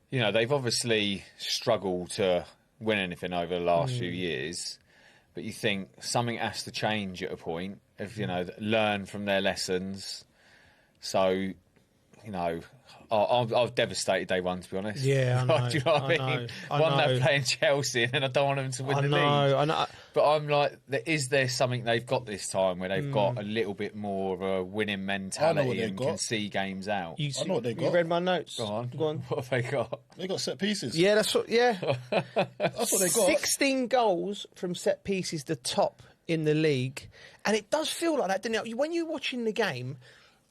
they've obviously struggled to win anything over the last few years, but you think something has to change at a point. If learn from their lessons. So, I was devastated day one, to be honest. Yeah, I know. Do you know what I mean? They're playing Chelsea, and then I don't want them to win the league. I know. But I'm like, is there something they've got this time where they've got a little bit more of a winning mentality and can see games out? I know what they got. You read my notes. Go on. What have they got? They got set pieces. Yeah, that's what they got. 16 goals from set pieces, the top in the league. And it does feel like that, doesn't it? When you're watching the game,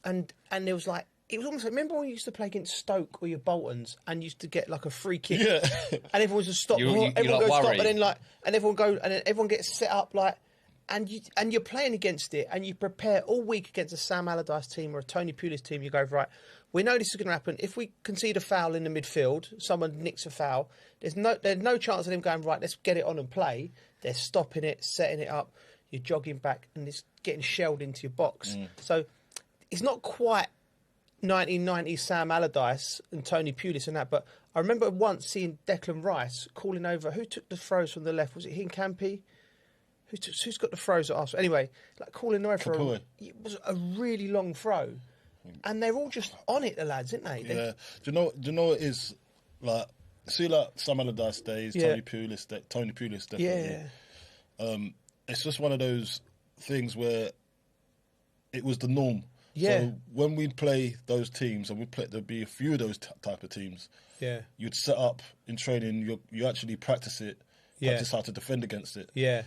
and there was like, it was almost like, remember when you used to play against Stoke or your Boltons and used to get like a free kick, and everyone was just stop, everyone goes stop, and then and everyone gets set up and you're playing against it, and you prepare all week against a Sam Allardyce team or a Tony Pulis team. You go, right, we know this is going to happen. If we concede a foul in the midfield, someone nicks a foul, there's no chance of them going, right, let's get it on and play. They're stopping it, setting it up. You're jogging back, and it's getting shelled into your box. So it's not quite 1990s Sam Allardyce and Tony Pulis and that, but I remember once seeing Declan Rice calling over. Who took the throws from the left? Was it Hincapie? Who's got the throws at Arsenal? Anyway, like calling over for it was a really long throw, and they're all just on it, the lads, aren't they? Yeah. Do you know what it is like? See, like Sam Allardyce days, Tony Pulis definitely. Yeah. It's just one of those things where it was the norm. Yeah. So when we play those teams, and there'd be a few of those type of teams. Yeah. You'd set up in training. You actually practice it. Practice how to defend against it. Yeah.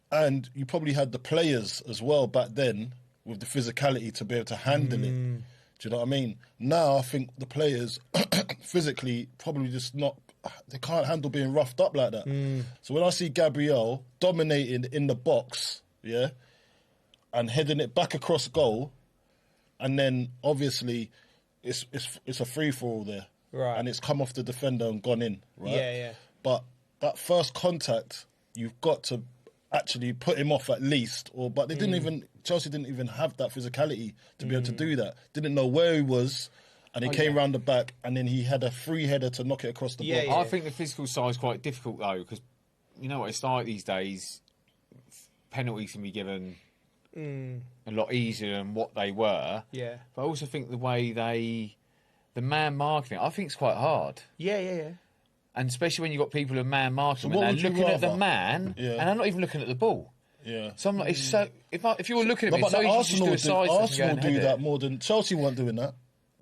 And you probably had the players as well back then with the physicality to be able to handle it. Do you know what I mean? Now I think the players physically probably just not. They can't handle being roughed up like that. So when I see Gabriel dominating in the box, and heading it back across goal. And then obviously it's a free for all there, right? And it's come off the defender and gone in, right? Yeah. But that first contact, you've got to actually put him off at least. But they didn't even. Chelsea didn't even have that physicality to be able to do that. Didn't know where he was, and he came round the back, and then he had a free header to knock it across the box. I think the physical side is quite difficult though, because you know what it's like these days. Penalties can be given a lot easier than what they were. Yeah. But I also think the way the man marking it, I think it's quite hard. Yeah. And especially when you've got people who are man marking, and they're looking at the man, and they're not even looking at the ball. Yeah. So I'm like, it's so. If you were looking at me, it's so easy to just do a side Arsenal do that more than Chelsea weren't doing that.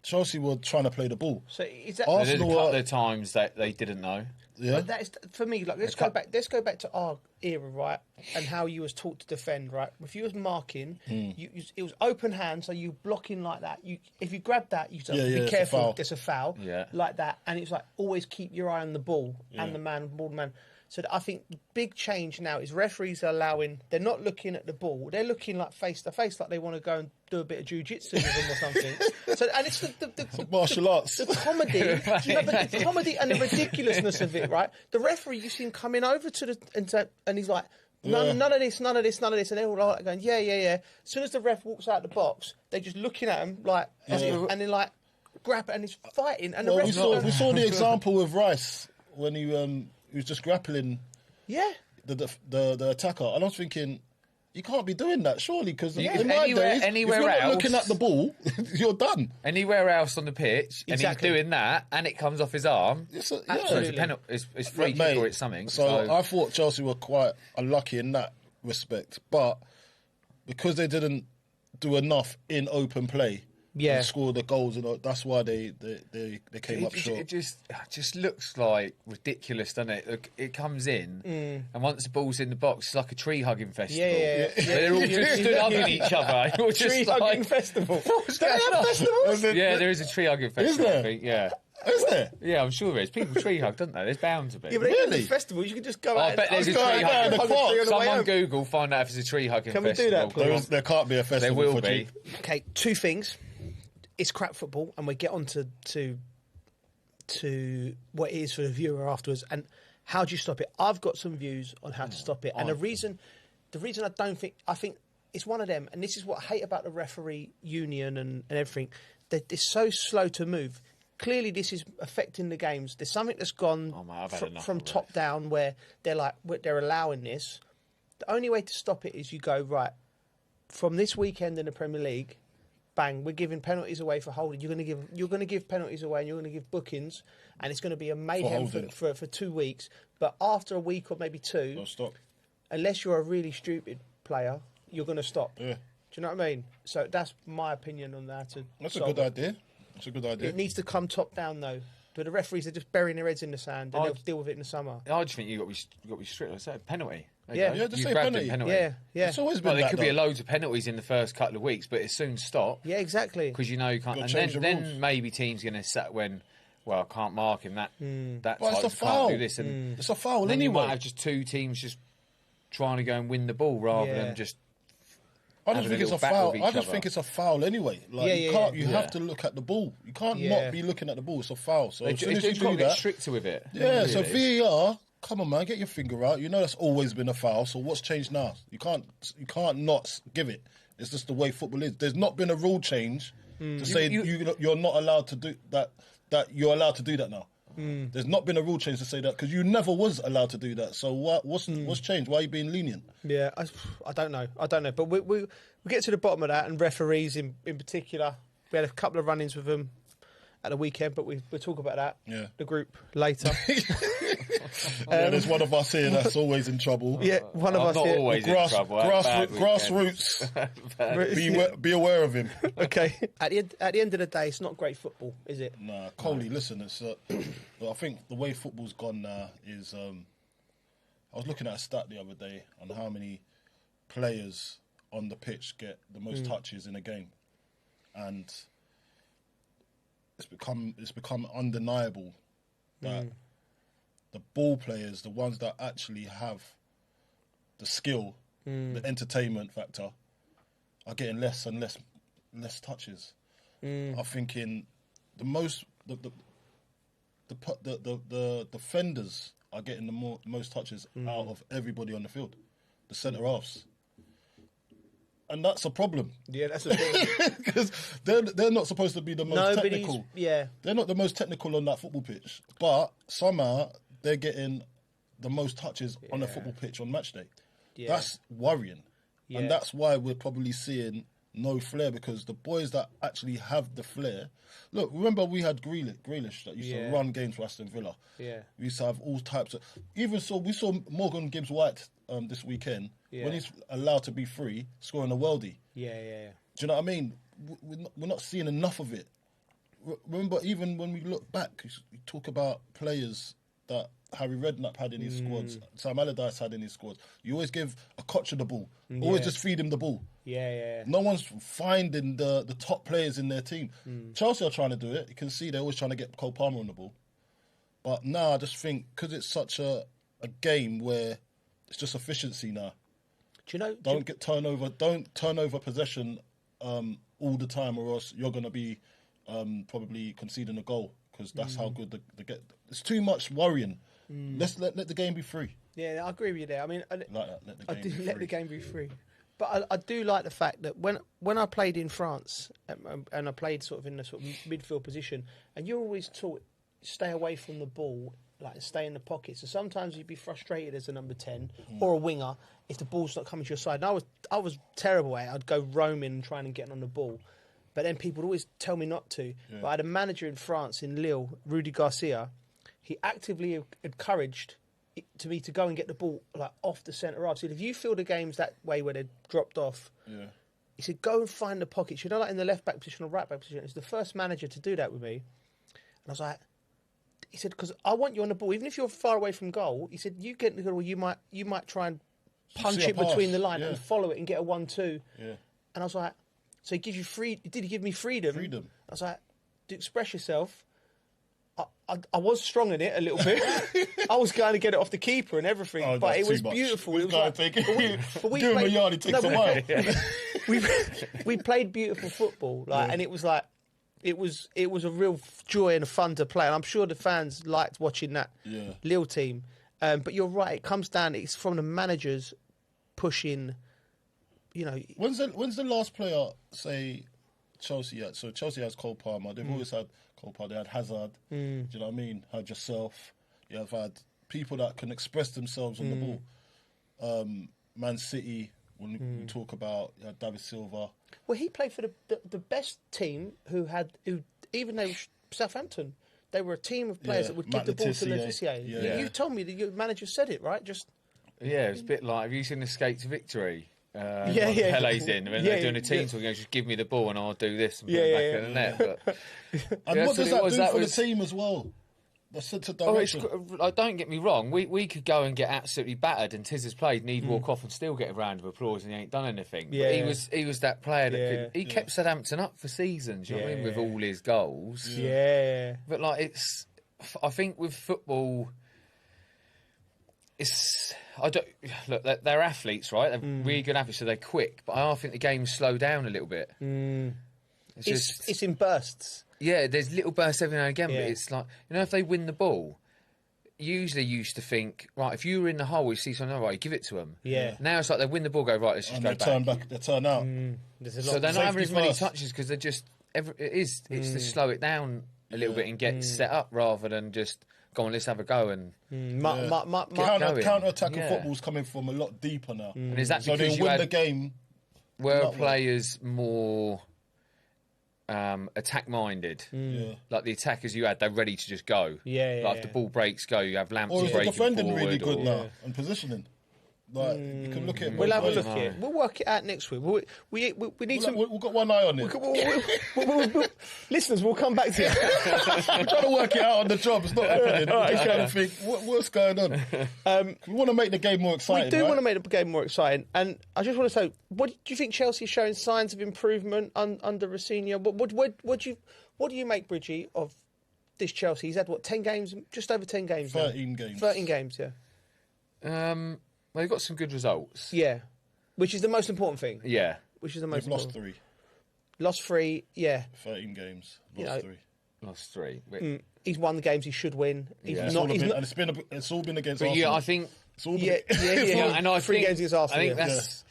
Chelsea were trying to play the ball. So is that There's a couple of times that they didn't know. Yeah. But that is, for me, like let's go back to our era, right, and how you was taught to defend, right. If you was marking, it was open hand, so you blocking like that. If you grab that, you be careful. There's a foul, like that, and it's like always keep your eye on the ball and the man. So I think the big change now is referees are allowing. They're not looking at the ball. They're looking like face to face, like they want to go and do a bit of jiu-jitsu with them or something. So, and it's the martial arts, the comedy, the comedy and the ridiculousness of it, right? The referee, you see him coming over to and he's like, none of this, and they're all like going, yeah. As soon as the ref walks out the box, they're just looking at him like, and then like grab it, and he's fighting. And the ref we saw the example with Rice when he was just grappling. Yeah. The attacker, and I was thinking, you can't be doing that, surely, because in my days, if you're not else, looking at the ball, you're done. Anywhere else on the pitch, and he's doing that, and it comes off his arm. Absolutely. It's free kick or it's something. So I thought Chelsea were quite unlucky in that respect, but because they didn't do enough in open play, and score the goals, and that's why they came up short. It just looks like ridiculous, doesn't it? Look, it comes in, and once the ball's in the box, it's like a tree hugging festival. They're all just stood hugging each other. Tree hugging festival. What's going on? Yeah, there is a tree hugging festival. Is there? I think, yeah. Is there? Yeah, I'm sure there is. People tree hug, don't they? There's bound to be. Yeah, but really? Festival, you can just go out. I bet there's a tree hugging. Someone Google, find out if there's a tree hugging festival. Can we do that? There can't be a festival. There will be. Okay, two things. It's crap football, and we get on to what it is for the viewer afterwards. And how do you stop it? I've got some views on how to stop it, and the reason I think it's one of them. And this is what I hate about the referee union and everything. That they're so slow to move. Clearly, this is affecting the games. There's something that's gone from top down where they're allowing this. The only way to stop it is you go right from this weekend in the Premier League. Bang! We're giving penalties away for holding. You're going to give penalties away, and you're going to give bookings, and it's going to be a mayhem for 2 weeks. But after a week or maybe two, stop. Unless you're a really stupid player, you're going to stop. Yeah. Do you know what I mean? So that's my opinion on that. That's a good idea. That's a good idea. It needs to come top down though. But the referees are just burying their heads in the sand, and they'll deal with it in the summer. I just think you got to be strict. It's a penalty. Just say penalty. Yeah. It's always been there could be loads of penalties in the first couple of weeks, but it soon stop. Yeah, exactly. Because you know you can't. And then maybe teams going to set when. Well, I can't mark him that. That but type, it's a foul. Can't do this, and it's a foul. Then anyway. you might have just two teams just trying to go and win the ball rather than just. I don't think it's a foul. I just think it's a foul anyway. Like you have to look at the ball. You can't not be looking at the ball. It's a foul. So as soon as you do that, get stricter with it. Yeah. Really. So VAR, come on, man, get your finger out. You know that's always been a foul. So what's changed now? You can't not give it. It's just the way football is. There's not been a rule change to say you're not allowed to do that. That you're allowed to do that now. There's not been a rule change to say that because you never was allowed to do that. So what's changed? Why are you being lenient? Yeah, I don't know. But we get to the bottom of that, and referees in particular. We had a couple of run-ins with them at the weekend, but we'll talk about that. Yeah, the group later. There's one of us here that's always in trouble. Yeah, one of us not here. Always in trouble. Grassroots. Be aware of him. Okay. At the end of the day, it's not great football, is it? Nah, Coley, listen. It's. I think the way football's gone now is. I was looking at a stat the other day on how many players on the pitch get the most touches in a game, and it's become undeniable that the ball players, the ones that actually have the skill, the entertainment factor, are getting less and less touches. I'm thinking the defenders are getting the most touches out of everybody on the field, the centre halves. And that's a problem. Yeah, that's a thing. Because they're not supposed to be the most technical. Yeah. They're not the most technical on that football pitch. But somehow they're getting the most touches on a football pitch on match day. Yeah. That's worrying. Yeah. And that's why we're probably seeing no flair, because the boys that actually have the flair... Look, remember we had Grealish that used to run games for Aston Villa. Yeah. We used to have all types of... we saw Morgan Gibbs-White this weekend, when he's allowed to be free, scoring a worldie. Yeah. Do you know what I mean? We're not seeing enough of it. Remember, even when we look back, you talk about players that Harry Redknapp had in his squads, Sam Allardyce had in his squads. You always give a Kocher the ball. Always just feed him the ball. Yeah. No one's finding the top players in their team. Chelsea are trying to do it. You can see they're always trying to get Cole Palmer on the ball. But now I just think, because it's such a game where it's just efficiency now. Do you know? Don't turn over possession all the time, or else you're going to be probably conceding a goal, because that's how good the get. It's too much worrying. Let the game be free. Yeah, I agree with you there. I mean, let the game be free. But I do like the fact that when I played in France and I played sort of in the sort of midfield position, and you're always taught stay away from the ball, like stay in the pocket. So sometimes you'd be frustrated as a number 10 or a winger if the ball's not coming to your side. And I was terrible at it. I'd go roaming and trying to get on the ball. But then people would always tell me not to. Yeah. But I had a manager in France, in Lille, Rudy Garcia. He actively encouraged me to go and get the ball like off the centre half. So if you feel the game's that way where they're dropped off, He said, go and find the pockets. You know, like in the left back position or right back position. He's the first manager to do that with me. And I was like, he said, because I want you on the ball, even if you're far away from goal. He said, you get in the goal, you might try and punch it between the line and follow it and get a 1-2. Yeah. And I was like, so he gives you did he give me freedom? Freedom. I was like, to express yourself. I was strong in it a little bit. I was going to get it off the keeper and everything, but it was beautiful. It was like, give him a yard, it takes a while. We played beautiful football, and it was like it was a real joy and fun to play. And I'm sure the fans liked watching that Lille team. But you're right; it comes down. It's from the managers pushing. You know, when's the last player say Chelsea had? So Chelsea has Cole Palmer. They've always had Cole Palmer. They had Hazard. Do you know what I mean? Had yourself. You have had people that can express themselves on the ball. Man City. When we talk about David Silva. Well, he played for the best team who even though Southampton, they were a team of players that would give the ball to Letizia. You told me that your manager said it, right? It was a bit like, have you seen Escape to Victory? Pele's in when they're doing a team talk, just give me the ball and I'll do this and put it back in the net. But, and what does that do for the team as well? The sense of direction. Don't get me wrong, we could go and get absolutely battered and Tiz has played and he'd walk off and still get a round of applause and he ain't done anything. But he was that player that kept Southampton up for seasons, you know what I mean, with all his goals. But I think with football, they're athletes, right? They're really good athletes, so they're quick. But I think the game's slowed down a little bit. It's in bursts. Yeah, there's little bursts every now and again, but it's like, you know, if they win the ball, usually you used to think, right, if you were in the hole, you see something, right, you give it to them. Yeah. Now it's like they win the ball, go, right, let's just go back. They turn out. So they're not having as many touches because they're just, it's to slow it down a little bit and get set up rather than just, go on, let's have a go and counter-attacking football's coming from a lot deeper now. And is that so because they win the game? Were players more attack-minded? Like the attackers you had, they're ready to just go. Like if the ball breaks, go. You have Lamps breaking forward. Or is the defending really good now and positioning? Like you can look at it. We'll have a look at it. We'll work it out next week. We need some. We've got one eye on it. Listeners, we'll come back to you. We're trying to work it out on the job. It's not happening. We're just trying to think what's going on. We want to make the game more exciting. We do want to make the game more exciting, and I just want to say, what do you think Chelsea is showing signs of improvement under Rossini? What do you make, Bridgie, of this Chelsea? He's had 10 games, just over 10 games. 13 games. 13 games, yeah. Well, they've got some good results. Yeah. Which is the most important thing. Yeah. Which is the most important. They've lost 3, yeah. 13 games, lost 3. He's won the games he should win. It's all been against Arsenal. Yeah, I think... It's all been, and I 3 games against Arsenal. I think that's...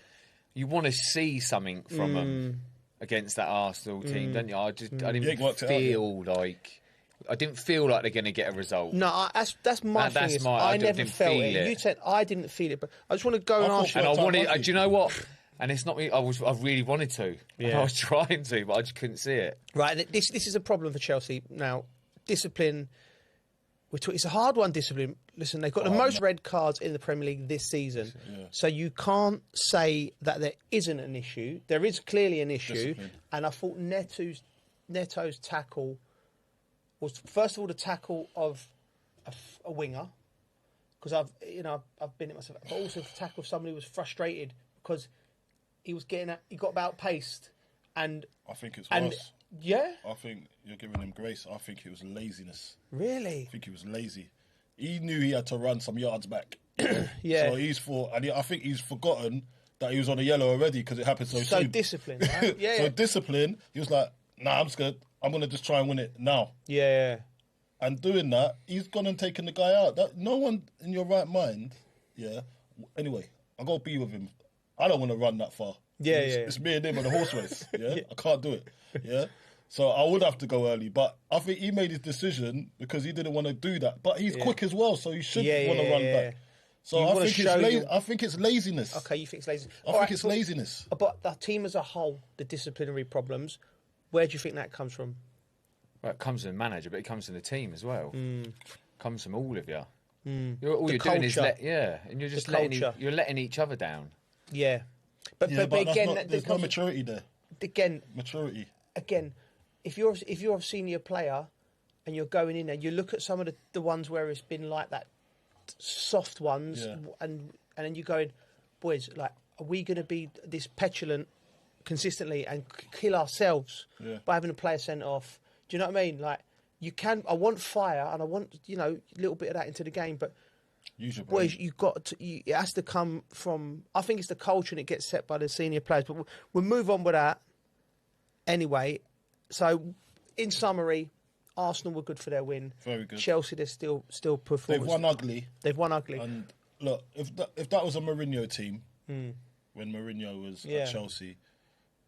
You want to see something from them against that Arsenal team, don't you? I didn't feel like... I didn't feel like they're going to get a result. No, that's my thing. I never felt it. You said I didn't feel it, but I just want to go and ask you. And I wanted. Do you know what? And it's not me. I really wanted to. Yeah. I was trying to, but I just couldn't see it. Right. This is a problem for Chelsea now. Discipline. It's a hard one. Discipline. Listen, they've got the most red cards in the Premier League this season, so you can't say that there isn't an issue. There is clearly an issue, and I thought Neto's tackle was first of all the tackle of a winger, because I've been it myself, but also the tackle of somebody who was frustrated because he got about paced, and I think it's worse. Yeah, I think you're giving him grace. I think it was laziness. Really? I think he was lazy. He knew he had to run some yards back. Yeah. So I think he's forgotten that he was on a yellow already because it happened so soon. So discipline, right? Yeah. Discipline. He was like, nah, I'm scared. I'm going to just try and win it now. Yeah. And doing that, he's gone and taken the guy out. No one in your right mind, Anyway, I got to be with him. I don't want to run that far. It's me and him on a horse race. I can't do it. Yeah. So I would have to go early. But I think he made his decision because he didn't want to do that. But he's quick as well, so he should want to run back. So I think it's laziness. Okay, you think it's laziness. I think it's laziness. But the team as a whole, the disciplinary problems, where do you think that comes from? Well, it comes from the manager, but it comes from the team as well. It comes from all of you. Mm. All you're doing is and you're just letting each other down. Yeah. But again, there's no maturity there. Again, maturity. Again, if you're a senior player and you're going in there, you look at some of the ones where it's been like that, soft ones, and then you're going, boys, like, are we going to be this petulant consistently and kill ourselves by having a player sent off? Do you know what I mean? Like, I want fire and I want, a little bit of that into the game, but boys, it has to come from, I think it's the culture and it gets set by the senior players, but we'll move on with that anyway. So, in summary, Arsenal were good for their win. Very good. Chelsea, they're still performing. They've won ugly. And look, if that was a Mourinho team, when Mourinho was at Chelsea,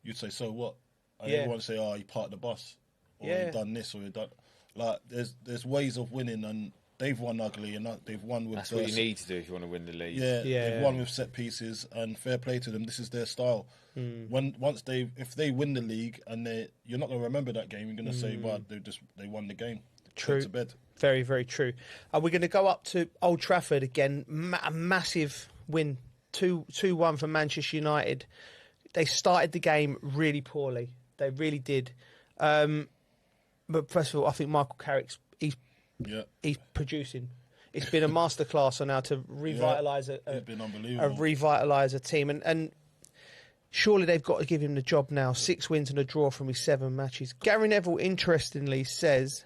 you'd say, so what? And everyone would say, oh, he parked the bus, or he done this, or he done... Like, there's ways of winning, and they've won ugly, and they've won with... That's what you need to do if you want to win the league. They've won with set pieces, and fair play to them. This is their style. If they win the league, and you're not going to remember that game, you're going to say, well, they won the game. True. To bed. Very, very true. We're going to go up to Old Trafford again. A massive win, 2-1 for Manchester United. They started the game really poorly. They really did. But first of all, I think Michael Carrick's he's producing. It's been a masterclass on how to revitalise a team, and surely they've got to give him the job now. 6 wins and a draw from his 7 matches. Gary Neville, interestingly, says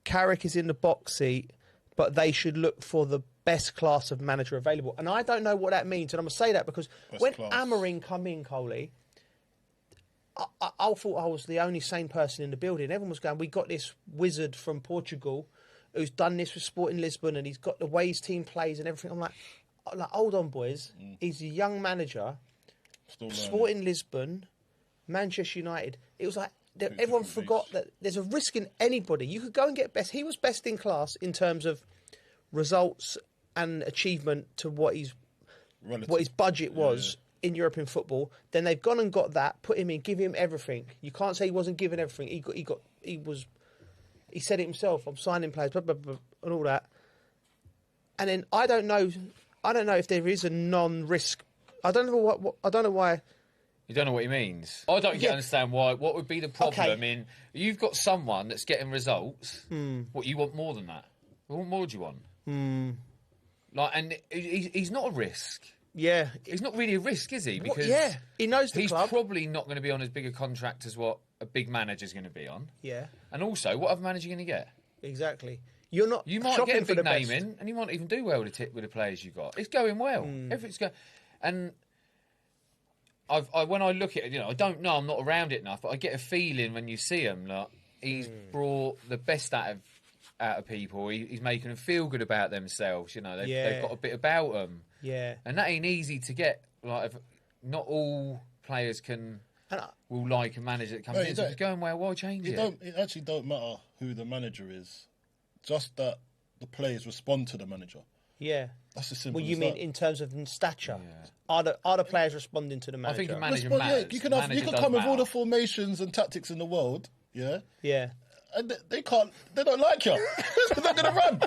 Carrick is in the box seat, but they should look for the best class of manager available. And I don't know what that means, and I'm going to say that because when Amorim come in, Coley, I thought I was the only sane person in the building. Everyone was going, we got this wizard from Portugal who's done this with Sporting Lisbon, and he's got the way his team plays and everything. I'm like, hold on, boys. He's a young manager. Sporting Lisbon, Manchester United. It was like everyone forgot that there's a risk in anybody. You could go and get best. He was best in class in terms of results and achievement to what his budget was. In European football, then they've gone and got that, put him in, give him everything. You can't say he wasn't given everything. He said it himself. I'm signing players, blah, blah, blah, and all that. And then I don't know if there is a non-risk. I don't know why. You don't know what he means. I don't understand why. What would be the problem? I mean, you've got someone that's getting results. What, you want more than that? What more do you want? And he's not a risk. Yeah. He's not really a risk, is he? Because he knows the club. He's probably not going to be on as big a contract as what a big manager's going to be on. Yeah. And also, what other manager are you going to get? Exactly. You might get a big name in, and you might even do well with the players you've got. It's going well. Everything's going... And when I look at it, I don't know, I'm not around it enough, but I get a feeling when you see him, like, he's brought the best out of people. He's making them feel good about themselves. They've got a bit about them. Yeah, and that ain't easy to get. Like, not all players will like a manager that comes in. So it's going well. Why change it? It actually don't matter who the manager is, just that the players respond to the manager. Yeah, that's as simple. Well, you mean in terms of stature? Yeah. Are the players responding to the manager? I think a manager matters. You can come with all the formations and tactics in the world. Yeah. Yeah. And they don't like you. They're not going to run.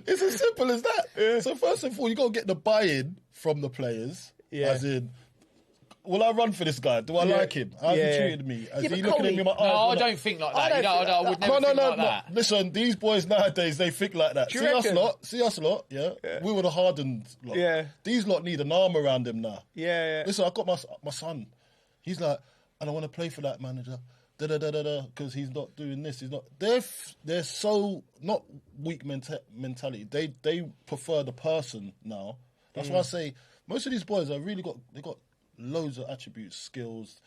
It's as simple as that. Yeah. So first of all, you got to get the buy-in from the players. Yeah. As in, will I run for this guy? Do I like him? How's he treated me? Is he looking at me in my eyes? No, I don't think like that. I would never think like that. Listen, these boys nowadays, they think like that. See us lot, yeah? We were the hardened lot. Yeah. These lot need an arm around them now. Yeah. Listen, I got my son. He's like, I don't want to play for that manager. Because he's not doing this. He's not. They're so not weak mentality. They prefer the person now. That's why I say most of these boys are really got loads of attributes, skills.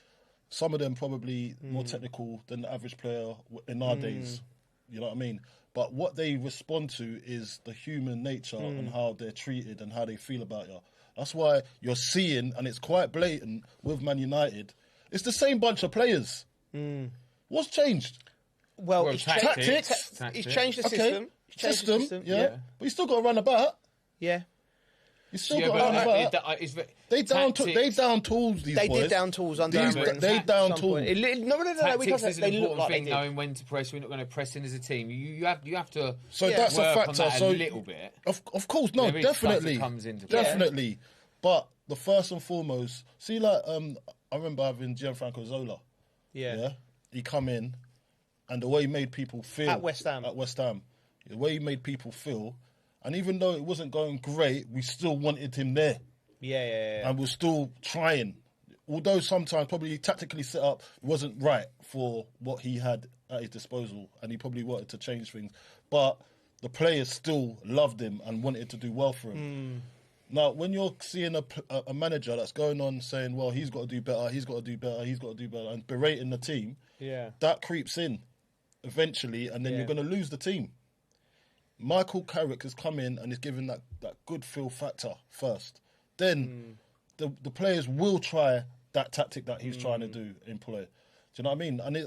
Some of them probably more technical than the average player in our days. You know what I mean? But what they respond to is the human nature and how they're treated and how they feel about you. That's why you're seeing, and it's quite blatant with Man United. It's the same bunch of players. What's changed? Well, tactics. He's changed the system. System, yeah. But you still got to run about. Yeah. You still got to run about. They down tools, these boys. They did down tools under Amorim. They down tools. No. Tactics is an important thing, knowing when to press. We're not going to press in as a team. You have to. So that's a factor. A little bit. Of course, no, definitely. Comes into definitely. But the first and foremost, see, like, I remember having Gianfranco Zola. Yeah. He come in, and the way he made people feel At West Ham, the way he made people feel, and even though it wasn't going great, we still wanted him there. Yeah. And we're still trying. Although sometimes probably tactically set up wasn't right for what he had at his disposal, and he probably wanted to change things. But the players still loved him and wanted to do well for him. Now, when you're seeing a manager that's going on saying, well, he's got to do better, he's got to do better, he's got to do better, and berating the team, that creeps in eventually, and then you're going to lose the team. Michael Carrick has come in and is giving that good feel factor first. Then the players will try that tactic that he's trying to employ. Do you know what I mean? And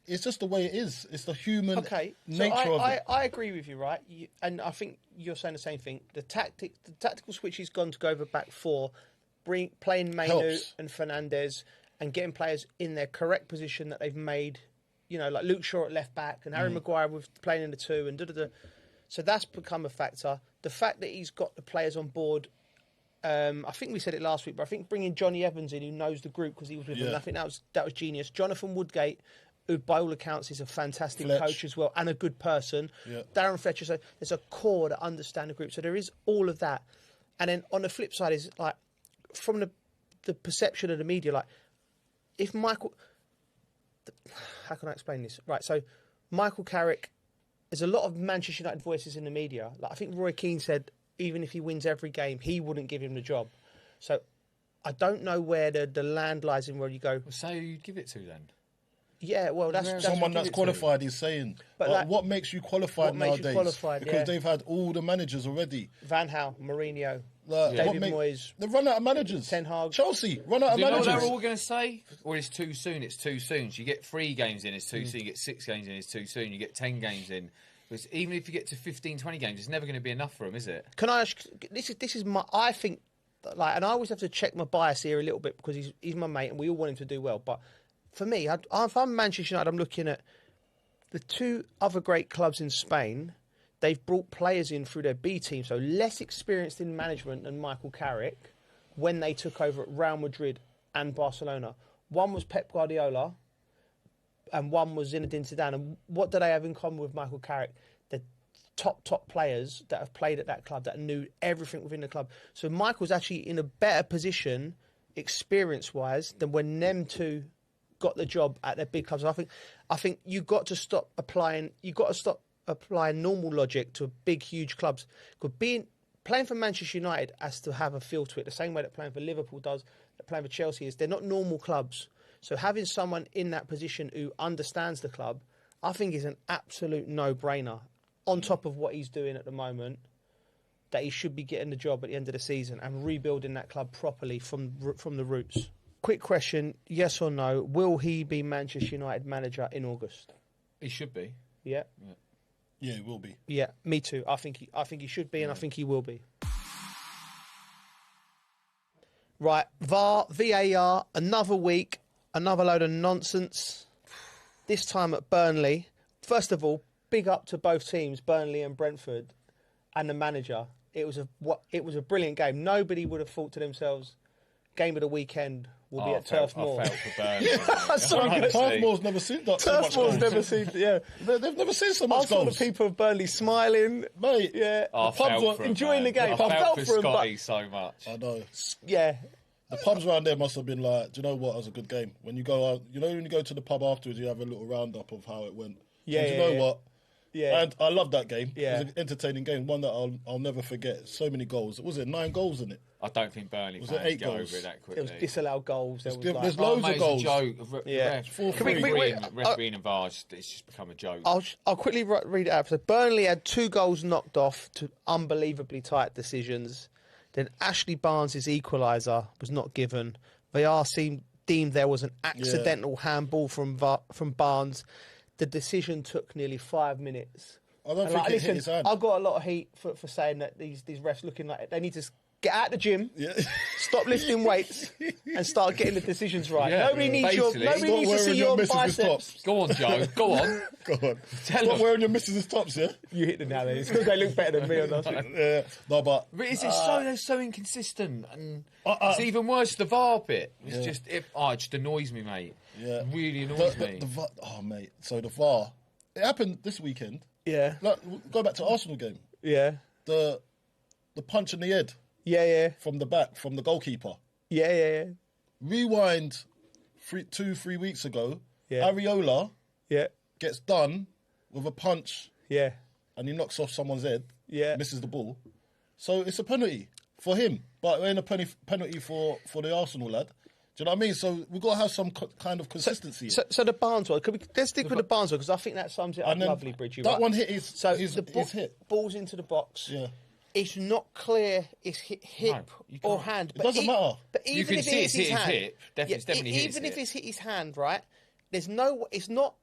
it's just the way it is. It's the human nature of it. I agree with you, right? And I think you're saying the same thing. The tactical switch he's gone to go over back four, playing Mainu and Fernandes and getting players in their correct position that they've made, you know, like Luke Shaw at left back and Harry Maguire with playing in the two and da-da-da. So that's become a factor. The fact that he's got the players on board, I think we said it last week, but I think bringing Johnny Evans in, who knows the group because he was with them, I think that was genius. Jonathan Woodgate, who by all accounts is a fantastic coach as well and a good person. Darren Fletcher, so there's a core that understand the group. So there is all of that. And then on the flip side is like, from the perception of the media, like if Michael, how can I explain this? Right, so Michael Carrick, there's a lot of Manchester United voices in the media. Like I think Roy Keane said, even if he wins every game, he wouldn't give him the job. So I don't know where the land lies in where you go. Well, say who you'd give it to then. Yeah, well, that's someone that's qualified. He's saying, but like, what makes you qualified nowadays? Because they've had all the managers already. Van Gaal, Mourinho, like, David Moyes. They run out of managers. Ten Hag, Chelsea run out of managers. You know what they're all going to say? Well, it's too soon. It's too soon. So you get 3 games in, it's too soon. You get 6 games in, it's too soon. You get 10 games in. Because even if you get to 15, 20 games, it's never going to be enough for him, is it? Can I ask? This is my. I think, like, and I always have to check my bias here a little bit because he's my mate and we all want him to do well. But for me, if I'm Manchester United, I'm looking at the 2 other great clubs in Spain. They've brought players in through their B team, so less experienced in management than Michael Carrick when they took over at Real Madrid and Barcelona. One was Pep Guardiola, and one was Zinedine Zidane. And what do they have in common with Michael Carrick? The top players that have played at that club, that knew everything within the club. So Michael's actually in a better position, experience-wise, than when them 2 got the job at their big clubs. And I think you've got to stop applying normal logic to big, huge clubs. Because playing for Manchester United has to have a feel to it, the same way that playing for Liverpool does, that playing for Chelsea is. They're not normal clubs. So having someone in that position who understands the club, I think is an absolute no-brainer. On top of what he's doing at the moment, that he should be getting the job at the end of the season and rebuilding that club properly from the roots. Quick question, yes or no, will he be Manchester United manager in August? He should be. Yeah. Yeah, he will be. Yeah, me too. I think he should be, and I think he will be. Right, VAR, another week. Another load of nonsense, this time at Burnley. First of all, big up to both teams, Burnley and Brentford, and the manager. It was a brilliant game. Nobody would have thought to themselves, game of the weekend will be at Turf Moor. I felt for Burnley. Turf Moor's never seen that. Turf Moor's never seen, They've never seen so much goals. I saw the people of Burnley smiling. Mate, yeah. I felt for enjoying the game. I felt for Scotty so much. I know. Yeah. The pubs around there must have been like, do you know what? It was a good game. When you go out, when you go to the pub afterwards, you have a little roundup of how it went. Yeah. Do you know what? Yeah. And I love that game. Yeah. It was an entertaining game, one that I'll never forget. So many goals. Was it 9 goals in it? I don't think Burnley was fans it 8 get goals? over it that quickly. There was disallowed goals. There's loads of goals. Yeah. Refereeing and VAR, it's just become a joke. I'll quickly read it out. So Burnley had 2 goals knocked off to unbelievably tight decisions. Then Ashley Barnes' equaliser was not given. VAR deemed there was an accidental handball from Barnes. The decision took nearly 5 minutes. I don't think it hit his hand. I've got a lot of heat for saying that these refs looking like they need to Get out the gym, stop lifting weights, and start getting the decisions right. Nobody needs to see your biceps. Go on, Joe. Go on. Go on. Stop wearing your missus' tops, yeah? You hit the nail there. It's because they look better than me or nothing. Yeah. No, but they're so inconsistent, and it's even worse. The VAR bit. It's just it just annoys me, mate. Yeah, it really annoys me. Mate. So the VAR, it happened this weekend. Yeah. Like, go back to Arsenal game. Yeah. The punch in the head. Yeah. From the back, from the goalkeeper. Yeah. Rewind 3 weeks ago. Yeah. Areola. Yeah. Gets done with a punch. Yeah. And he knocks off someone's head. Yeah. Misses the ball. So it's a penalty for him, but it ain't a penalty for the Arsenal lad. Do you know what I mean? So we've got to have some kind of consistency. So the Barnes one, let's stick with the Barnes one because I think that sums it up lovely, Bridgie. That one hit his hit. Ball's into the box. Yeah. It's not clear it's hip or hand. It doesn't matter. But even you can if see it's his hand, hip. It's definitely hit his even hip. if it's hit his hand, right? It's not.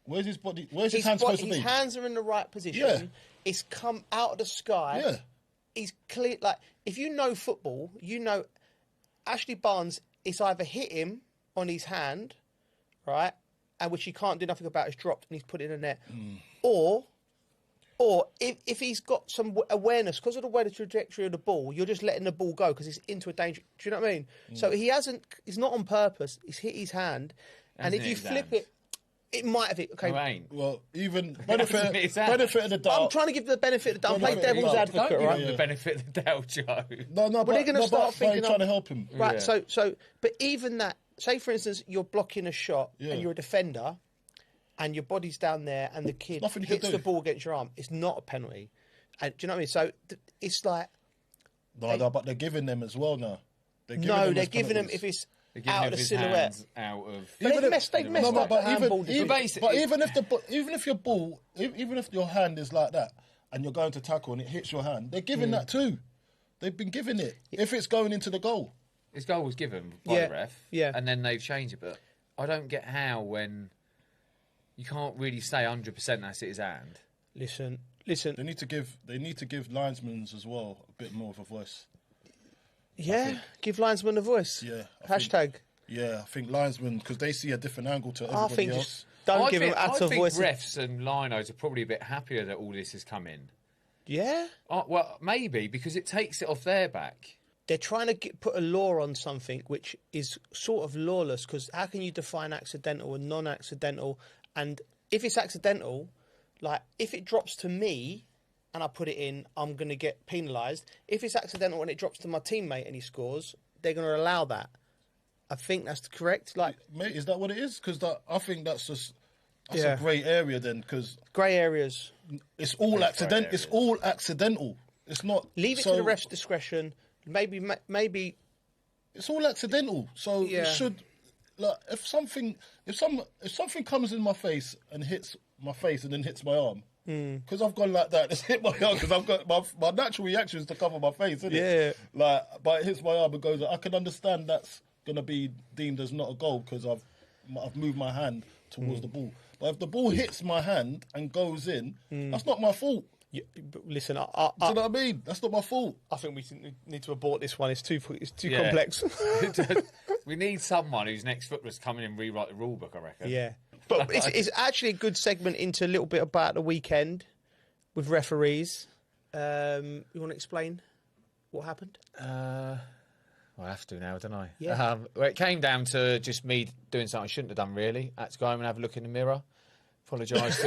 Where's his body? Where's his hand supposed to be? His hands are in the right position. Yeah. It's come out of the sky. Yeah. He's clear. Like if you know football, you know Ashley Barnes. It's either hit him on his hand, right, and which he can't do nothing about. It's dropped and he's put it in the net, or if he's got some awareness because of the way the trajectory of the ball, you're just letting the ball go because it's into a danger. Do you know what I mean? So he's not on purpose. He's hit his hand, and if you flip it, it might have hit. Okay, no, it ain't. Well, even benefit of the doubt. I'm trying to give the benefit of the doubt. Play devil's advocate, Don't right? give him the benefit of the doubt, Joe. No, but they're going to start thinking. Trying to help him, right? Yeah. So, but even that. Say, for instance, you're blocking a shot and you're a defender, and your body's down there, and the kid hits the ball against your arm. It's not a penalty. And do you know what I mean? So it's like no, but they're giving them as well now. They're giving them if it's out of the silhouette. Out of they've messed up the handball. Even if your hand is like that and you're going to tackle and it hits your hand, they're giving that too. They've been giving it if it's going into the goal. His goal was given by the ref, and then they've changed it. But I don't get how when you can't really say 100% that's his hand. Listen. They need to give linesmen as well a bit more of a voice. Yeah, give linesmen a voice. Yeah. I think linesmen because they see a different angle to everybody else. Don't give them a voice. I think refs and linos are probably a bit happier that all this has come in. Yeah. Well, maybe because it takes it off their back. They're trying to put a law on something which is sort of lawless because how can you define accidental and non-accidental? And if it's accidental, like if it drops to me and I put it in, I'm going to get penalised. If it's accidental and it drops to my teammate and he scores, they're going to allow that. I think that's correct. Like, mate, is that what it is? Because I think that's a grey area then. Because grey areas, it's all accidental. It's all accidental. It's not. Leave it to the ref's discretion. Maybe it's all accidental. So it should, like, if something comes in my face and hits my face and then hits my arm, because I've gone like that, it's hit my arm because I've got my natural reaction is to cover my face, isn't it? Like, but it hits my arm and goes. I can understand that's gonna be deemed as not a goal because I've moved my hand towards the ball. But if the ball hits my hand and goes in, that's not my fault. Yeah, listen, do you know what I mean? That's not my fault. I think we need to abort this one. It's too complex. We need someone whose next footballers come in and rewrite the rule book, I reckon. Yeah. But it's actually a good segment into a little bit about the weekend with referees. You want to explain what happened? I have to now, don't I? Yeah. Well, it came down to just me doing something I shouldn't have done, really. I had to go home and have a look in the mirror. Apologise to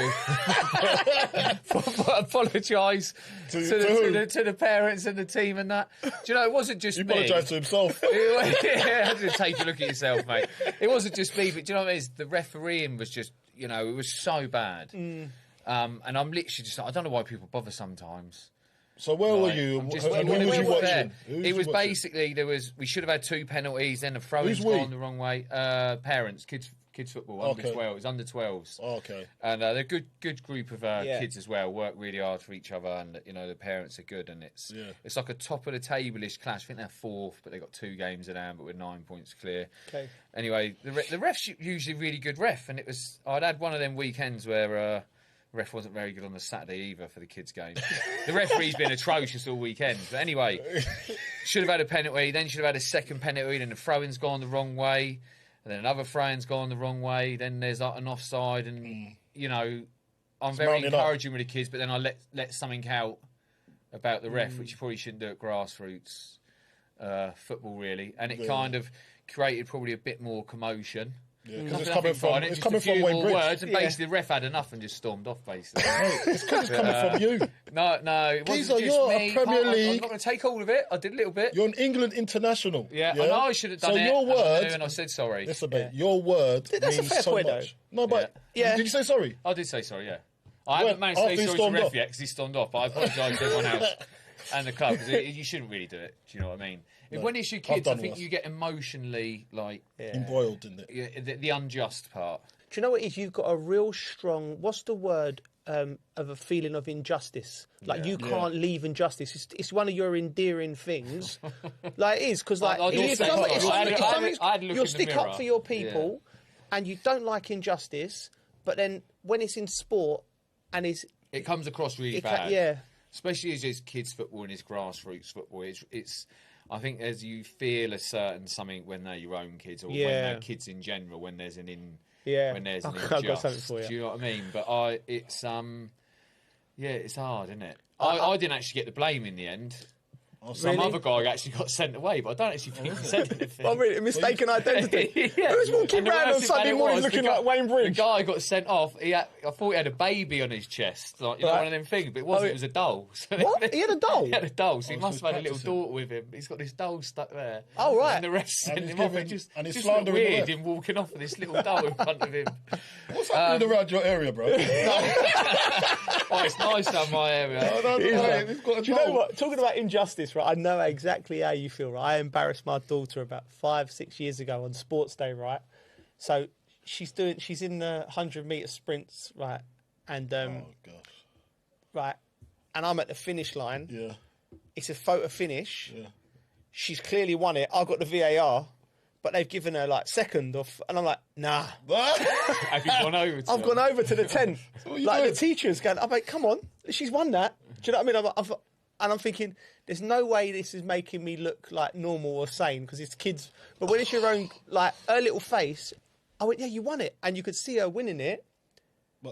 the parents and the team and that. Do you know, it wasn't just me. He apologised to himself. Yeah, had to take a look at yourself, mate. It wasn't just me, but do you know what it is? The refereeing was just, it was so bad. And I'm literally just, I don't know why people bother sometimes. So where were you? Who was you watching? It was basically, we should have had 2 penalties, then the throw-in's gone the wrong way. Parents, kids football, under 12s, it's under 12s. Oh, okay. And they're a good group of kids as well, work really hard for each other, and the parents are good, and it's like a top of the table-ish clash. I think they're 4th, but they've got 2 games in hand, but we're 9 points clear. Okay. Anyway, the ref's usually really good ref, and I'd had one of them weekends where ref wasn't very good on the Saturday either for the kids' game. The referee's been atrocious all weekend. But anyway, should have had a penalty, then should have had a second penalty, then the throw-in's gone the wrong way, and then another throw-in's gone the wrong way, then there's an offside, and, you know, I'm very encouraging with the kids, but then I let something out about the ref, which you probably shouldn't do at grassroots football, really. And it kind of created probably a bit more commotion. Yeah, because it's coming from Wayne Bridge. Words, and basically the ref had enough and just stormed off, basically. It's because it's coming from you. No, it wasn't Geezer, just you're me. a Premier League. I'm not going to take all of it. I did a little bit. You're an England international. Yeah, I know I should have done it. So your word... And I said sorry. Listen, mate, your word That's means a fair so point, much. though. No, but... Yeah. Did you say sorry? I did say sorry, yeah. I haven't managed to say sorry to the ref yet because he stormed off, but I apologise to everyone else and the club because you shouldn't really do it. Do you know what I mean? No, when it's your kids, I think you get emotionally embroiled in it. The unjust part. Do you know what it is? You've got a real strong. What's the word of a feeling of injustice? Like you can't leave injustice. It's one of your endearing things. Like it is because you'll stick up for your people, and you don't like injustice. But then when it's in sport, and it comes across really bad. Especially as it's kids football and it's grassroots football. It's I think as you feel a certain something when they're your own kids or when they're kids in general, when there's an when there's an injustice. Do you know what I mean? But it's hard, isn't it? I didn't actually get the blame in the end. Some other guy actually got sent away, but I don't actually think he said anything. Oh, really? Mistaken identity? Who's walking around on Sunday morning looking like Wayne Bridge? The guy got sent off. I thought he had a baby on his chest, like you know, one of them things, but it wasn't. It was a doll. So what? He had a doll? He had a doll, so he must have had a little daughter with him. He's got this doll stuck there. Oh, right. And the rest sent him off. It just looked weird, him walking off with this little doll in front of him. What's happening around your area, bro? It's nice down my area. Do you know what? Talking about injustice, right? I know exactly how you feel, right? I embarrassed my daughter about 5-6 years ago on Sports Day, right? So she's in the 100-meter sprints, right? And right, and I'm at the finish line. Yeah, it's a photo finish. Yeah, she's clearly won it. I got the VAR. But they've given her like second off, and I'm like, nah. Have you gone over? I've gone over to the 10th. Like the teacher's going, I'm like, come on, she's won that. Do you know what I mean? And I'm thinking, there's no way this is making me look like normal or sane because it's kids. But when it's your own, like her little face, I went, yeah, you won it, and you could see her winning it,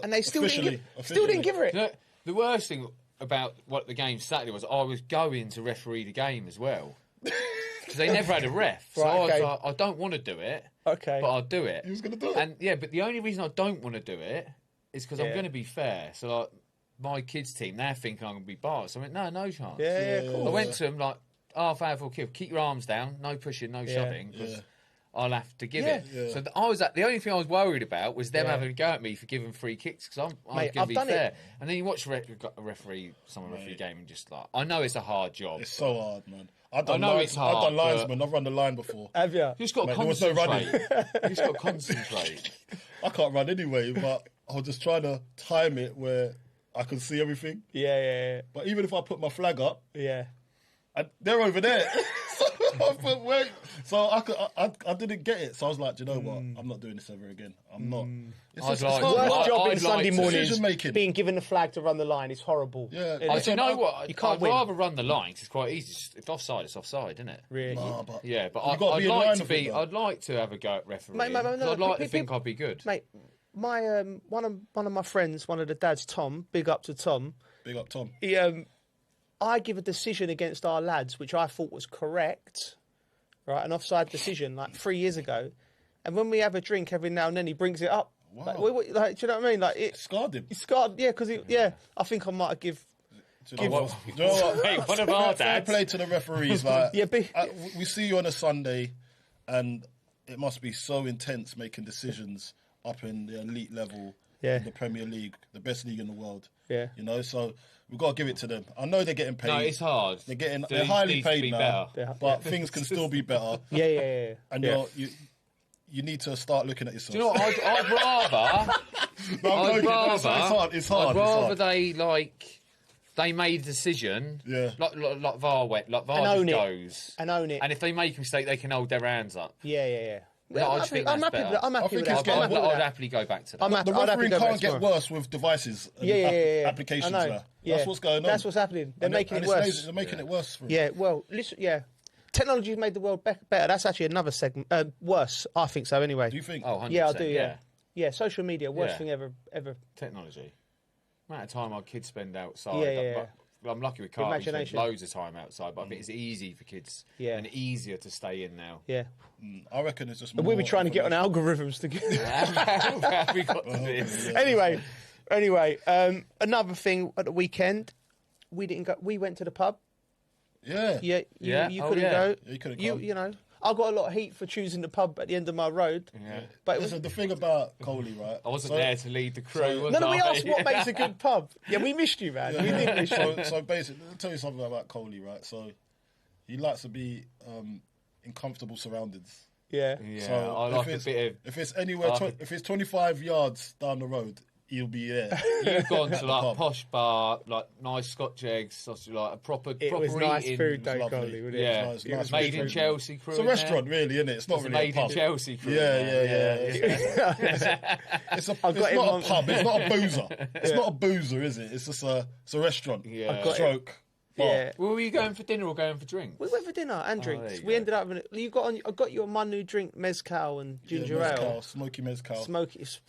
and they still didn't give her it. You know, the worst thing about what the game Saturday was, I was going to referee the game as well. Because they never had a ref. So I was like, I don't want to do it. Okay. But I'll do it. He was going to do it. And but the only reason I don't want to do it is because I'm going to be fair. So like my kids' team, they're thinking I'm going to be biased. So I went, no chance. Yeah, cool. I went to them like, half hour for kill. Keep your arms down. No pushing, no shoving. Because I'll have to give it. Yeah. So the only thing I was worried about was them having a go at me for giving free kicks because I'm going to be fair. And then you watch a referee game and just like, I know it's a hard job. It's so hard, man. I've done linesman. I've run the line before. Have you? You just got to concentrate. You just got to concentrate. I can't run anyway, but I was just trying to time it where I could see everything. Yeah. But even if I put my flag up, they're over there. So I didn't get it. So I was like, do you know what? I'm not doing this ever again. I'm not. Worst job in Sunday mornings, being given the flag to run the line is horrible. Yeah. Do you know what? You can't I'd rather run the line. It's quite easy. If offside, it's offside, isn't it? Really? But I'd like to have a go at refereeing. I'd like to think I'd be good. Mate, my one of my friends, one of the dads, Tom. Big up to Tom. Big up, Tom. I give a decision against our lads, which I thought was correct, right? An offside decision, like 3 years ago. And when we have a drink every now and then, he brings it up. Wow. Like, do you know what I mean? Like it scarred him. He scarred, because I think I might have give. Do you know what? Mate, one of our dads. Fair play to the referees. Like, we see you on a Sunday, and it must be so intense making decisions up in the elite level in the Premier League, the best league in the world. Yeah, you know, so we've got to give it to them. I know they're getting paid. No, it's hard. They're highly paid now, but things can still be better. Yeah. And you need to start looking at yourself. Do you know what? I'd rather they made a decision. Yeah. Like VAR went, like VAR just goes and own it. And if they make a mistake, they can hold their hands up. Yeah. No, I think that's better. I'm happy with that. I'd happily go back to that. The refereeing can't get worse with devices and applications now. That's what's going on. That's what's happening. They're making it worse. They're making it worse. Yeah, well, listen, Technology's made the world better. That's actually another segment. Worse, I think so. Anyway, Do you think? Oh, 100%, yeah, I do. Yeah, social media, worst thing ever. Technology. Amount of time our kids spend outside. Yeah. I'm lucky with cars. We spend Imagination. loads of time outside, but I think it's easy for kids and easier to stay in now. Yeah. I reckon it's just. And we were trying to get on algorithms to get. How have we got to this? Anyway, another thing at the weekend, we didn't go. We went to the pub. Yeah. You couldn't go. You couldn't go. come. You know, I got a lot of heat for choosing the pub at the end of my road. Yeah. But Listen, the thing about Coley, right? I wasn't there to lead the crew. we asked what makes a good pub. Yeah, we missed you, man. We did miss you. So basically, let me tell you something about Coley, right? So he likes to be in comfortable surroundings. Yeah. Yeah, So I like a bit of... if it's anywhere, if it's 25 yards down the road, he'll be there. You've gone to like a posh bar, like nice Scotch eggs, sausage, like a proper was nice eating. food, though, Coley, wasn't it? Yeah, It was it was nice made in food. Chelsea crew. It's a restaurant, really, isn't it? It's not really made a pub. in Chelsea crew. Yeah. It's not a pub. It's not a boozer. It's not a boozer, is it? It's just a restaurant. Yeah. Stroke. Yeah. Well, were you going for dinner or going for drinks? We went for dinner and drinks. there you We go. ended up in I got you my new drink, mezcal and ginger ale. Smoky mezcal. Smoky. It's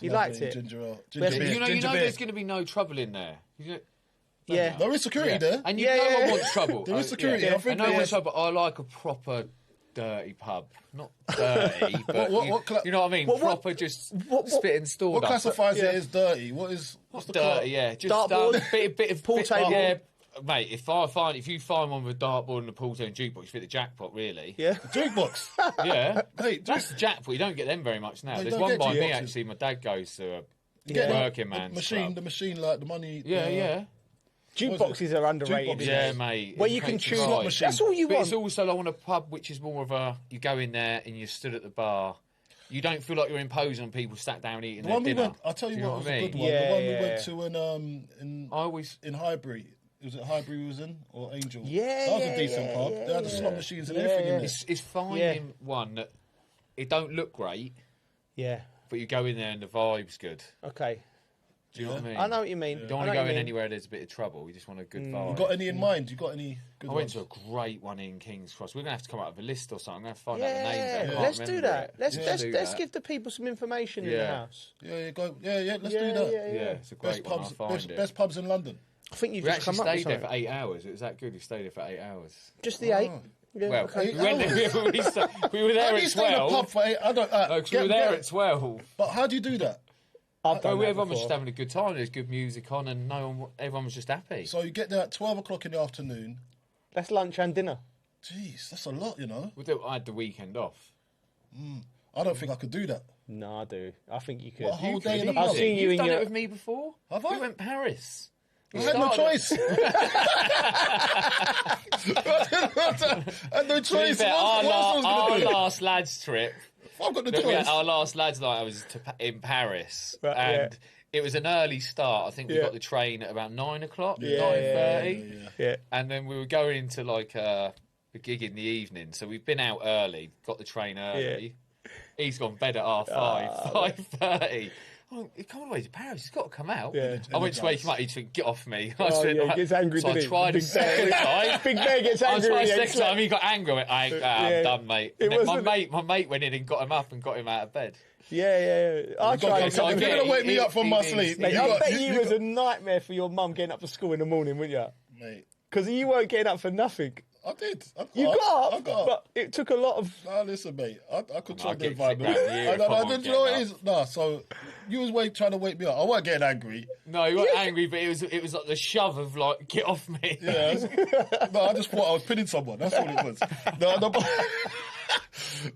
You lovely, liked it? Ginger ale. You Ginger beer. You know, Ginger beer. there's going to be no trouble in there. Yeah. There is security there. And no one wants trouble. There is security. Yeah. I think And no one wants trouble. I like a proper dirty pub. Not dirty, but you know what I mean? Proper just spit and stored What up. classifies it as dirty? What's the dirty? Yeah, just dartboard? bit of Pool table? Yeah, mate. If you find one with a dartboard and a pool table and jukebox, you fit the jackpot, really. Yeah, jukebox. Yeah, mate, that's the jackpot. You don't get them very much now. No, you There's don't one get by me jukeboxes. actually. My dad goes to a Get working man's machine, club. the machine, like the money. Yeah. Jukeboxes are underrated. Jukeboxes. Yeah, mate. Where you can choose. Slot machine. That's all you But want. it's also I want a pub which is more of a you go in there and you stood at the bar. You don't feel like you're imposing on people sat down eating their dinner. I'll tell you Do you what know was what I a mean? good one. Yeah, the one we yeah. went to in Highbury. Was it Highbury we was in or Angel? Yeah, that was a decent pub. They had the slot machines and everything in there. It's finding one that it don't look great. Yeah. But you go in there and the vibe's good. Okay. Do you know what I mean? I know what you mean. You don't want to go in anywhere there's a bit of trouble. You just want a good vibe. You got any in mind? You got any good I went ones? to a great one in King's Cross. We're going to have to come up with a list or something. I'm going to find out the names. Yeah, I can't let's do remember that. it. Let's give the people some information in the house. Yeah, let's do that. Yeah, it's a great one. I'll find it. Best pubs in London. I think you've We just actually come up with stayed there something. for 8 hours. It was that good. We stayed there for 8 hours. Just the 8? Yeah, Well, okay. we were there How do at you stay in a 12. pub for 8? I don't. No, 'cause we were there at 12. But how do you do that? Everyone was just having a good time. There's good music on, and everyone was just happy. So you get there at 12 o'clock in the afternoon. That's lunch and dinner. Jeez, that's a lot, you know. I had the weekend off. I don't think I could do that. No, I do. I think you could. What, a whole day in a I've pub? seen you You've in done your... it with me before. Have I? We went Paris. I had no choice. I had no choice. To be fair, our last lads trip. I've got the choice. Our last lads night, I was in Paris, Right, and it was an early start. I think we Yeah. got the train at about 9 o'clock, Yeah, 9:30, Yeah. and then we were going into like a gig in the evening. So we've been out early, got the train early. He's gone bed at 5:30. Oh, come all the way to Paris. He's got to come out. Yeah. I went to wake him up. He'd think, get off me. I Oh, said, yeah, he gets angry, so I didn't he? tried a Big second time. Big Bear gets angry. I tried a when he ain't second time. slept. He got angry. I went, I'm done, mate. It And then wasn't- my mate went in and got him up and got him out of bed. Yeah. I tried. So I You're get going to it. wake me up from my sleep. Mate, I bet you was a nightmare for your mum getting up for school in the morning, wouldn't you? Mate, Because you weren't getting up for nothing. I did. You got I up, got up. but it took a lot of... Nah, listen, mate. I control the get sick environment. around here if I'm I not didn't. You know what it getting is? Nah. So you was trying to wake me up. I wasn't getting angry. No, he wasn't angry, but it was like the shove of like, get off me. Yeah. No, I just thought I was pinning someone. That's all it was. No, but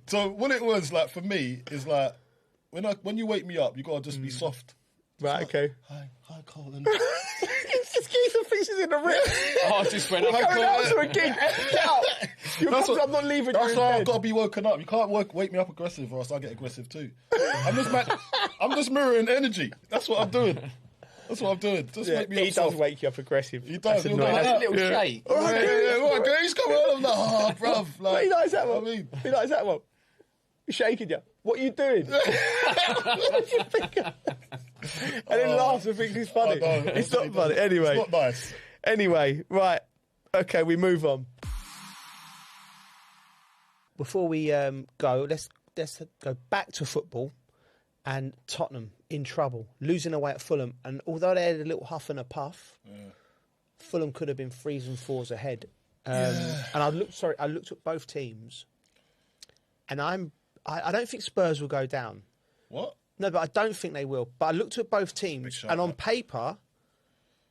so what it was like for me is like when you wake me up, you gotta just be soft. Right, okay. Hi, Colin. Just keep some fishes in the rib. I just went We're up. going out to a gig. Get out. I'm not leaving you That's in why bed. I've got to be woken up. You can't wake me up aggressive, or else I get aggressive too. I'm just mirroring energy. That's what I'm doing. Just Yeah, wake me up. he does soft. wake you up aggressive. He does. That's He'll go annoying. like That's a that. little shake. All right, yeah, what, he's coming on. I'm like, oh, bruv. Like, He likes that one. I mean, He likes that one. He's shaking you. What are you doing? And then laughs and thinks it's funny. I know. It's not funny. Anyway. It's not nice. Anyway, right. Okay, we move on. before we go, let's go back to football. And Tottenham in trouble, losing away at Fulham. And although they had a little huff and a puff, Fulham could have been 3s and 4s ahead. And I looked at both teams, and I don't think Spurs will go down. What? No, but I don't think they will. But I looked at both teams, and on paper,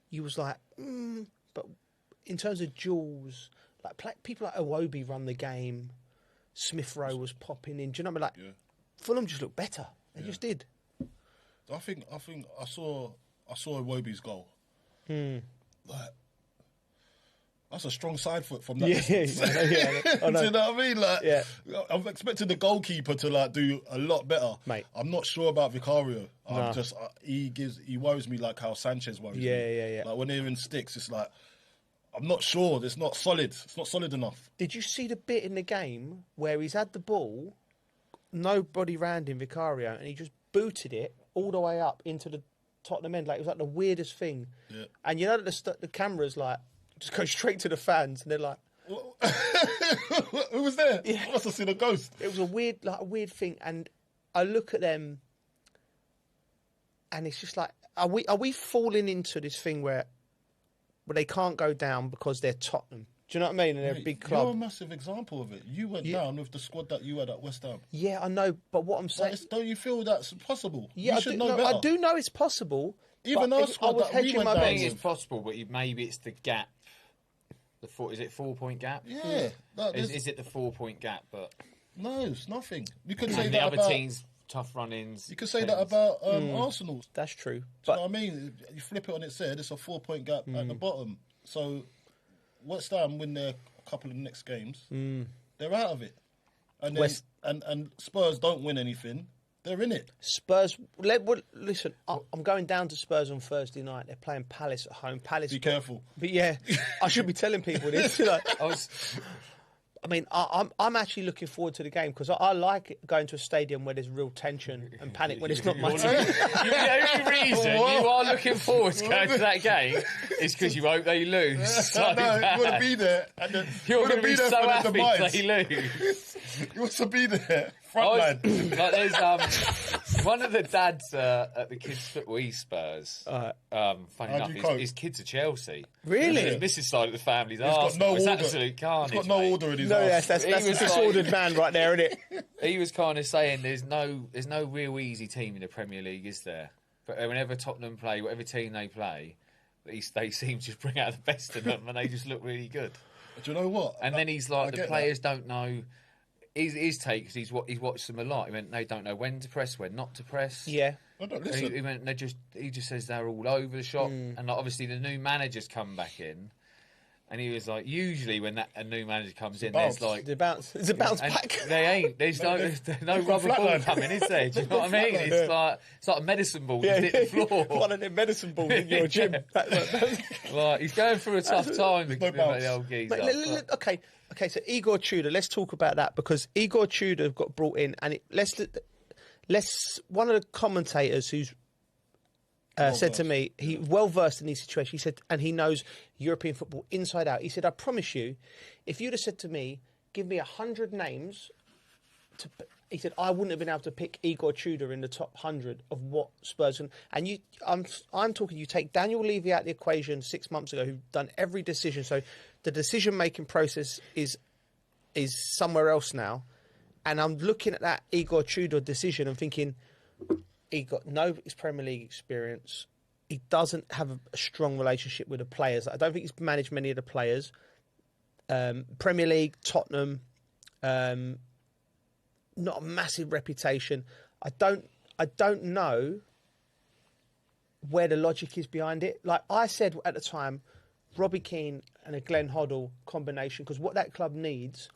you was like, but in terms of duels, like people like Iwobi run the game, Smith Rowe was popping in. Do you know what I mean? Like, Fulham just looked better. They just did. I think I saw Iwobi's goal. Like, that's a strong side foot from that. I know. Do you know what I mean? Like, I'm expecting the goalkeeper to like do a lot better, mate. I'm not sure about Vicario. I'm just he worries me like how Sanchez worries me. Yeah. Like when they're in sticks, it's like I'm not sure. It's not solid. It's not solid enough. Did you see the bit in the game where he's had the ball? Nobody round him, Vicario, and he just booted it all the way up into the Tottenham end. Like, it was like the weirdest thing. Yeah. And you know that the cameras like just go straight to the fans, and they're like, "Who was there? Yeah. I must have seen a ghost." It was a weird thing. And I look at them, and it's just like, are we falling into this thing where they can't go down because they're Tottenham? Do you know what I mean? And they're a big club. You're a massive example of it. You went down with the squad that you had at West Ham. Yeah, I know, but what I'm saying... don't you feel that's possible? Yeah, you should know better. I do know it's possible. Even our squad that we went down with. I think it's possible, but maybe it's the gap. Is it 4-point gap? Yeah. Is it the 4-point gap? But no, it's nothing. You could say the that other about... teams... Tough run-ins. You could say that about Arsenal. That's true. Do you know what I mean? You flip it on its head, it's a 4-point gap at the bottom. So West Ham win their couple of next games, they're out of it. And then, and Spurs don't win anything, they're in it. Spurs, listen, I'm going down to Spurs on Thursday night. They're playing Palace at home. Palace. Be careful. But yeah, I should be telling people this. I mean, I'm actually looking forward to the game because I like going to a stadium where there's real tension and panic when it's not my team. The only reason you are looking forward to going to that game is because you hope they lose. So no, you want to be there. You're going to be so happy if they lose. You want to be there. Frontline. There's one of the dads at the kids' football Spurs. Funny enough, his kids are Chelsea. Really? His Mrs. side of the family's He's got no order. Absolute carnage. He's got no order in his house. Yes, that's a disordered man right there, isn't it? He was kind of saying there's no real easy team in the Premier League, is there? But whenever Tottenham play, whatever team they play, they seem to bring out the best in them, and they just look really good. Do you know what? And then he's like, the players don't know. His take, because he's watched them a lot. He went, they don't know when to press, when not to press. Yeah. I don't listen. He went, he just says they're all over the shop. And like, obviously the new managers come back in, and he was like, usually when a new manager comes in, there's like it's a bounce back. They ain't. There's no rubber ball coming, is there? Do you know what I mean? It's like a medicine ball to hit the floor. One of them medicine balls in your gym. Like, he's going through a tough time. The old geezer. Okay, so Igor Tudor, let's talk about that because Igor Tudor got brought in, and let's one of the commentators who's said to me, he well versed in these situations. He said, and he knows European football inside out. He said, I promise you, if you'd have said to me, give me 100 names, he said, I wouldn't have been able to pick Igor Tudor in the top 100 of what Spurs and you. I'm talking. You take Daniel Levy out of the equation 6 months ago, who've done every decision. So the decision-making process is somewhere else now. And I'm looking at that Igor Tudor decision and thinking, he got no Premier League experience. He doesn't have a strong relationship with the players. I don't think he's managed many of the players. Premier League, Tottenham, not a massive reputation. I don't know where the logic is behind it. Like I said at the time, Robbie Keane and a Glenn Hoddle combination, because what that club needs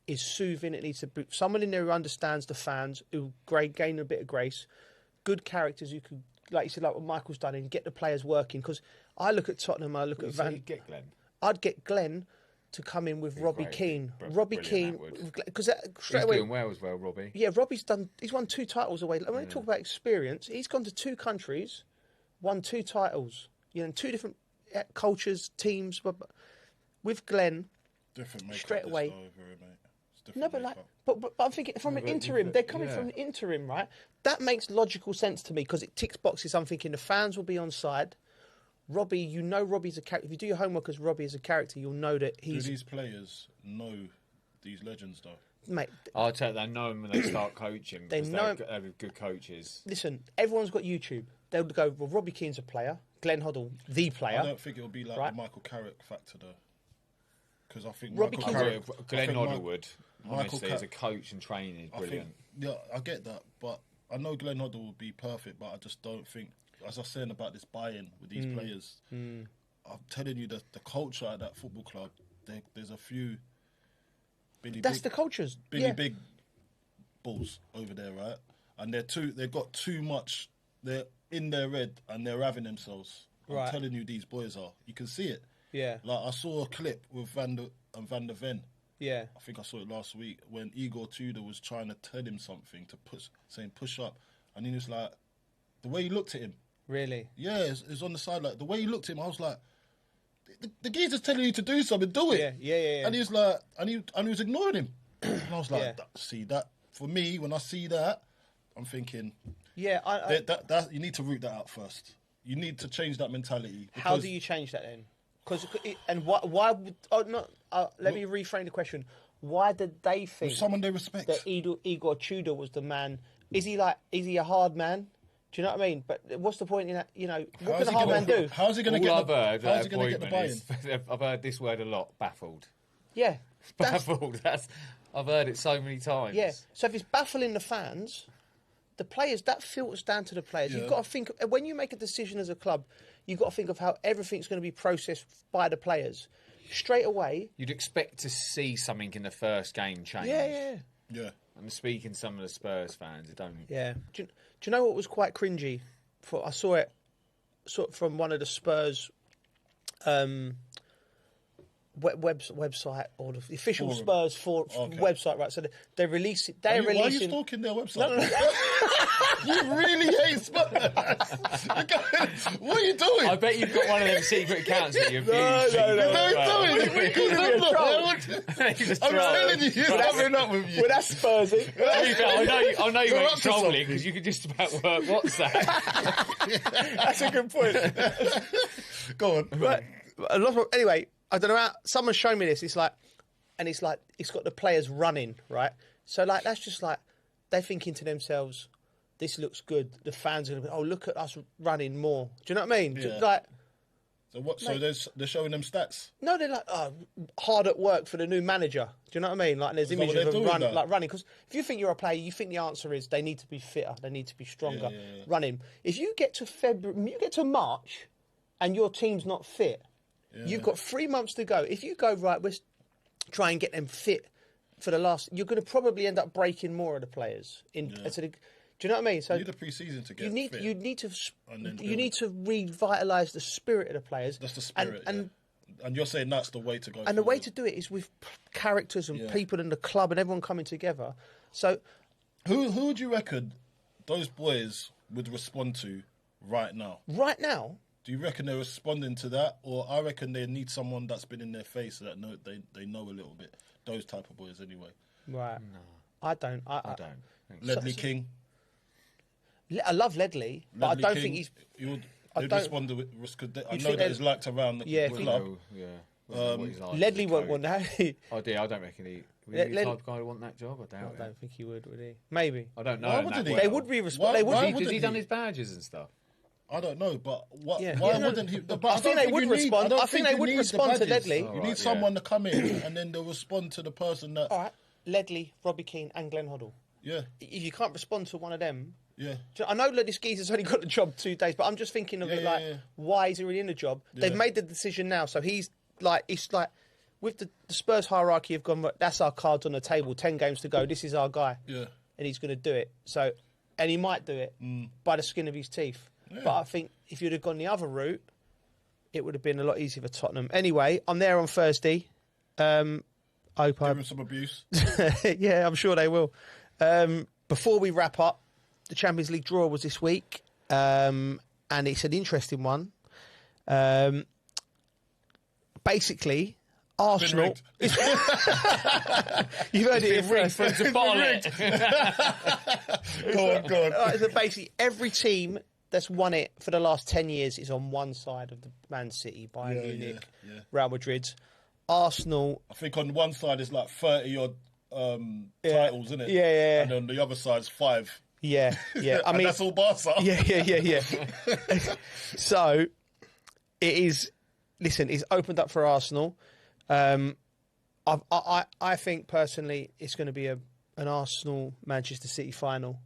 is soothing. It needs to be someone in there who understands the fans, who gain a bit of grace, good characters who could, like you said, like what Michael's done, and get the players working. Because I look at Tottenham, I look at Van. Get Glenn. I'd get Glenn to come in with Robbie Keane. Robbie Keane, because straight away doing well as well, Robbie. Yeah, he's won 2 titles away. When we talk about experience, he's gone to 2 countries, won 2 titles. You know, 2 different cultures, teams. But with Glenn, different straight away. No, but like, but I'm thinking from an interim. They're coming from an interim, right? That makes logical sense to me because it ticks boxes. I'm thinking the fans will be on side. Robbie, you know Robbie's a character. If you do your homework as Robbie as a character, you'll know that he's... Do these players know these legends, though? Mate... I'll tell you, they know them when they start coaching. They know... They're good coaches. Listen, everyone's got YouTube. They'll go, well, Robbie Keane's a player. Glenn Hoddle, the player. I don't think it'll be like the Michael Carrick factor, though. Because I think Robbie Michael Carrick... Glenn Hoddle would, honestly, as a coach and training, is brilliant. I get that, but I know Glenn Hoddle would be perfect, but I just don't think... As I was saying about this buy-in with these players, I'm telling you that the culture at that football club, there's a few the cultures. Big balls over there, right? And they've got too much. They're in their head and they're having themselves. I'm telling you, these boys are. You can see it. Yeah. Like I saw a clip with Van der Ven. Yeah. I think I saw it last week when Igor Tudor was trying to tell him something saying push up, and he was like, the way he looked at him. Really? Yeah, it's on the side. Like the way he looked at him, I was like, the geezer's telling you to do something, do it. Yeah. And he was like, and he was ignoring him. And I was like, see that for me when I see that, I'm thinking, that you need to root that out first. You need to change that mentality. How do you change that then? Why would? Let me reframe the question. Why did they think someone they respect that Igor Tudor was the man? Is he a hard man? Do you know what I mean? But what's the point in that? You know, what can a hard man do? How's he going to get the buy-in? I've heard this word a lot. Baffled. Yeah, baffled. I've heard it so many times. Yeah. So if it's baffling the fans, the players, that filters down to the players. You've got to think when you make a decision as a club. You've got to think of how everything's going to be processed by the players straight away. You'd expect to see something in the first game change. Yeah. I'm speaking to some of the Spurs fans. It don't. Yeah. Do you know what was quite cringy? I saw it from one of the Spurs website or the official Spurs website, right? So they release it. Why are you stalking their website? No. You really hate Spurs. What are you doing? I bet you've got one of them secret accounts that you abuse. I'm telling you, he's covering up with you. Well, that's Spursy. I know you ain't trolling because you could just about work WhatsApp. That's a good point. Go on. But anyway. I don't know. Someone's shown me this. It's got the players running, right? So like that's just like they're thinking to themselves, "This looks good." The fans are going to be, "Oh, look at us running more." Do you know what I mean? Yeah. Like, so what? So they're showing them stats. No, they're like hard at work for the new manager. Do you know what I mean? Like, and there's images of them running. Because if you think you're a player, you think the answer is they need to be fitter, they need to be stronger, running. If you get to February, you get to March, and your team's not fit. Yeah. You've got 3 months to go. If you go, right, let's try and get them fit for the last... You're going to probably end up breaking more of the players. Do you know what I mean? So you need a pre-season to get fit. You need to revitalise the spirit of the players. That's the spirit, and you're saying that's the way to go. And the way to do it is with characters and people in the club and everyone coming together. So... Who would you reckon those boys would respond to right now? Right now? Do you reckon they're responding to that, or I reckon they need someone that's been in their face that they know a little bit? Those type of boys, anyway. Right. No, I don't. I don't. Ledley King. I love Ledley, but I don't think he's. He'd respond to it because I know that he's liked around the club. Ledley won't want that. I don't reckon he. Would he be the type of guy who want that job? I doubt it. I don't think he would he? Maybe. I don't know. Why wouldn't he? They would be responding. Because he done his badges and stuff. I don't know, but why wouldn't he? But I think they would respond. I think they would respond to Ledley. You need someone to come in and then they'll respond to the person that. All right, Ledley, Robbie Keane, and Glenn Hoddle. Yeah. If you can't respond to one of them. Yeah. I know that this geezer's only got the job 2 days, but I'm just thinking of why is he really in the job? Yeah. They've made the decision now, so it's like with the Spurs hierarchy have gone. That's our cards on the table. 10 games to go. This is our guy. Yeah. And he's going to do it. So, and he might do it by the skin of his teeth. Yeah. But I think if you'd have gone the other route, it would have been a lot easier for Tottenham. Anyway, I'm there on Thursday. I hope Give him some abuse. Yeah, I'm sure they will. Before we wrap up, the Champions League draw was this week, and it's an interesting one. Basically, Arsenal. You've heard it here first. To bottle it. Go on. Right, so basically, every team that's won it for the last 10 years is on one side of the Man City, Bayern Munich, Real Madrid. Arsenal. I think on one side is like 30 odd titles, isn't it? Yeah. And on the other side's 5. Yeah. I mean, that's all Barca. Yeah. So it is. Listen, it's opened up for Arsenal. I think personally, it's going to be an Arsenal Manchester City final.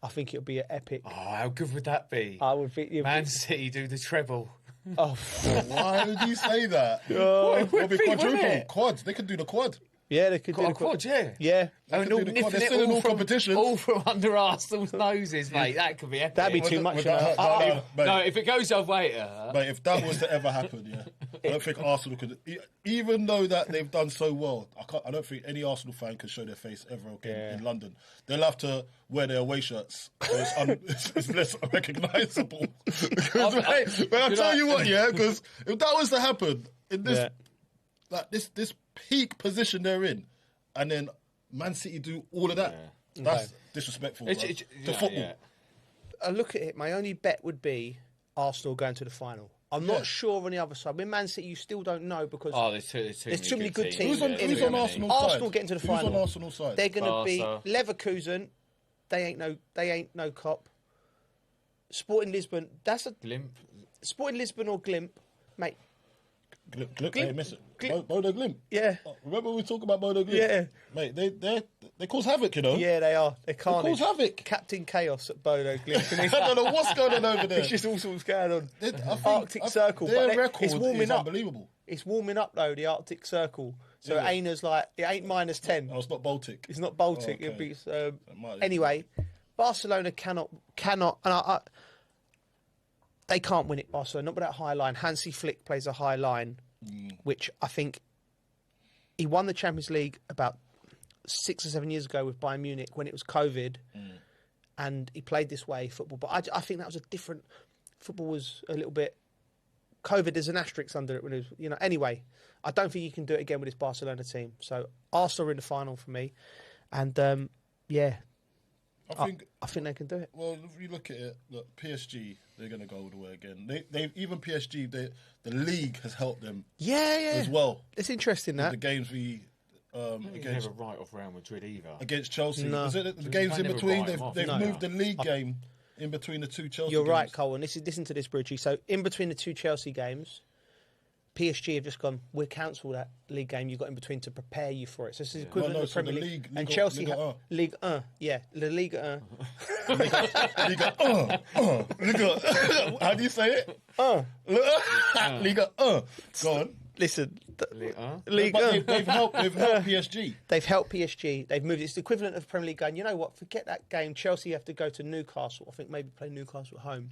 I think it'll be an epic. Oh, how good would that be? I would think Man City do the treble. Oh, why would you say that? It'll be quadruple. Quads. They could do the quad. Yeah, they could do the quad. Yeah. Yeah. They could do the quad. They're still in all competitions. All from under Arsenal's noses, mate. That could be epic. That'd be too much. No, if it goes our way, mate, if that was to ever happen, I don't think Arsenal could. Even though that they've done so well, I don't think any Arsenal fan can show their face ever again in London. They'll have to wear their away shirts, so it's less recognisable. Because, mate, I'll tell you what, because if that was to happen in this, this peak position they're in, and then Man City do all of that, that's disrespectful to football. Yeah. I look at it. My only bet would be Arsenal going to the final. I'm not sure on the other side. With Man City, you still don't know because there's too many good teams. Who's on Arsenal's side? Arsenal getting to the final. Who's on Arsenal's side? They're going to be Leverkusen. They ain't no cop. Sporting Lisbon. That's a Glimp. Sporting Lisbon or Glimp, mate. Glimp. Hey, miss it. Bodo Glimp. Yeah. Remember we talked about Bodo Glimp? Yeah. Mate, they cause havoc, you know. Yeah, they are. They can't. They cause havoc. Captain Chaos at Bodo Glimp. I don't know what's going on over there. It's just all sorts going on. Arctic Circle. Their record it's warming is up. Unbelievable. It's warming up though, the Arctic Circle. So it ain't as like it ain't -10. Oh, it's not Baltic. It's not Baltic. Oh, okay. It'll be anyway. Barcelona cannot, and they can't win it. Barcelona, not with that high line. Hansi Flick plays a high line, which I think he won the Champions League about 6 or 7 years ago with Bayern Munich when it was COVID, and he played this way football. But I think that was a different. Football was a little bit. COVID, there's an asterisk under it when it was, Anyway, I don't think you can do it again with this Barcelona team. So Arsenal are in the final for me, and I think they can do it. Well, if you look at it, look, PSG, they're going to go all the way again. They even PSG, the league has helped them. As well. It's interesting that the games we against never write off Real Madrid either against Chelsea. No. Was it the games in between? They've moved the league game in between the two Chelsea. You're games. right, Cole. And listen to this, Bridgie. So in between the two Chelsea games, PSG have just gone, we'll cancel that league game you got in between to prepare you for it. So this is equivalent to the Premier League. And Chelsea have Ligue 1. Yeah, La Ligue 1. How do you say it? Ligue 1. Go on. Listen. League 1. They've helped PSG. They've helped PSG. They've moved. It's the equivalent of the Premier League going, you know what, forget that game. Chelsea have to go to Newcastle. I think maybe play Newcastle at home.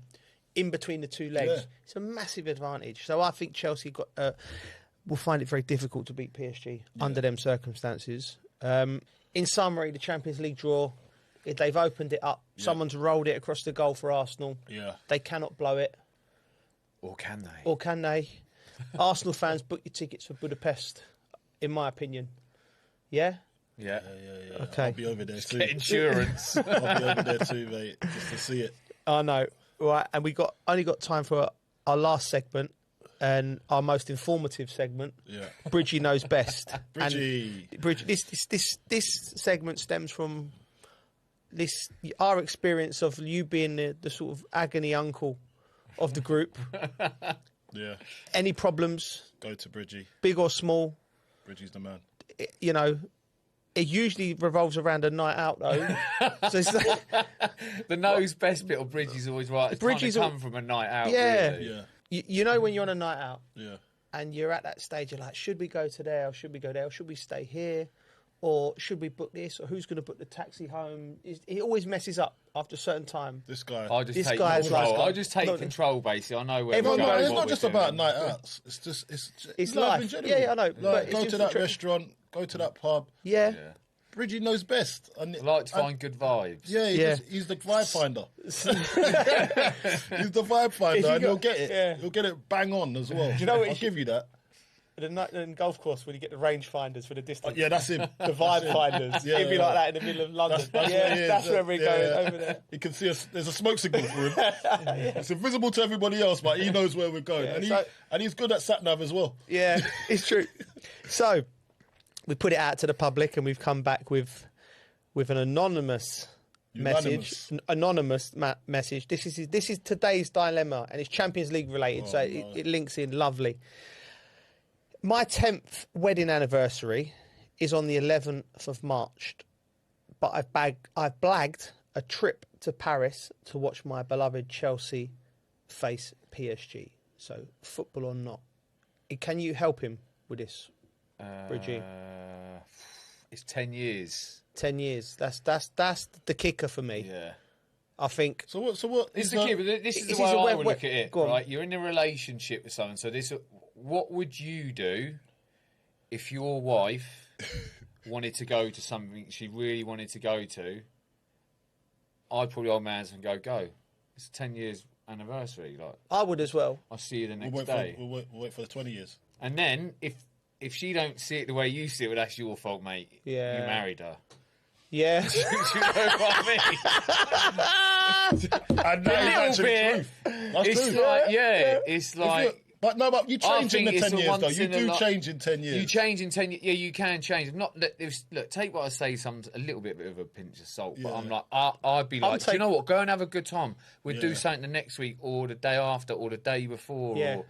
In between the two legs. Yeah. It's a massive advantage. So I think Chelsea will find it very difficult to beat PSG under them circumstances. In summary, the Champions League draw, they've opened it up. Yeah. Someone's rolled it across the goal for Arsenal. Yeah. They cannot blow it. Or can they? Arsenal fans, book your tickets for Budapest, in my opinion. Yeah? Yeah. Okay. I'll be over there too. Get insurance. I'll be over there too, mate, just to see it. I know. Right, and we only got time for our last segment and our most informative segment. Yeah, Bridgie knows best. Bridgie, and Bridgie, this segment stems from our experience of you being the sort of agony uncle of the group. Yeah. Any problems? Go to Bridgie. Big or small. Bridgie's the man. It usually revolves around a night out, though. So the knows best bit of Bridgie's always right. It's Bridgie's come from a night out. Yeah, really. Yeah. You know when you're on a night out, and you're at that stage, you're like, should we go to there, or should we go there, or should we stay here, or should we book this, or who's going to book the taxi home? It always messes up after a certain time. This guy, I just take control. I just take control, basically. I know where we're going. It's not just about night outs. It's life. In general. Yeah, I know. Like, go to that restaurant, go to that pub. Yeah. Bridgie knows best. I like to find good vibes. Yeah, he's the vibe finder. He's the vibe finder, and you'll get it. Yeah. You'll get it bang on as well. Do you know what? I'll give you that. the golf course when you get the range finders for the distance. Yeah, that's him. The vibe finders. Yeah, He'd be like that in the middle of London. That's where we're going, over there. You can see there's a smoke signal for him. It's invisible to everybody else, but he knows where we're going. And he's good at sat-nav as well. Yeah, it's true. So, we put it out to the public and we've come back with an anonymous message. Message. This is today's dilemma, and it's Champions League related, so it links in lovely. My 10th wedding anniversary is on the 11th of March, but I've blagged a trip to Paris to watch my beloved Chelsea face PSG. So, football or not. Can you help him with this, Bridgie? It's 10 years. 10 years. That's the kicker for me. Yeah. I think. So what? This is the key, but this is the way I would look at it. Right, you're in a relationship with someone. So what would you do if your wife wanted to go to something she really wanted to go to? I'd probably hold my hands and go. It's 10 years anniversary. Like I would as well. I'll see you the next day. We'll wait for the 20 years. And then if she don't see it the way you see it, well, that's your fault, mate. Yeah. You married her. Yeah. Do you know what I mean? And that is actually truth. That's it's true. like, it's like. But you change in the 10 years, though. You do change in 10 years. You change in 10 years. Yeah, you can change. Look, take what I say, a little bit of a pinch of salt. But I'm like, I'd be like, do you know what? Go and have a good time. We'll do something the next week or the day after or the day before. Yeah. Or,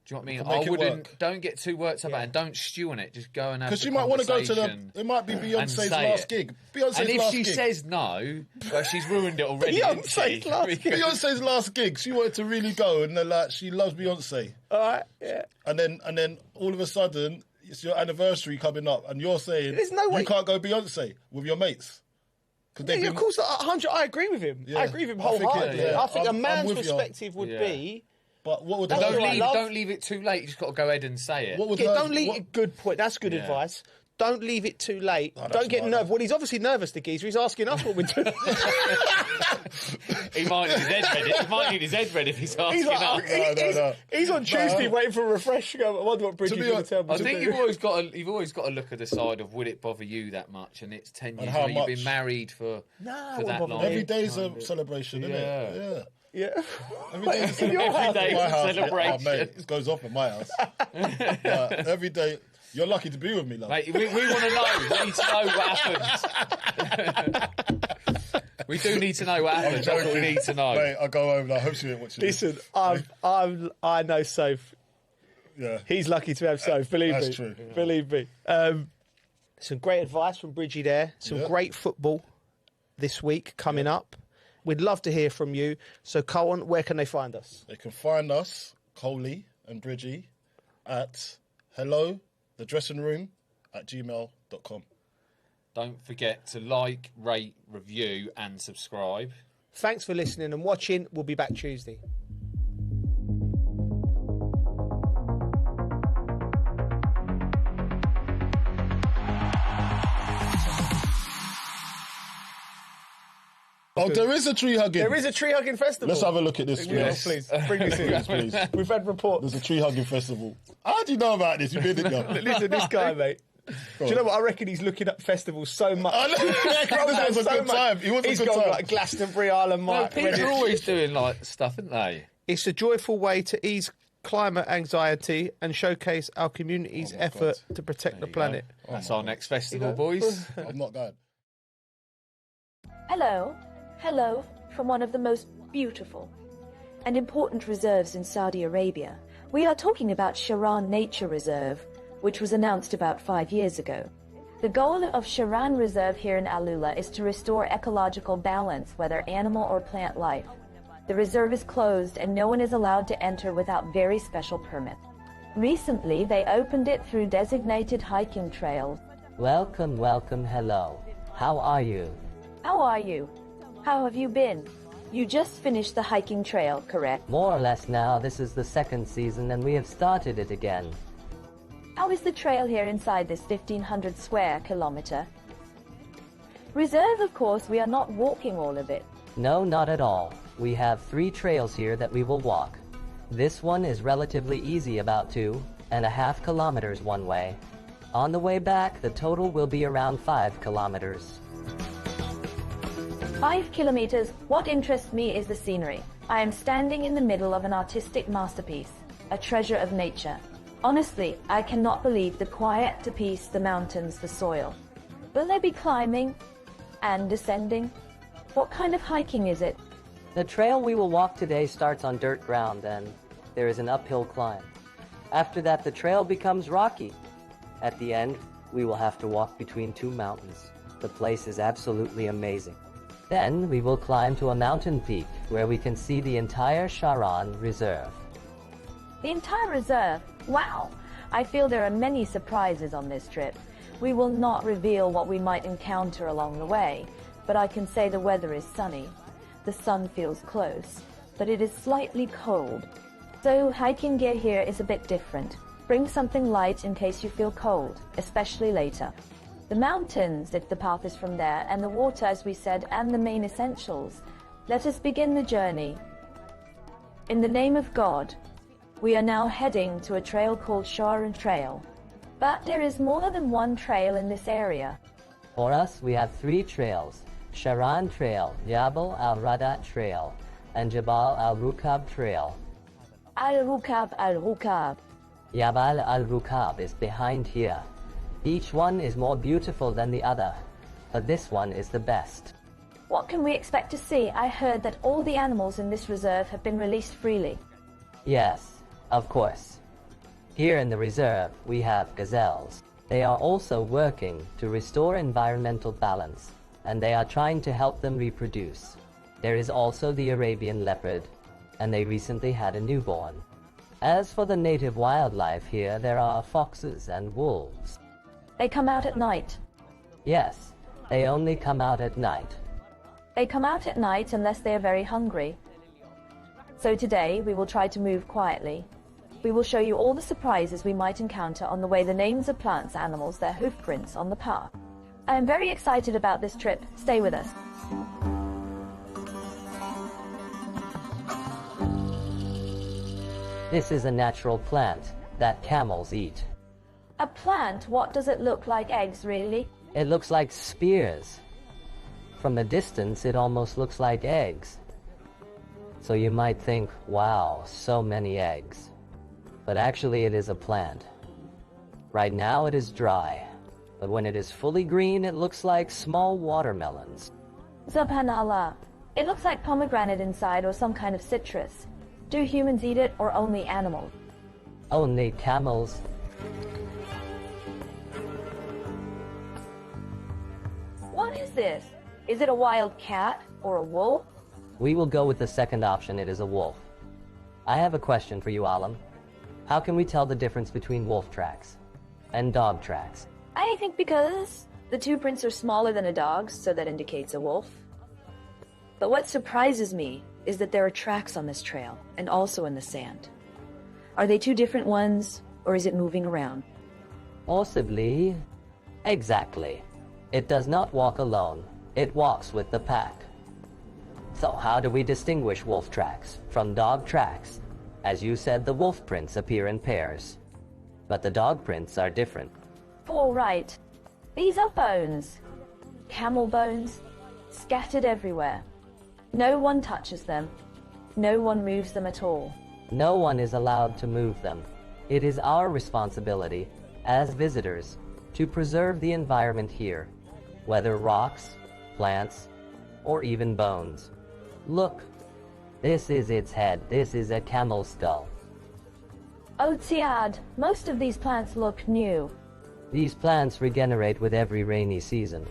do you know what I mean? I wouldn't. Don't get too worked up about it. And don't stew on it. Just go and have. Because you might want to go to it might be Beyonce's last gig. And if she says no, well, she's ruined it already. Beyonce's last gig. She wanted to really go, and she loves Beyonce. All right, yeah. And then all of a sudden, it's your anniversary coming up, and you're saying there's no way you can't go Beyonce with your mates. Of course, 100. I agree with him. I agree with him wholeheartedly. I think a man's perspective would be. But what would don't leave it too late. You just got to go ahead and say it. Don't leave. Good point. That's good advice. Don't leave it too late. Don't get nervous. Well, he's obviously nervous, the geezer. He's asking us what we're doing. He might need his head ready. He might need his head ready if he's asking us. He's on Tuesday waiting for a refresh. I wonder what Bridgie's going to tell me. I think you've always got to look at the side of would it bother you that much? And it's 10 years. You've been married for that long. Every day's a celebration, isn't it? Yeah. Yeah. Every day is a celebration. Mate, it goes off in my house. Every day. You're lucky to be with me, love. Mate, we want to know. We need to know what happens. We do need to know what happens. That's what we need to know. Mate, I'll go home and I hope she ain't watching this. Listen, I know Soph. Yeah. He's lucky to have Soph, believe me. That's true. Yeah. Believe me. Some great advice from Bridgie there. Some great football this week coming up. We'd love to hear from you. So, Cohen, where can they find us? They can find us, Coley and Bridgie, at hellodressing@gmail.com. Don't forget to like, rate, review and subscribe. Thanks for listening and watching. We'll be back Tuesday. Oh, there is a tree hugging. There is a tree hugging festival. Let's have a look at this. Yes, please. Bring this in. Please. We've had reports. There's a tree hugging festival. How do you know about this? You've been in there. Listen, this guy, mate. Do you know what? I reckon he's looking at festivals so much. I know. This was a good time. He's got like Glastonbury, Island, Mike. People are always doing like stuff, aren't they? It's a joyful way to ease climate anxiety and showcase our community's effort to protect the planet. That's our next festival, boys. I'm not going. Hello from one of the most beautiful and important reserves in Saudi Arabia. We are talking about Sharan Nature Reserve, which was announced about 5 years ago. The goal of Sharan Reserve here in Alula is to restore ecological balance, whether animal or plant life. The reserve is closed and no one is allowed to enter without very special permit. Recently, they opened it through designated hiking trails. Welcome, hello. How are you? How are you? How have you been? You just finished the hiking trail, correct? More or less now. This is the second season and we have started it again. How is the trail here inside this 1,500 square kilometer? Reserve, of course, we are not walking all of it. No, not at all. We have 3 trails here that we will walk. This one is relatively easy, about 2, 1.5 kilometers one way. On the way back, the total will be around 5 kilometers. 5 kilometers. What interests me is the scenery. I am standing in the middle of an artistic masterpiece, a treasure of nature. Honestly, I cannot believe the quiet, the peace, the mountains, the soil. Will there be climbing and descending? What kind of hiking is it? The trail we will walk today starts on dirt ground and there is an uphill climb. After that, the trail becomes rocky. At the end, we will have to walk between 2 mountains. The place is absolutely amazing. Then we will climb to a mountain peak where we can see the entire Sharan Reserve. The entire reserve? Wow! I feel there are many surprises on this trip. We will not reveal what we might encounter along the way, but I can say the weather is sunny. The sun feels close, but it is slightly cold. So hiking gear here is a bit different. Bring something light in case you feel cold, especially later. The mountains, if the path is from there, and the water, as we said, and the main essentials. Let us begin the journey. In the name of God, we are now heading to a trail called Sharan Trail. But there is more than one trail in this area. For us, we have 3 trails: Sharan Trail, Jabal al-Radat Trail, and Jabal al-Rukab Trail. Al-Rukab, Al-Rukab. Jabal al-Rukab is behind here. Each one is more beautiful than the other, but this one is the best. What can we expect to see? I heard that all the animals in this reserve have been released freely. Yes, of course. Here in the reserve, we have gazelles. They are also working to restore environmental balance, and they are trying to help them reproduce. There is also the Arabian leopard, and they recently had a newborn. As for the native wildlife here, there are foxes and wolves. They come out at night. Yes, they only come out at night. They come out at night unless they are very hungry. So today we will try to move quietly. We will show you all the surprises we might encounter on the way, the names of plants, animals, their hoof prints on the path. I am very excited about this trip. Stay with us. This is a natural plant that camels eat. A plant? What does it look like? Eggs, really? It looks like spears. From a distance, it almost looks like eggs. So you might think, wow, so many eggs. But actually it is a plant. Right now it is dry, but when it is fully green, it looks like small watermelons. Subhanallah. It looks like pomegranate inside or some kind of citrus. Do humans eat it or only animals? Only camels. What is this? Is it a wild cat or a wolf? We will go with the second option. It is a wolf. I have a question for you, Alam. How can we tell the difference between wolf tracks and dog tracks? I think because the 2 prints are smaller than a dog's, so that indicates a wolf. But what surprises me is that there are tracks on this trail, and also in the sand. Are they 2 different ones, or is it moving around? Possibly. Exactly. It does not walk alone. It walks with the pack. So how do we distinguish wolf tracks from dog tracks? As you said, the wolf prints appear in pairs, but the dog prints are different. All right. These are bones. Camel bones, scattered everywhere. No one touches them. No one moves them at all. No one is allowed to move them. It is our responsibility, as visitors, to preserve the environment here, whether rocks, plants, or even bones. Look, this is its head. This is a camel skull. Oh, Tiad, most of these plants look new. These plants regenerate with every rainy season.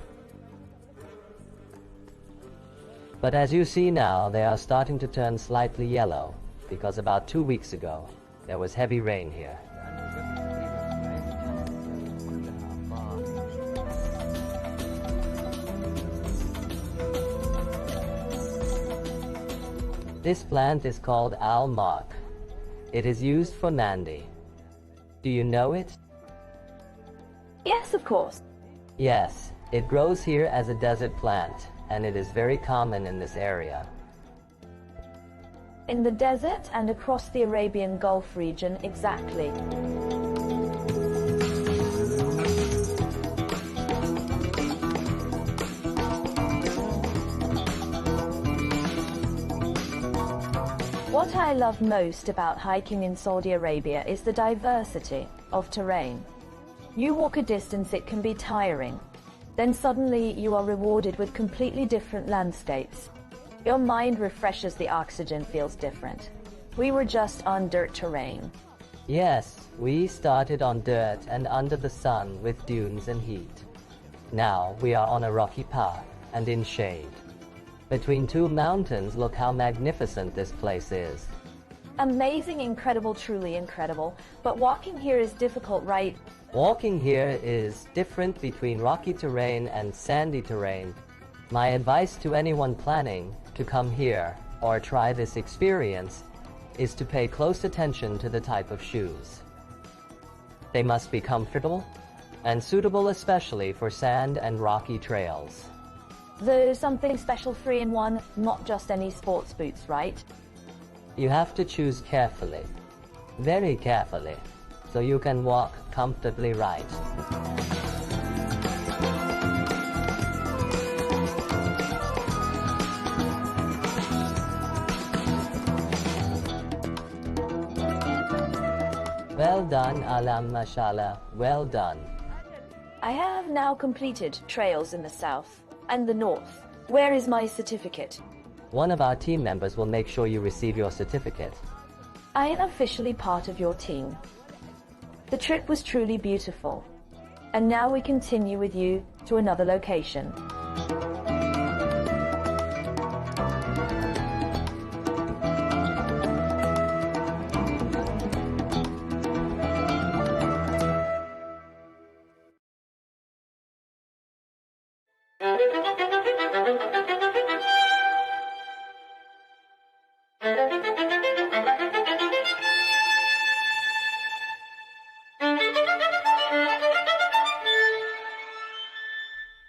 But as you see now, they are starting to turn slightly yellow, because about 2 weeks ago, there was heavy rain here. This plant is called al-mak. It is used for Nandi. Do you know it? Yes, of course. Yes, it grows here as a desert plant, and it is very common in this area. In the desert and across the Arabian Gulf region, exactly. What I love most about hiking in Saudi Arabia is the diversity of terrain. You walk a distance, it can be tiring. Then suddenly you are rewarded with completely different landscapes. Your mind refreshes, the oxygen feels different. We were just on dirt terrain. Yes, we started on dirt and under the sun with dunes and heat. Now we are on a rocky path and in shade. Between two mountains, look how magnificent this place is. Amazing, incredible, truly incredible. But walking here is difficult, right? Walking here is different between rocky terrain and sandy terrain. My advice to anyone planning to come here or try this experience is to pay close attention to the type of shoes. They must be comfortable and suitable especially for sand and rocky trails. There's something special 3-in-1, not just any sports boots, right? You have to choose carefully, very carefully, so you can walk comfortably right. Well done, Alam Mashallah, well done. I have now completed trails in the south and the north. Where is my certificate? One of our team members will make sure you receive your certificate. I am officially part of your team. The trip was truly beautiful. And now we continue with you to another location.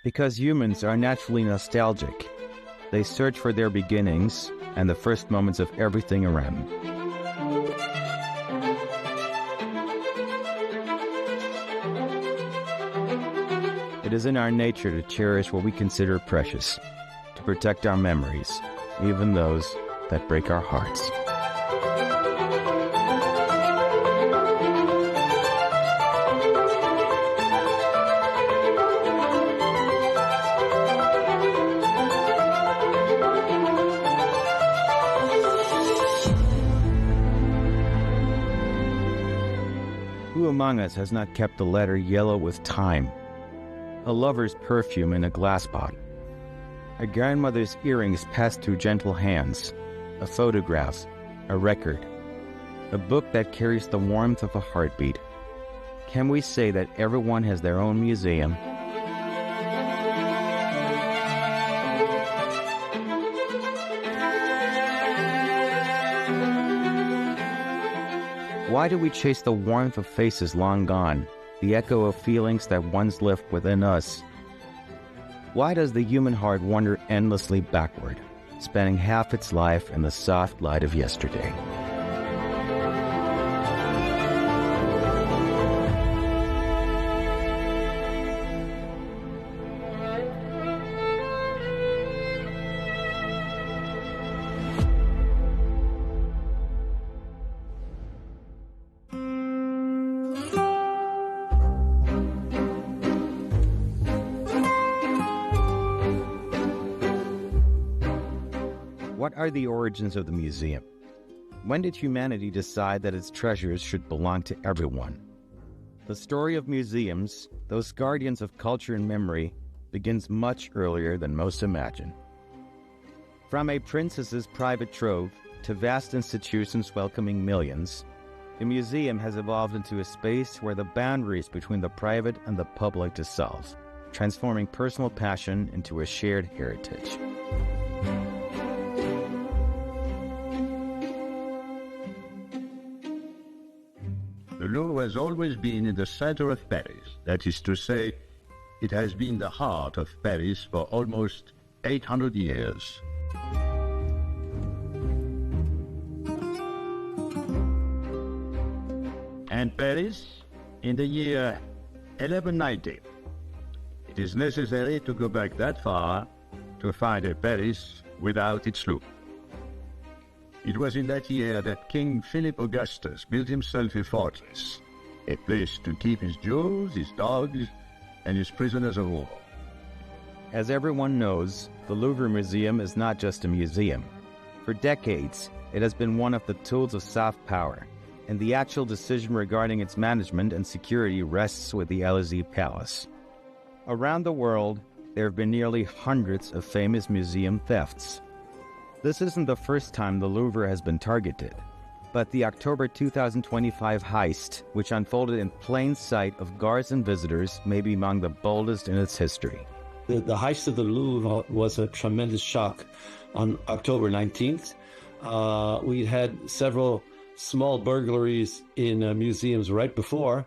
Because humans are naturally nostalgic, they search for their beginnings and the first moments of everything around them. It is in our nature to cherish what we consider precious, to protect our memories, even those that break our hearts. Who among us has not kept the letter yellow with time? A lover's perfume in a glass pot. A grandmother's earrings passed through gentle hands. A photograph. A record. A book that carries the warmth of a heartbeat. Can we say that everyone has their own museum? Why do we chase the warmth of faces long gone, the echo of feelings that once lived within us? Why does the human heart wander endlessly backward, spending half its life in the soft light of yesterday? What are the origins of the museum? When did humanity decide that its treasures should belong to everyone? The story of museums, those guardians of culture and memory, begins much earlier than most imagine. From a princess's private trove to vast institutions welcoming millions, the museum has evolved into a space where the boundaries between the private and the public dissolve, transforming personal passion into a shared heritage. The Louvre has always been in the center of Paris. That is to say, it has been the heart of Paris for almost 800 years. And Paris, in the year 1190. It is necessary to go back that far to find a Paris without its Louvre. It was in that year that King Philip Augustus built himself a fortress, a place to keep his jewels, his dogs, and his prisoners of war. As everyone knows, the Louver Museum is not just a museum. For decades, it has been one of the tools of soft power, and the actual decision regarding its management and security rests with the Élysée Palace. Around the world, there have been nearly hundreds of famous museum thefts. This isn't the first time the Louvre has been targeted, but the October 2025 heist, which unfolded in plain sight of guards and visitors, may be among the boldest in its history. The heist of the Louvre was a tremendous shock on October 19th. We'd had several small burglaries in museums right before.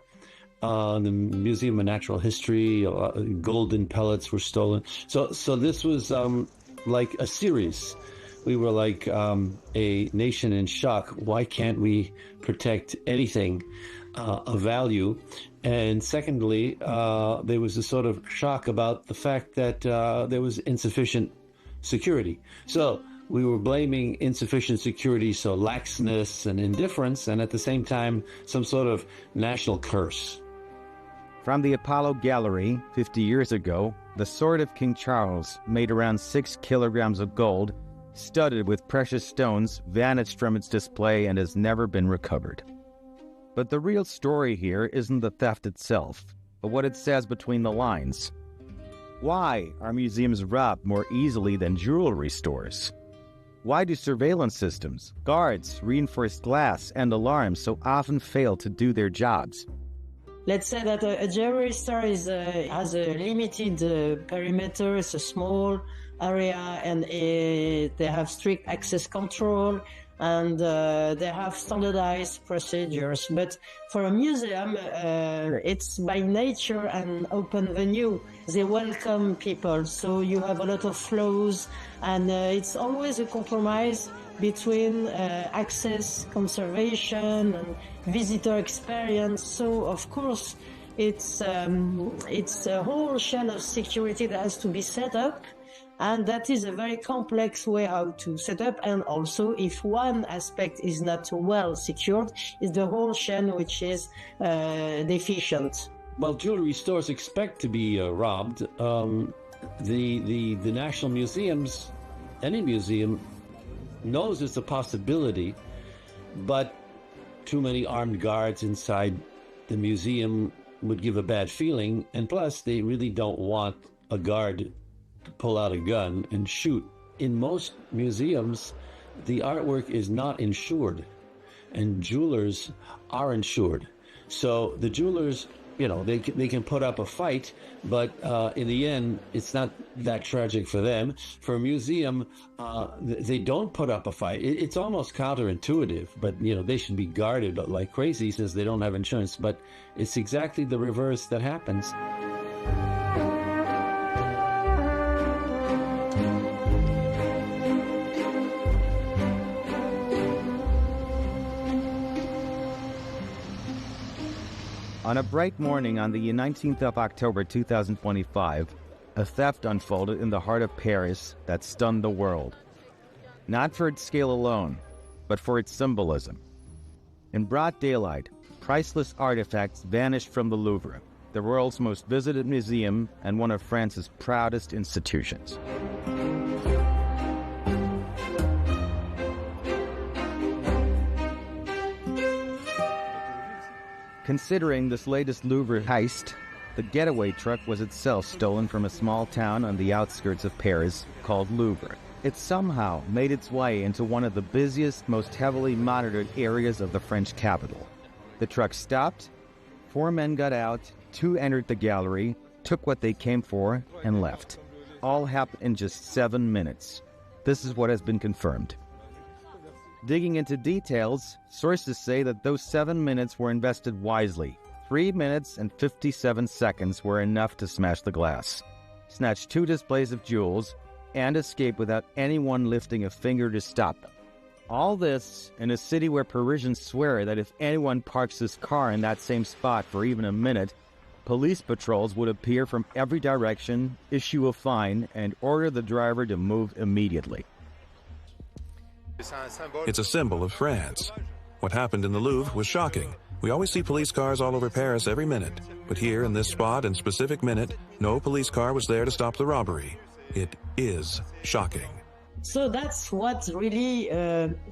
The Museum of Natural History, golden pellets were stolen. So this was like a series. We were like a nation in shock. Why can't we protect anything of value? And secondly, there was a sort of shock about the fact that there was insufficient security. So we were blaming insufficient security, so laxness and indifference, and at the same time, some sort of national curse. From the Apollo Gallery 50 years ago, the sword of King Charles, made around 6 kilograms of gold, studded with precious stones, vanished from its display and has never been recovered. But the real story here isn't the theft itself, but what it says between the lines. Why are museums robbed more easily than jewelry stores? Why do surveillance systems, guards, reinforced glass, and alarms so often fail to do their jobs? Let's say that a jewelry store has a limited perimeter, it's a small area, and they have strict access control, and they have standardized procedures. But for a museum, it's by nature an open venue. They welcome people, so you have a lot of flows, and it's always a compromise between access, conservation, and visitor experience. So, of course, it's a whole chain of security that has to be set up, and that is a very complex way how to set up. And also, if one aspect is not well secured, is the whole chain which is deficient. Well, jewelry stores expect to be robbed. The national museums, any museum, knows it's a possibility, but too many armed guards inside the museum would give a bad feeling, and plus they really don't want a guard to pull out a gun and shoot. In most museums, the artwork is not insured, and jewelers are insured. So the jewelers, you know, they can put up a fight, but in the end, it's not that tragic for them. For a museum, they don't put up a fight. It's almost counterintuitive, but, you know, they should be guarded like crazy since they don't have insurance. But it's exactly the reverse that happens. On a bright morning on the 19th of October 2025, a theft unfolded in the heart of Paris that stunned the world. Not for its scale alone, but for its symbolism. In broad daylight, priceless artifacts vanished from the Louvre, the world's most visited museum and one of France's proudest institutions. Considering this latest Louvre heist, the getaway truck was itself stolen from a small town on the outskirts of Paris called Louver. It somehow made its way into one of the busiest, most heavily monitored areas of the French capital. The truck stopped, 4 men got out, 2 entered the gallery, took what they came for, and left. All happened in just 7 minutes. This is what has been confirmed. Digging into details, sources say that those 7 minutes were invested wisely. 3 minutes and 57 seconds were enough to smash the glass, snatch 2 displays of jewels, and escape without anyone lifting a finger to stop them. All this in a city where Parisians swear that if anyone parks his car in that same spot for even a minute, police patrols would appear from every direction, issue a fine, and order the driver to move immediately. It's a symbol of France. What happened in the Louvre was shocking. We always see police cars all over Paris every minute. But here, in this spot and specific minute, no police car was there to stop the robbery. It is shocking. So that's what really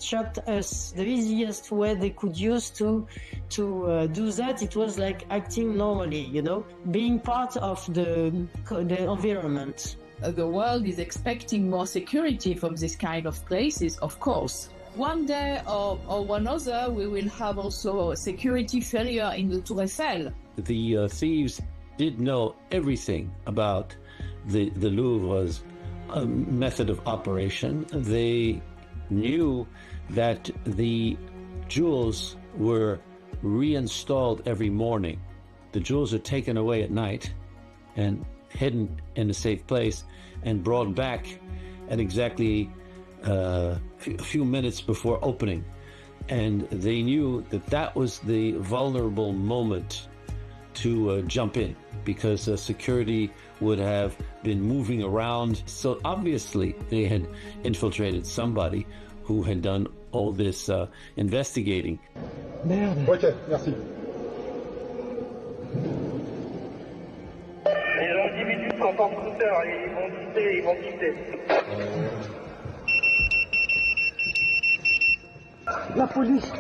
shocked us. The easiest way they could use to do that, it was like acting normally, you know, being part of the environment. The world is expecting more security from this kind of places, of course. One day or one other, we will have also a security failure in the Tour Eiffel. The thieves did know everything about the Louvre's method of operation. They knew that the jewels were reinstalled every morning. The jewels are taken away at night and hidden in a safe place and brought back at exactly a few minutes before opening. And they knew that that was the vulnerable moment to jump in, because security would have been moving around. So obviously they had infiltrated somebody who had done all this investigating. Merde. Ok, merci. Les individus sont en scooter, ils vont quitter. La police.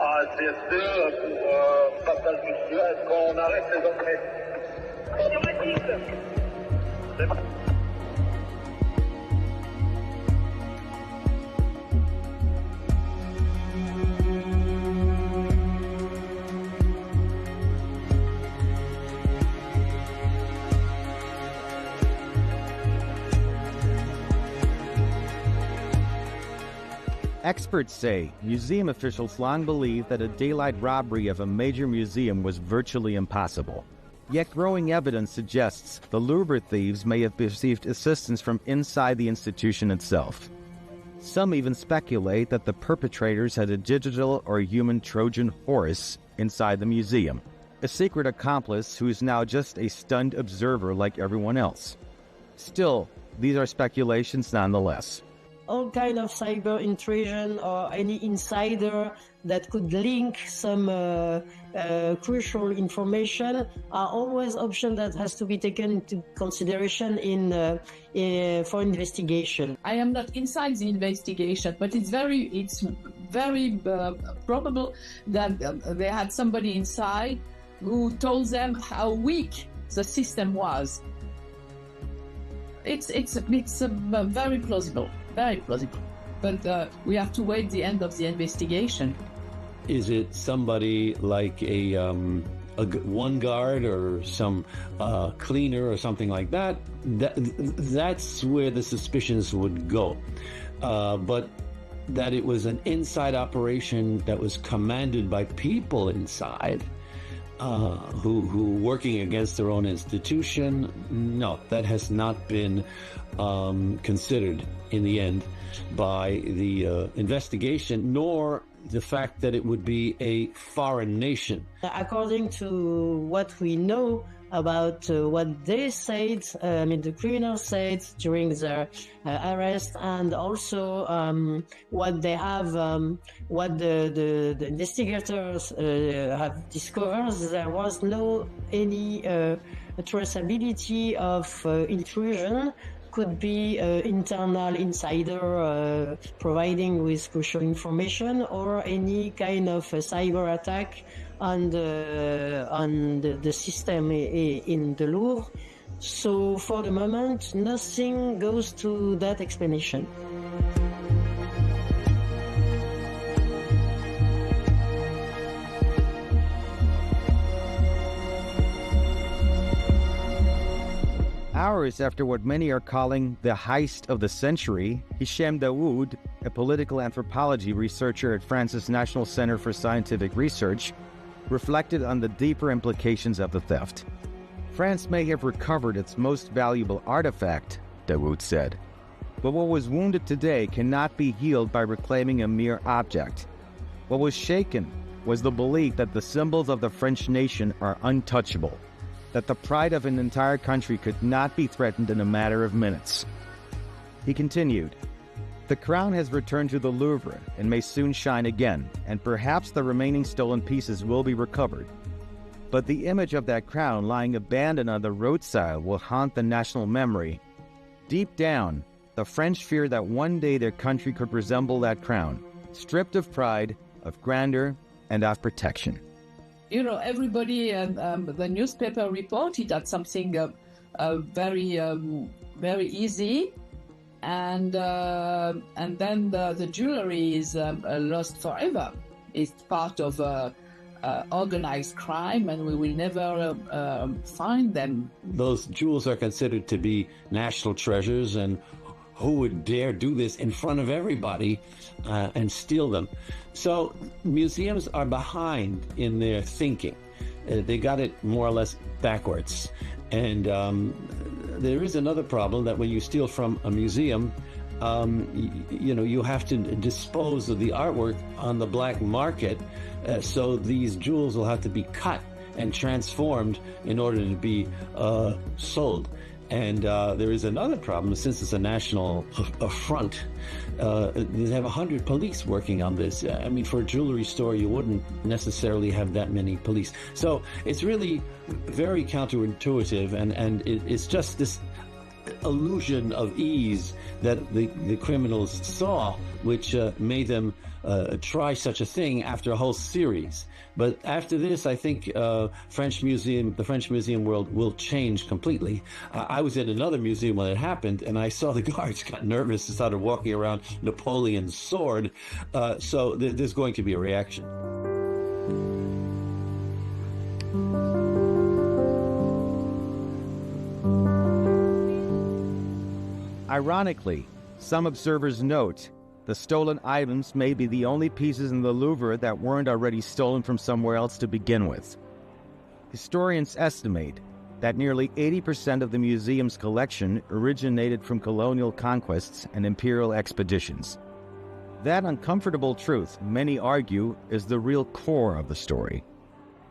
Ah, CSE pour passage du Suez, qu'on arrête les entrées. Experts say museum officials long believed that a daylight robbery of a major museum was virtually impossible. Yet growing evidence suggests the Louver thieves may have received assistance from inside the institution itself. Some even speculate that the perpetrators had a digital or human Trojan horse inside the museum, a secret accomplice who is now just a stunned observer like everyone else. Still, these are speculations nonetheless. All kind of cyber intrusion or any insider that could link some crucial information are always options that has to be taken into consideration for investigation. I am not inside the investigation, but it's very probable that they had somebody inside who told them how weak the system was. It's very plausible. Very plausible. But we have to wait the end of the investigation. Is it somebody like a one guard or some cleaner or something like that? That's where the suspicions would go. But that it was an inside operation that was commanded by people inside who working against their own institution, no, that has not been considered in the end by the investigation, nor the fact that it would be a foreign nation. According to what we know about what they said, the criminals said during their arrest, and also what they have, what the investigators have discovered, there was no any traceability of intrusion. Could be internal insider providing with crucial information, or any kind of cyber attack on the system in the Louvre. So for the moment, nothing goes to that explanation. Hours after what many are calling the heist of the century, Hicham Daoud, a political anthropology researcher at France's National Center for Scientific Research, reflected on the deeper implications of the theft. France may have recovered its most valuable artifact, Daoud said, but what was wounded today cannot be healed by reclaiming a mere object. What was shaken was the belief that the symbols of the French nation are untouchable, that the pride of an entire country could not be threatened in a matter of minutes. He continued, The crown has returned to the Louvre and may soon shine again, and perhaps the remaining stolen pieces will be recovered. But the image of that crown lying abandoned on the roadside will haunt the national memory. Deep down, the French fear that one day their country could resemble that crown, stripped of pride, of grandeur, and of protection. You know, everybody, the newspaper reported that something very easy, and then the jewelry is lost forever. It's part of organized crime, and we will never find them. Those jewels are considered to be national treasures, and who would dare do this in front of everybody and steal them? So museums are behind in their thinking. They got it more or less backwards. And there is another problem that when you steal from a museum, you have to dispose of the artwork on the black market. So these jewels will have to be cut and transformed in order to be sold. And there is another problem, since it's a national affront. They have 100 police working on this. I mean, for a jewelry store, you wouldn't necessarily have that many police. So it's really very counterintuitive, and it's just this illusion of ease that the criminals saw, which made them try such a thing after a whole series. But after this, I think the French museum world will change completely. I was in another museum when it happened, and I saw the guards got nervous and started walking around Napoleon's sword. So there's going to be a reaction. Ironically, some observers note the stolen items may be the only pieces in the Louvre that weren't already stolen from somewhere else to begin with. Historians estimate that nearly 80% of the museum's collection originated from colonial conquests and imperial expeditions. That uncomfortable truth, many argue, is the real core of the story.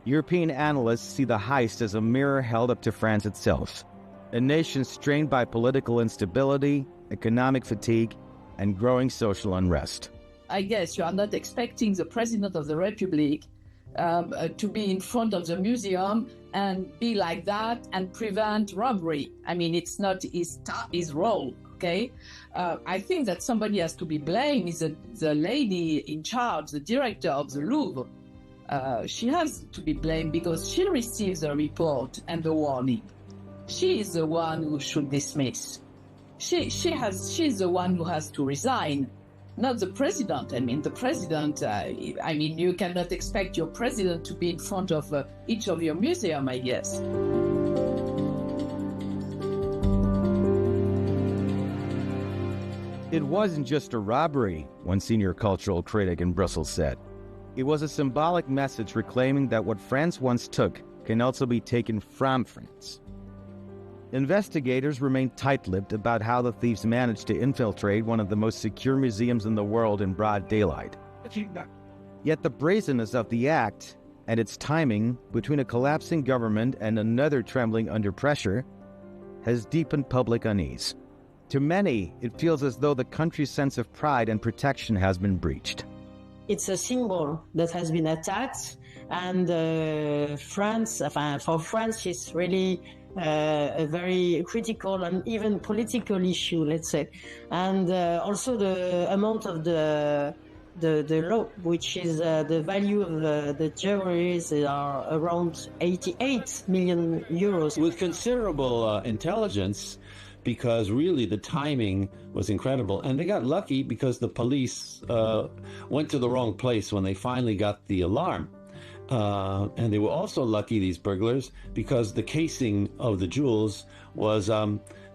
European analysts see the heist as a mirror held up to France itself, a nation strained by political instability, economic fatigue, and growing social unrest. I guess you are not expecting the President of the Republic to be in front of the museum and be like that and prevent robbery. I mean, it's not his role, okay? I think that somebody has to be blamed is the lady in charge, the director of the Louvre. She has to be blamed because she receives the report and the warning. She is the one who should dismiss. She's the one who has to resign, not the president. I mean, the president, you cannot expect your president to be in front of each of your museum, I guess. It wasn't just a robbery, one senior cultural critic in Brussels said. It was a symbolic message reclaiming that what France once took can also be taken from France. Investigators remain tight-lipped about how the thieves managed to infiltrate one of the most secure museums in the world in broad daylight. Yet the brazenness of the act and its timing between a collapsing government and another trembling under pressure has deepened public unease. To many, it feels as though the country's sense of pride and protection has been breached. It's a symbol that has been attacked, and for France, it's really a very critical and even political issue, let's say. And also the amount of the law, which is the value of the jewelries are around 88 million euros. With considerable intelligence, because really the timing was incredible. And they got lucky because the police went to the wrong place when they finally got the alarm. And they were also lucky, these burglars, because the casing of the jewels was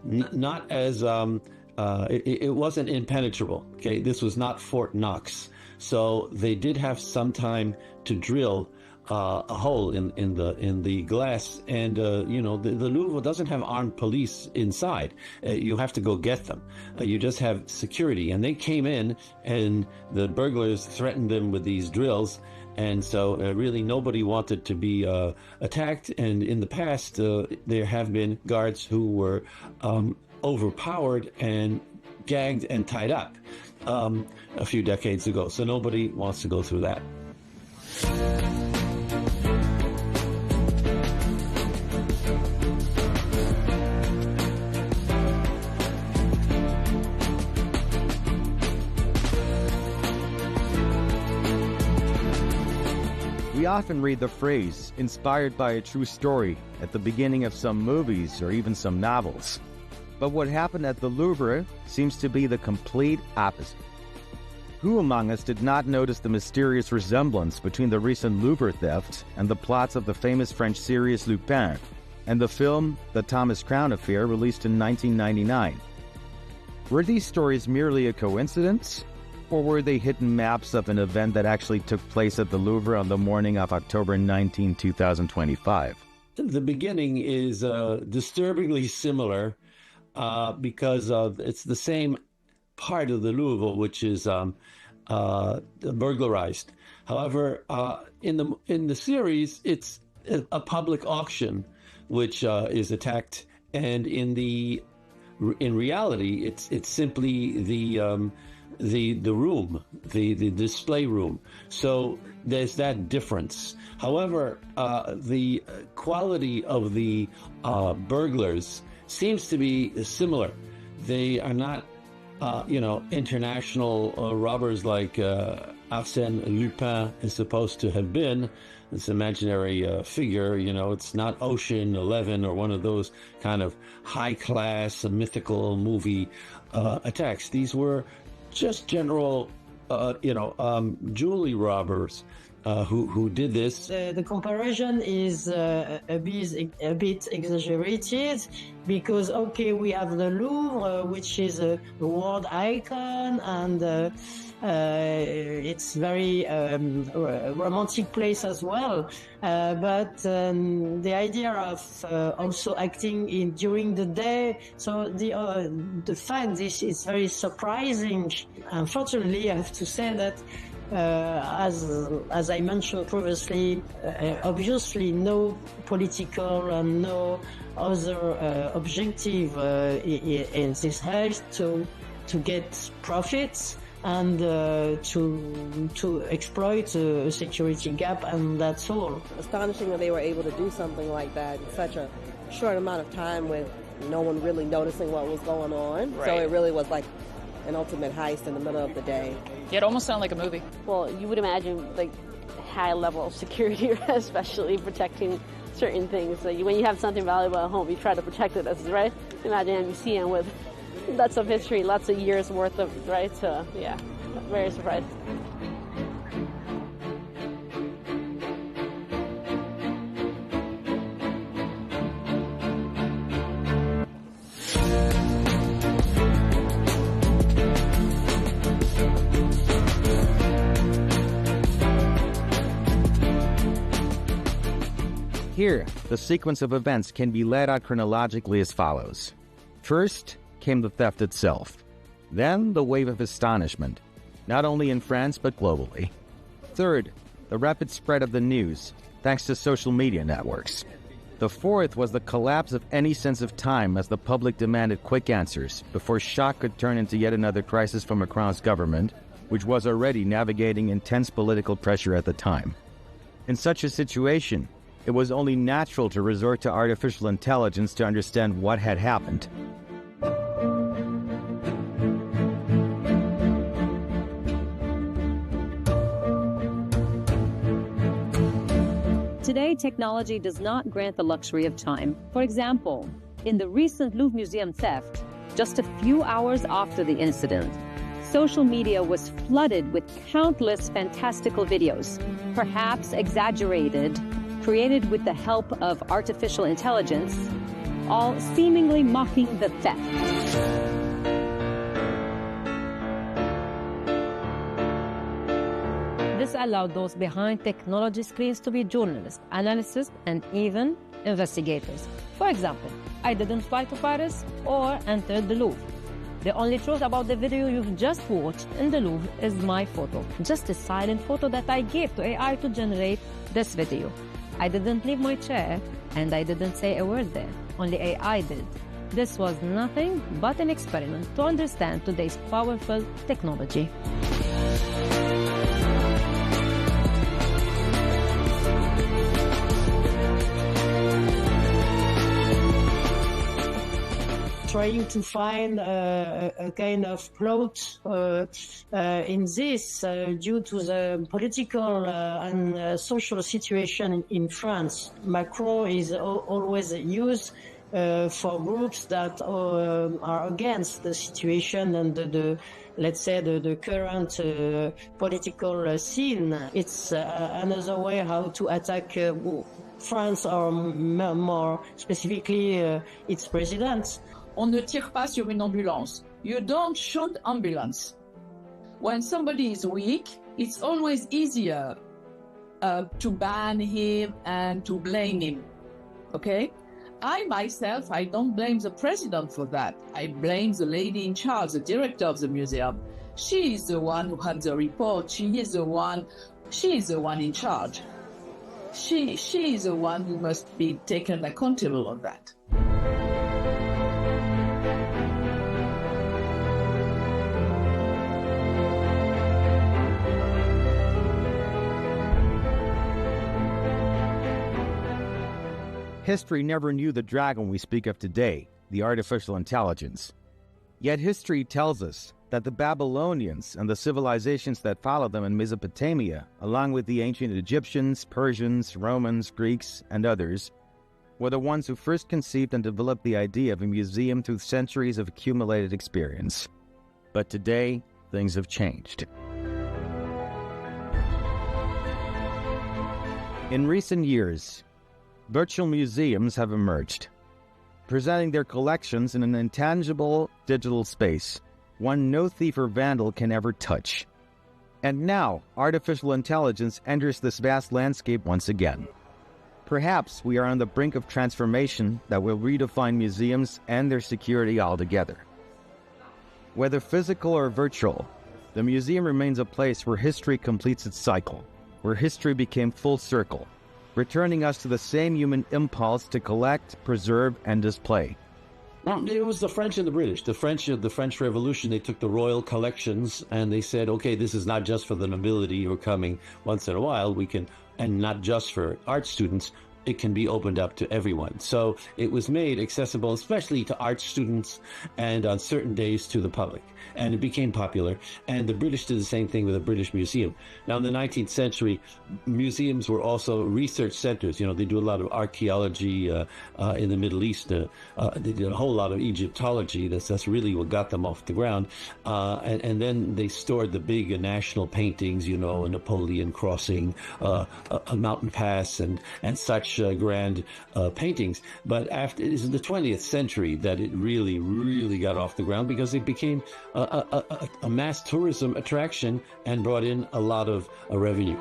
not as, it wasn't impenetrable. Okay, this was not Fort Knox. So they did have some time to drill a hole in the glass, and the Louvre doesn't have armed police inside. You have to go get them. You just have security, and they came in, and the burglars threatened them with these drills. And so really nobody wanted to be attacked. And in the past, there have been guards who were overpowered and gagged and tied up. a few decades ago. So nobody wants to go through that. We often read the phrase, inspired by a true story, at the beginning of some movies or even some novels. But what happened at the Louvre seems to be the complete opposite. Who among us did not notice the mysterious resemblance between the recent Louvre theft and the plots of the famous French series Lupin and the film The Thomas Crown Affair released in 1999? Were these stories merely a coincidence? Or were they hidden maps of an event that actually took place at the Louvre on the morning of October 19, 2025? The beginning is disturbingly similar because it's the same part of the Louvre which is burglarized. However, in the series, it's a public auction which is attacked, and in reality, it's simply the room, the display room. So there's that difference. However, the quality of the burglars seems to be similar. They are not, international robbers like Arsène Lupin is supposed to have been. This imaginary figure, it's not Ocean 11 or one of those kind of high-class mythical movie attacks. These were just general, jewelry robbers who did this. The comparison is a bit exaggerated because, okay, we have the Louvre, which is a world icon, and it's very romantic place as well. But the idea of also acting during the day, so the fact this is very surprising. Unfortunately, I have to say that as I mentioned previously, obviously no political and no other objective in this heist to get profits and to exploit a security gap, and that's all. Astonishing that they were able to do something like that in such a short amount of time with no one really noticing what was going on. Right. So it really was like an ultimate heist in the middle of the day. Yeah, it almost sounded like a movie. Well, you would imagine like high level of security, especially protecting certain things. So when you have something valuable at home, you try to protect it, right? Imagine a museum with lots of history, lots of years worth of, right? So yeah, very surprised. Here, the sequence of events can be laid out chronologically as follows. First came the theft itself. Then the wave of astonishment, not only in France but globally. Third, the rapid spread of the news, thanks to social media networks. The fourth was the collapse of any sense of time as the public demanded quick answers before shock could turn into yet another crisis from Macron's government, which was already navigating intense political pressure at the time. In such a situation, it was only natural to resort to artificial intelligence to understand what had happened. Today, technology does not grant the luxury of time. For example, in the recent Louvre Museum theft, just a few hours after the incident, social media was flooded with countless fantastical videos, perhaps exaggerated, created with the help of artificial intelligence, all seemingly mocking the theft. This allowed those behind technology screens to be journalists, analysts, and even investigators. For example, I didn't fly to Paris or enter the Louvre. The only truth about the video you've just watched in the Louvre is my photo, just a silent photo that I gave to AI to generate this video. I didn't leave my chair, and I didn't say a word there. Only AI did. This was nothing but an experiment to understand today's powerful technology. Trying to find a kind of plot in this due to the political and social situation in France. Macron is always used for groups that are against the situation and let's say the current political scene. It's another way how to attack France, or more specifically its president. On ne tire pas sur une ambulance. You don't shoot ambulance. When somebody is weak, it's always easier to ban him and to blame him. Okay? I myself, I don't blame the president for that. I blame the lady in charge, the director of the museum. She is the one who had the report. She is the one in charge. She is the one who must be taken accountable on that. History never knew the dragon we speak of today, the artificial intelligence. Yet history tells us that the Babylonians and the civilizations that followed them in Mesopotamia, along with the ancient Egyptians, Persians, Romans, Greeks, and others, were the ones who first conceived and developed the idea of a museum through centuries of accumulated experience. But today, things have changed. In recent years, virtual museums have emerged, presenting their collections in an intangible digital space, one no thief or vandal can ever touch. And now, artificial intelligence enters this vast landscape once again. Perhaps we are on the brink of transformation that will redefine museums and their security altogether. Whether physical or virtual, the museum remains a place where history completes its cycle, where history became full circle, returning us to the same human impulse to collect, preserve, and display. Well, it was the French and the British. The French Revolution, they took the royal collections and they said, okay, this is not just for the nobility who are coming once in a while, and not just for art students, it can be opened up to everyone. So it was made accessible, especially to art students and on certain days to the public. And it became popular. And the British did the same thing with the British Museum. Now, in the 19th century, museums were also research centers. You know, they do a lot of archaeology in the Middle East. They did a whole lot of Egyptology. That's really what got them off the ground. And then they stored the big national paintings, you know, a Napoleon crossing a mountain pass and such grand paintings. But it is in the 20th century that it really got off the ground, because it became a mass tourism attraction and brought in a lot of revenue.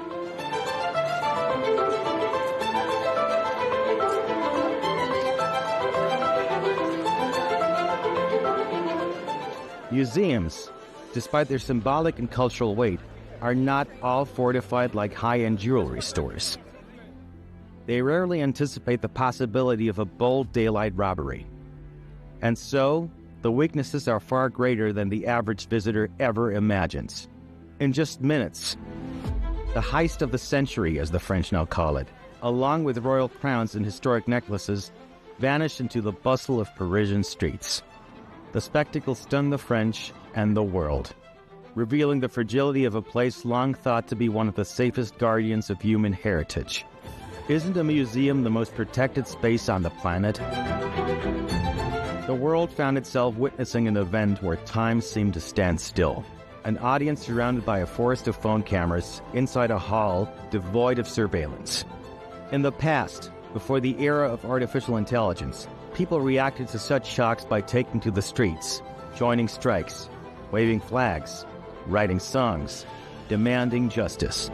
Museums, despite their symbolic and cultural weight, are not all fortified like high-end jewelry stores. They rarely anticipate the possibility of a bold daylight robbery. And so, the weaknesses are far greater than the average visitor ever imagines. In just minutes, the heist of the century, as the French now call it, along with royal crowns and historic necklaces, vanished into the bustle of Parisian streets. The spectacle stunned the French and the world, revealing the fragility of a place long thought to be one of the safest guardians of human heritage. Isn't a museum the most protected space on the planet? The world found itself witnessing an event where time seemed to stand still. An audience surrounded by a forest of phone cameras inside a hall devoid of surveillance. In the past, before the era of artificial intelligence, people reacted to such shocks by taking to the streets, joining strikes, waving flags, writing songs, demanding justice.